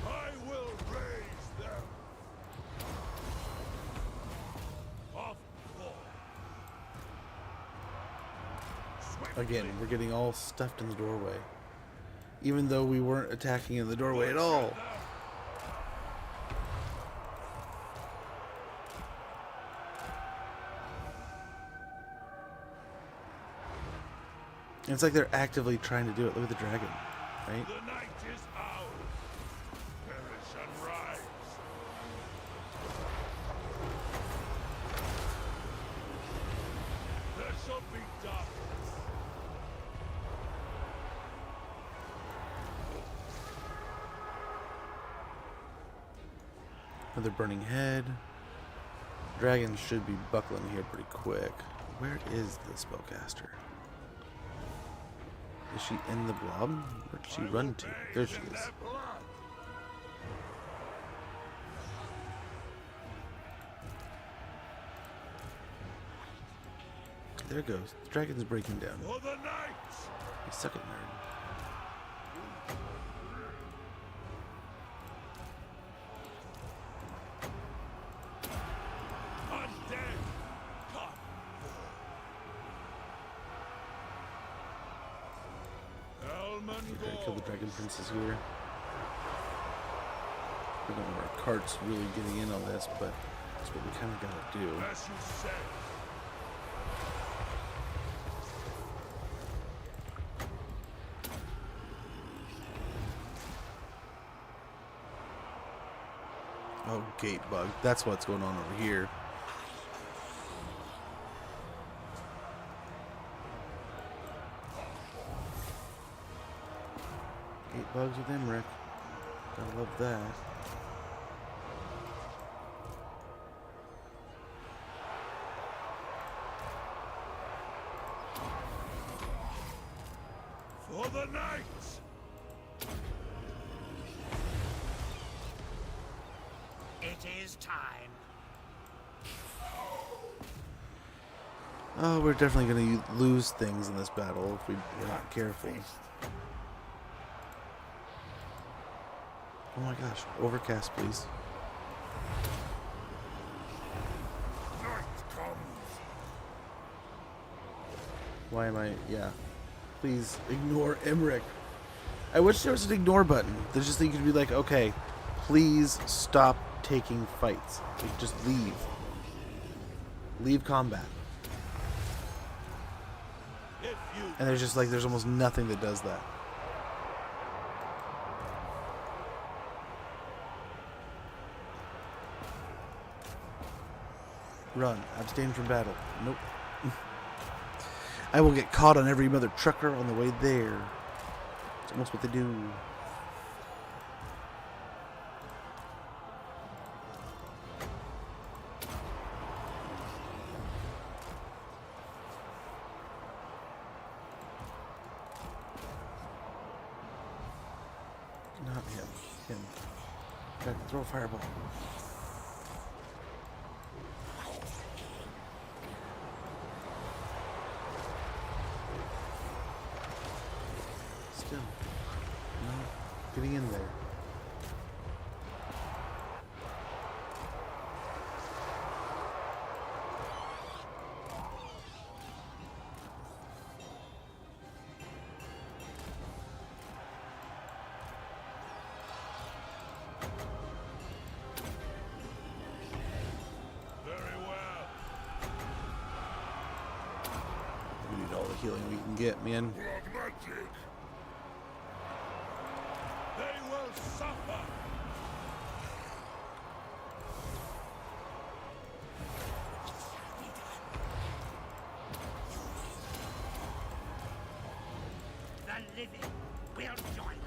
I will raise them. Of war. Again, we're getting all stuffed in the doorway. Even though we weren't attacking in the doorway at all. It's like they're actively trying to do it. Look at the dragon, right? The night is ours. Perish and rise. There shall be darkness. Another burning head. Dragons should be buckling here pretty quick. Where is the spellcaster? Is she in the blob? Where'd she run to? There she is. There it goes. The dragon's breaking down. For the night. You suck it, nerd. Undead. Come. Helman Okay, kill the Ghorst. dragon princess here. We don't know our cart's really getting in on this, but that's what we kind of gotta do. As you said. Oh, gate bug. That's what's going on over here. Gate bugs with Emmerich. Gotta love that. For the night. It is time. Oh, we're definitely going to lose things in this battle if we're not careful. Oh my gosh. Overcast, please. Night comes. Why am I... Yeah. Please ignore Emmerich. I wish there was an ignore button. There's just that you could be like, okay, please stop taking fights. Like, just leave. Leave combat. If you And there's just like, there's almost nothing that does that. Run. Abstain from battle. Nope. I will get caught on every mother trucker on the way there. It's almost what they do. Not him. Him. Gotta throw a fireball. Still. No. Getting in there. Very well. We need all the healing we can get, man. Pragmatic. They will suffer. The living will join us.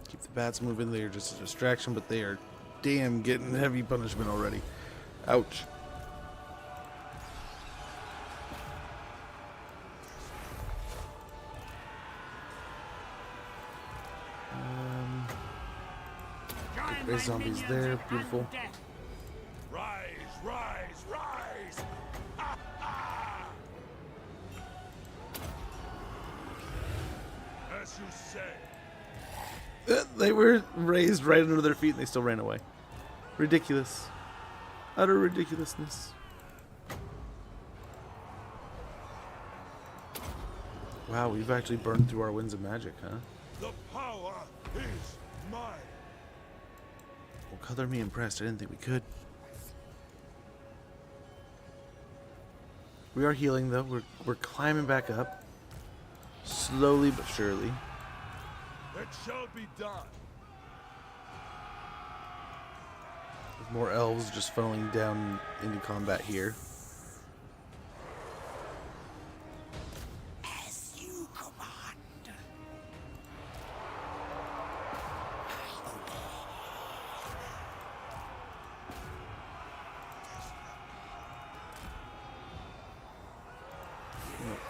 Keep the bats moving. They are just a distraction, but they are damn getting heavy punishment already. Ouch. Join There's my zombies minions there. in Beautiful. undeath. Rise, rise, rise. Ha, ha. As you say. They were raised right under their feet and they still ran away. Ridiculous. Utter ridiculousness. Wow, we've actually burned through our winds of magic, huh? The power is mine. Well, color me impressed. I didn't think we could. We are healing, though. We're climbing back up. Slowly but surely. It shall be done. With more elves just funneling down into combat here. As you command.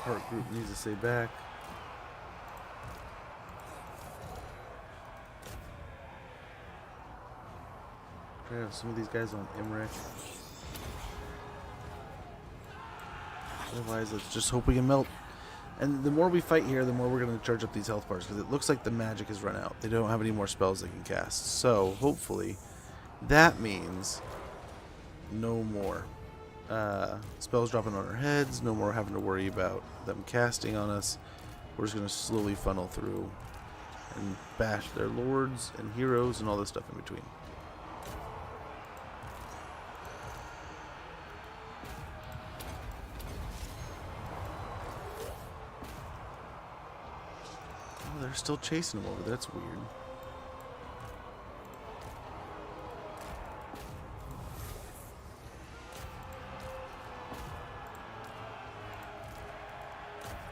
Part group needs to stay back. Try to have some of these guys on Imrek. Otherwise, let's just hope we can melt. And the more we fight here, the more we're going to charge up these health bars, because it looks like the magic has run out. They don't have any more spells they can cast. So, hopefully, that means no more spells dropping on our heads, no more having to worry about them casting on us. We're just going to slowly funnel through and bash their lords and heroes and all this stuff in between. Oh, they're still chasing him over there. That's weird.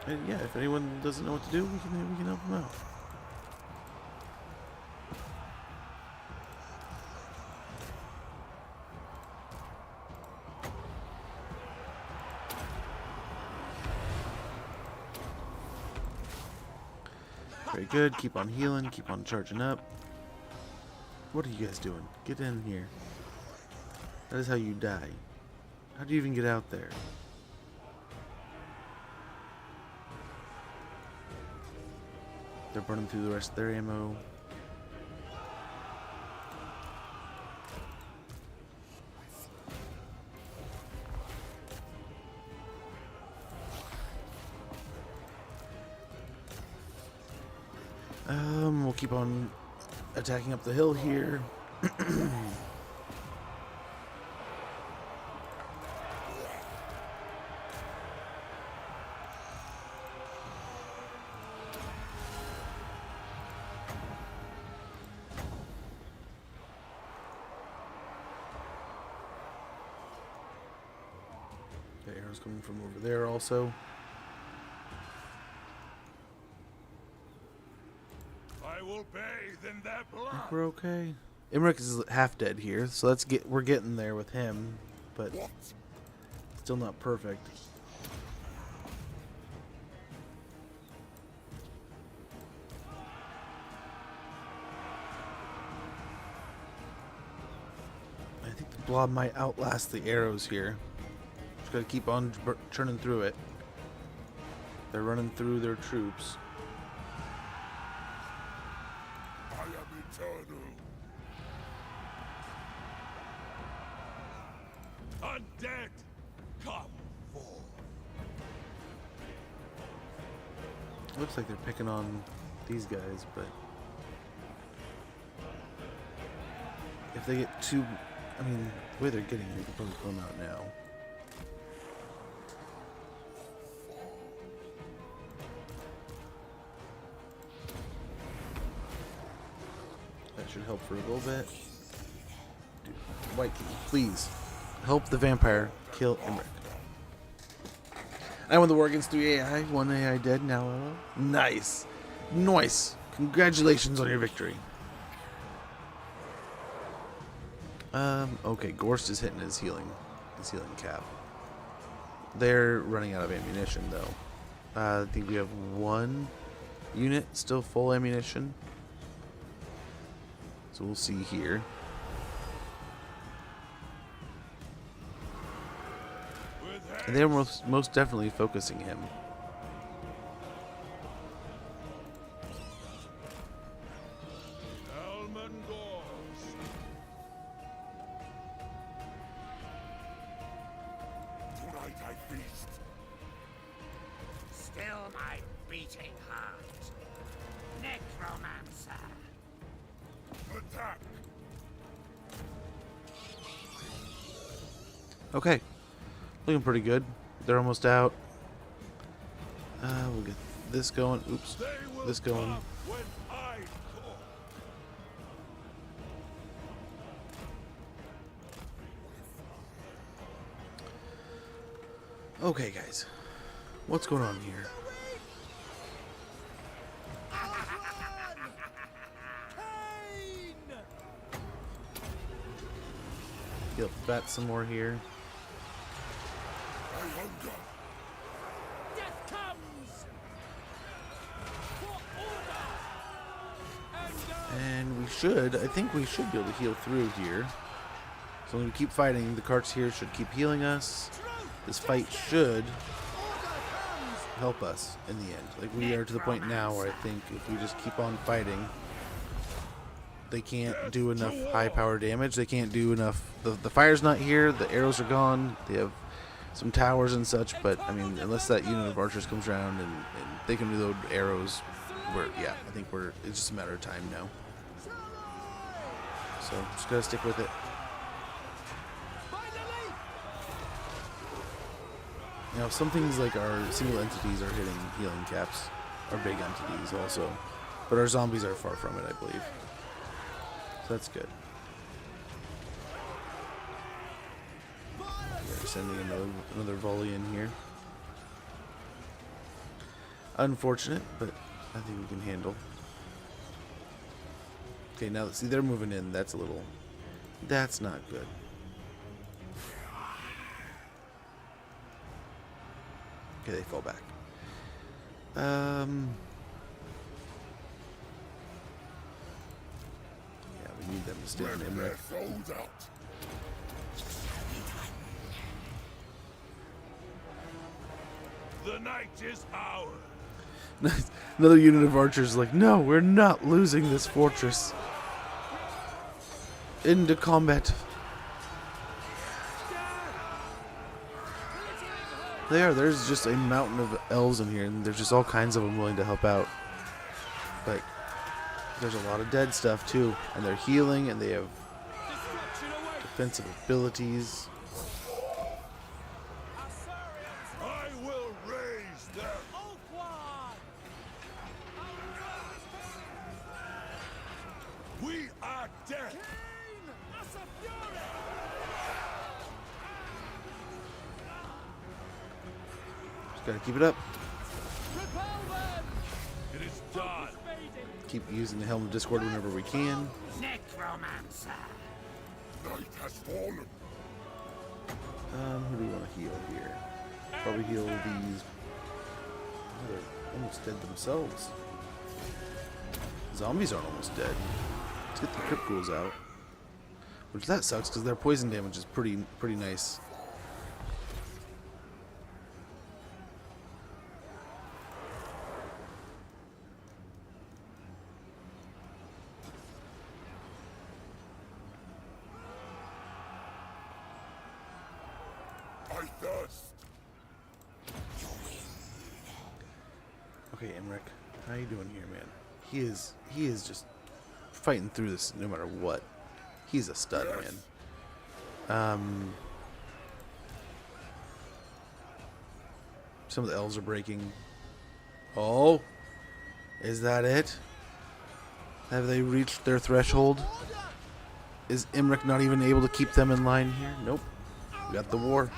And yeah, if anyone doesn't know what to do, we can help them out. Very good. Keep on healing. Keep on charging up. What are you guys doing? Get in here. That is how you die. How do you even get out there? They're burning through the rest of their ammo. We'll keep on attacking up the hill here. Okay, arrows coming from over there also. I will bathe in their I blood. think we're okay. Imric is half dead here, so we're getting there with him, but still not perfect. I think the blob might outlast the arrows here. Just gotta keep on churning through it. They're running through their troops. I am eternal. Undead, come forth. Looks like they're picking on these guys, but if they get too, I mean, the way they're getting, they can probably pull them out now. That should help for a little bit. Dude, White King, please help the vampire kill Imric. I won the war against 3 AI, 1 AI dead, now LO. Nice. Nice. Congratulations on your victory. Okay, Ghorst is hitting his healing cap. They're running out of ammunition though. I think we have one unit still full ammunition. So we'll see here. And they're most definitely focusing him. Helman Ghorst. Tonight I feast. Still my beating heart. Necromancer. Attack. Okay. Looking pretty good. They're almost out. We'll get this going. Oops. They will This going. come when I call. Okay, guys. What's going on here? He'll bat some more here. I hunger. Death comes! For order! And I think we should be able to heal through here. So when we keep fighting, the carts here should keep healing us. This fight should help us in the end. Like, we are to the point now where I think if we just keep on fighting, they can't do enough high power damage. They can't do enough. The fire's not here. The arrows are gone. They have some towers and such, but I mean, unless that unit of archers comes around and they can reload arrows, I think it's just a matter of time now. So just gotta stick with it. Now, some things like our single entities are hitting healing caps, our big entities also, but our zombies are far from it, I believe. So that's good. They're sending another volley in here. Unfortunate, but I think we can handle. Okay, now see, they're moving in. That's not good. Okay, they fall back. Yeah, we need them to stay on Imric. Sold out. The night is ours. Another unit of archers is like, no, we're not losing this fortress. Into combat. There's just a mountain of elves in here, and there's just all kinds of them willing to help out. But there's a lot of dead stuff too, and they're healing, and they have defensive abilities. I will raise them. We are dead. Just gotta keep it up. It is done. Keep using the Helm of Discord whenever we can. Necromancer. Night has fallen. Who do we want to heal here? Probably heal these. Oh, they're almost dead themselves. Zombies aren't almost dead. Let's get the crypt ghouls out. Which that sucks because their poison damage is pretty nice. I thirst. Okay, Imric, how you doing here, man? He is just fighting through this no matter what. He's a stud, man. Some of the elves are breaking. Oh, is that it? Have they reached their threshold? Is Imric not even able to keep them in line here? Nope. We got the war.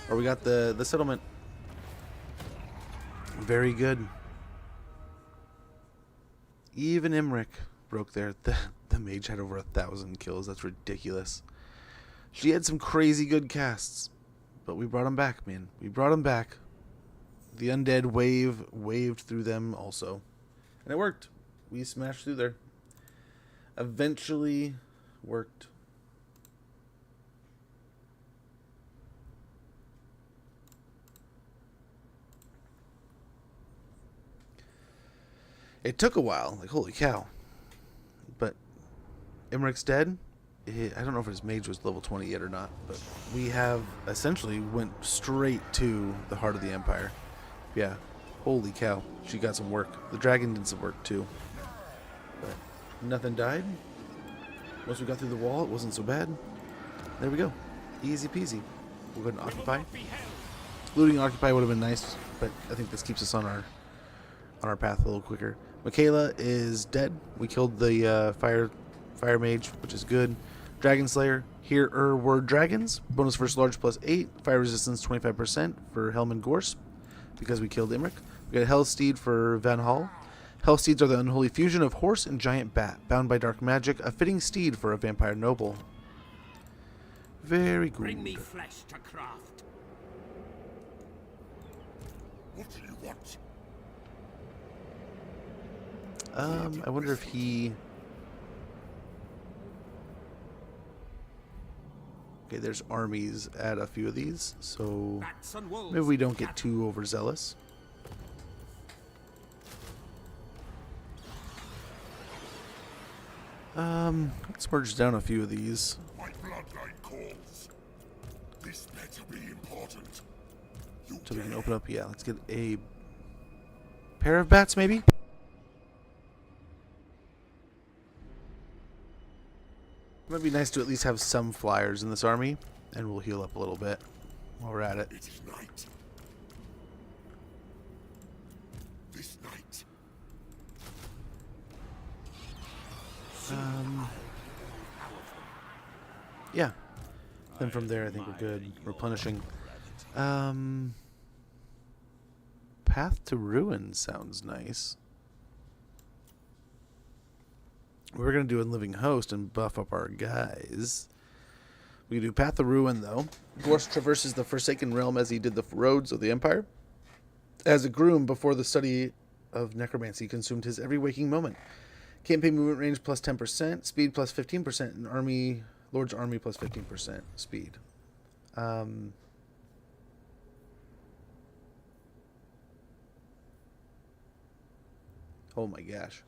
Or we got the settlement. Very good. Even Imric broke there. The mage had over 1,000 kills. That's ridiculous. She had some crazy good casts. But we brought him back, man. We brought him back. The undead waved through them also. And it worked. We smashed through there. Eventually worked. It took a while. Like, holy cow. But Imric's dead. I don't know if his mage was level 20 yet or not, but we have essentially went straight to the heart of the Empire. Yeah. Holy cow. She got some work. The dragon did some work too. But nothing died. Once we got through the wall, it wasn't so bad. There we go. Easy peasy. We'll go ahead and occupy. Looting and occupy would have been nice, but I think this keeps us on our path a little quicker. Michaela is dead. We killed the fire mage, which is good. Dragon Slayer. Here were dragons. Bonus first large plus 8. Fire resistance 25% for Helman Ghorst because we killed Imric. We got a Hell Steed for Van Hall. Hell Steeds are the unholy fusion of horse and giant bat, bound by dark magic. A fitting steed for a vampire noble. Very good. Bring me flesh to craft. What do you want? I wonder if he... Okay, there's armies at a few of these, so Bats and wolves. maybe we don't get too overzealous. Let's merge down a few of these. My bloodline calls. This better be important. You So we can dare. open up, yeah, let's get a pair of bats maybe? It might be nice to at least have some flyers in this army, and we'll heal up a little bit while we're at it. It is night. This night. Yeah. Then from there I think we're good. Replenishing. Path to Ruin sounds nice. We're going to do a Living Host and buff up our guys. We can do Path to Ruin, though. Ghorst traverses the Forsaken Realm as he did the roads of the Empire. As a groom before the study of necromancy consumed his every waking moment. Campaign movement range plus 10%, speed plus 15%, and army, Lord's army plus 15% speed. Oh my gosh.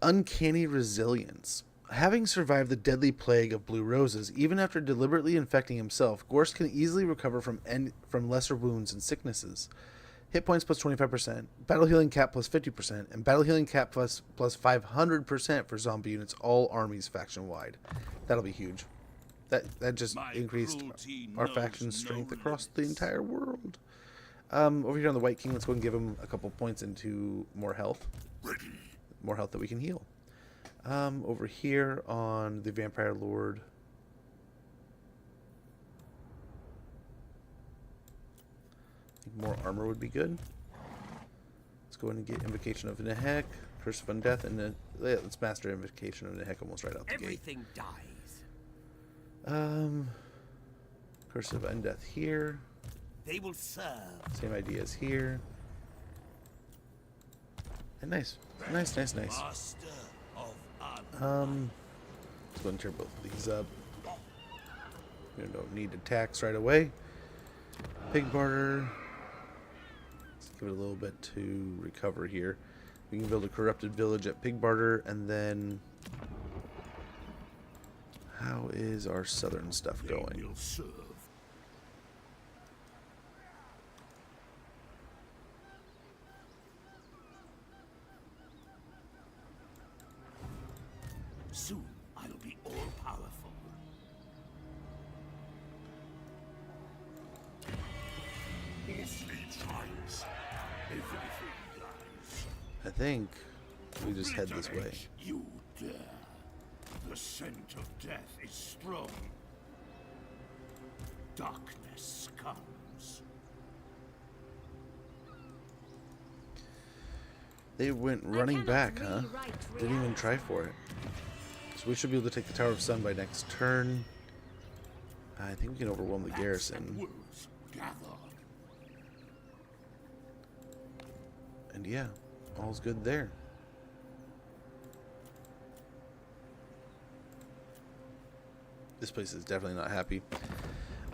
Uncanny resilience. Having survived the deadly plague of blue roses, even after deliberately infecting himself, Ghorst can easily recover from lesser wounds and sicknesses. Hit points plus 25%, battle healing cap plus 50%, and battle healing cap plus 500% for zombie units, all armies faction wide. That'll be huge. That just increased our faction strength across the entire world. Over here on the White King, let's go and give him a couple points into more health. More health that we can heal. Over here on the Vampire Lord, I think more armor would be good. Let's go ahead and get Invocation of Nehek, Curse of Undeath, and then let's master Invocation of Nehek almost right out the gate. Everything dies. Curse of Undeath here. They will serve. Same idea as here. And nice. Nice. Master of Let's go and tear both of these up. We don't need attacks right away. Pig barter. Let's give it a little bit to recover here. We can build a corrupted village at Pig barter, and then how is our southern stuff They going? will serve. Soon I'll be all powerful. Mostly times. Everything dies. I think we just head this way. Obliterate You dare. The scent of death is strong. Darkness comes. They went running back, huh? Didn't even try for it. So we should be able to take the Tower of Sun by next turn. I think we can overwhelm the Bats and garrison. wolves gather. And yeah, all's good there. This place is definitely not happy.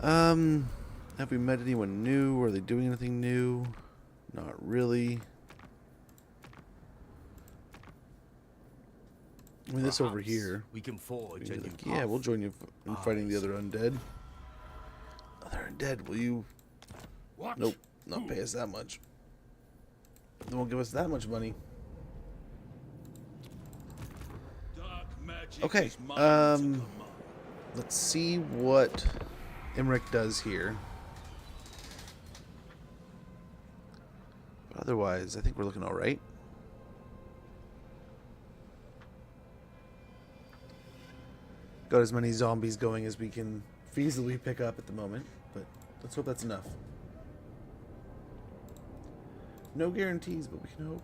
Have we met anyone new? Are they doing anything new? Not really. I mean, this over here. We can forge We'd a be new like, yeah, path. we'll join you in fighting the other undead. Other undead, will you? What? Nope, not pay us that much. They won't give us that much money. dark magic Okay, is mine to command. let's see what Imric does here. But otherwise, I think we're looking all right. Got as many zombies going as we can feasibly pick up at the moment, but let's hope that's enough. No guarantees, but we can hope.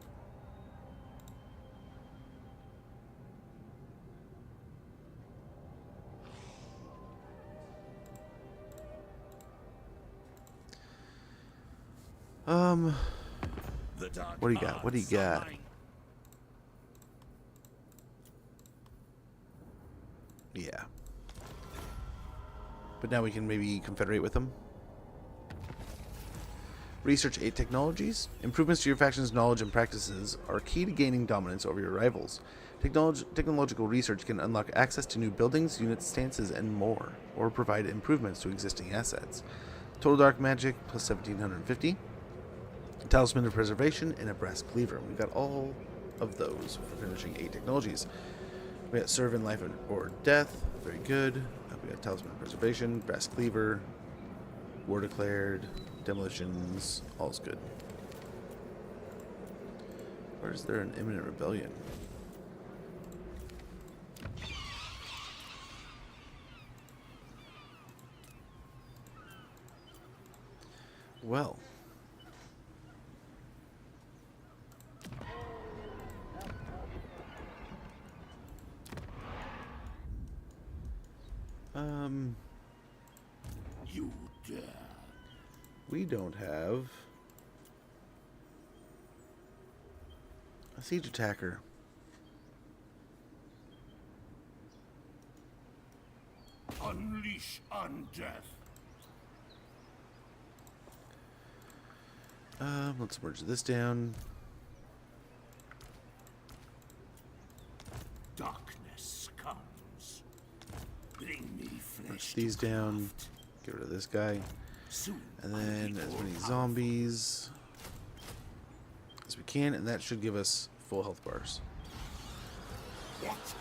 The dark What do you got? What do you arts are got? mine. Yeah. But now we can maybe confederate with them. Research 8 technologies. Improvements to your faction's knowledge and practices are key to gaining dominance over your rivals. Technological research can unlock access to new buildings, units, stances, and more, or provide improvements to existing assets. Total Dark Magic plus 1750. Talisman of Preservation and a Brass Cleaver. We've got all of those for finishing 8 technologies. We got Serve in Life or Death. Very good. We got Talisman of Preservation, Brass Cleaver, War Declared, Demolitions. All's good. Where is there an imminent rebellion? Well. You dare. We don't have a siege attacker. Unleash undeath. Let's merge this down. Darkness comes. Bring me flesh. Merge these to down. craft. Get rid of this guy. Soon And I'll then be as all many powerful. zombies as we can, and that should give us full health bars. What?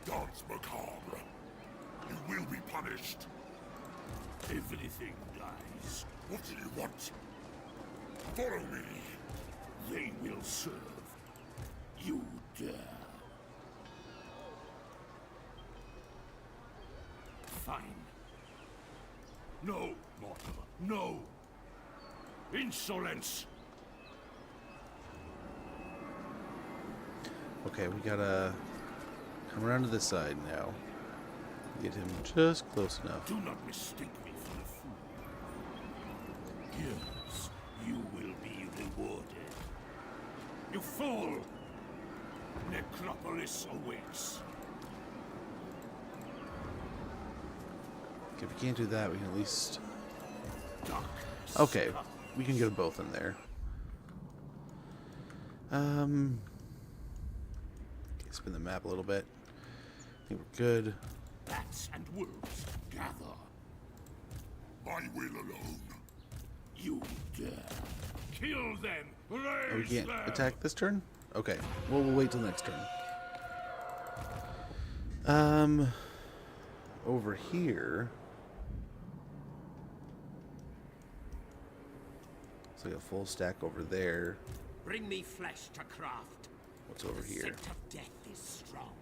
Gods macabre. You will be punished. Everything dies. What do you want? Follow me. They will serve. You dare. Fine. No, mortal, no. Insolence. Okay, we gotta come around to this side now. Get him just close enough. Do not mistake me for a fool. Yes, you will be rewarded. You fool! Necropolis awaits. Okay, if we can't do that, we can at least... Darkness. Okay, we can get them both in there. Okay, spin the map a little bit. I think we're good. Bats and wolves, gather. I will alone. You dare. Kill them. Oh, we Raise can't them. attack this turn? Okay. Well, we'll wait till next turn. Over here. It's like a full stack over there. Bring me flesh to craft. What's over The here? scent of death is strong.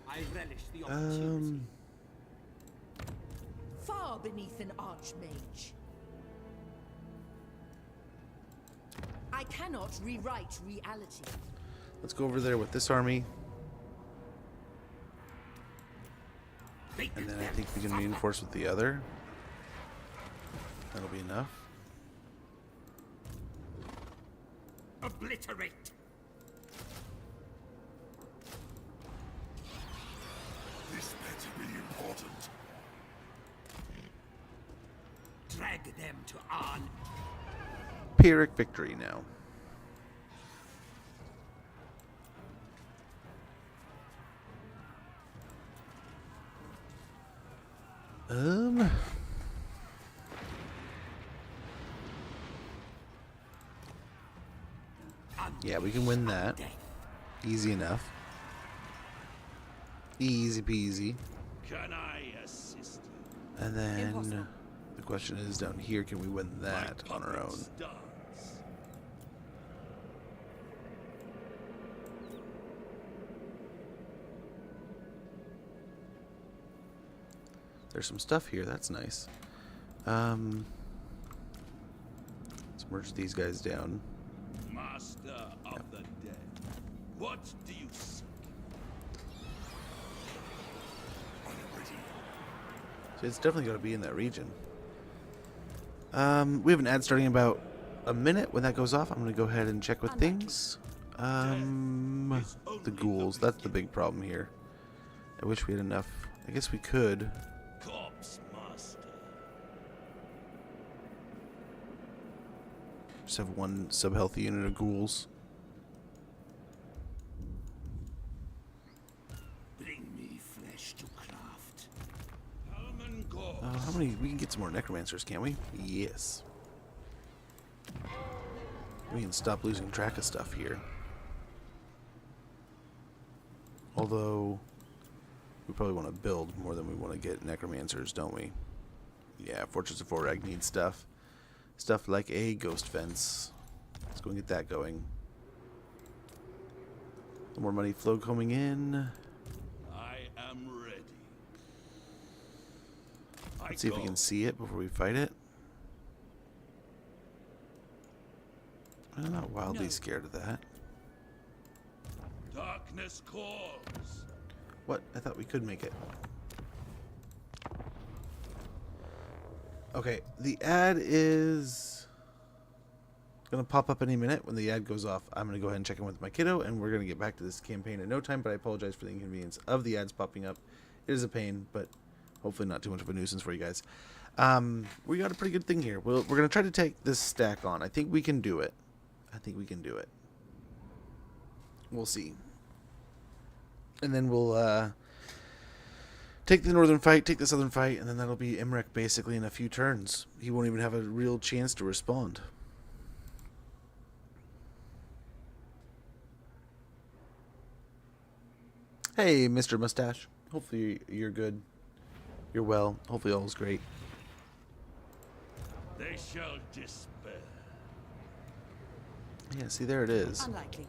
I relish the opportunity. Far beneath an archmage. I cannot rewrite reality. Let's go over there with this army. And then I think we can reinforce with the other. That'll be enough. Obliterate. This better be important. Drag them to Arn. Pyrrhic victory now. Yeah, we can win that. Easy enough. Easy peasy. Can I assist you? And then Impossible. the question is down here, can we win that on our own? Stance. There's some stuff here, that's nice. Let's merge these guys down. Master of the dead. What do you seek? So it's definitely going to be in that region. We have an ad starting in about a minute. When that goes off, I'm going to go ahead and check with things. The ghouls, that's the big problem here. I wish we had enough. I guess we could. Corpse master. Just have one sub-healthy unit of ghouls. Bring me flesh to craft. Helman Ghorst. How many? We can get some more necromancers, can't we? Yes. We can stop losing track of stuff here. Although, we probably want to build more than we want to get necromancers, don't we? Yeah, Fortress of Forag needs stuff. Stuff like a ghost fence. Let's go and get that going. More money flow coming in. I am ready. Let's see if we can see it before we fight it. I'm not wildly scared of that. Darkness calls. What? I thought we could make it. Okay, the ad is gonna pop up any minute. When the ad goes off, I'm gonna go ahead and check in with my kiddo, and we're gonna get back to this campaign in no time, but I apologize for the inconvenience of the ads popping up. It is a pain, but hopefully not too much of a nuisance for you guys. We got a pretty good thing here. We're gonna try to take this stack on. I think we can do it. I think we can do it. We'll see. And then we'll take the northern fight, take the southern fight, and then that'll be Imrek basically in a few turns. He won't even have a real chance to respond. Hey, Mr. Mustache. Hopefully you're good. You're well. Hopefully all's great. They shall despair. Yeah, see, there it is. Unlikely.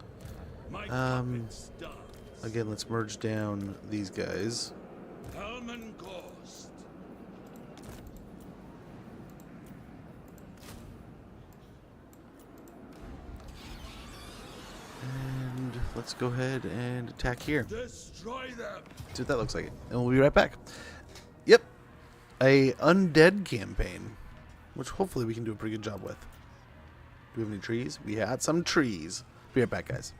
My Um, puppet stars. Again, let's merge down these guys. Helman Ghorst. And let's go ahead and attack here. Destroy them. See what that looks like. And we'll be right back. Yep. A undead campaign. Which hopefully we can do a pretty good job with. Do we have any trees? We had some trees. Be right back, guys.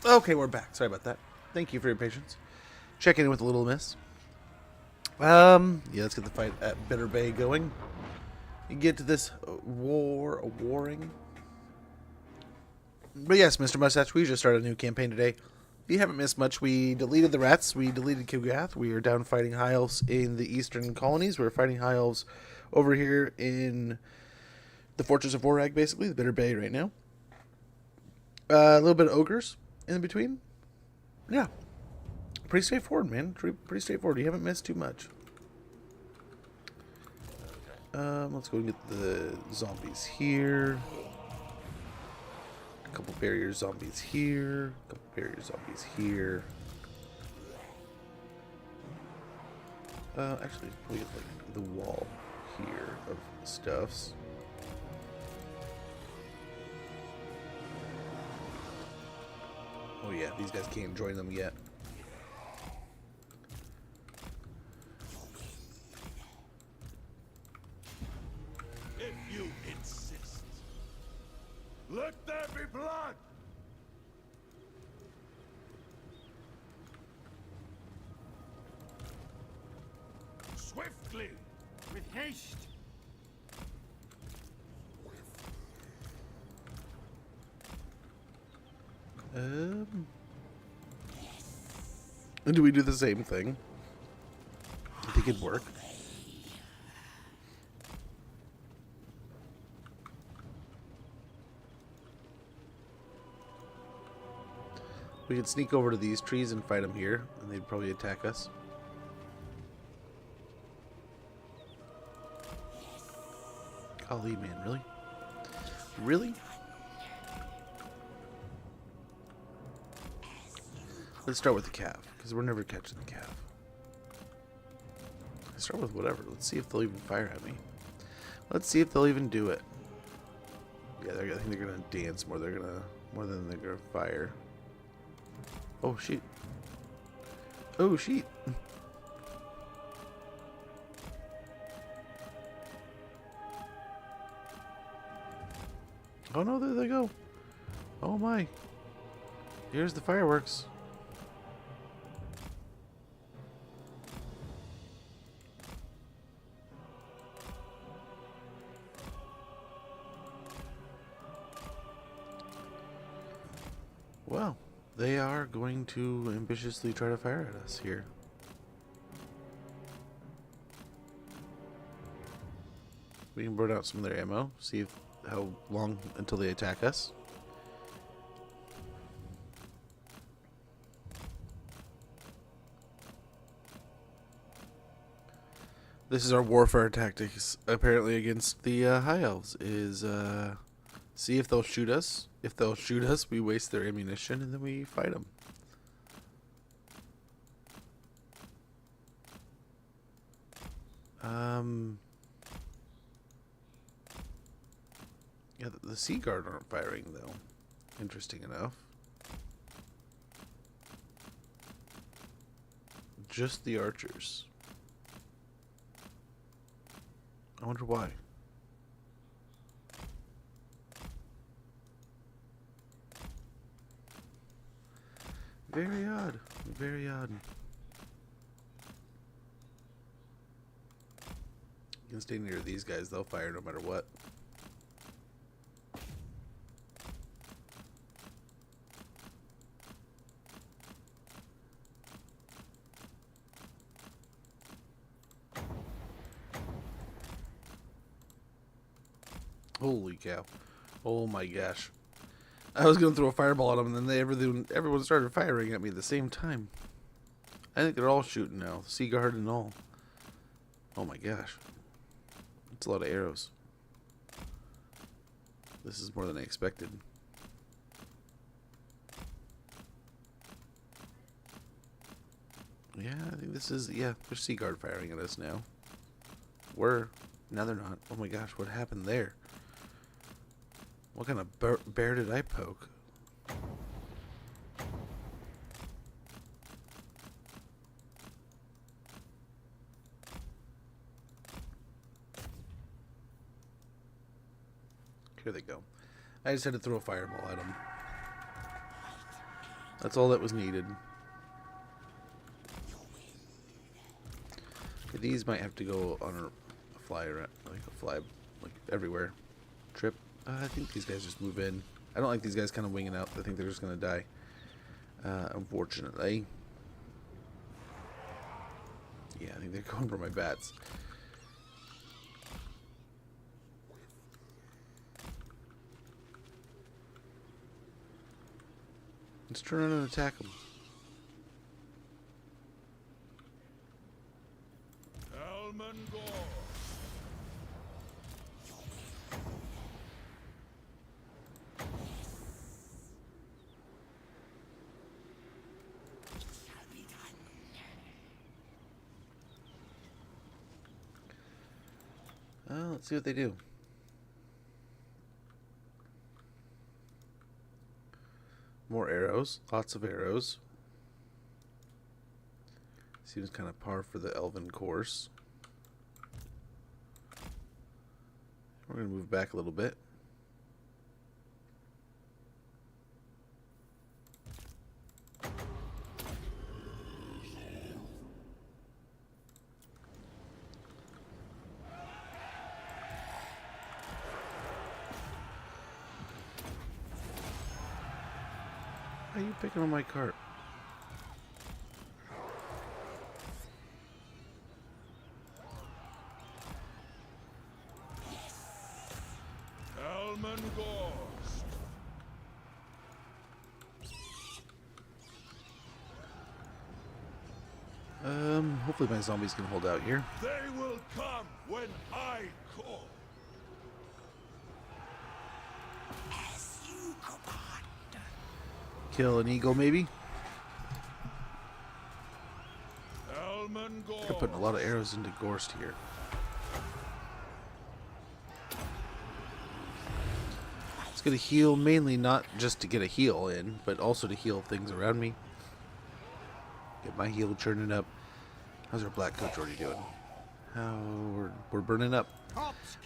Okay, we're back. Sorry about that. Thank you for your patience. Checking in with a little miss. Yeah, let's get the fight at Bitter Bay going. You get to this warring. But yes, Mr. Mustache, we just started a new campaign today. You haven't missed much. We deleted the rats. We deleted Kilgath. We are down fighting high elves in the eastern colonies. We're fighting high elves over here in the Fortress of Vorag, basically, the Bitter Bay right now. A little bit of ogres in between. Yeah. Pretty straightforward, man. Pretty straightforward. You haven't missed too much. Let's go and get the zombies here. A couple barrier zombies here. A couple barrier zombies here. Actually, probably get, like, the wall here of stuffs. Oh yeah, these guys can't join them yet. If you insist. Let there be blood! Swiftly! With haste. Do we do the same thing? I think it'd work. We could sneak over to these trees and fight them here, and they'd probably attack us. Golly, man, really? Really? Let's start with the calf, because we're never catching the calf. Let's start with whatever. Let's see if they'll even fire at me. Let's see if they'll even do it. Yeah, I think they're gonna dance more. They're gonna more than they're gonna fire. Oh shit! Oh shit! Oh no! There they go! Oh my! Here's the fireworks. Well, they are going to ambitiously try to fire at us here. We can burn out some of their ammo, see how long until they attack us. This is our warfare tactics, apparently, against the High Elves, is see if they'll shoot us. If they'll shoot us, we waste their ammunition, and then we fight them. Yeah, the Sea Guard aren't firing, though. Interesting enough. Just the archers. I wonder why. Very odd. Very odd. You can stay near these guys, they'll fire no matter what. Holy cow. Oh my gosh. I was going to throw a fireball at them, and then everyone started firing at me at the same time. I think they're all shooting now. Sea Guard and all. Oh my gosh. That's a lot of arrows. This is more than I expected. Yeah, I think this is... Yeah, there's Sea Guard firing at us now. Now they're not. Oh my gosh, what happened there? What kind of bear did I poke? Here they go. I just had to throw a fireball at them. That's all that was needed. Okay, these might have to go on a fly around, like everywhere. Trip. I think these guys just move in. I don't like these guys kind of winging out. I think they're just gonna die. Unfortunately. Yeah, I think they're going for my bats. Let's turn around and attack them. Helman Ghorst. Let's see what they do. More arrows. Lots of arrows. Seems kind of par for the elven course. We're going to move back a little bit. Why are you picking on my cart? Helman Ghorst. Hopefully my zombies can hold out here. They will come when I call. Kill an eagle, maybe? Helman Ghorst. They're putting a lot of arrows into Ghorst here. It's going to heal mainly not just to get a heal in, but also to heal things around me. Get my heal churning up. How's our black coach already doing? We're burning up.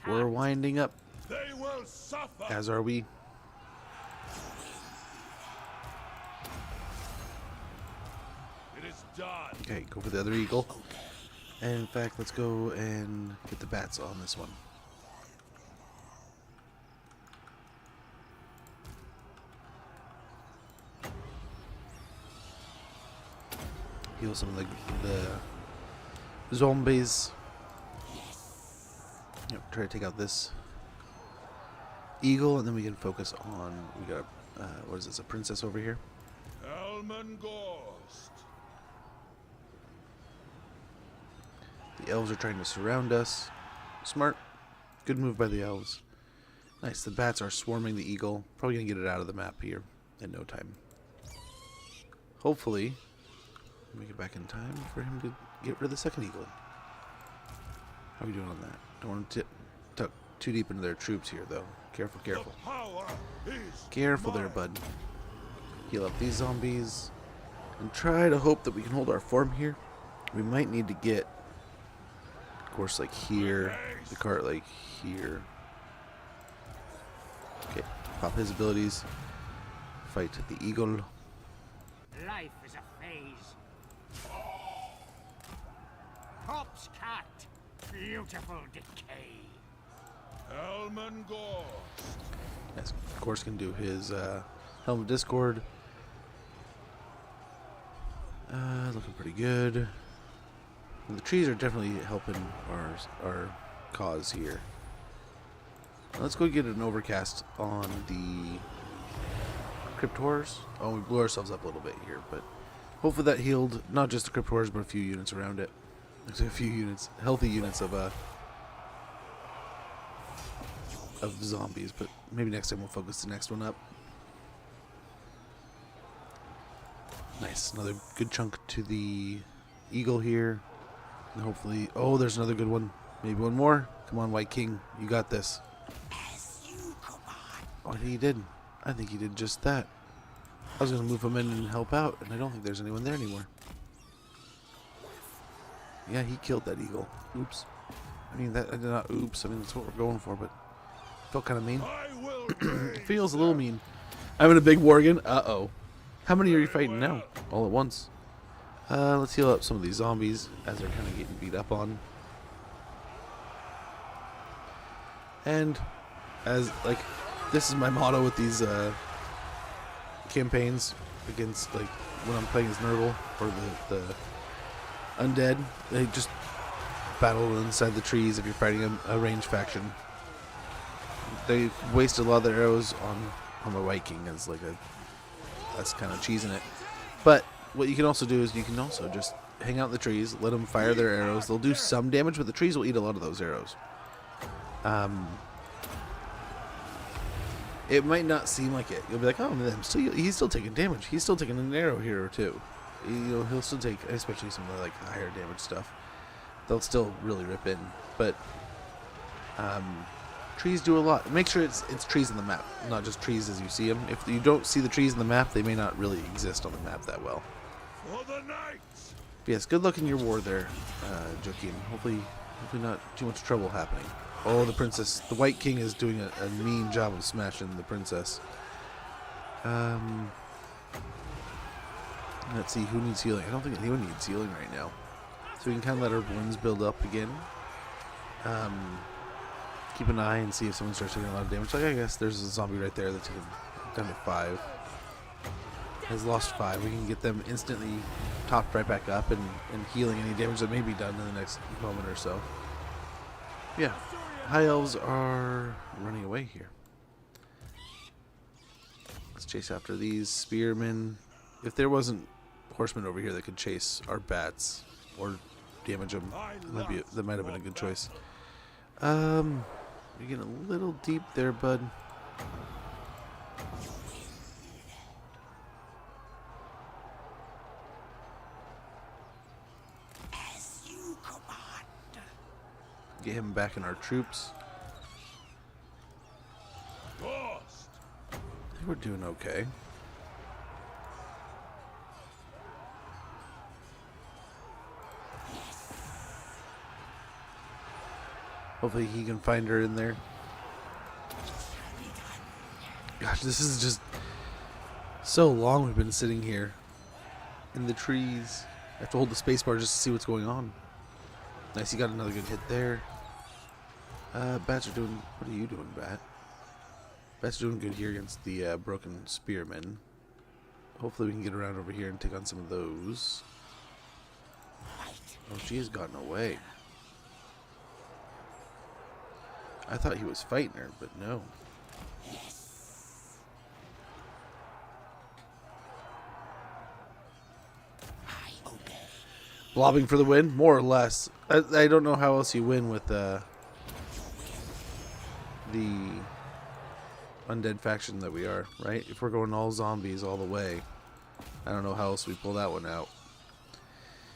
We're winding up. They will suffer. As are we. It is done. Okay, go for the other eagle. And in fact, let's go and get the bats on this one. Heal some of the zombies. Yep, try to take out this eagle, and then we can focus on. We got what is this? A princess over here. Helman Ghorst. The elves are trying to surround us. Smart, good move by the elves. Nice. The bats are swarming the eagle. Probably gonna get it out of the map here in no time. Hopefully, make it back in time for him to get rid of the second eagle. How are we doing on that? Don't want to tuck too deep into their troops here, though. Careful, careful. The power is Careful there, bud. Heal up these zombies. And try to hope that we can hold our form here. We might need to get, of course, like here. The cart like here. Okay, pop his abilities. Fight the eagle. Life is a phase. Corpse cat. Beautiful decay. Helman Ghorst. Yes, of course, can do his Helm of Discord. Looking pretty good. And the trees are definitely helping our cause here. Let's go get an overcast on the Crypt Horrors. Oh, we blew ourselves up a little bit here, but hopefully that healed not just the Crypt Horrors, but a few units around it. There's a few units, healthy units of zombies, but maybe next time we'll focus the next one up. Nice, another good chunk to the eagle here. And hopefully, oh, there's another good one. Maybe one more. Come on, White King, you got this. Oh, he did. I think he did just that. I was gonna move him in and help out, and I don't think there's anyone there anymore. Yeah, he killed that eagle. Oops. I mean, that not oops. I mean, that's what we're going for, but felt kind of mean. I will Feels a little mean. I'm in a big war again. Uh-oh. How many are you fighting now? All at once. Let's heal up some of these zombies as they're kind of getting beat up on. And as like, this is my motto with these campaigns against, like, when I'm playing as Nurgle or the undead. They just battle inside the trees if you're fighting a ranged faction. They waste a lot of their arrows on the White King as like that's kind of cheesing it. But what you can also do is you can also just hang out in the trees, let them fire their arrows. They'll do some damage, but the trees will eat a lot of those arrows. It might not seem like it. You'll be like, oh man, he's still taking damage. He's still taking an arrow here or two. You know, he'll still take, especially some of the like higher damage stuff. They'll still really rip in, but trees do a lot. Make sure it's trees on the map, not just trees as you see them. If you don't see the trees in the map, they may not really exist on the map that well. For the knights. But yes, good luck in your war there, Joaquin. Hopefully not too much trouble happening. Oh, the princess. The White King is doing a mean job of smashing the princess. Let's see, who needs healing? I don't think anyone needs healing right now. So we can kind of let our wounds build up again. Keep an eye and see if someone starts taking a lot of damage. Like, I guess there's a zombie right there that's down to 5. Has lost 5. We can get them instantly topped right back up and healing any damage that may be done in the next moment or so. Yeah. High elves are running away here. Let's chase after these spearmen. If there wasn't horsemen over here that could chase our bats or damage them, that might have been a good choice. You're getting a little deep there, bud. As you command. Get him back in our troops. Ghorst. I think we're doing okay. Hopefully he can find her in there. Gosh, this is just so long we've been sitting here in the trees. I have to hold the spacebar just to see what's going on. Nice, you got another good hit there. Bats are doing... What are you doing, Bat? Bats are doing good here against the broken spearmen. Hopefully we can get around over here and take on some of those. Oh, she has gotten away. I thought he was fighting her, but no. Blobbing for the win? More or less. I don't know how else you win with the undead faction that we are, right? If we're going all zombies all the way, I don't know how else we pull that one out.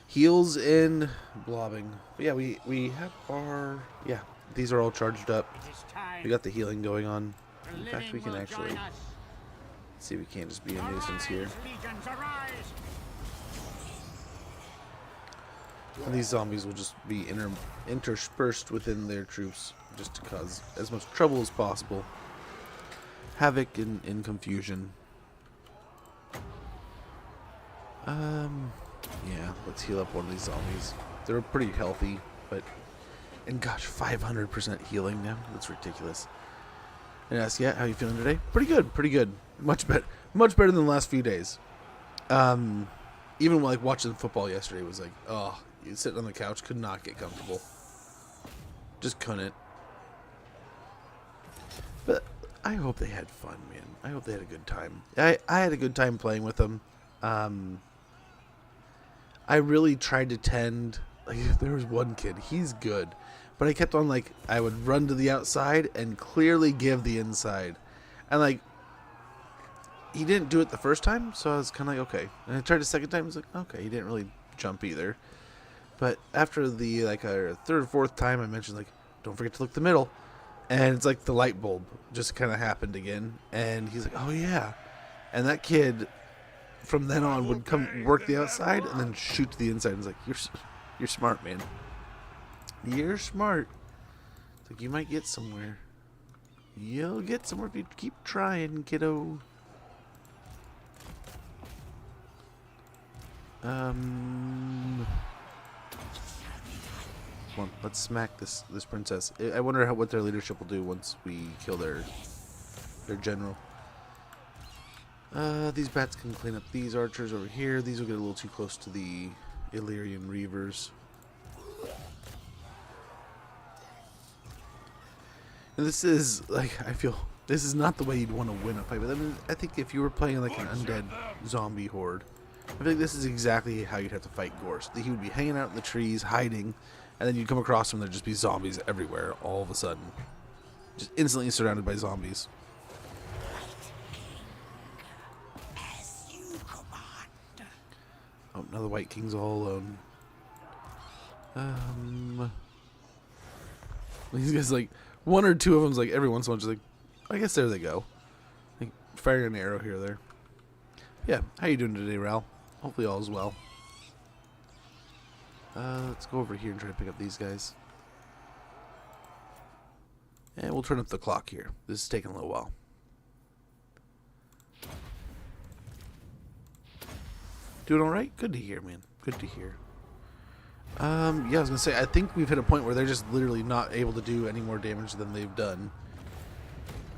Heals in blobbing. But yeah, we have our... Yeah, these are all charged up. We got the healing going on. In fact, we can actually... Let's see if we can't just be a nuisance here. And these zombies will just be interspersed within their troops just to cause as much trouble as possible. Havoc and confusion. Yeah, let's heal up one of these zombies. They're pretty healthy, but... And gosh, 500% healing now. That's ridiculous. And ask, yeah, how you feeling today? Pretty good, pretty good. Much better than the last few days. Even like watching football yesterday was like, oh, you sitting on the couch, could not get comfortable. Just couldn't. But I hope they had fun, man. I hope they had a good time. I had a good time playing with them. I really tried to tend. Like, there was one kid, he's good, but I kept on, like, I would run to the outside and clearly give the inside, and like, he didn't do it the first time, so I was kind of like, okay. And I tried the second time, I was like, okay, he didn't really jump either. But after the like a third or fourth time, I mentioned, like, don't forget to look the middle, and it's like the light bulb just kind of happened again, and he's like, oh yeah, and that kid from then on would come work the outside and then shoot to the inside. And it's like, you're smart, man. You're smart. It's like, you might get somewhere. You'll get somewhere if you keep trying, kiddo. Come on, let's smack this princess. I wonder what their leadership will do once we kill their general. These bats can clean up these archers over here. These will get a little too close to the Illyrian Reavers. And this is, like, I feel, this is not the way you'd want to win a fight. But I mean, I think if you were playing like an undead zombie horde, I feel like this is exactly how you'd have to fight Ghorst. He would be hanging out in the trees, hiding, and then you'd come across him, there'd just be zombies everywhere all of a sudden. Just instantly surrounded by zombies. Oh, now the White King's all alone. These guys, like, one or two of them's like every once in a while, just like, I guess there they go. Like, firing an arrow here or there. Yeah, how you doing today, Ral? Hopefully all is well. Let's go over here and try to pick up these guys. And we'll turn up the clock here. This is taking a little while. Doing alright? Good to hear, man. Good to hear. Yeah, I was gonna say, I think we've hit a point where they're just literally not able to do any more damage than they've done.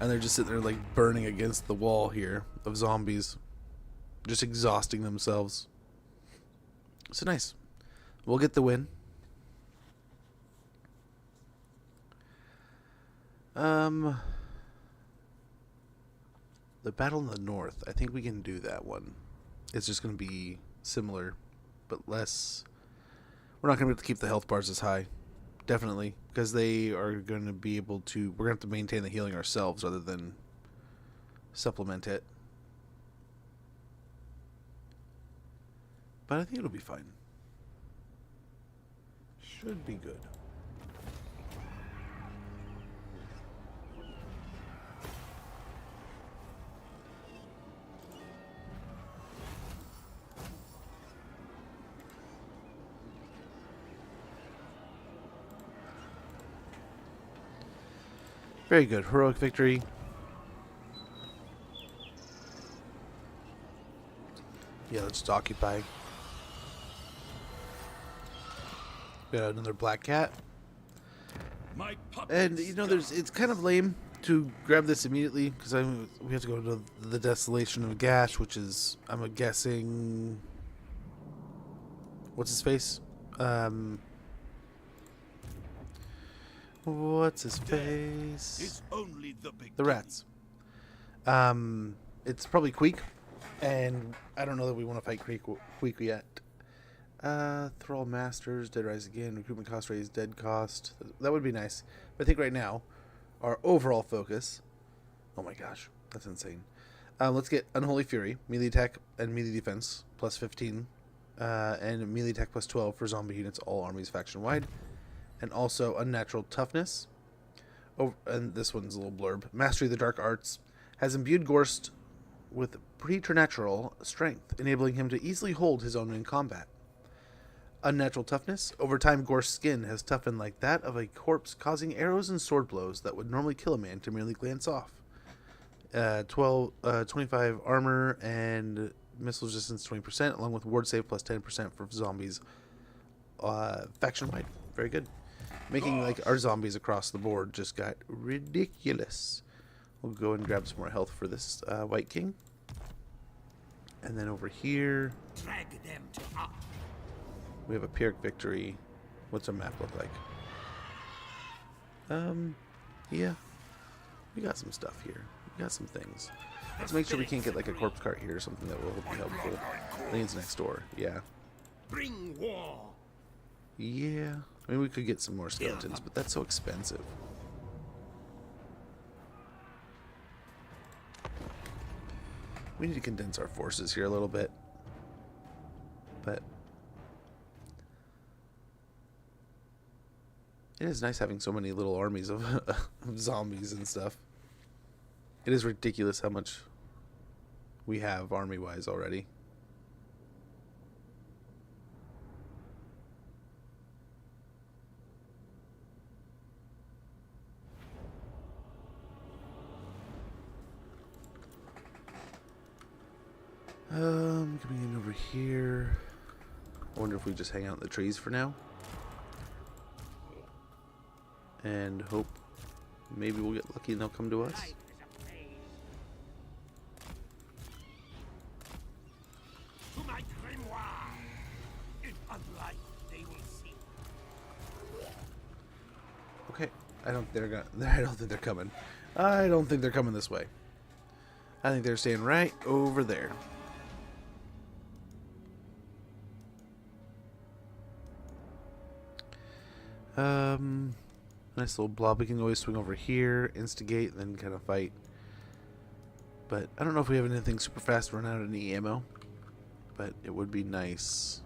And they're just sitting there, like, burning against the wall here of zombies. Just exhausting themselves. So nice. We'll get the win. The battle in the north, I think we can do that one. It's just going to be similar, but less. We're not going to be able to keep the health bars as high. Definitely. Because they are going to be able to. We're going to have to maintain the healing ourselves rather than supplement it. But I think it'll be fine. Should be good. Very good. Heroic victory. Yeah, let's just occupy. Got another black cat. And you know, it's kind of lame to grab this immediately because we have to go to the Desolation of Gash, which is, I'm guessing, what's his face? What's his face? It's only The rats. It's probably Queek, and I don't know that we want to fight Queek yet. Thrall Masters, Dead Rise Again, recruitment cost raise, dead cost. That would be nice. But I think right now, our overall focus. Oh my gosh, that's insane. Let's get Unholy Fury, melee attack and melee defense plus 15, and melee attack plus 12 for zombie units, all armies faction wide, and also Unnatural Toughness. Oh, and this one's a little blurb. Mastery of the Dark Arts has imbued Ghorst with preternatural strength, enabling him to easily hold his own in combat. Unnatural Toughness. Over time, Ghorst's skin has toughened like that of a corpse, causing arrows and sword blows that would normally kill a man to merely glance off. 25 armor and missile resistance 20%, along with ward save plus 10% for zombies faction-wide. Very good. Making like our zombies across the board just got ridiculous. We'll go and grab some more health for this White King. And then over here, Drag them to up. we have a Pyrrhic victory. What's our map look like? Yeah. We got some stuff here. We got some things. Let's make sure we can't get like a corpse cart here or something that will be helpful. I think it's next door. Yeah. Bring war. Yeah. I mean, we could get some more skeletons, but that's so expensive. We need to condense our forces here a little bit. But it is nice having so many little armies of, of zombies and stuff. It is ridiculous how much we have army-wise already. Coming in over here. I wonder if we just hang out in the trees for now. And hope maybe we'll get lucky and they'll come to us. Life is a maze. To my grimoire. In unlife they will see. Okay, I don't think they're coming. I don't think they're coming this way. I think they're staying right over there. Nice little blob. We can always swing over here, instigate, and then kind of fight. But I don't know if we have anything super fast to run out of any ammo. But it would be nice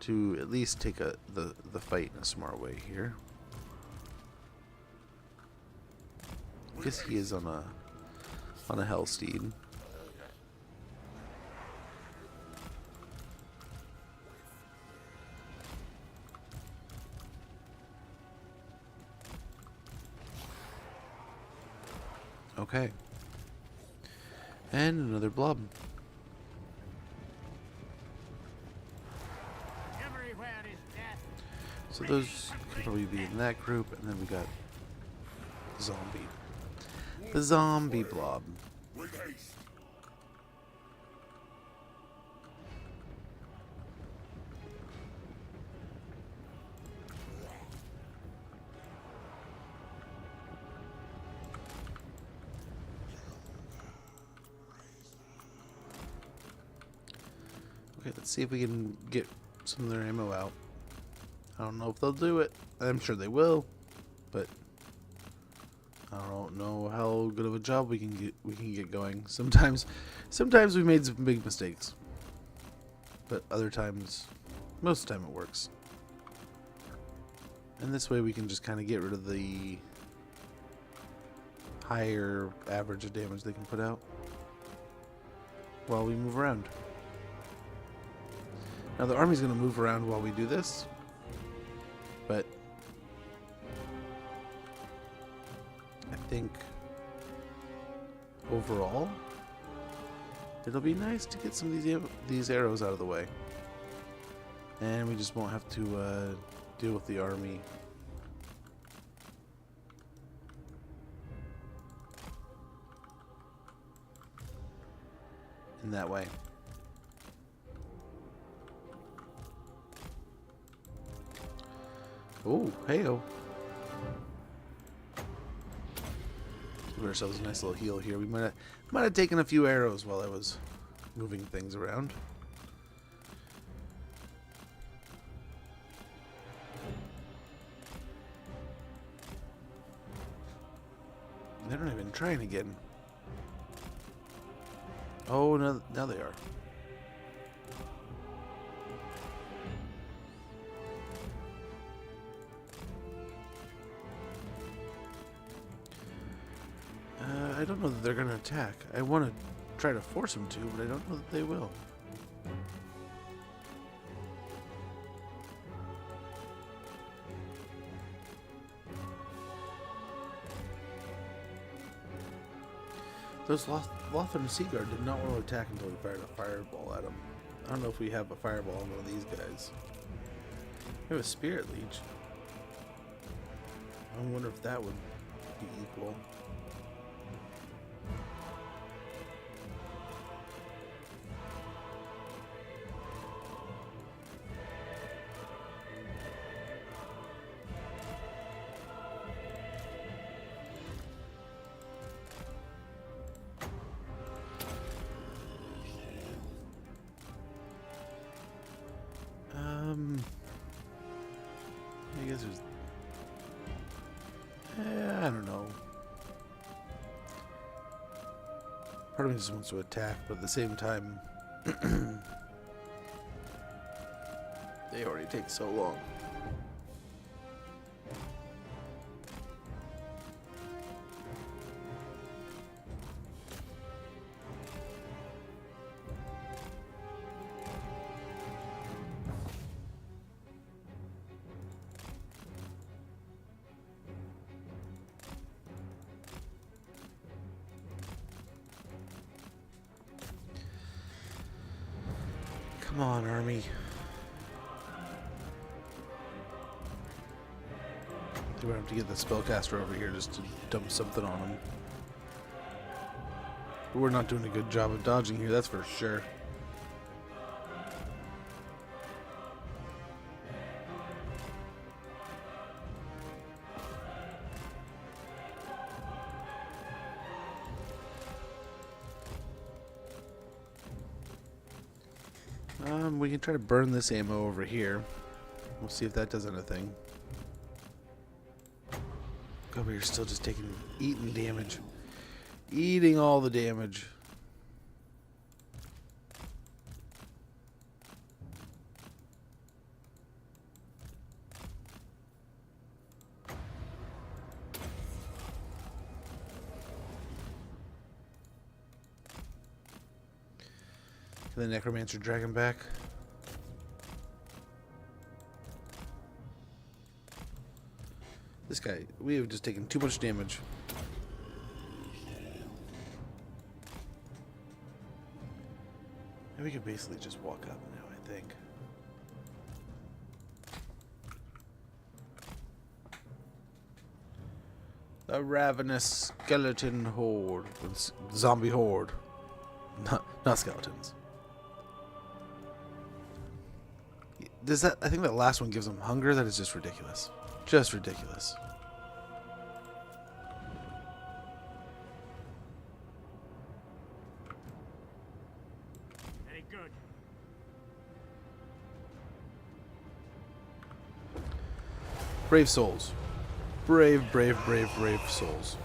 to at least take the fight in a smart way here. I guess he is on a hell steed. Okay. And another blob. Everywhere is death. So those could probably be in that group, and then we got zombie. The zombie blob. With haste. Okay, let's see if we can get some of their ammo out. I don't know if they'll do it. I'm sure they will, but I don't know how good of a job we can get going. Sometimes we've made some big mistakes, but other times, most of the time it works. And this way we can just kind of get rid of the higher average of damage they can put out while we move around. Now the army's going to move around while we do this, but I think overall it'll be nice to get some of these arrows out of the way, and we just won't have to deal with the army. In that way. Oh, hey-oh. Give ourselves a nice little heal here. We might have taken a few arrows while I was moving things around. They're not even trying again. Oh, no, now they are. I don't know that they're going to attack. I want to try to force them to, but I don't know that they will. Those Lothar and Seaguard did not want to attack until we fired a fireball at them. I don't know if we have a fireball on one of these guys. We have a Spirit Leech. I wonder if that would be equal. I guess there's... I don't know. Part of me just wants to attack, but at the same time... they already take so long. Come on, army. We're gonna have to get the spellcaster over here just to dump something on him. But we're not doing a good job of dodging here, that's for sure. We can try to burn this ammo over here. We'll see if that does anything. God, we're still just eating damage. Eating all the damage. Can the Necromancer drag him back? This guy, we have just taken too much damage. And we could basically just walk up now, I think. The ravenous skeleton horde. Zombie horde. Not skeletons. Does that? I think that last one gives them hunger. That is just ridiculous. Just ridiculous. Very good. Brave souls. Brave, brave, brave, brave souls.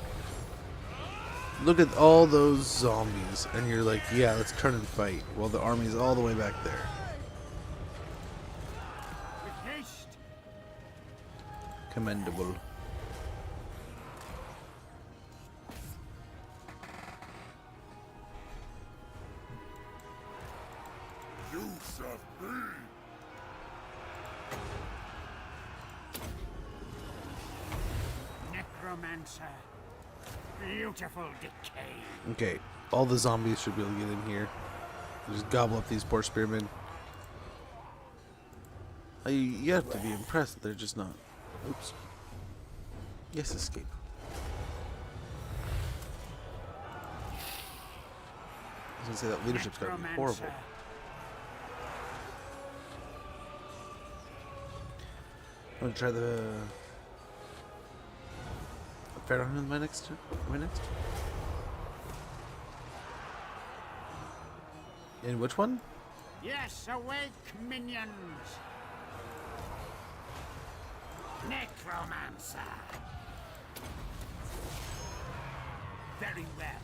Look at all those zombies, and you're like, yeah, let's turn and fight, while the army's all the way back there. With haste. Commendable. You serve me. Necromancer. Beautiful decay. Okay, all the zombies should be able to get in here. Just gobble up these poor spearmen. You have to be impressed. They're just not. Oops. Yes, escape. I was gonna say that leadership's gotta be horrible. Necromancer. I'm gonna try the Pharaoh in my next. In which one? Yes, awake, minions. Necromancer. Very well.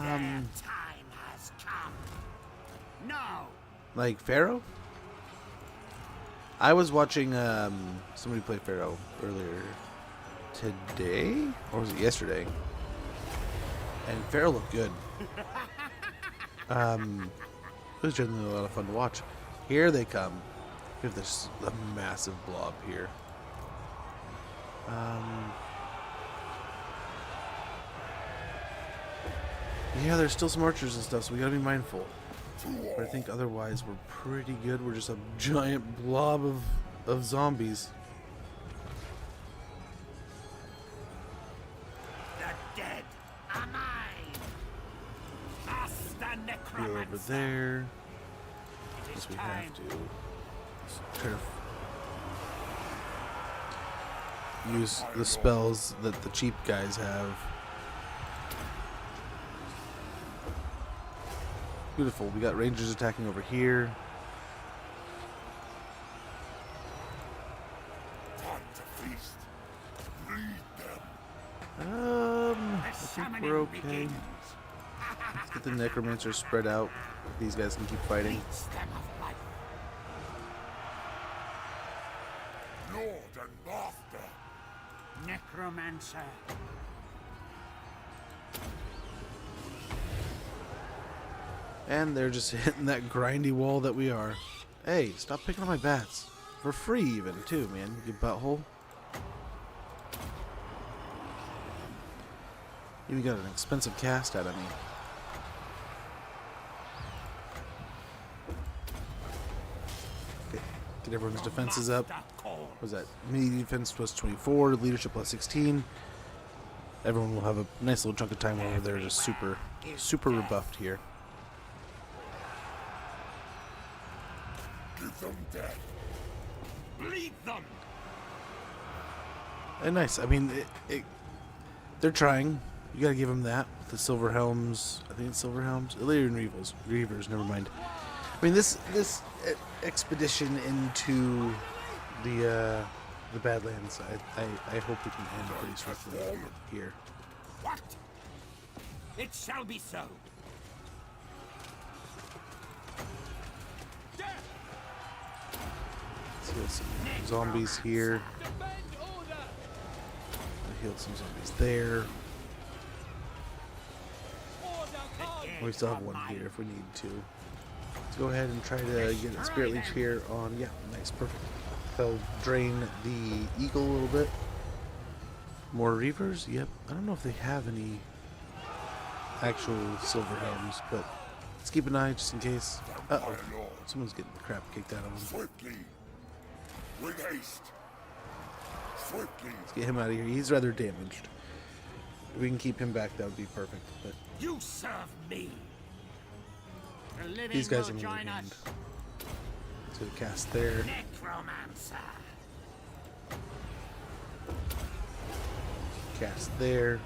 Their time has come. No. Like Pharaoh? I was watching somebody play Pharaoh earlier today, or was it yesterday? And Pharaoh looked good. It was generally a lot of fun to watch. Here they come. We have this a massive blob here. Yeah, there's still some archers and stuff, so we gotta be mindful. But I think otherwise we're pretty good. We're just a giant blob of zombies. The dead are mine. Master Be Necromancer. over there. It is Guess we time. have to try to use the spells that the cheap guys have. Beautiful. We got rangers attacking over here. Time to feast. Lead them. I think we're okay. Let's get the necromancers spread out. These guys can keep fighting. Eats them of life. Lord and master. Necromancer. And they're just hitting that grindy wall that we are. Hey, stop picking on my bats. For free even, too, man. You butthole. You got an expensive cast out of me. Get everyone's defenses up. Master call. What was that? Mini defense plus 24, leadership plus 16. Everyone will have a nice little chunk of time over there, just super rebuffed here. Give them death. Bleed them. And nice. I mean, they're trying. You gotta give them that. The Silver Helms. I think it's Silver Helms. Illyrian Reavers. Never mind. I mean, this expedition into the Badlands. I hope we can end pretty swiftly here. What? It shall be so. Let's heal some zombies here. I healed some zombies there. We still have one here if we need to. Let's go ahead and try to get a Spirit Leech here on, yeah, nice, perfect. They'll drain the Eagle a little bit. More Reavers? Yep. I don't know if they have any actual Silver Helms, but let's keep an eye just in case. Uh-oh. Someone's getting the crap kicked out of them. Swiftly. With haste. Swiftly. Let's get him out of here. He's rather damaged. If we can keep him back, that would be perfect. But You serve me. The living these guys will are join moving. us. So cast there. Necromancer. Cast there.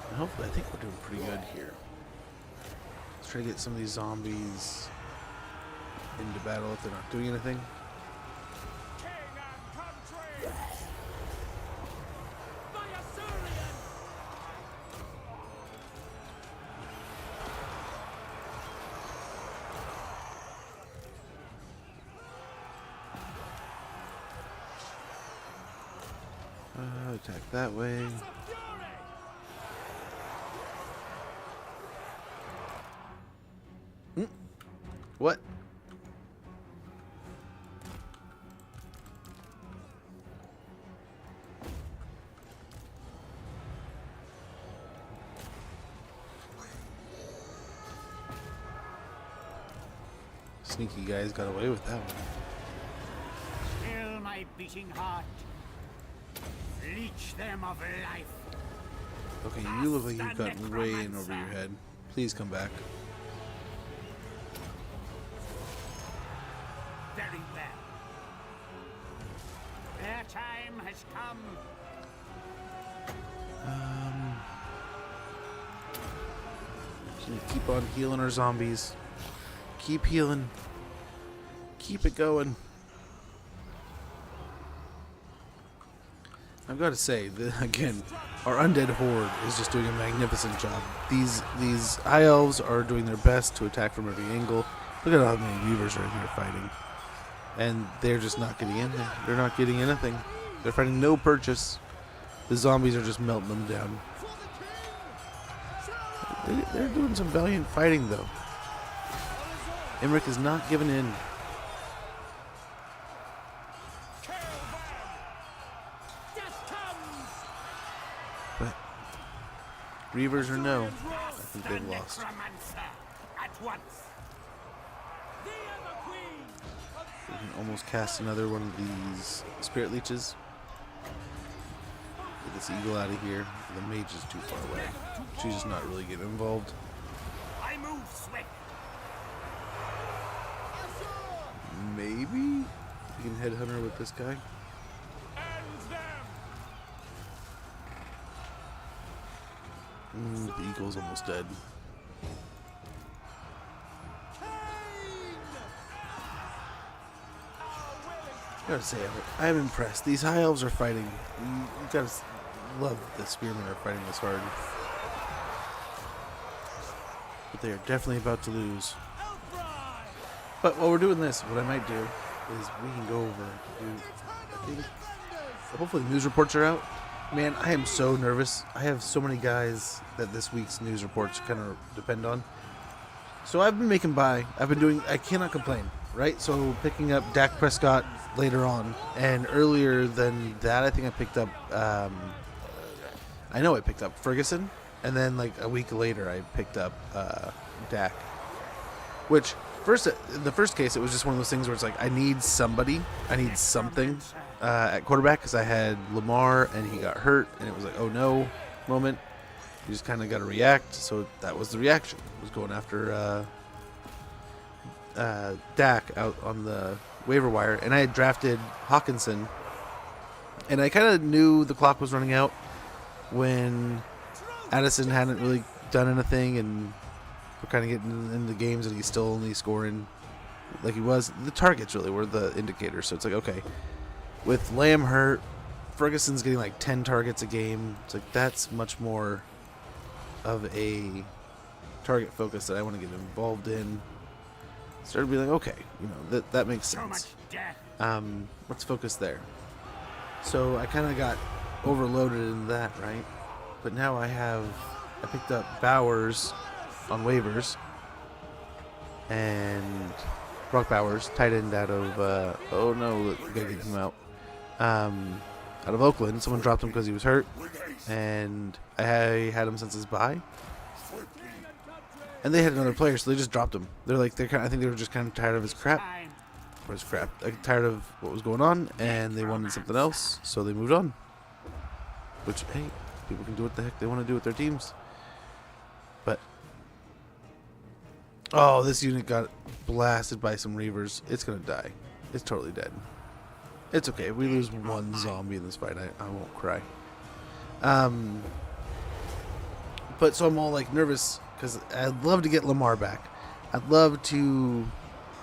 And hopefully, I think we're doing pretty good here. Let's try to get some of these zombies into battle if they're not doing anything. King and country! By Assyrian! Attack that way. What? Sneaky guys got away with that one. Still my beating heart. Leech them of life. Okay, you look like you've gotten way in over your head. Please come back. Very well. Their time has come. Can you keep on healing our zombies? Keep healing. Keep it going. I've got to say, again, our undead horde is just doing a magnificent job. These high elves are doing their best to attack from every angle. Look at how many weavers are in here fighting, and they're just not getting in there. They're not getting anything. They're finding no purchase. The zombies are just melting them down. They're doing some valiant fighting, though. Emmerich is not giving in. But Reavers or no, I think they've lost. Necromancer at once. We can almost cast another one of these Spirit Leeches. Get this eagle out of here. The mage is too far away. She's just not really getting involved. I move swift. Maybe we can headhunt her with this guy. The eagle's almost dead. I gotta say, I'm impressed. These high elves are fighting. You gotta love the spearmen are fighting this hard. But they are definitely about to lose. But while we're doing this, what I might do is we can go over and do, I think, hopefully news reports are out. Man, I am so nervous. I have so many guys that this week's news reports kind of depend on. So I've been making by. I cannot complain, right? So picking up Dak Prescott later on. And earlier than that, I think I picked up, I picked up Ferguson. And then like a week later, I picked up Dak. Which, in the first case, it was just one of those things where it's like, I need somebody, I need something at quarterback, because I had Lamar and he got hurt, and it was like, oh no moment. You just kind of got to react. So that was the reaction. Was going after Dak out on the waiver wire, and I had drafted Hawkinson, and I kind of knew the clock was running out when Addison hadn't really done anything, and we're kind of getting in the games, and he's still only scoring like he was. The targets really were the indicator, so it's like, okay, with Lamb hurt, Ferguson's getting like 10 targets a game. It's like that's much more of a target focus that I want to get involved in. Started being like, okay, that makes sense. Let's focus there. So I kind of got overloaded in that, right? But now I picked up Bowers on waivers, and Brock Bowers, tight end out of oh no, we gotta get him out. Out of Oakland. Someone dropped him because he was hurt, and I had him since his bye. And they had another player, so they just dropped him. I think they were just kind of tired of his crap. Tired of what was going on, and they wanted something else, so they moved on. Which, hey, people can do what the heck they want to do with their teams. But, oh, this unit got blasted by some Reavers. It's gonna die. It's totally dead. It's okay. If we lose one zombie in this fight, I won't cry. But so I'm all like nervous because I'd love to get Lamar back. I'd love to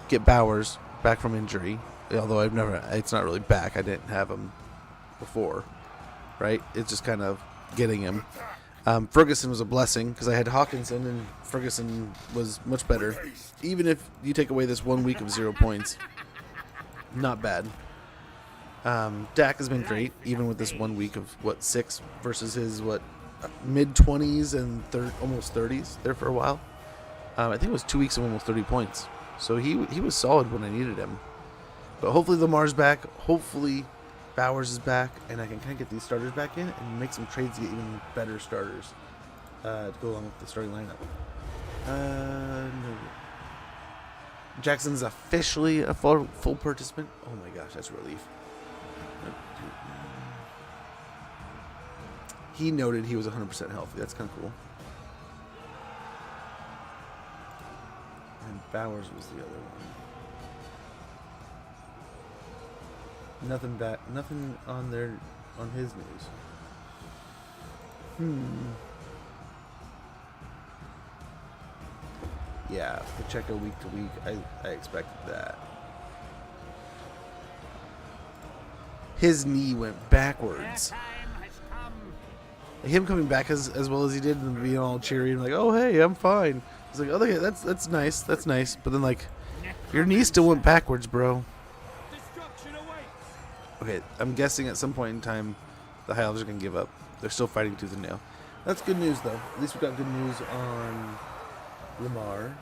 get Bowers back from injury. Although it's not really back. I didn't have him before, right? It's just kind of getting him. Ferguson was a blessing because I had Hawkinson, and Ferguson was much better. Even if you take away this 1 week of 0 points, not bad. Dak has been great, even with this 1 week of 6 versus his mid 20s and almost 30s there for a while. I think it was 2 weeks of almost 30 points. So he was solid when I needed him. But hopefully Lamar's back. Hopefully Bowers is back, and I can kind of get these starters back in and make some trades to get even better starters to go along with the starting lineup. No. Jackson's officially a full participant. Oh my gosh, that's a relief. He noted he was 100% healthy. That's kind of cool. And Bowers was the other one. Nothing on his news. Yeah, Pacheco week to week. I expected that. His knee went backwards. Him coming back as well as he did and being all cheery and like, oh hey, I'm fine. It's like, oh okay, that's nice. But then like, your knee still went backwards, bro. Okay, I'm guessing at some point in time, the High Elves are gonna give up. They're still fighting tooth and nail. That's good news though. At least we got good news on Lamar.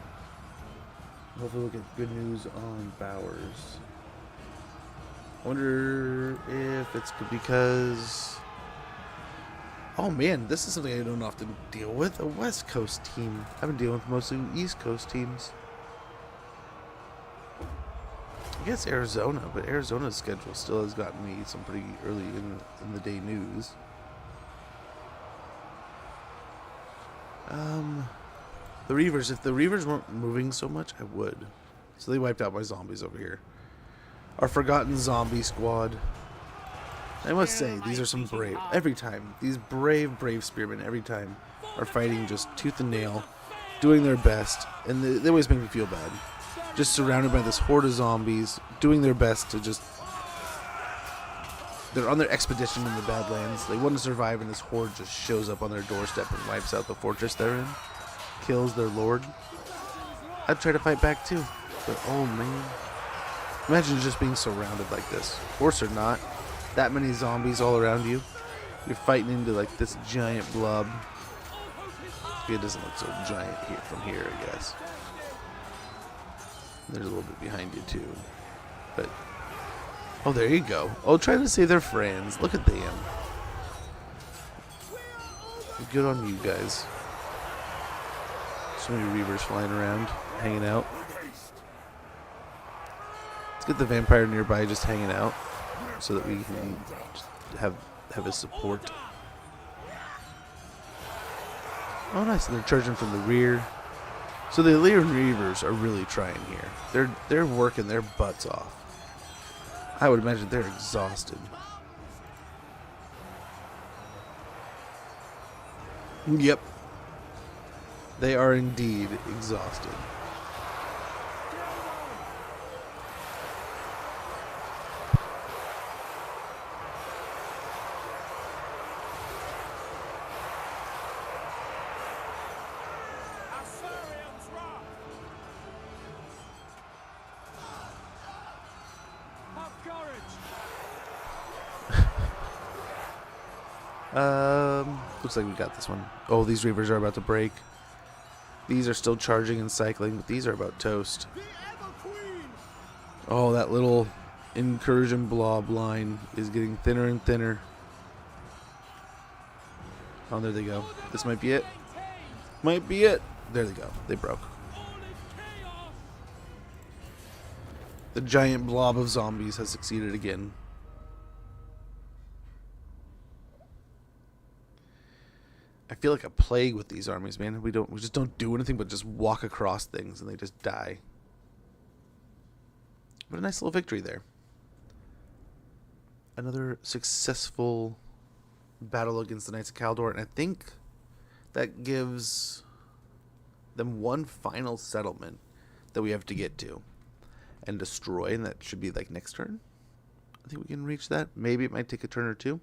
Hopefully we'll get good news on Bowers. I wonder if it's because... Oh man, this is something I don't often deal with. A West Coast team. I've been dealing with mostly East Coast teams. I guess Arizona, but Arizona's schedule still has gotten me some pretty early in the day news. The Reavers, if the Reavers weren't moving so much, I would. So they wiped out my zombies over here. Our forgotten zombie squad. I must say, these are some brave. Every time, these brave spearmen every time are fighting just tooth and nail, doing their best, and they always make me feel bad. Just surrounded by this horde of zombies, doing their best to just... They're on their expedition in the Badlands. They want to survive, and this horde just shows up on their doorstep and wipes out the fortress they're in. Kills their lord. I'd try to fight back too, but oh man. Imagine just being surrounded like this. Horse or not, that many zombies all around you. You're fighting into like this giant blob. It doesn't look so giant here from here, I guess. There's a little bit behind you too, but oh, there you go. Oh, trying to save their friends. Look at them. Good on you guys. So many Reavers flying around, hanging out. get the vampire nearby just hanging out so that we can have his support. Oh, nice. And they're charging from the rear. So the Illyrian Reavers are really trying here. They're working their butts off. I would imagine they're exhausted. Yep. They are indeed exhausted. Looks like we got this one. Oh, these Reavers are about to break. These are still charging and cycling, but these are about toast. Oh, that little incursion blob line is getting thinner and thinner. Oh, there they go. This might be it. Might be it. There they go. They broke. The giant blob of zombies has succeeded again. I feel like a plague with these armies, man. We just don't do anything but just walk across things and they just die. But a nice little victory there. Another successful battle against the Knights of Kaldor, and I think that gives them one final settlement that we have to get to and destroy, and that should be like next turn. I think we can reach that. Maybe it might take a turn or two.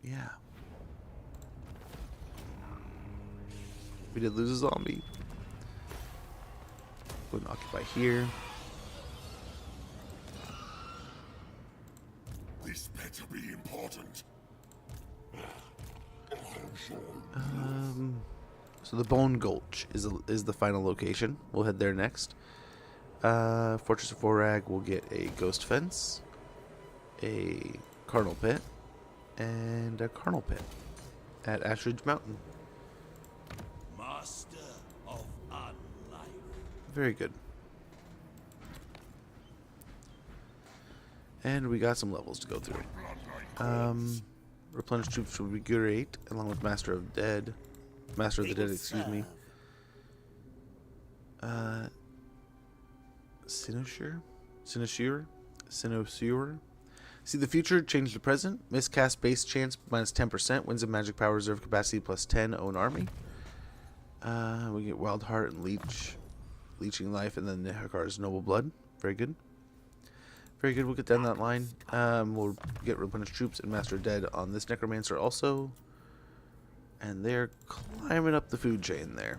Yeah. We did lose a zombie. Go and occupy here. This better be important. So the Bone Gulch is the final location. We'll head there next. Fortress of Forag will get a Ghost Fence, a Carnal Pit, and a Carnal Pit at Ashridge Mountain. Master of Unlife. Very good. And we got some levels to go through. Replenish troops will be great, along with Master of the Dead, excuse me. Cynosure. See the future, change the present. Miscast base chance minus 10%. Winds of magic power reserve capacity plus 10. Own army. We get Wild Heart and Leeching Life, and then Nehakar's Noble Blood. Very good. Very good. We'll get down that line. We'll get Replenished Troops and Master Dead on this Necromancer also. And they're climbing up the food chain there.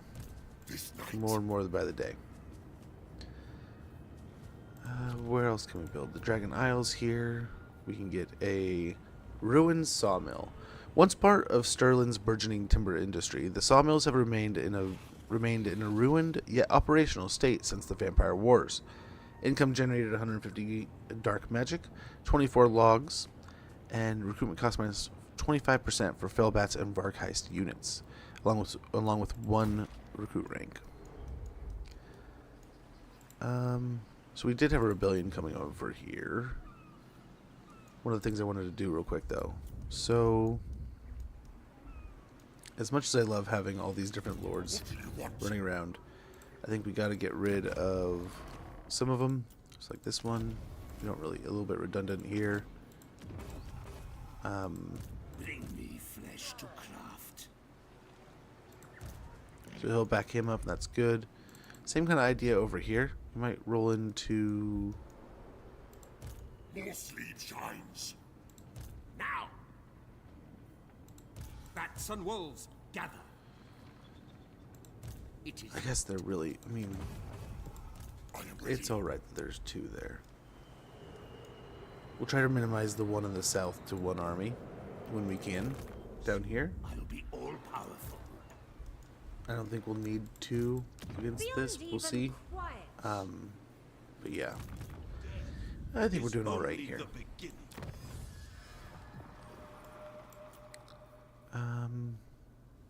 More and more by the day. Where else can we build? The Dragon Isles here. We can get a ruined sawmill. Once part of Stirland's burgeoning timber industry, the sawmills have remained in a ruined yet operational state since the Vampire Wars. Income generated 150 dark magic, 24 logs, and recruitment cost minus 25% for Fellbats and Varkheist units, along with one recruit rank. So we did have a rebellion coming over here. One of the things I wanted to do real quick though. So, as much as I love having all these different lords running around, I think we got to get rid of some of them. Just like this one. We don't really, a little bit redundant here. Bring me flesh to craft. So he'll back him up, and that's good. Same kind of idea over here. We might roll into... More sleep shines. Now! Bats and wolves, gather. It is I guess they're really... I mean, I am ready. it's alright that there's two there. We'll try to minimize the one in the south to one army when we can. Down here. I'll be all powerful. I don't think we'll need two against this. We'll see. But yeah. I think we're doing alright here.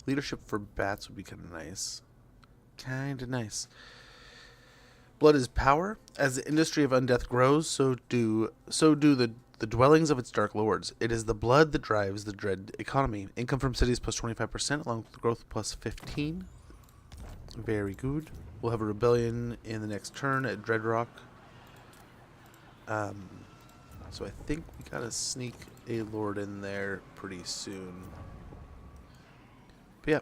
Leadership for bats would be kind of nice. Kind of nice. blood is power. As the industry of undeath grows, so do the dwellings of its dark lords. It is the blood that drives the dread economy. Income from cities plus 25%, along with growth plus 15. Very good. We'll have a rebellion in the next turn at Dreadrock. So I think we gotta sneak a lord in there pretty soon. But yeah,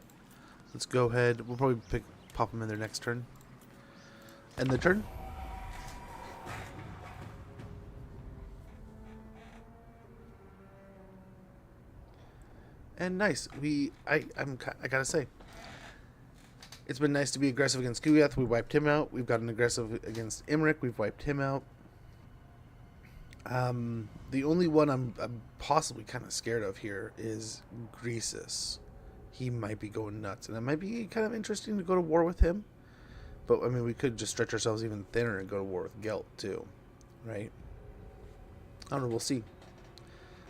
let's go ahead. We'll probably pop him in there next turn. End the turn. And nice. I gotta say, it's been nice to be aggressive against Guyath. We wiped him out. We've gotten aggressive against Imric. We've wiped him out. The only one I'm possibly kind of scared of here is Greasus. He might be going nuts, and it might be kind of interesting to go to war with him. But I mean, we could just stretch ourselves even thinner and go to war with Gelt too, right? I don't know. We'll see.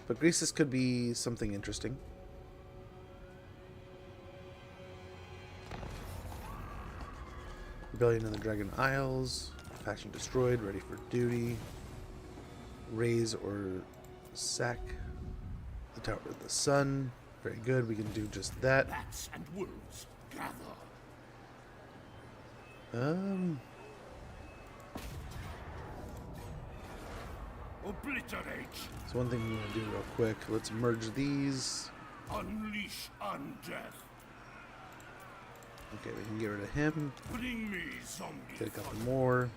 But Greasus could be something interesting. Rebellion in the Dragon Isles. Faction destroyed. Ready for duty. Raise or sack the Tower of the Sun. Very good. We can do just that. Bats and wolves gather. Obliterate. So one thing we want to do real quick. Let's merge these. Unleash undeath. Okay, we can get rid of him. Bring me zombie. Get a couple more.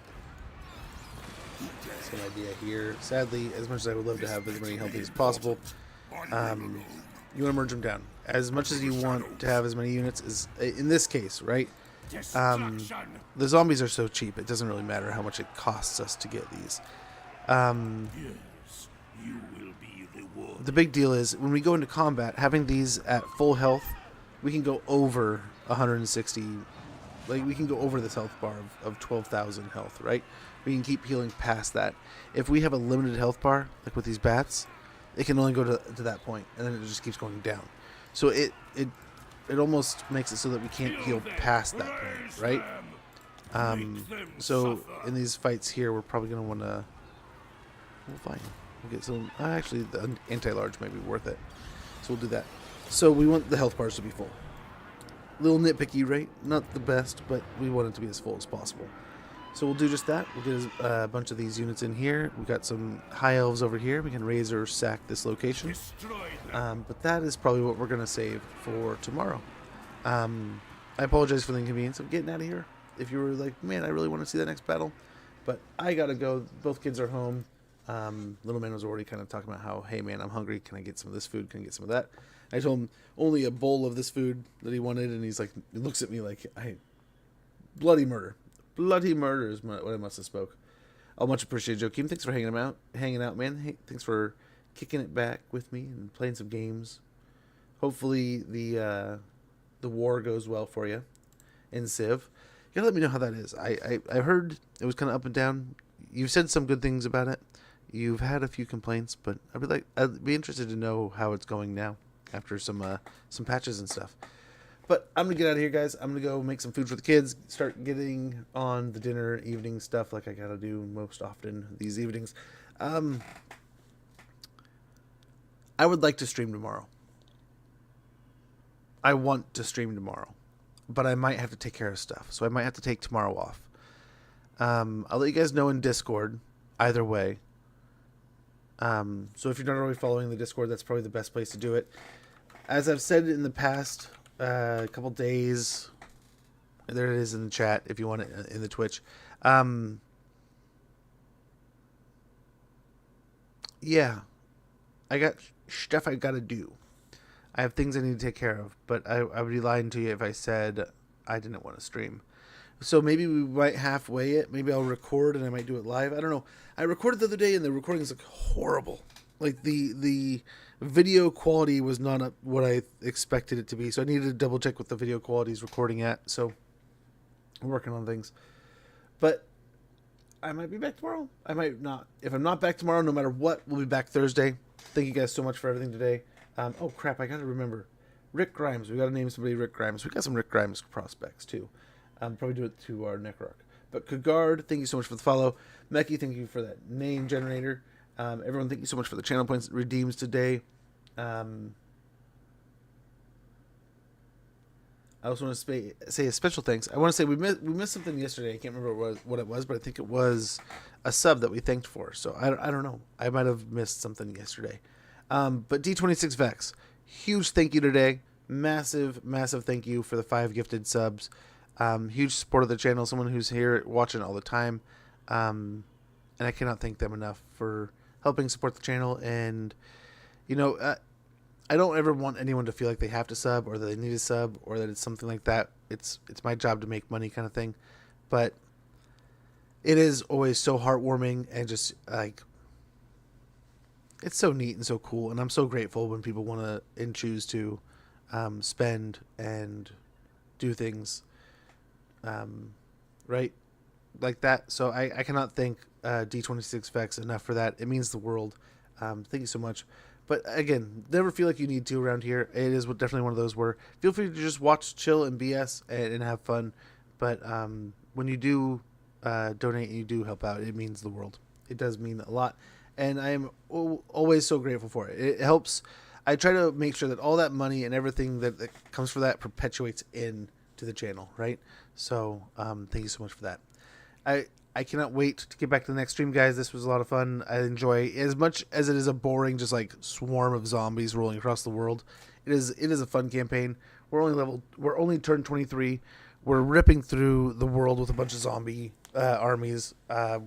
Same idea here. Sadly, as much as I would love to have as many healthy as possible, you want to merge them down. As much as you want to have as many units as in this case, right? The zombies are so cheap, it doesn't really matter how much it costs us to get these. Yes, you will be rewarded. The big deal is when we go into combat, having these at full health, we can go over 160. Like, we can go over this health bar of 12,000 health, right? We can keep healing past that. If we have a limited health bar, like with these bats, it can only go to that point, and then it just keeps going down. So it almost makes it so that we can't heal past that point, right? So in these fights here, we're probably going to want to... We'll find. We'll get some... Actually, the anti-large might be worth it. So we'll do that. So we want the health bars to be full. Little nitpicky, right? Not the best, but we want it to be as full as possible. So we'll do just that. We'll get a bunch of these units in here. We've got some high elves over here. We can raise or sack this location. But that is probably what we're going to save for tomorrow. I apologize for the inconvenience of getting out of here. If you were like, man, I really want to see that next battle. But I got to go. Both kids are home. Little man was already kind of talking about how, hey, man, I'm hungry. Can I get some of this food? Can I get some of that? I told him only a bowl of this food that he wanted. And he's like, he looks at me like, bloody murder. Bloody murder is what I must have spoke. I'll much appreciate Joakim. Thanks for hanging out, man. Hey, thanks for kicking it back with me and playing some games. Hopefully the war goes well for you in Civ. You gotta let me know how that is. I heard it was kind of up and down. You've said some good things about it. You've had a few complaints, but I'd be interested to know how it's going now after some patches and stuff. But I'm going to get out of here, guys. I'm going to go make some food for the kids, start getting on the dinner evening stuff like I got to do most often these evenings. I would like to stream tomorrow. I want to stream tomorrow, but I might have to take care of stuff. So I might have to take tomorrow off. I'll let you guys know in Discord either way. So if you're not already following the Discord, that's probably the best place to do it. As I've said in the past... a couple days. There it is in the chat if you want it in the Twitch. Yeah, I got stuff I gotta do. I have things I need to take care of, but I would be lying to you if I said I didn't want to stream. So maybe we might halfway it. Maybe I'll record and I might do it live. I don't know. I recorded the other day and the recordings look horrible. Like the video quality was not what I expected it to be. So I needed to double check what the video quality is recording at. So I'm working on things. But I might be back tomorrow. I might not. If I'm not back tomorrow, no matter what, we'll be back Thursday. Thank you guys so much for everything today. Oh, crap. I got to remember. Rick Grimes. We got to name somebody Rick Grimes. We got some Rick Grimes prospects, too. Probably do it to our Necroc. But Kagard, thank you so much for the follow. Meki, thank you for that name generator. Everyone, thank you so much for the channel points redeems today. I also want to say a special thanks. I want to say we missed something yesterday. I can't remember what it was, but I think it was a sub that we thanked for. So I don't know. I might have missed something yesterday. But D26 Vex, huge thank you today. Massive thank you for the 5 gifted subs. Huge support of the channel. Someone who's here watching all the time. And I cannot thank them enough for helping support the channel. And, you know, I don't ever want anyone to feel like they have to sub or that they need a sub or that it's something like that. It's my job to make money kind of thing. But it is always so heartwarming and just like, it's so neat and so cool. And I'm so grateful when people want to and choose to spend and do things right like that. So I cannot thank D26 Vex enough for that. It means the world. Thank you so much. But again, never feel like you need to around here. It is definitely one of those where feel free to just watch, chill, and BS and have fun. But when you do donate and you do help out, it means the world. It does mean a lot. And I am always so grateful for it. It helps. I try to make sure that all that money and everything that comes for that perpetuates in to the channel, right? So thank you so much for that. I cannot wait to get back to the next stream, guys. This was a lot of fun. I enjoy, as much as it is a boring, just like swarm of zombies rolling across the world. It is a fun campaign. We're only turned 23. We're ripping through the world with a bunch of zombie armies.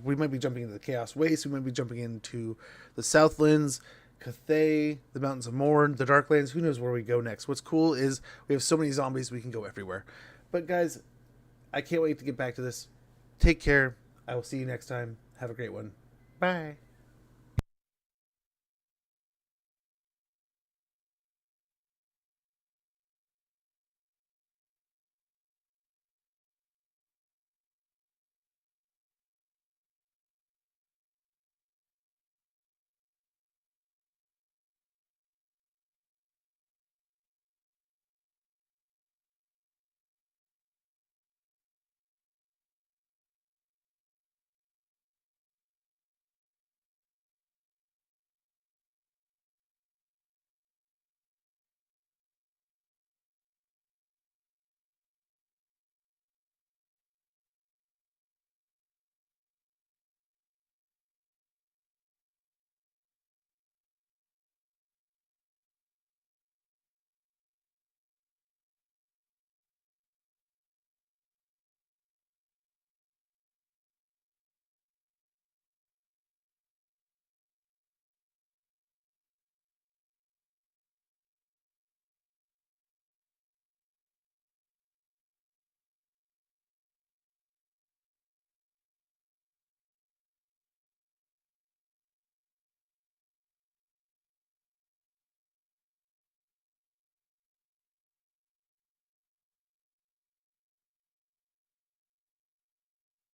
We might be jumping into the Chaos Waste. We might be jumping into the Southlands, Cathay, the Mountains of Morn, the Darklands. Who knows where we go next? What's cool is we have so many zombies we can go everywhere. But guys, I can't wait to get back to this. Take care. I will see you next time. Have a great one. Bye.